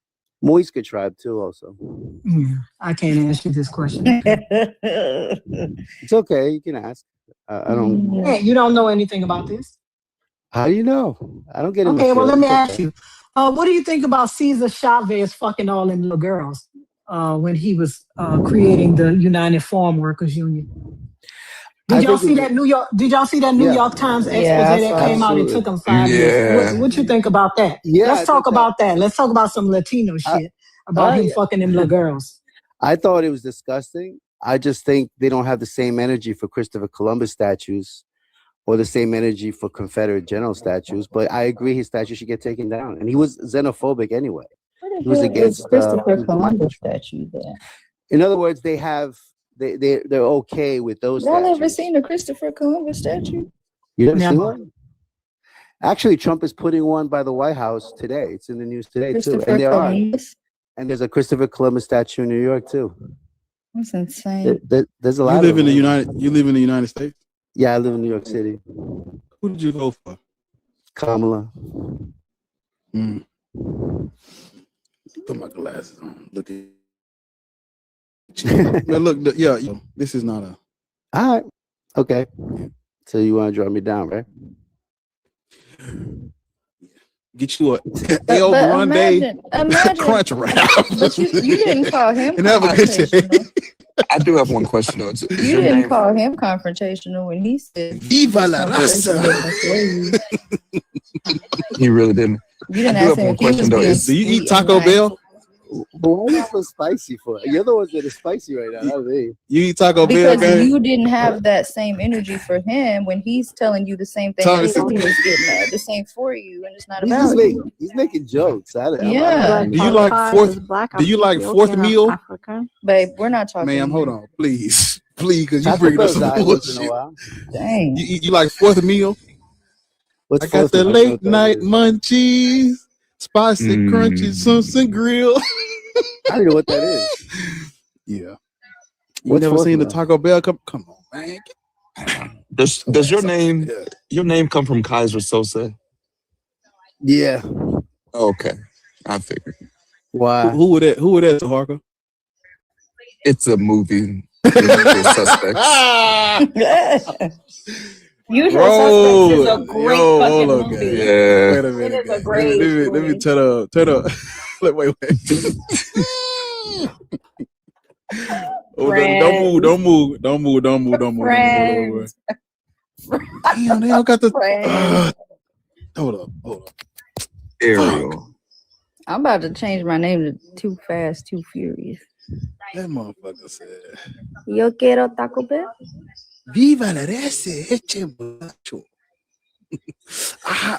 Muisca tribe too, also. Yeah, I can't ask you this question. It's okay. You can ask. I don't. Hey, you don't know anything about this? How do you know? I don't get it. Okay, well, let me ask you. What do you think about Cesar Chavez fucking all them little girls when he was creating the United Farm Workers Union? Did y'all see that New York Times expose that came out? It took them 5 years. What you think about that? Yeah, let's talk about that. Let's talk about some Latino shit about him fucking them little girls. I thought it was disgusting. I just think they don't have the same energy for Christopher Columbus statues or the same energy for Confederate general statues. But I agree his statue should get taken down. And he was xenophobic anyway. He was against Christopher Columbus statue there. In other words, they're okay with those Y'all statues. ever seen a Christopher Columbus statue? You never seen one? Actually, Trump is putting one by the White House today. It's in the news today too. And there are. And there's a Christopher Columbus statue in New York too. That's insane. There's a lot. You live in the United States? Yeah, I live in New York City. Who did you vote for? Kamala. Put my glasses on. Look at. Look, this is not a. All right. Okay. So you want to draw me down, right? Get you a El Grande crunch wrap. But you didn't call him confrontational. I do have one question though. You didn't call him confrontational when he said "Viva la raza." He really didn't. You didn't ask him if he was being do you eat Taco Bell? But why are you so spicy for? You're the ones that are spicy right now. Not me. You eat Taco Bell, because you didn't have that same energy for him when he's telling you the same thing that he was getting at. The same for you, and it's not about you. He's making jokes. Yeah. Do you like fourth meal? Africa? Babe, we're not talking. Ma'am, hold on, please, because you bring up some bullshit. Dang. You like fourth meal? What's I got the late night munchies, spicy, crunchy, Simpson grill. I don't know what that is. Yeah. You never seen the Taco Bell? Come on, man. Does your name come from Kaiser Sosa? Yeah. Okay, I figured. Why? Who would that, Harker? It's a movie. Suspects. Usual Suspects is a great fucking movie. Yeah. Wait a minute, It is a guys. great Let me turn up. wait. Hold on. Don't move. Friends. Damn, they all got the. Friends. Hold up. Ariel. I'm about to change my name to Too Fast, Too Furious. That motherfucker said, Yo quiero Taco Bell. Viva la eche macho.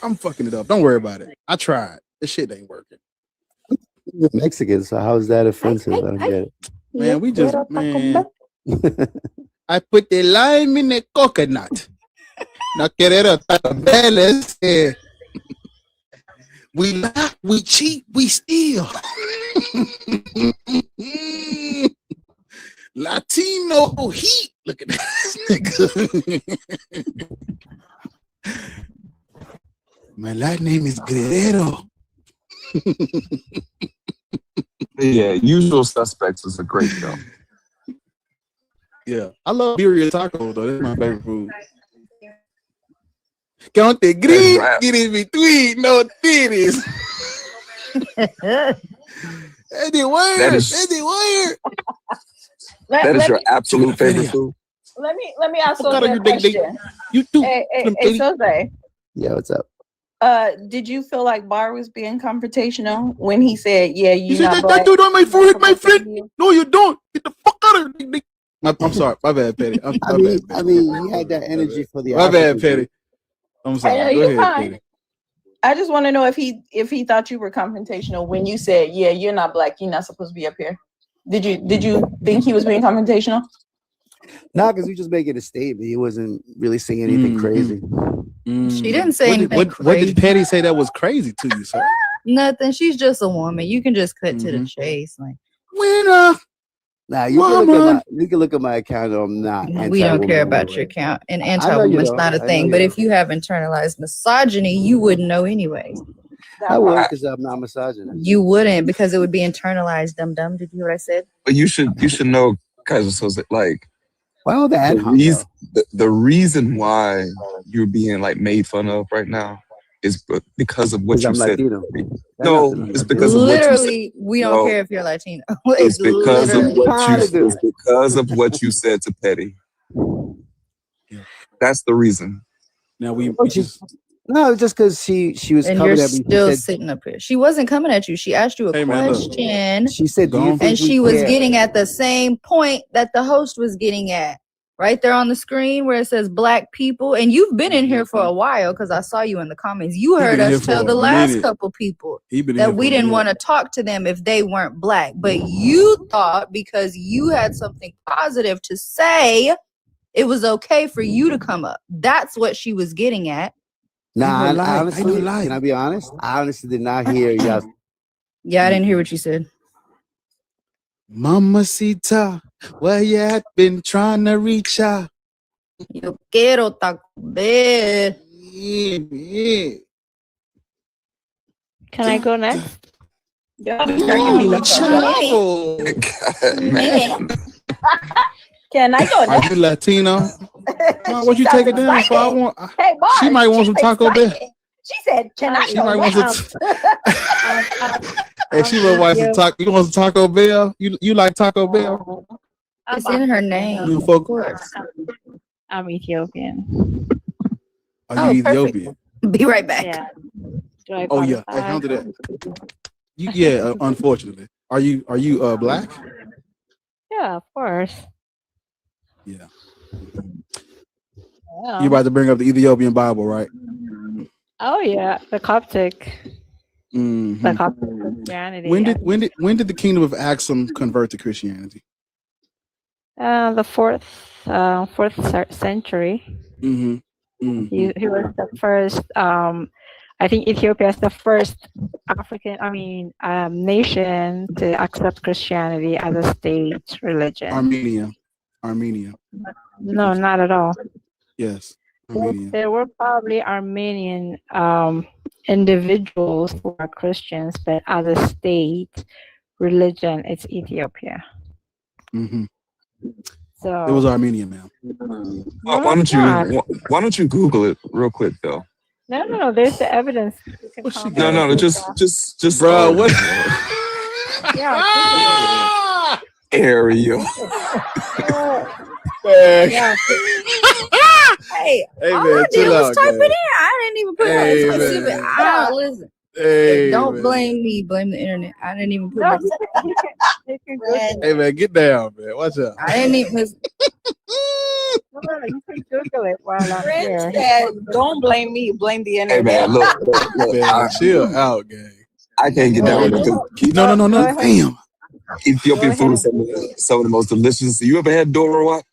I'm fucking it up. Don't worry about it. I tried. This shit ain't working. You're Mexican, so how is that offensive? I don't get it. Man, I put the lime in the coconut. Now querer Taco Bell is we lie, we cheat, we steal. Latino heat. Look at this nigga. My last name is Guerrero. Yeah, Usual Suspects is a great film. Yeah, I love birria tacos though. That's my favorite food. Count the green, get in between, no titties. Eddie Wire. That is your absolute favorite food? Let me ask you a question. You too. Hey, Jose. Yeah, what's up? Did you feel like Bar was being confrontational when he said, "Yeah, you said that dude on my forehead, my friend"? No, you don't. Get the fuck out of here. I'm sorry. My bad, Petty. I mean, he had that energy for the. My bad, Petty. I'm sorry. Go ahead, Petty. I just want to know if he thought you were confrontational when you said, "Yeah, you're not black. You're not supposed to be up here." Did you think he was being confrontational? No, because he was just making a statement. He wasn't really saying anything crazy. She didn't say anything crazy. What did Petty say that was crazy to you, sir? Nothing. She's just a woman. You can just cut to the chase. Like, winner. Nah, you can look at my account. I'm not. We don't care about your account. And anti-woman's not a thing. But if you have internalized misogyny, you wouldn't know anyways. I would, because I'm not misogynist. You wouldn't, because it would be internalized. Dum. Did you hear what I said? But you should know, Kaiser, so like, well, the reason why you're being like made fun of right now is because of what you said. No, it's because of what you said. Literally, we don't care if you're Latino. It's because of what you said to Petty. That's the reason. Now we just no, just because she was and coming you're at me. Still sitting up here. She wasn't coming at you. She asked you a question. She said, and she was getting at the same point that the host was getting at. Right there on the screen where it says black people. And you've been in here for a while because I saw you in the comments. You heard us tell the last couple people that we didn't want to talk to them if they weren't black. But you thought because you had something positive to say, it was okay for you to come up. That's what she was getting at. Nah, honestly, can I be honest? I honestly did not hear y'all. Yeah, I didn't hear what you said. Mamacita, where you at? Been trying to reach out. Yo quiero Taco Bell. Yeah. Can I go next? Can I go next? Are you Latino? What you take it down for? Hey, Bar, she might want some Taco Bell. She said, "Can I?" She might want some. Hey, she might want some Taco. You want some Taco Bell? You like Taco Bell? It's in her name. You of course. I'm Ethiopian. Are you Ethiopian? Be right back. Yeah. Oh yeah, I counted that. Unfortunately. Are you black? Yeah, of course. Yeah. Yeah. You about to bring up the Ethiopian Bible, right? Oh yeah, the Coptic. Mm-hmm. The Coptic Christianity. When did the kingdom of Axum convert to Christianity? The fourth century. Mm-hmm. Mm-hmm. He was the first. I think Ethiopia is the first nation to accept Christianity as a state religion. Armenia. No, not at all. Yes. Armenia. There were probably Armenian individuals who are Christians, but as a state religion, it's Ethiopia. Mm-hmm. It was Armenian, ma'am. Why don't you Google it real quick though? No. There's the evidence. You can No. Just. Bro, what? Yeah. Ariel. Yeah. Hey, Hey, all man, I did chill was out, type it guys. in. I didn't even put Hey, no specific. man. I don't listen. Hey, Don't man. blame me. Blame the internet. I didn't even put. No, my- you can Google it. Hey, man, get down, man. Watch out. I didn't even. No, you can Google it while I'm Friend here. said, don't blame me, blame the Hey internet. man, look. Man, chill out, gang. I can't get down with it. 'Cause No. Damn. Ethiopian food is some of the most delicious. You ever had Dora?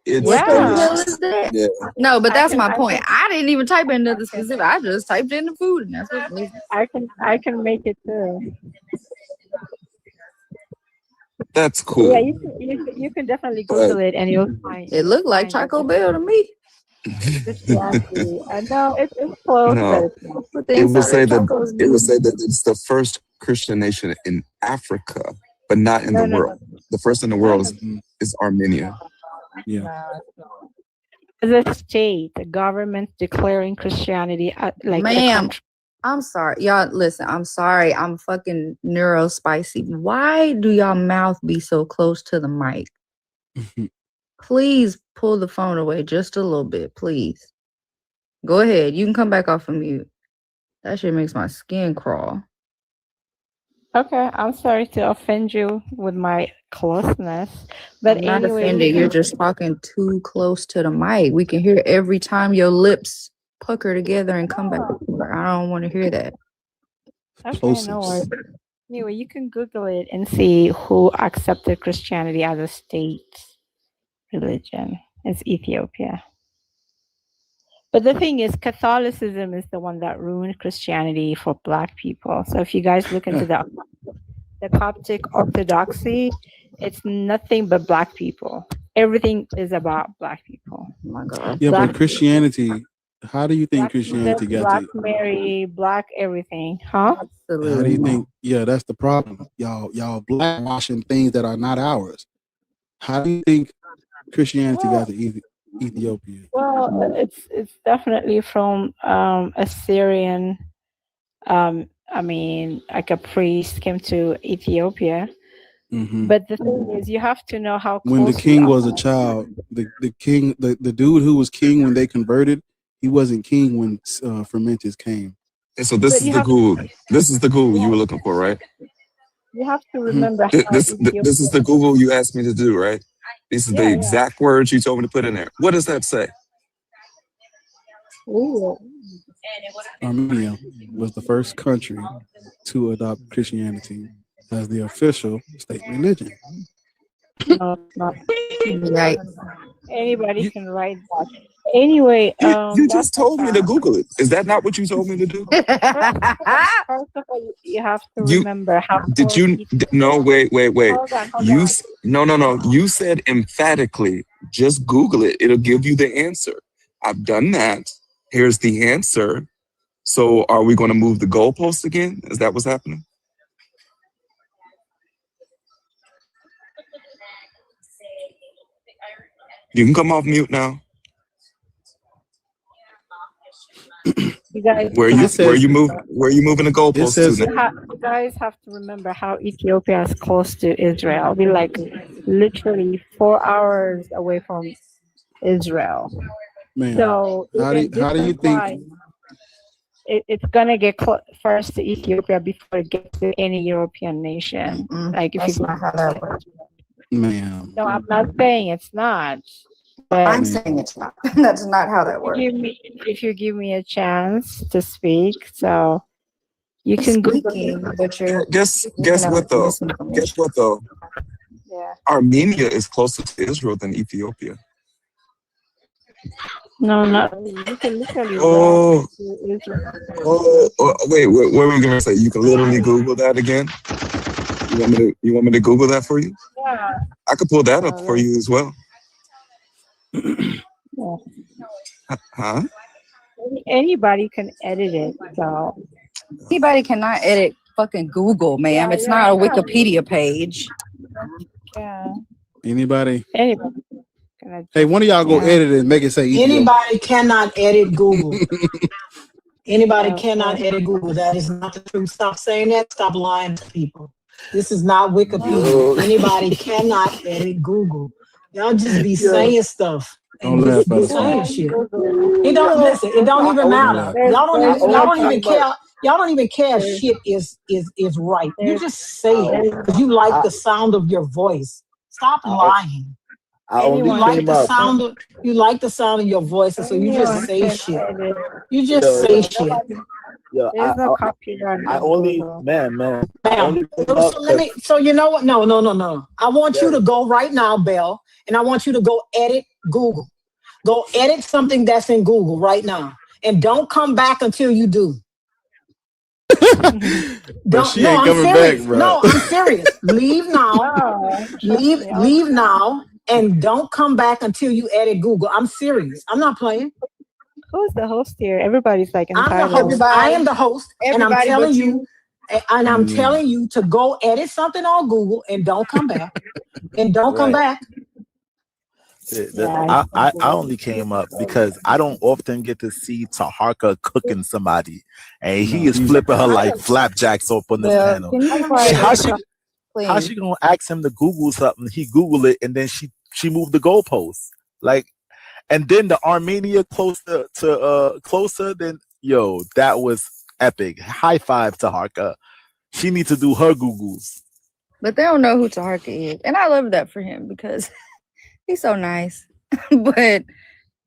It's What the hell delicious. is that? Yeah. No, but that's my point. I didn't even type in nothing specific. I just typed in the food, and that's what it was. I can make it too. That's cool. Yeah, you can definitely Google it and you'll find It looked like Taco Bell to me. Christianity. I know it's close, No, but it would say that it's the first Christian nation in Africa, but not in the world. The first in the world is Armenia. Yeah. the state, the government declaring Christianity like Ma'am, I'm sorry. Y'all, listen, I'm sorry. I'm fucking neurospicy. Why do y'all mouth be so close to the mic? Please pull the phone away just a little bit, please. Go ahead. You can come back off of mute. That shit makes my skin crawl. Okay, I'm sorry to offend you with my closeness, but I'm not anyway, offended. You're just talking too close to the mic. We can hear every time your lips pucker together and come back. I don't want to hear that. okay, no worries. Anyway, you can Google it and see who accepted Christianity as a state religion. It's Ethiopia. But the thing is, Catholicism is the one that ruined Christianity for Black people. So if you guys look into the Coptic Orthodoxy, it's nothing but Black people. Everything is about Black people. Oh my God. Yeah, Black but Christianity, how do you think Christianity got Black to? Mary, Black everything, huh? How do you think? Yeah, that's the problem. Y'all blackwashing things that are not ours. How do you think Christianity got to Ethiopia? Well, it's definitely from Assyrian. I mean, like a priest came to Ethiopia. Mm-hmm. But the thing is, you have to know how When the close king we are. was a child, the king, the dude who was king when they converted, he wasn't king when fermenters came. And so this is the Google. This is the Google you were looking for, right? You have to remember This is the Google you asked me to do, right? These are the exact words you told me to put in there. What does that say? Armenia was the first country to adopt Christianity as the official state religion. No, it's not. Right. Anybody can write that. Anyway, You just told me to Google it. Is that not what you told me to do? First of all, you have to remember how. Did you? No, wait. Hold on. No. You said emphatically, just Google it. It'll give you the answer. I've done that. Here's the answer. So are we going to move the goalpost again? Is that what's happening? You can come off mute now. You guys, where you moving the goalpost to now? You guys have to remember how Ethiopia is close to Israel. We're like literally 4 hours away from Israel. Man, So how do you think? It's gonna get first to Ethiopia before it gets to any European nation. Like if That's not how that works. Man. No, I'm not saying it's not. But I'm saying it's not. That's not how that works. If you give me a chance to speak, so you can speaking, but you're guess what though? Guess what though? Yeah. Armenia is closer to Israel than Ethiopia. No, not really. You can literally wait, what were we gonna say? You can literally Google that again? You want me to Google that for you? Yeah. I could pull that up for you as well. Huh? Anybody can edit it, so anybody cannot edit fucking Google, ma'am. Yeah, it's not a Wikipedia page. Yeah. Anybody? Hey, one of y'all go edit it and make it say Ethiopia. Anybody cannot edit Google. Anybody cannot edit Google. That is not the truth. Stop saying that. Stop lying to people. This is not Wikipedia. Anybody cannot edit Google. Y'all just be saying stuff and just be saying shit. It don't listen. It don't even matter. Y'all don't even care. Y'all don't even care if shit is right. You just say it because you like the sound of your voice. Stop lying. You like the sound of your voice, and so you just say shit. You just say shit. There's no copyright. I only, man. So you know what? No. I want you to go right now, Belle, and I want you to go edit Google. Go edit something that's in Google right now, and don't come back until you do. No, I'm serious. Leave now. Leave now, and don't come back until you edit Google. I'm serious. I'm not playing. Who's the host here? Everybody's like I'm the host. I am the host, and I'm telling you, telling you to go edit something on Google and don't come back. And don't come back. I only came up because I don't often get to see Taharka cooking somebody, and he is flipping her like flapjacks up on this panel. How she gonna ask him to Google something? He Google it, and then she moved the goalposts. Like, and then the Armenia closer than that was epic. High five to Taharka. She needs to do her Googles. But they don't know who Taharka is, and I love that for him because he's so nice. But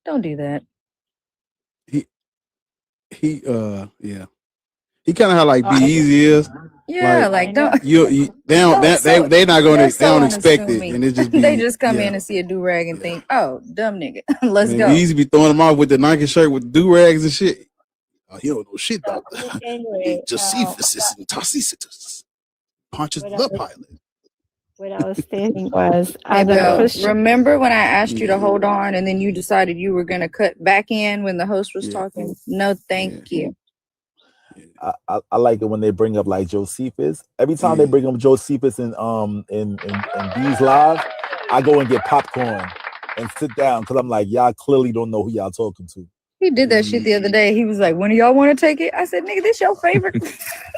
don't do that. He kind of how like Be Easy is. Yeah, like don't they're not gonna they don't expect it, and it just they just come in and see a do rag and think, oh, dumb nigga, let's go. Be Easy be throwing them off with the Nike shirt with do rags and shit. Oh, he don't know shit about that. Anyway, Josephus and Tacitus punches the pilot. What I was stating was, remember when I asked you to hold on and then you decided you were going to cut back in when the host was talking? No, thank you. I like it when they bring up like Josephus. Every time they bring up Josephus in B's Live, I go and get popcorn and sit down because I'm like, y'all clearly don't know who y'all talking to. He did that shit the other day. He was like, when do y'all want to take it? I said, nigga, this your favorite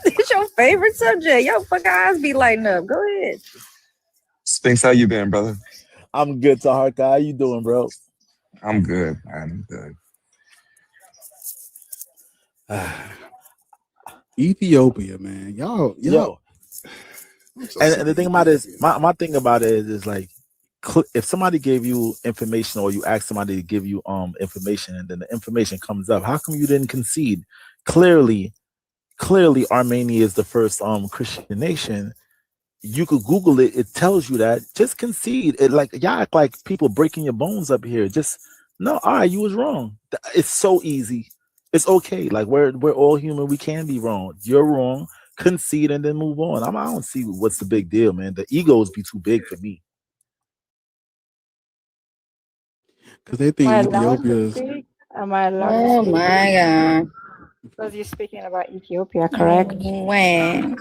this your favorite subject. Yo, fuck eyes be lighting up. Go ahead. Sphinx, how you been, brother? I'm good, Taharka. How you doing, bro? I'm good. I'm good. Ethiopia, man. Y'all. And the thing about it is, my thing about it is like, if somebody gave you information or you ask somebody to give you information and then the information comes up, how come you didn't concede? Clearly Armenia is the first Christian nation. You could Google it. It tells you that. Just concede. It like y'all act like people breaking your bones up here. Just no. All right, you was wrong. It's so easy. It's okay. Like we're all human. We can be wrong. You're wrong. Concede and then move on. I don't see what's the big deal, man. The egos be too big for me. Because they think Ethiopia is. Am I allowed Oh to speak? my God. Because you're speaking about Ethiopia, correct? When?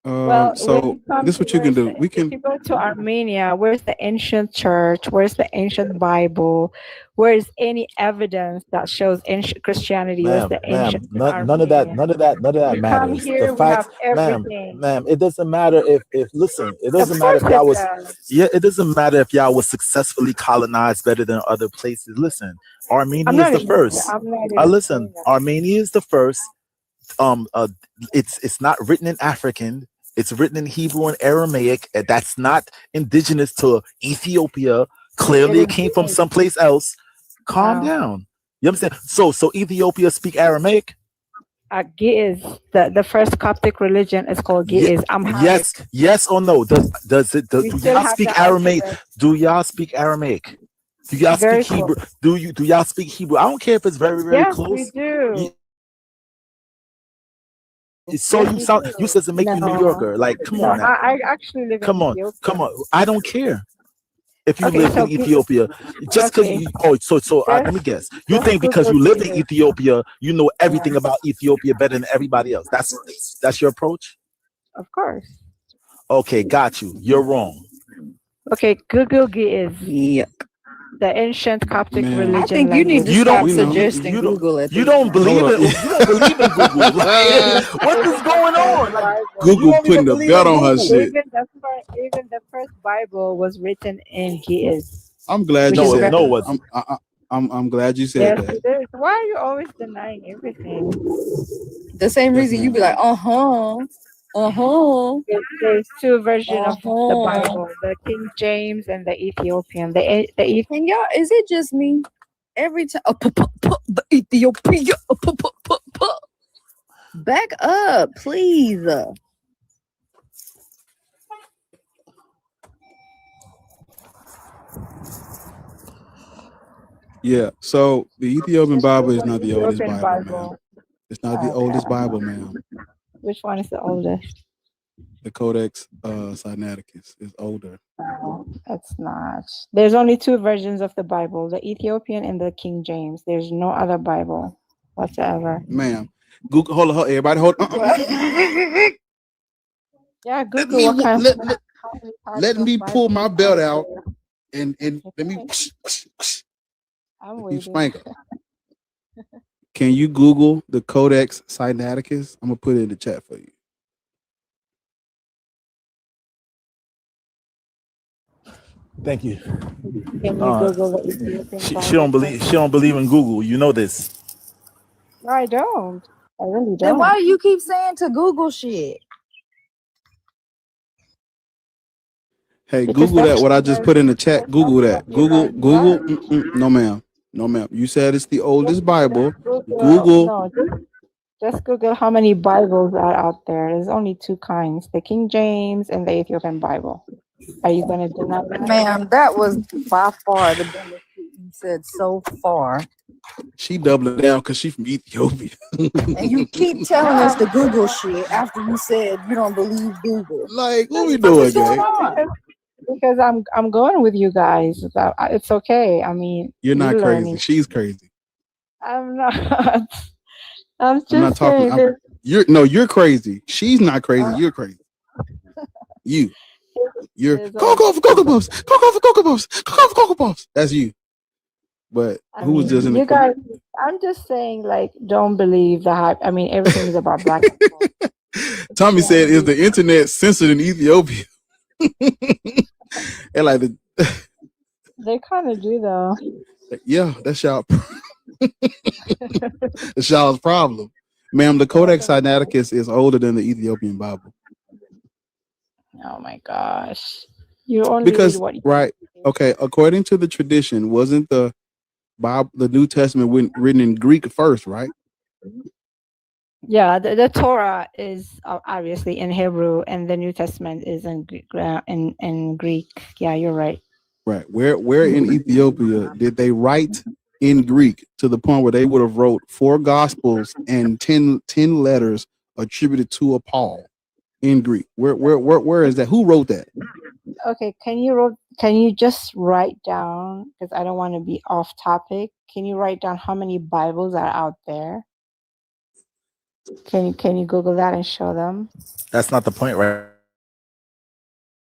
Well, So this is what you can do. We can. If you go to Armenia, where's the ancient church? Where's the ancient Bible? Where is any evidence that shows ancient Christianity? Where's the ancient None of that matters. Here, The facts, ma'am, it doesn't matter if listen, it doesn't matter if y'all was it doesn't matter if y'all was successfully colonized better than other places. Listen, Armenia is the first. Listen, Armenia is the first. It's not written in African. It's written in Hebrew and Aramaic. That's not indigenous to Ethiopia. Clearly, it came from someplace else. Calm down. You understand? So Ethiopia speak Aramaic. Giz, the first Coptic religion is called Giz. Yes or no? Do y'all speak Aramaic? Do y'all speak Aramaic? Do y'all speak Hebrew? Do y'all speak Hebrew? I don't care if it's very close. Yes, we do. So you said to make you New Yorker. Like, come on now. I actually live in Ethiopia. Come on. I don't care if you live in Ethiopia. Just because let me guess. You think because you live in Ethiopia, you know everything about Ethiopia better than everybody else. That's your approach? Of course. Okay, got you. You're wrong. Okay, Google is Yep. the ancient Coptic Man. religion I think you need language. to stop suggesting Google at You this don't point. believe Hold it. on. You don't believe in Google. Like, what is going on? Like, you Google don't even putting a believe belt in on her Google. shit. Even the first Bible was written in Ge'ez. I'm glad you Which is said very- that. I'm glad you said Yes, that. it is. Why are you always denying everything? The same Yes, reason you ma'am. be like, There's two versions of the Uh-huh. Bible: the King James and the Ethiopian. The And y'all, is it just me? Every time, the Ethiopia. Back up, please. Yeah. So the Ethiopian Bible is Google not the oldest Ethiopian Bible, Bible. ma'am. It's not the oldest Bible, ma'am. Which one is the oldest? The Codex Sinaiticus is older. No, it's not. There's only two versions of the Bible: the Ethiopian and the King James. There's no other Bible whatsoever. Ma'am. Google, hold on, everybody, hold on. Yeah, Google what kind of Let me pull my belt out and let me I'm let me waiting. spank her. Can you Google the Codex Sinaiticus? I'm gonna put it in the chat for you. Thank you. Can you Google the Ethiopian She Bible? don't believe in Google. You know this. No, I don't. I really Then don't. why do you keep saying to Google shit? Hey, Because Google that. that's What I just put in the chat. Google that. Google. What? No, ma'am. No, ma'am. You said it's the oldest Bible. Google. Google. No, just Google how many Bibles are out there. There's only two kinds: the King James and the Ethiopian Bible. Are you gonna deny that? Ma'am, that was by far the dumbest shit you said so far. She doubling down because she from Ethiopia. And you keep telling us to Google shit after you said you don't believe Google. Like, what we doing, gang? Because I'm going with you guys. It's okay. I mean, You're not we're crazy. learning. She's crazy. I'm not. I'm just I'm not talking. saying. You're crazy. She's not crazy. You're crazy. You're Cocoa Puffs. That's you. But I who was mean, just in you the guys. I'm just saying, like, don't believe the hype. I mean, everything is about black people. Tommy said, "Is the internet censored in Ethiopia?" And like They kind of do though. yeah, that's y'all. That's y'all's problem, ma'am. The Codex Sinaiticus is older than the Ethiopian Bible. Oh my gosh, you only Because read what you right, okay. According to the tradition, wasn't the Bible, the New Testament, written in Greek first, right? Yeah, the Torah is obviously in Hebrew, and the New Testament is in Greek. Yeah, you're right. Right. Where in Ethiopia did they write in Greek to the point where they would have wrote 4 Gospels and 10 letters attributed to a Paul in Greek? Where is that? Who wrote that? Okay, can you just write down, because I don't want to be off topic. Can you write down how many Bibles are out there? Can you Google that and show them? That's not the point right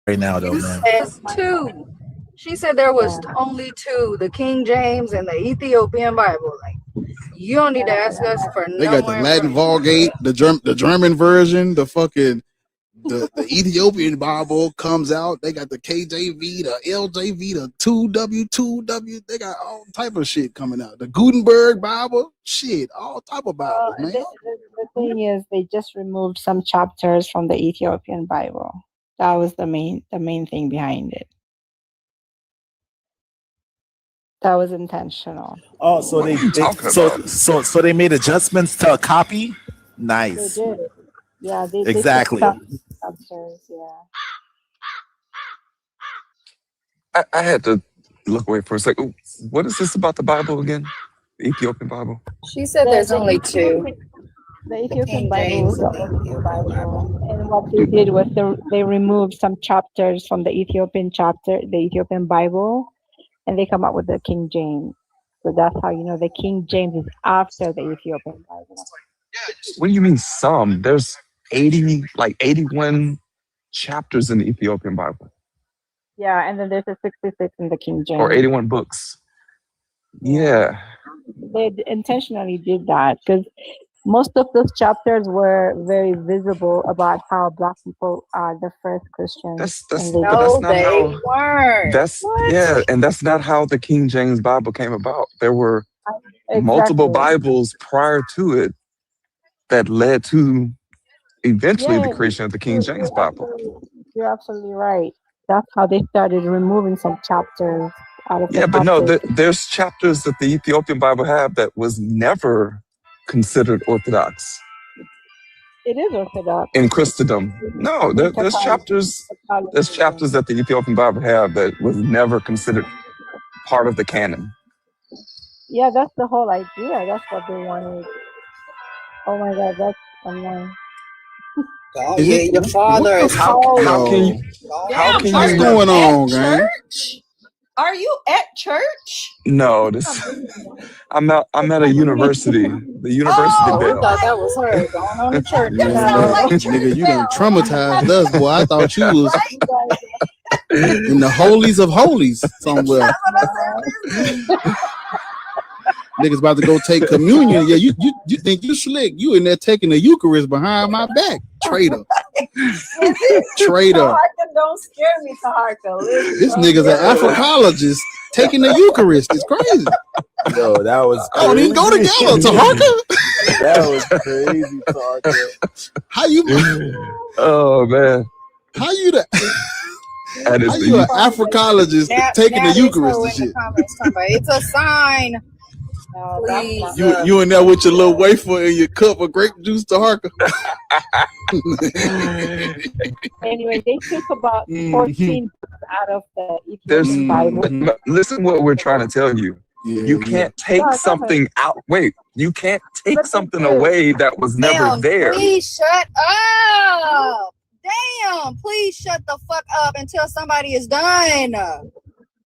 now, though, man. There's 2. She said there was only 2, the King James and the Ethiopian Bible. Like, you don't need to ask us for They no got more the Latin information. Vulgate, the German version, the fucking the Ethiopian Bible comes out. They got the KJV, the LJV, the 2W. They got all type of shit coming out. The Gutenberg Bible, shit, all type of Bibles, man. The thing is, they just removed some chapters from the Ethiopian Bible. That was the main thing behind it. That was intentional. Oh, so so they made adjustments to a copy. Nice. They did. Yeah, they Exactly. took some chapters. Yeah. I had to look away for a second. What is this about the Bible again? The Ethiopian Bible? She said there's only 2. The Ethiopian King Bible James was the and the oldest Ethiopian Bible, and what they did was they removed some chapters from the Ethiopian Bible, and they come up with the King James. So that's how you know the King James is after the Ethiopian Bible. What do you mean some? There's 81 chapters in the Ethiopian Bible. Yeah, and then there's a 66 in the King James. or 81 books. Yeah. They intentionally did that because most of those chapters were very visible about how Black people are the first Christians. But that's No, not they how. weren't. That's yeah, and that's not how the King James Bible came about. There were multiple Bibles prior to it that led to eventually the creation of the King James Bible. You're absolutely right. That's how they started removing some chapters out of Yeah, the but no, Coptic. there's chapters that the Ethiopian Bible have that was never considered orthodox It is Orthodox. in Christendom. No, there's chapters that the Ethiopian Bible have that was never considered part of the canon. Yeah, that's the whole idea. That's what they wanted. Oh my God, that's annoying. Oh, yeah, your father is How can you? How can What's you? going on, gang? Are you at church? No, I'm at a university. The University Oh, Bell. I thought that was her going on to church. Nigga, you done traumatized us, boy. I thought you was in the holies of holies somewhere. Niggas about to go take communion. Yeah, you think you slick. You in there taking the Eucharist behind my back. Traitor. Traitor. Taharka, don't scare me, Taharka. This nigga's an Africologist taking the Eucharist. It's crazy. Yo, that was crazy. Oh, didn't go together, Taharka. That was crazy, Taharka. How you? Oh man. How you that? That is How you an Africologist taking the Eucharist and shit? It's a sign. Please. You in there with your little wafer and your cup of grape juice, Taharka. Anyway, they took about 14 books out of the There's Ethiopian Bible. listen what we're trying to tell you. You can't take something out. Wait, you can't take something away that was never Damn, there. please shut up. Damn, please shut the fuck up until somebody is done.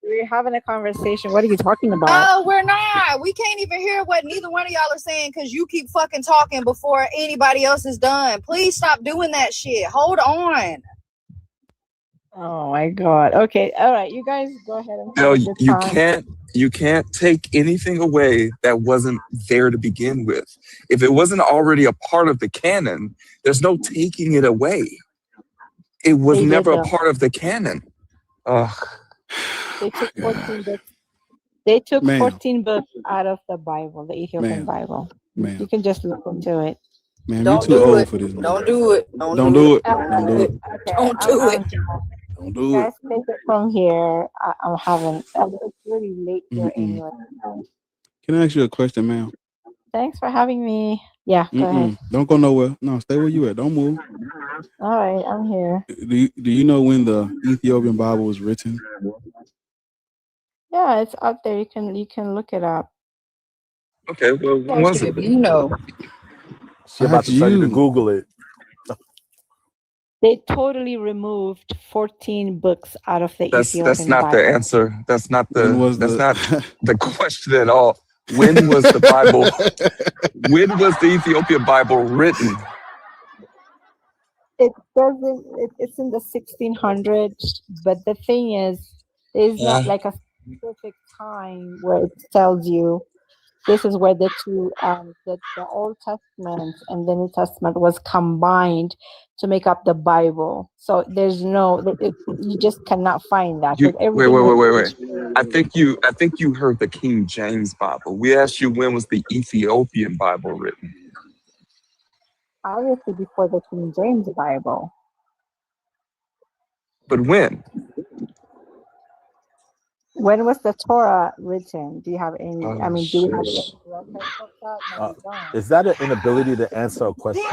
We're having a conversation. What are you talking about? Oh, we're not. We can't even hear what neither one of y'all are saying because you keep fucking talking before anybody else is done. Please stop doing that shit. Hold on. Oh my God. Okay. All right. You guys go ahead and No, have a good time. you can't take anything away that wasn't there to begin with. If it wasn't already a part of the canon, there's no taking it away. It was never a part of the canon. Ugh. They took 14 books. They took 14 books out of the Bible, the Ethiopian Bible. You can just look into it. Man, you're too old for this. Man. Don't do it. Don't do it. Don't do it. Okay, Don't do it. Don't do guys, it. take it from here. I'm having. It's really late here anyway. Can I ask you a question, ma'am? Thanks for having me. Yeah, go ahead. Don't go nowhere. No, stay where you at. Don't move. All right, I'm here. Do you know when the Ethiopian Bible was written? Yeah, it's out there. You can look it up. Okay, well, when was it? You know. She about to tell you to Google it. They totally removed 14 books out of the Ethiopian That's not Bible. the answer. That's not not the question at all. When was the Bible? When was the Ethiopian Bible written? It doesn't. It's in the 1600s, but the thing is, there's not like a specific time where it tells you this is where the two the Old Testament and the New Testament was combined to make up the Bible. So there's no, you just cannot find that. Wait. I think you heard the King James Bible. We asked you when was the Ethiopian Bible written. Obviously before the King James Bible. But when? When was the Torah written? Do you have any? I mean, do you have any records of that? No, we don't. Is that an inability to answer a question?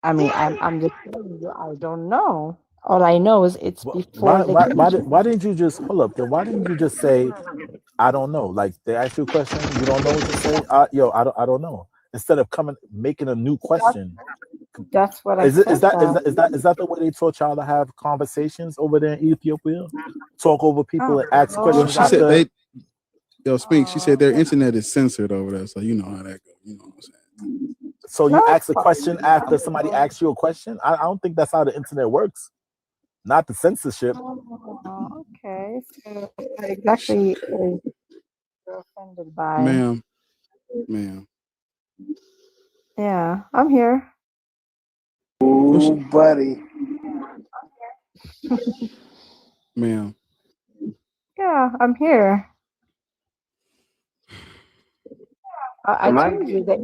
I mean, I'm just telling you, I don't know. All I know is it's before Why didn't you just hold up? Then why didn't you just say, I don't know? Like they ask you a question, you don't know what to say. I don't know. Instead of making a new question. That's what Is that the way they taught y'all to have conversations over there in Ethiopia? Talk over people and ask questions. She said Speak. She said their internet is censored over there, so you know how that goes. You know what I'm saying? So you ask a question after somebody asks you a question? I don't think that's how the internet works. Not the censorship. Oh, okay. So what exactly is you're offended by? Ma'am. Yeah, I'm here. Ooh, buddy. Ma'am. Yeah, I'm here. I told you that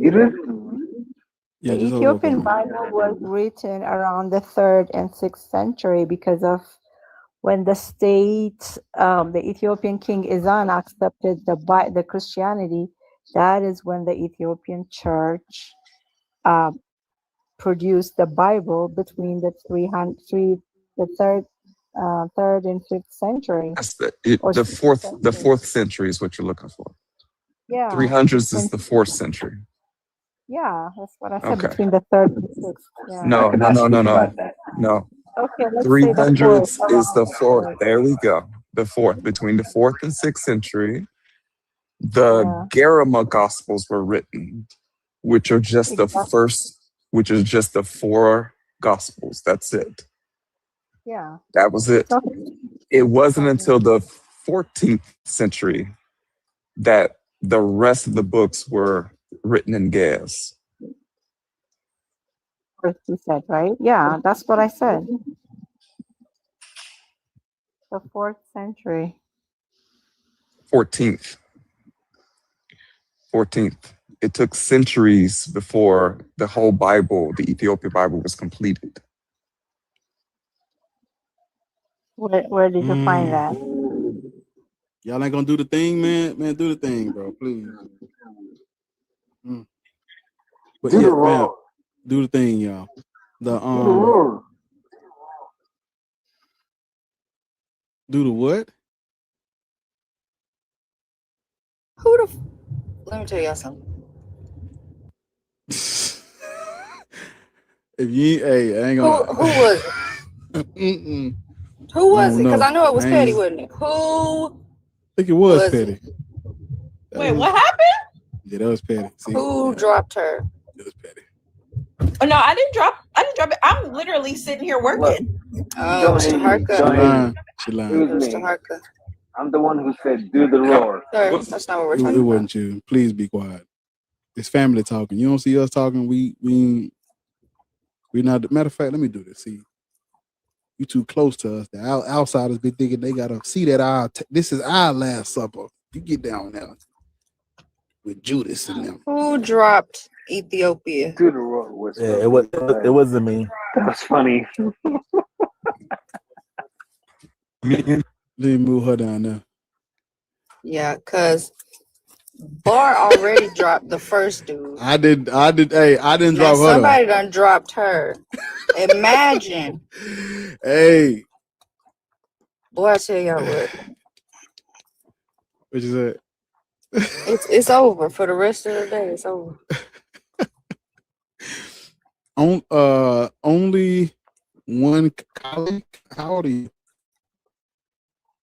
Yeah, the just hold on for a Ethiopian minute. Bible was written around the 3rd and 6th century because of when the state, the Ethiopian king Izan accepted the Christianity. That is when the Ethiopian church produced the Bible between the third and 5th century. That's Or the 6th fourth. The century. 4th century is what you're looking for. Yeah. 300s is And- the 4th century. Yeah, that's what I said, Okay. between the 3rd and 6th. Yeah. No. No. Okay, let's say the 300s 4th. is the 4th. There we go. The 4th. Between the 4th and 6th century, the Garama Gospels were written, which are just the first, which is just the 4 Gospels. That's it. Yeah. That was it. It wasn't until the 14th century that the rest of the books were written in Gas. You said, right? Yeah, that's what I said. The 4th century. 14th. It took centuries before the whole Bible, the Ethiopian Bible, was completed. Where did you find that? Y'all ain't gonna do the thing, man. Man, do the thing, bro. Please. But Do the yeah, man, roar. do the thing, y'all. Do the roar. Do the what? Let me tell y'all something. If you, hey, I ain't gonna. Who was it? Who was it? Because I know it was Petty, wasn't it? Who? I think it was Petty. Wait, what happened? Yeah, that was Petty. See? Who dropped her? It was Petty. Oh, no, I didn't drop it. I'm literally sitting here working. Oh, Don't hate me. Harka. Don't hate me. She It lying. was Mr. me. Harka. I'm the one who said, do the roar. Sorry, that's not what we're It talking about. wasn't you. Please be quiet. It's family talking. You don't see us talking. We not. Matter of fact, let me do this. See, you too close to us. The outsiders be thinking they gotta see that this is our last supper. You get down now with Judas and them. Who dropped Ethiopia? Do the roar was Yeah, it wasn't me. That was funny. Let me move her down there. Yeah, because Bar already dropped the first dude. I did. Hey, I didn't Now drop her. somebody done dropped her. Imagine. Hey, boy, I tell y'all what. What you said? It's over for the rest of the day. It's over. Only one colleague. How old are you?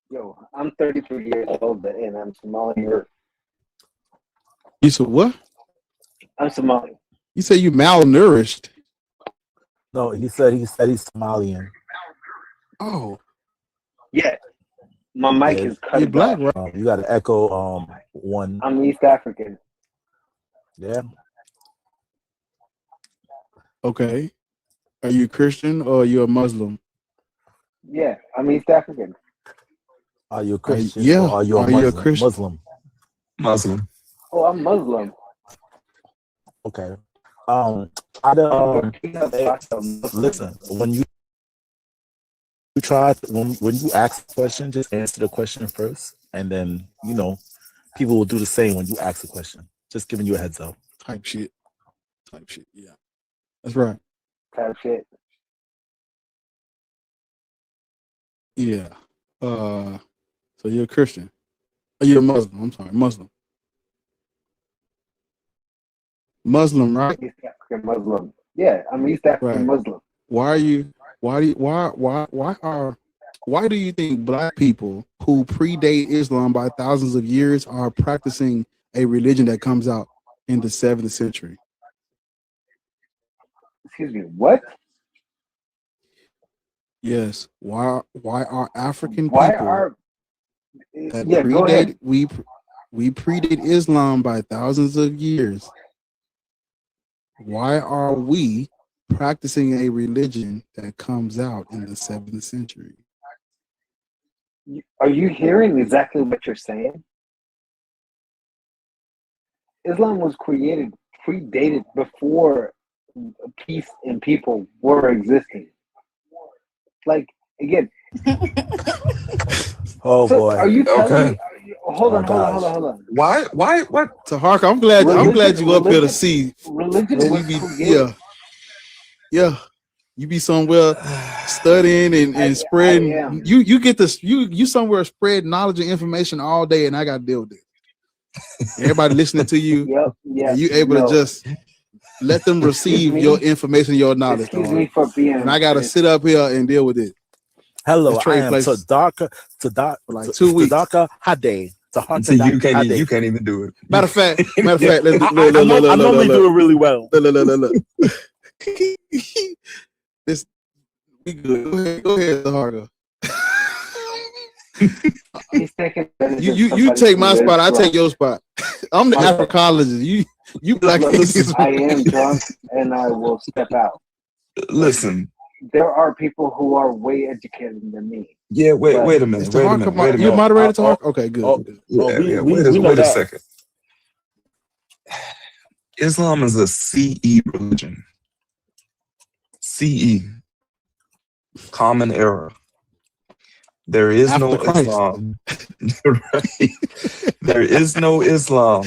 Yo, I'm 33 years old and I'm Somali. You said what? I'm Somali. You say you malnourished. No, he said he's Somalian. Oh. Yeah. My mic is cut. You're black, right? You got to echo one. I'm East African. Yeah. Okay. Are you Christian or are you a Muslim? Yeah, I'm East African. Are you a Christian? Yeah. Or are you a Are you a Muslim? Christian? Muslim. Oh, I'm Muslim. Okay. Listen, when you try when you ask a question, just answer the question first, and then people will do the same when you ask a question. Just giving you a heads up. Type shit. Yeah, that's right. Type shit. Yeah. So you're a Christian. Are you a Muslim? I'm sorry, Muslim. Muslim, right? East African Muslim. Yeah, I'm East African Muslim. Why do you think black people who predate Islam by thousands of years are practicing a religion that comes out in the 7th century? Excuse me, what? Yes. Why are African Why people are that yeah, go ahead. predate we predate Islam by thousands of years? Why are we practicing a religion that comes out in the 7th century? Are you hearing exactly what you're saying? Islam was predated before peace and people were existing. Like, again. Oh so boy. Are you telling me? Hold on. Why? What? Taharka, I'm glad you up here to see. Religion was created. Yeah. You be somewhere studying and spreading. I am. You get this. You somewhere spread knowledge and information all day, and I got to deal with it. Everybody listening to you. Yep. And you able to just let them receive your information, your knowledge. Excuse me for being. And I got to sit up here and deal with it. Hello, I am Tadaka for like 2 weeks. Tadaka Hade. See, you can't even do it. Matter of fact, let's I normally do it really well. Look. This we good. Go ahead, Taharka. You take my spot. I take your spot. I'm the Africologist. You black. I am drunk, and I will step out. Listen. There are people who are way educated than me. Yeah, wait a minute. You're moderator, Taharka? Okay, good. Wait a second. Islam is a CE religion. CE. Common era. There is no Islam. Right? There is no Islam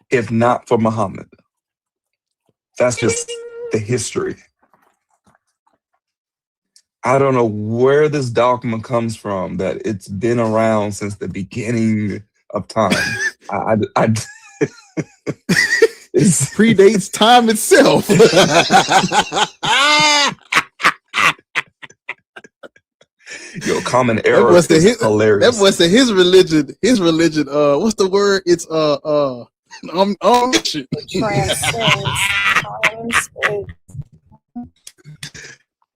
if not for Muhammad. That's just the history. I don't know where this dogma comes from that it's been around since the beginning of time. It predates time itself. Yo, common era is hilarious. That was his religion. His religion. What's the word? It's omniscient.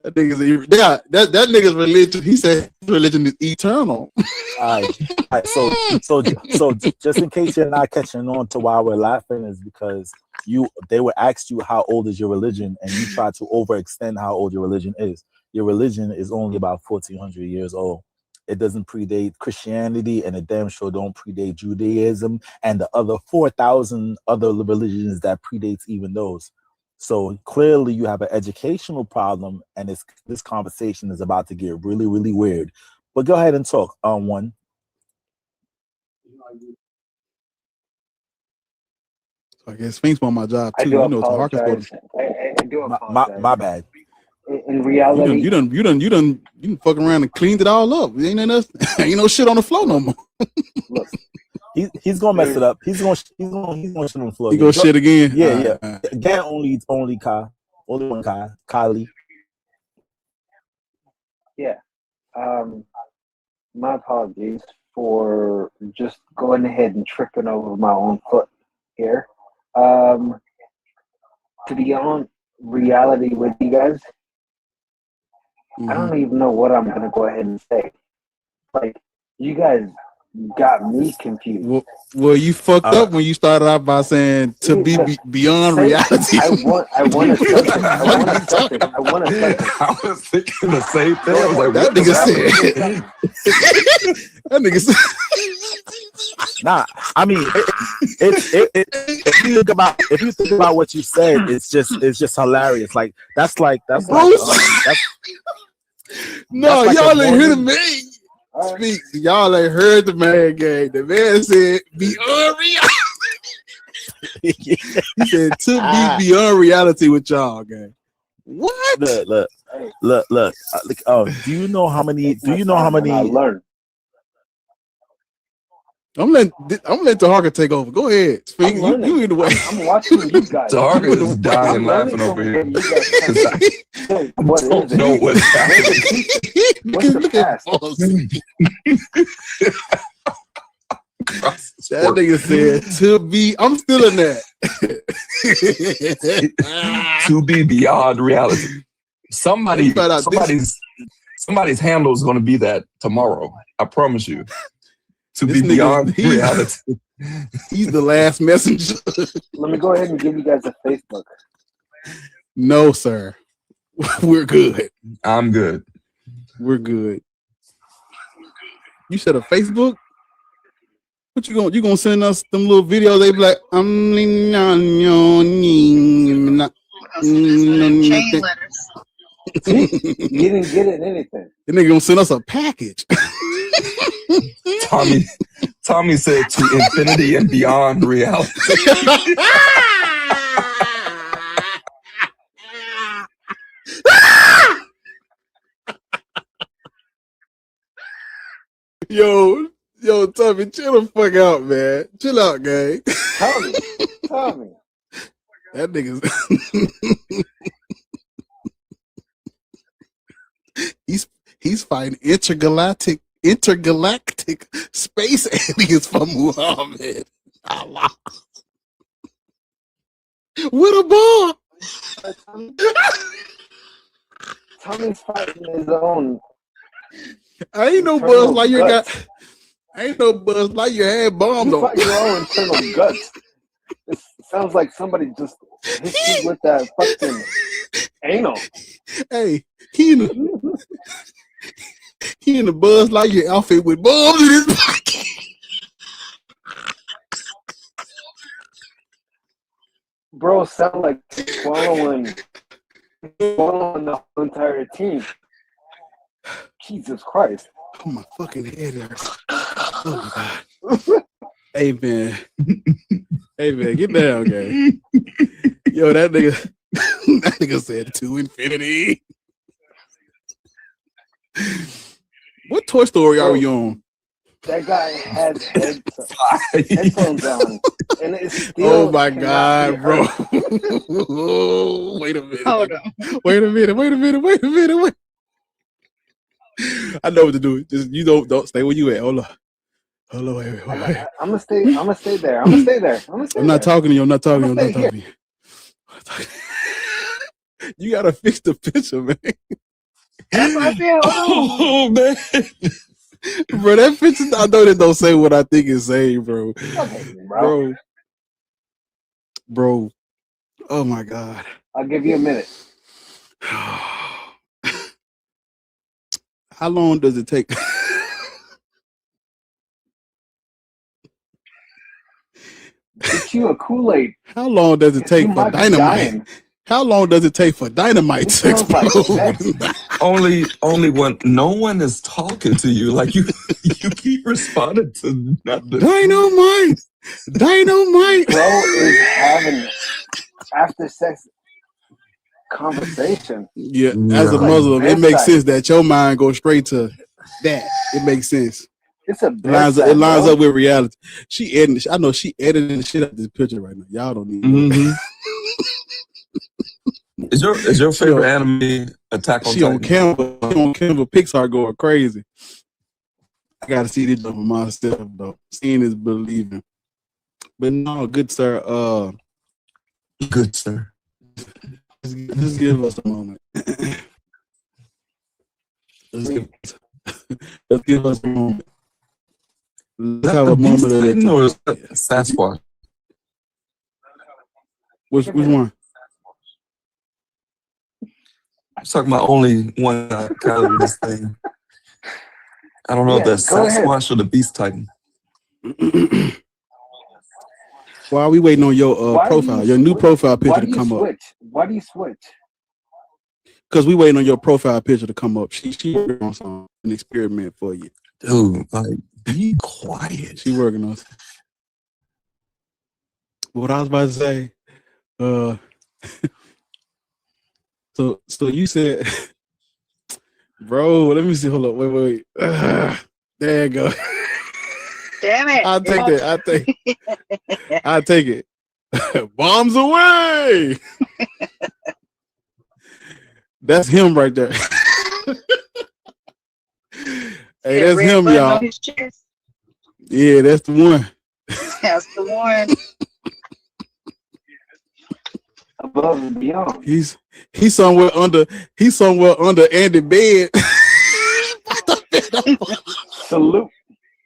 That nigga's religion. He said his religion is eternal. All right. So just in case you're not catching on to why we're laughing is because they were asked you how old is your religion, and you try to overextend how old your religion is. Your religion is only about 1,400 years old. It doesn't predate Christianity, and it damn sure don't predate Judaism and the other 4,000 other religions that predates even those. So clearly you have an educational problem, and this conversation is about to get really, really weird. But go ahead and talk on one. I guess Sphinx on my job too. I do apologize. I do apologize. My bad. In reality, you done fuck around and cleaned it all up. Ain't no shit on the floor no more. Look, he's gonna mess it up. He's gonna shit on the floor. He gonna shit again. Yeah. Again, only one Kylie. Yeah. My apologies for just going ahead and tripping over my own foot here. To be on reality with you guys, I don't even know what I'm gonna go ahead and say. Like, you guys got me confused. Well, you fucked up when you started out by saying to be beyond reality. I want a second. I was thinking the same thing. I was like, that nigga said. That nigga said. Nah, I mean, if you think about what you said, it's just hilarious. Like that's no, y'all ain't hear the man speak. Y'all ain't heard the man gang. The man said beyond reality. He said to be beyond reality with y'all gang. What? Look. Do you know how many? I learned. I'm letting Taharka take over. Go ahead. Speak. You either way. I'm watching you guys. Taharka is dying laughing over here. What is it? Know what's happening. What's the past? That nigga said to be. I'm still in that. To be beyond reality. Somebody's handle is going to be that tomorrow. I promise you. To be beyond reality. He's the last messenger. Let me go ahead and give you guys a Facebook. No, sir. We're good. I'm good. We're good. You said a Facebook? What you gonna send us them little videos? They be like, Chain letters. You didn't get it anything. The nigga gonna send us a package. Tommy said to infinity and beyond reality. Yo, Tommy, chill the fuck out, man. Chill out, gang. Tommy. That nigga's he's fighting intergalactic space aliens from Muhammad. Allah. With a ball. Tommy's fighting his own. I ain't no Buzz Lightyear got. Ain't no Buzz Lightyear had bombs You on. fight your own internal guts. It sounds like somebody just hit you with that fucking anal. Hey, he in the Buzz Lightyear outfit with bombs in his pocket. Bro, sound like swallowing the whole entire team. Jesus Christ. Oh, my fucking head hurts. Oh my God. Hey man, get down, gang. Yo, that nigga said to infinity. What Toy Story are we on? That guy has headphones on, and it's still. Oh my God, bro! Wait a minute. Hold on. Wait a minute. I know what to do. Just you don't stay where you at. Hold on. Wait. I'm gonna stay there. I'm not talking to you. I'm not talking to you. You gotta fix the picture, man. That's what I said. Oh man, bro, that picture. I know that don't say what I think it say, bro. Okay, Bro. Oh my God. I'll give you a minute. How long does it take? Get you a Kool-Aid. How long does it take for dynamite? How long does it take for dynamite to explode? only when no one is talking to you, like you keep responding to nothing. Dynamite. Bro is having after sex conversation. Yeah, as a Muslim, it makes sense that your mind goes straight to that. It makes sense. It's a it lines up with reality. She editing. I know she editing the shit out of this picture right now. Y'all don't need. Mm-hmm. Is your favorite anime Attack on Titan? She on Canva Pixar going crazy. I gotta see this for myself though. Seeing is believing. But no, good sir. Good sir. Just give us a moment. Let's give us a moment. Let's have a moment of that. Or Sasquatch? Which one? I'm talking about only one kind of this thing. I don't know if that's Sasquatch or the Beast Titan. Why are we waiting on your profile, your new profile picture to come up? Why do you switch? Because we waiting on your profile picture to come up. She working on an experiment for you. Dude, like, be quiet. She working on. What I was about to say, so you said, bro, let me see. Hold up, wait. There you go. Damn it! I'll take that. I'll take it. Bombs away. That's him right there. Hey, that's him, y'all. Yeah, that's the one. That's the one. Above and beyond. He's somewhere under Andy bed. Salute.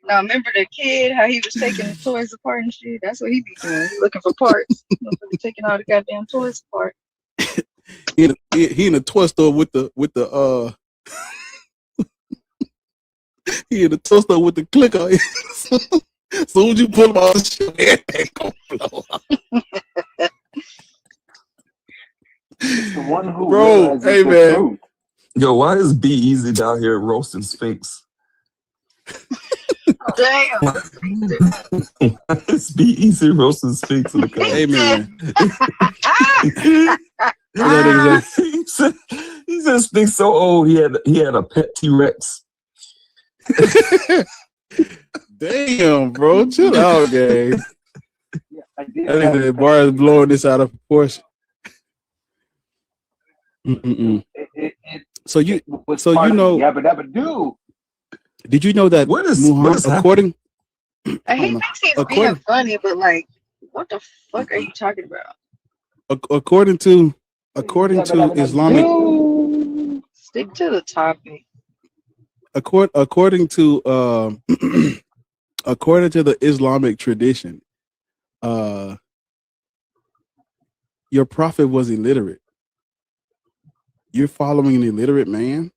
Now remember the kid, how he was taking the toys apart and shit? That's what he be doing. He looking for parts. Motherfucker taking all the goddamn toys apart. He in a toy store with the he in a toy store with the clicker. Soon as you pull him out, everything gonna blow up. The one who Bro, hey man. truth. Yo, why is Be Easy down here roasting Sphinx? Damn. It's Be Easy roasting Sphinx in the car. Hey man. He said Sphinx so old he had a pet T-Rex. Damn, bro, chill out, gang. I did I think the bar is blowing this out of proportion. So you know, did you know that Muhammad, according He thinks he's being funny, but like, what the fuck are you talking about? according to Islamic, Stick to the topic. according to according to the Islamic tradition, your prophet was illiterate. You're following an illiterate man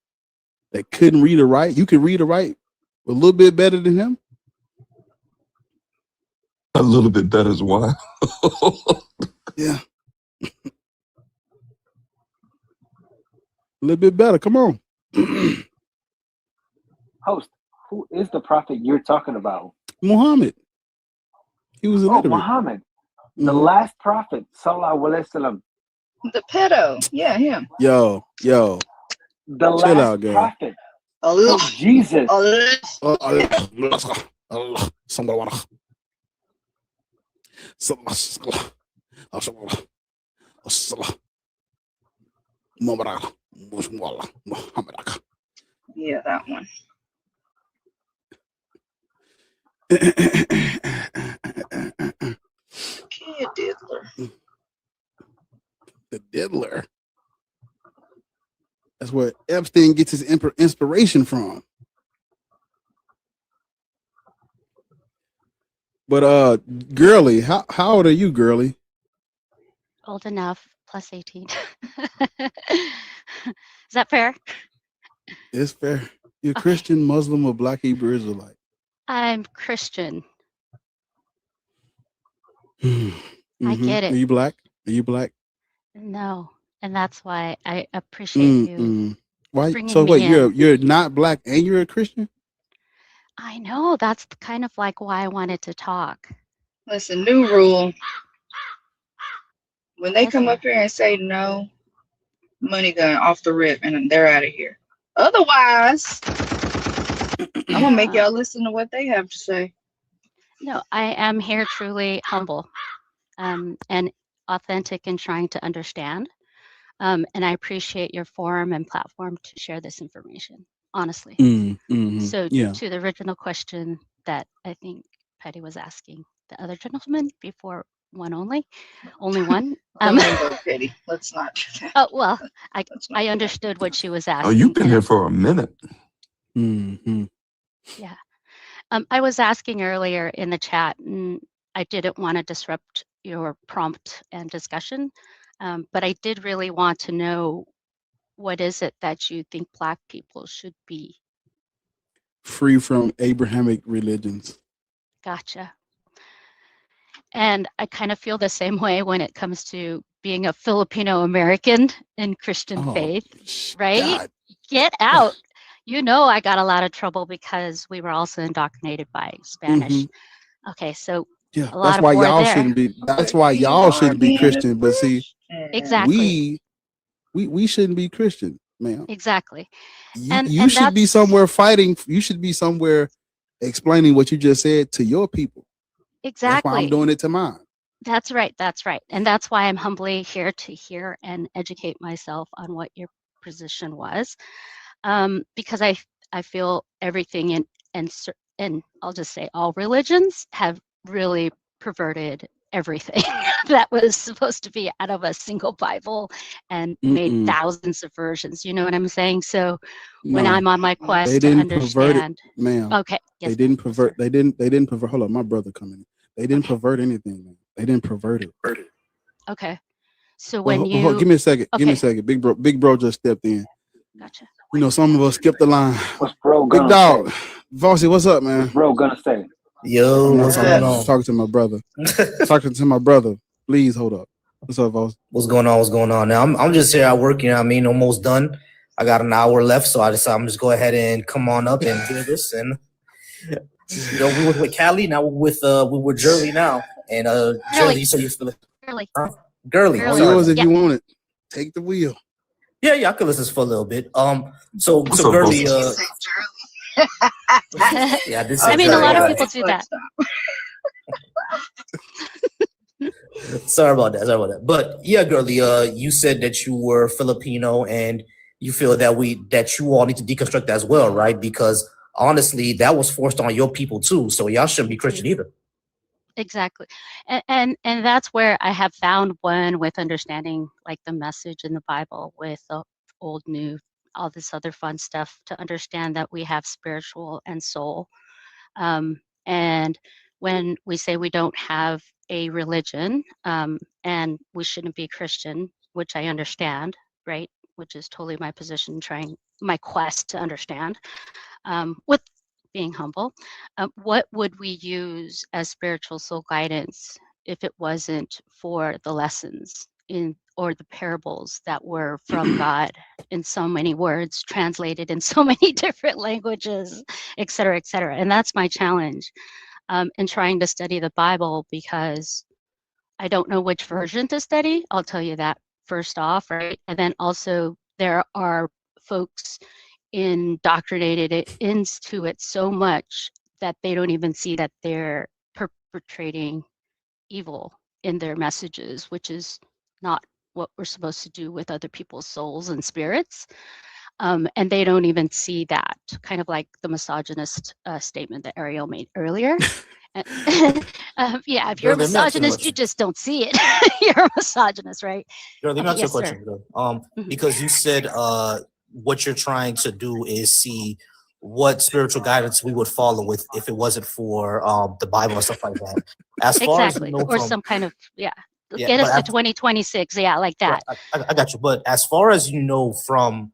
that couldn't read or write. You can read or write a little bit better than him. A little bit better is why. Yeah. A little bit better. Come on. Host, who is the prophet you're talking about? Muhammad. He was illiterate. Muhammad. The last prophet, sallallahu alaihi wasallam. The pedo. Yeah, him. Yo. The Chill last out, gang. prophet. Jesus. Yeah, that one. Kid diddler. The diddler. That's where Epstein gets his inspiration from. But Girly, how old are you, Girly? Old enough, plus 18. Is that fair? It's fair. You're Christian, Muslim, or Black Hebrew Israelite? I'm Christian. I get it. Are you black? Are you black? No, and that's why I appreciate you. Why? bringing So me wait, in. you're not black and you're a Christian? I know, that's kind of like why I wanted to talk. Listen, new rule. When they come up here and say no, money gun off the rip and they're out of here. Otherwise, I'm gonna make y'all listen to what they have to say. No, I am here truly humble and authentic in trying to understand. And I appreciate your forum and platform to share this information, honestly. So Yeah. to the original question that I think Patty was asking, the other gentleman before only one. Petty. Let's not. Oh, well, I understood what she was asking. Oh, you've been and here for a minute. Yeah. I was asking earlier in the chat, and I didn't want to disrupt your prompt and discussion, but I did really want to know, what is it that you think Black people should be? Free from Abrahamic religions. Gotcha. And I kind of feel the same way when it comes to being a Filipino American in Christian faith, right? God. Get out. You know, I got a lot of trouble because we were also indoctrinated by Spanish. Okay, so Yeah, a lot that's of why war y'all there. shouldn't be. That's why y'all shouldn't be Christian. But see, Exactly. we shouldn't be Christian, man. Exactly. You should be somewhere fighting. You should be somewhere explaining what you just said to your people. Exactly. That's why I'm doing it to mine. That's right. That's right. And that's why I'm humbly here to hear and educate myself on what your position was. Because I feel everything and and I'll just say all religions have really perverted everything that was supposed to be out of a single Bible and made thousands of versions. You know what I'm saying? So when I'm on my quest they to didn't pervert it, understand, ma'am. okay, yes, They didn't pervert. They didn't pervert. Hold on, my brother coming in. They didn't pervert anything, man. They didn't pervert it. okay. So Well, when you give me a second. okay, Give me a second. Big bro just stepped in. gotcha. You know, some of us skipped the line. What's bro Big gonna dog, say? Vossy, what's up, man? What's bro gonna say? Yo, I'm not what's talking. going I'm on? talking to my brother. Talking to my brother. Please hold up. What's up, Voss? What's going on? What's going on? Now I'm just here at work. You know what I mean? Almost done. I got an hour left, so I decided I'm just go ahead and come on up and do this. And you know, we were with Callie, now we're with Jerly now. And Jerly, so you feel it? Girly. All yours if you want it. Take the wheel. Yeah, I could listen for a little bit. So What's up, Girly, Voss? yeah, this I is mean, a lot of Jerly. people do that. Sorry about that. But yeah, Girly, you said that you were Filipino and you feel that you all need to deconstruct as well, right? Because honestly, that was forced on your people too. So y'all shouldn't be Christian either. Exactly. And that's where I have found one with understanding like the message in the Bible with the old, new, all this other fun stuff to understand that we have spiritual and soul. And when we say we don't have a religion and we shouldn't be Christian, which I understand, right? Which is totally my position, my quest to understand with being humble. What would we use as spiritual soul guidance if it wasn't for the lessons or the parables that were from God in so many words, translated in so many different languages, et cetera, et cetera. And that's my challenge in trying to study the Bible, because I don't know which version to study. I'll tell you that first off, right? And then also there are folks indoctrinated into it so much that they don't even see that they're perpetrating evil in their messages, which is not what we're supposed to do with other people's souls and spirits. And they don't even see that, kind of like the misogynist statement that Ariel made earlier. Yeah, if you're a misogynist, you just don't see it. You're a misogynist, right? Girl, let me ask you a Yes, question, sir. girl. Because you said what you're trying to do is see what spiritual guidance we would follow with if it wasn't for the Bible and stuff like that. As far as you Exactly. know Or from some kind of, yeah, get but us to 2026. Yeah, like that. I got you. But as far as you know from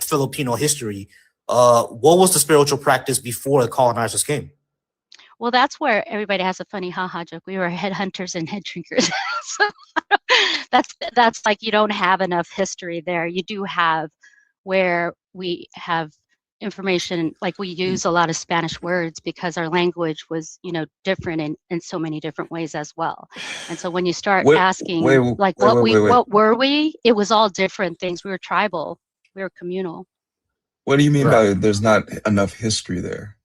Filipino history, what was the spiritual practice before the colonizers came? Well, that's where everybody has a funny haha joke. We were headhunters and head drinkers. So that's like, you don't have enough history there. You do have where we have information, like we use a lot of Spanish words because our language was, different in so many different ways as well. And so when you start asking, what were we? It was all different things. We were tribal. We were communal. What do you mean by there's not enough history there?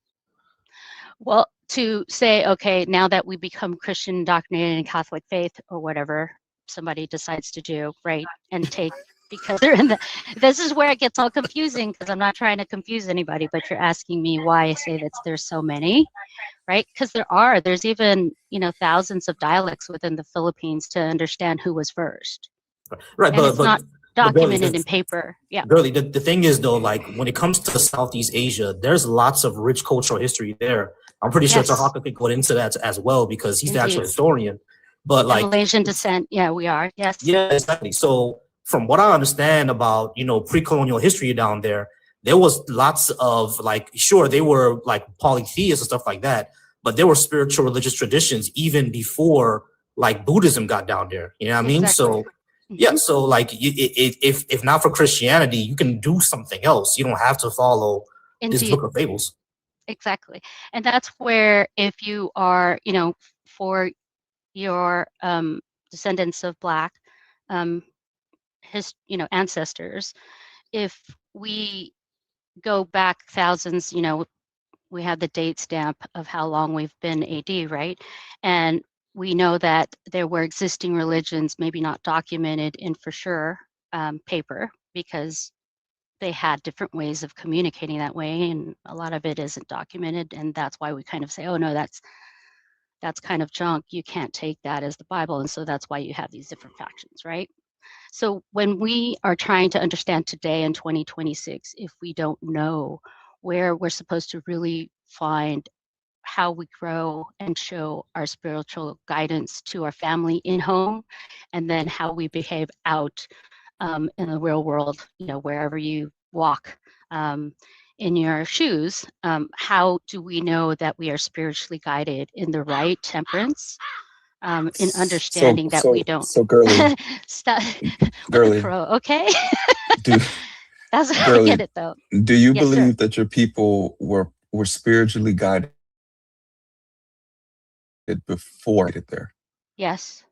Well, to say, okay, now that we become Christian indoctrinated in Catholic faith or whatever somebody decides to do, right, and take, because they're this is where it gets all confusing, because I'm not trying to confuse anybody, but you're asking me why I say that there's so many, right? Because there's even, thousands of dialects within the Philippines to understand who was first. Right, and it's not documented in paper. Yeah. Girly, the thing is though, like when it comes to Southeast Asia, there's lots of rich cultural history there. I'm pretty sure Tahaka could go into that as well because he's the actual historian. But like Malaysian descent, yeah, we are. Yes. Yeah, exactly. So from what I understand about, pre-colonial history down there was lots of sure, they were like polytheists and stuff like that, but there were spiritual religious traditions even before like Buddhism got down there. You know what I mean? So yeah, so like if not for Christianity, you can do something else. You don't have to follow this book of fables. Exactly. And that's where if you are, for your descendants of Black ancestors, if we go back thousands, we have the date stamp of how long we've been AD, right? And we know that there were existing religions, maybe not documented in for sure paper, because they had different ways of communicating that way, and a lot of it isn't documented, and that's why we kind of say, oh no, that's kind of junk. You can't take that as the Bible, and so that's why you have these different factions, right? So when we are trying to understand today in 2026, if we don't know where we're supposed to really find how we grow and show our spiritual guidance to our family in home, and then how we behave out in the real world, wherever you walk in your shoes, how do we know that we are spiritually guided in the right temperance, in understanding that we don't girly, stop girly, crow, okay? do That's I girly, get it though. do you Yes, sir. believe that your people were spiritually guided before they get there? Yes.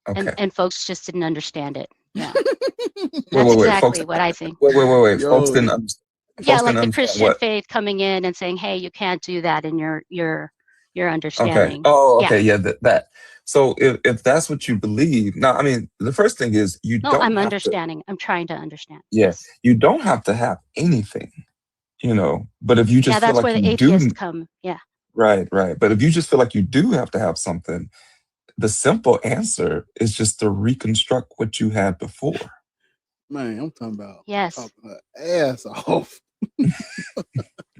Okay. And folks just didn't understand it. Yeah. Wait, That's folks. exactly what I think. Wait. Folks Yo, didn't understand. Yeah, Folks like didn't the understand Christian what? faith coming in and saying, "Hey, you can't do that," in your Okay. understanding. Oh, Yeah. okay. Yeah, that. So if that's what you believe, now, I mean, the first thing is you No, don't I'm have to. understanding. I'm trying to understand. Yeah, Yes. you don't have to have anything, But if you Yeah, just feel that's where like the you atheists do, come. Yeah. right. But if you just feel like you do have to have something, the simple answer is just to reconstruct what you had before. Man, I'm talking about Yes. talking her ass off.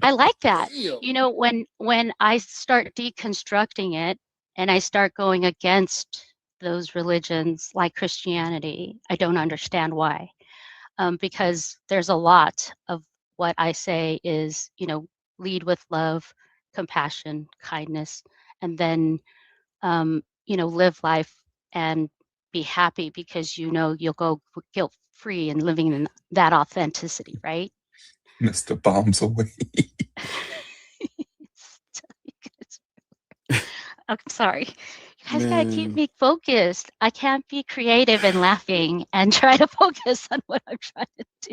I like that. Damn. When I start deconstructing it and I start going against those religions like Christianity, I don't understand why. Because there's a lot of what I say is, lead with love, compassion, kindness, and then, live life and be happy because you'll go guilt free and living in that authenticity, right? Mr. Bombs away. I'm sorry. You guys gotta keep Man. me focused. I can't be creative and laughing and try to focus on what I'm trying to do.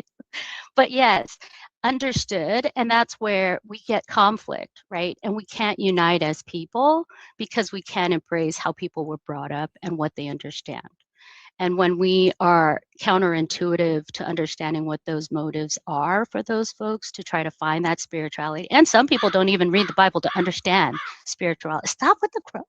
But yes, understood. And that's where we get conflict, right? And we can't unite as people because we can't embrace how people were brought up and what they understand. And when we are counterintuitive to understanding what those motives are for those folks to try to find that spirituality, and some people don't even read the Bible to understand spirituality. Stop with the crow.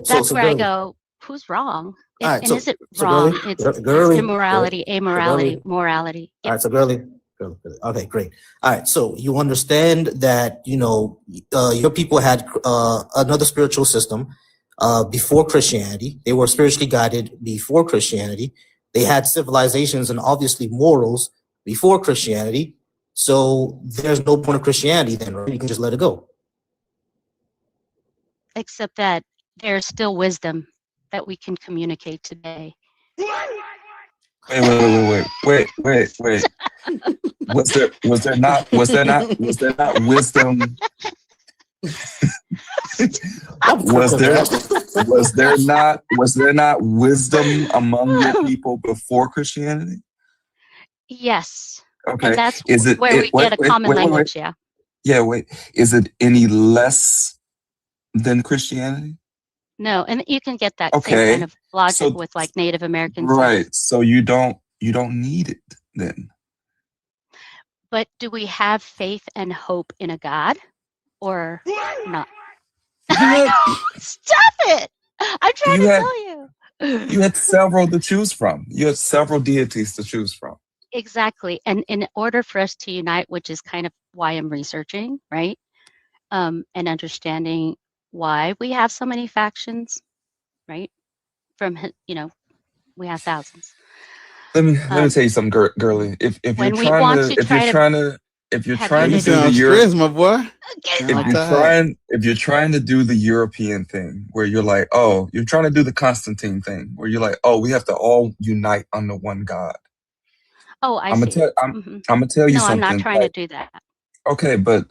That's where I girly. go, who's wrong? All right, And is it so wrong? girly, It's girly, immorality, amorality, morality. All right, so girly. Okay, great. All right, so you understand that your people had another spiritual system before Christianity. They were spiritually guided before Christianity. They had civilizations and obviously morals before Christianity. So there's no point of Christianity then, right? You can just let it go. Except that there's still wisdom that we can communicate today. Wait. Was there not wisdom? Was there not wisdom among your people before Christianity? Yes. Okay. And that's Is it where we get a common language, yeah. Yeah, wait. Is it any less than Christianity? No, and you can get that Okay. same kind of logic So- with like Native Americans. Right. So you don't need it then. But do we have faith and hope in a God or not? Stop it! I'm trying to tell you. You had several to choose from. You had several deities to choose from. Exactly. And in order for us to unite, which is kind of why I'm researching, right? And understanding why we have so many factions, right? From, we have thousands. Let me tell you something, girly. If you're when we trying want to to if you're try to trying to if you're have trying to unity. do the stressed, my boy. if you're trying to do the European thing where you're like, oh, you're trying to do the Constantine thing where you're like, oh, we have to all unite under one God. Oh, I I'm see. gonna tell you No, I'm something. not trying to do that. Okay, but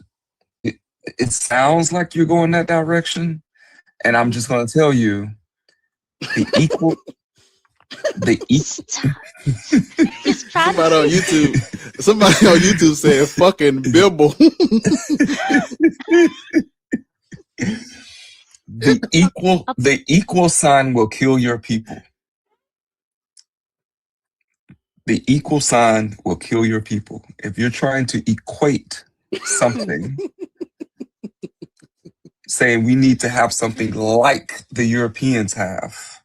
it sounds like you're going that direction, and I'm just gonna tell you the equal. Somebody on YouTube said fucking Bibble. The equal sign will kill your people. The equal sign will kill your people. If you're trying to equate something, saying we need to have something like the Europeans have,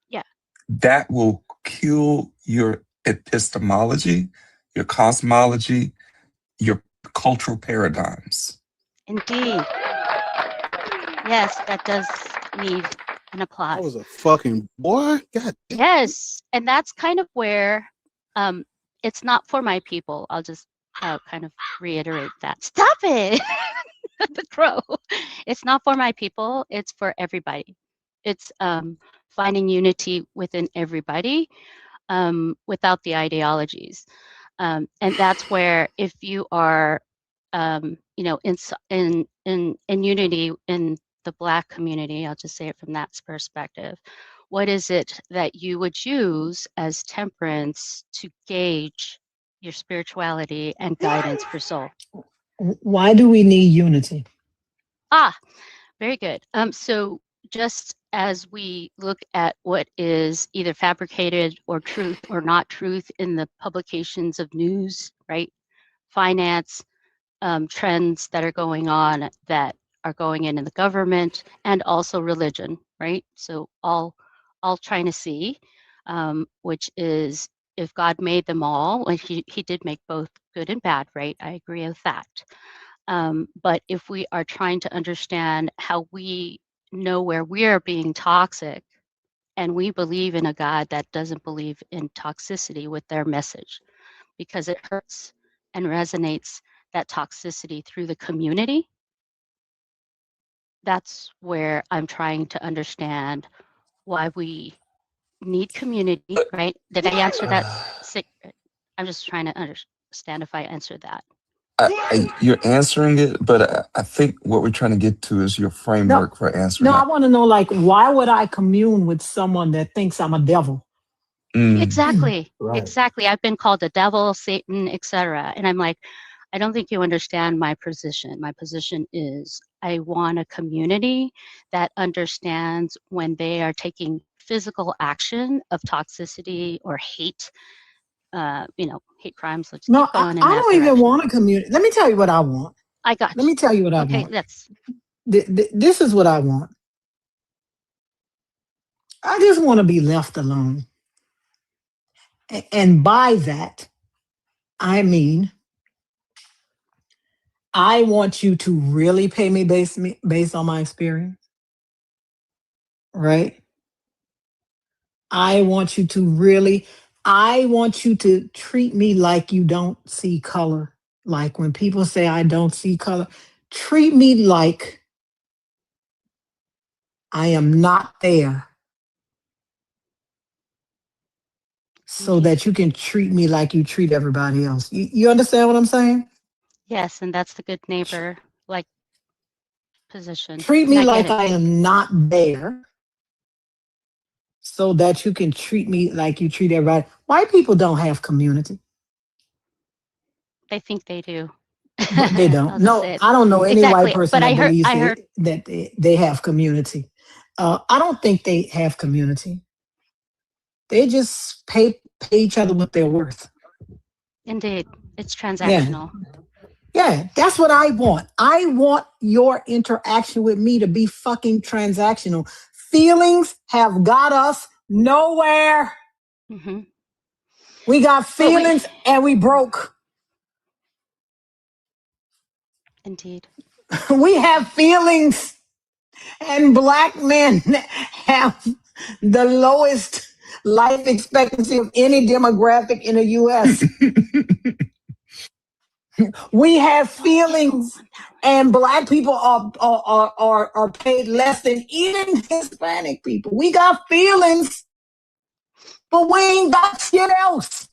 Yeah. that will kill your epistemology, your cosmology, your cultural paradigms. Indeed. Yes, that does need an applause. That was a fucking boy. God damn. Yes, and that's kind of where it's not for my people. I'll just kind of reiterate that. Stop it, the crow. It's not for my people. It's for everybody. It's finding unity within everybody without the ideologies, and that's where if you are, you know, in unity in the Black community, I'll just say it from that perspective. What is it that you would use as temperance to gauge your spirituality and guidance for soul? Why do we need unity? Ah, very good. So just as we look at what is either fabricated or truth or not truth in the publications of news, right? Finance, trends that are going on that are going in the government, and also religion, right? So all trying to see, which is if God made them all, like he did make both good and bad, right? I agree with that. But if we are trying to understand how we know where we are being toxic, and we believe in a God that doesn't believe in toxicity with their message, because it hurts and resonates that toxicity through the community, that's where I'm trying to understand why we need community, right? Did I answer that? I'm just trying to understand if I answered that. You're answering it, but I think what we're trying to get to is your framework for answering No, I it. want to know, like, why would I commune with someone that thinks I'm a devil? Exactly. Right. Exactly. I've been called a devil, Satan, etc. And I'm like, I don't think you understand my position. My position is I want a community that understands when they are taking physical action of toxicity or hate, you know, hate crimes. Let's No, keep going in I that don't even direction. want a community. Let me tell you what I want. I got Let me tell you what I okay, want. that's This is what I want. I just want to be left alone. And by that, I mean, I want you to really pay me based on my experience, right? I want you to treat me like you don't see color. Like when people say I don't see color, treat me like I am not there so that you can treat me like you treat everybody else. You understand what I'm saying? yes, and that's the good neighbor like position. Treat And me I get like it. I am not there so that you can treat me like you treat everybody. White people don't have community. They think they do. But they don't. I'll just No, say it. I don't know any white Exactly. person But that believes I heard that they have community. I don't think they have community. They just pay each other what they're worth. indeed it's Yeah. transactional. Yeah, that's what I want. I want your interaction with me to be fucking transactional. Feelings have got us nowhere. Mm-hmm. We got feelings and we broke. Indeed. We have feelings and Black men have the lowest life expectancy of any demographic in the U.S. We have feelings, and Black people are paid less than even Hispanic people. We got feelings, but we ain't got shit else.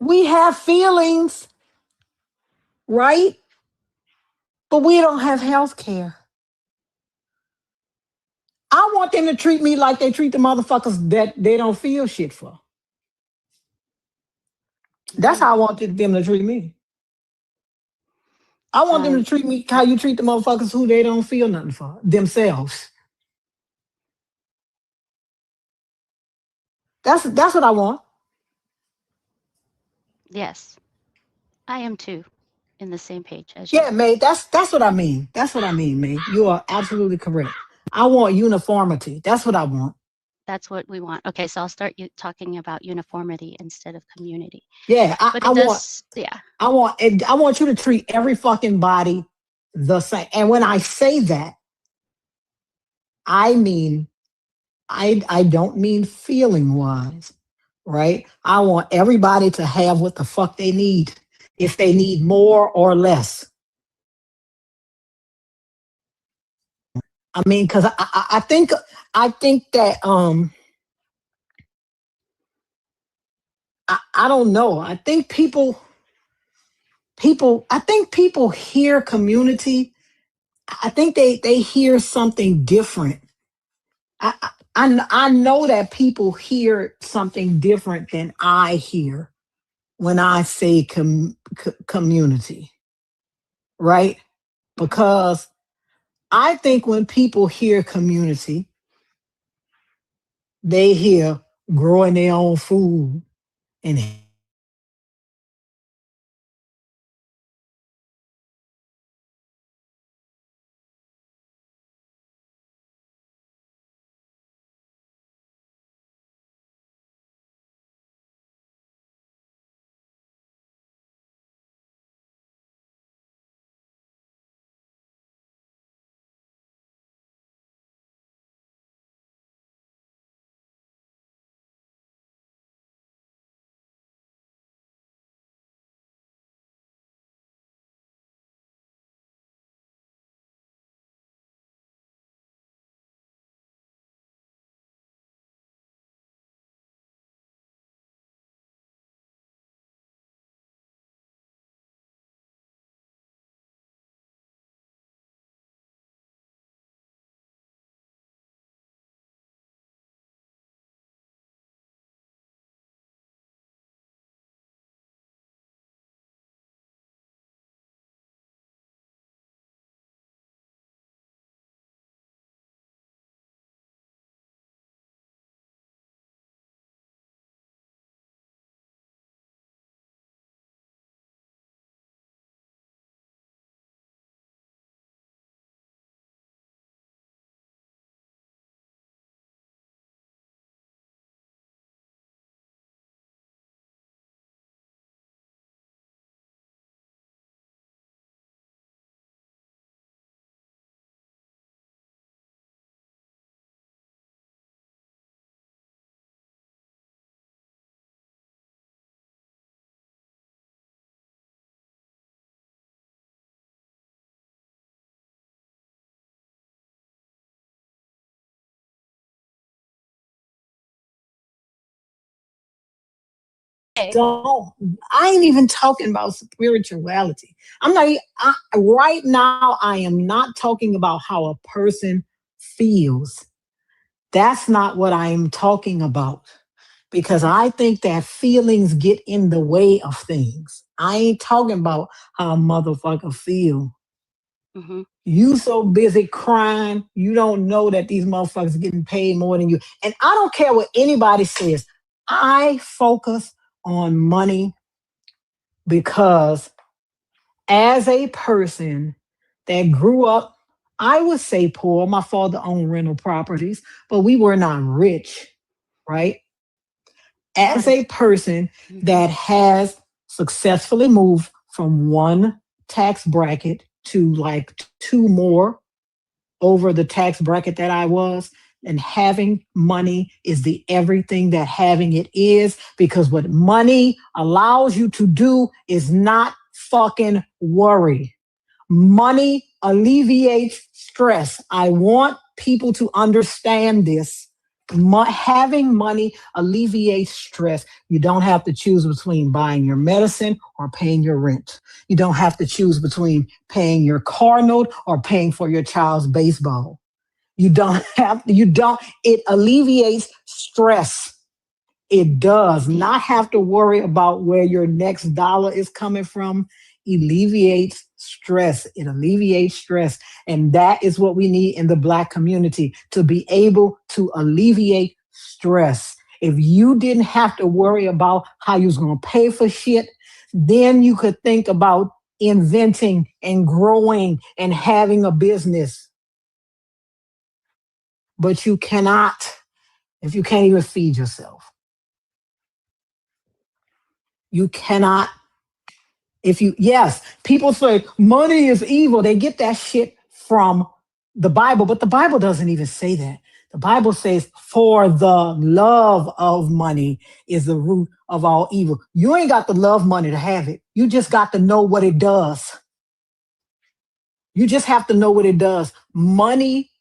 We have feelings, right? But we don't have health care. I want them to treat me like they treat the motherfuckers that they don't feel shit for. That's how I want them to treat me. I want them to treat me how you treat the motherfuckers who they don't feel nothing for themselves. That's what I want. Yes, I am too, in the same page as you. Yeah, May, that's what I mean. That's what I mean, May. You are absolutely correct. I want uniformity. That's what I want. That's what we want. Okay, so I'll start talking about uniformity instead of community. Yeah, but it does. I want you to treat every fucking body the same. And when I say that, I mean, I don't mean feeling wise, right? I want everybody to have what the fuck they need. If they need more or less. I mean, because I think that I don't know. I think people hear community. I think they hear something different. I know that people hear something different than I hear when I say community, right? Because I think when people hear community, they hear growing their own food and I ain't even talking about spirituality. Right now, I am not talking about how a person feels. That's not what I'm talking about. Because I think that feelings get in the way of things. I ain't talking about how a motherfucker feel. Mm-hmm. You so busy crying, you don't know that these motherfuckers getting paid more than you. And I don't care what anybody says. I focus on money because as a person that grew up, I would say poor. My father owned rental properties, but we were not rich, right? As a person that has successfully moved from one tax bracket to like two more over the tax bracket that I was, and having money is the everything that having it is, because what money allows you to do is not fucking worry. Money alleviates stress. I want people to understand this. Having money alleviates stress. You don't have to choose between buying your medicine or paying your rent. You don't have to choose between paying your car note or paying for your child's baseball. It alleviates stress. It does not have to worry about where your next dollar is coming from. Alleviates stress. It alleviates stress. And that is what we need in the Black community, to be able to alleviate stress. If you didn't have to worry about how you was going to pay for shit, then you could think about inventing and growing and having a business. But you cannot if you can't even feed yourself. You cannot. Yes, people say money is evil. They get that shit from the Bible, but the Bible doesn't even say that. The Bible says, for the love of money is the root of all evil. You ain't got to love money to have it. You just got to know what it does. You just have to know what it does. Money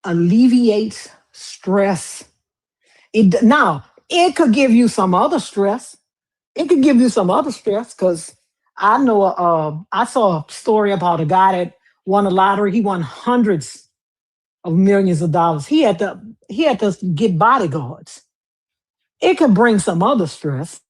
alleviates stress. Now, it could give you some other stress. It could give you some other stress because I know I saw a story about a guy that won a lottery. He won hundreds of millions of dollars. He had to get bodyguards. It could bring some other stress.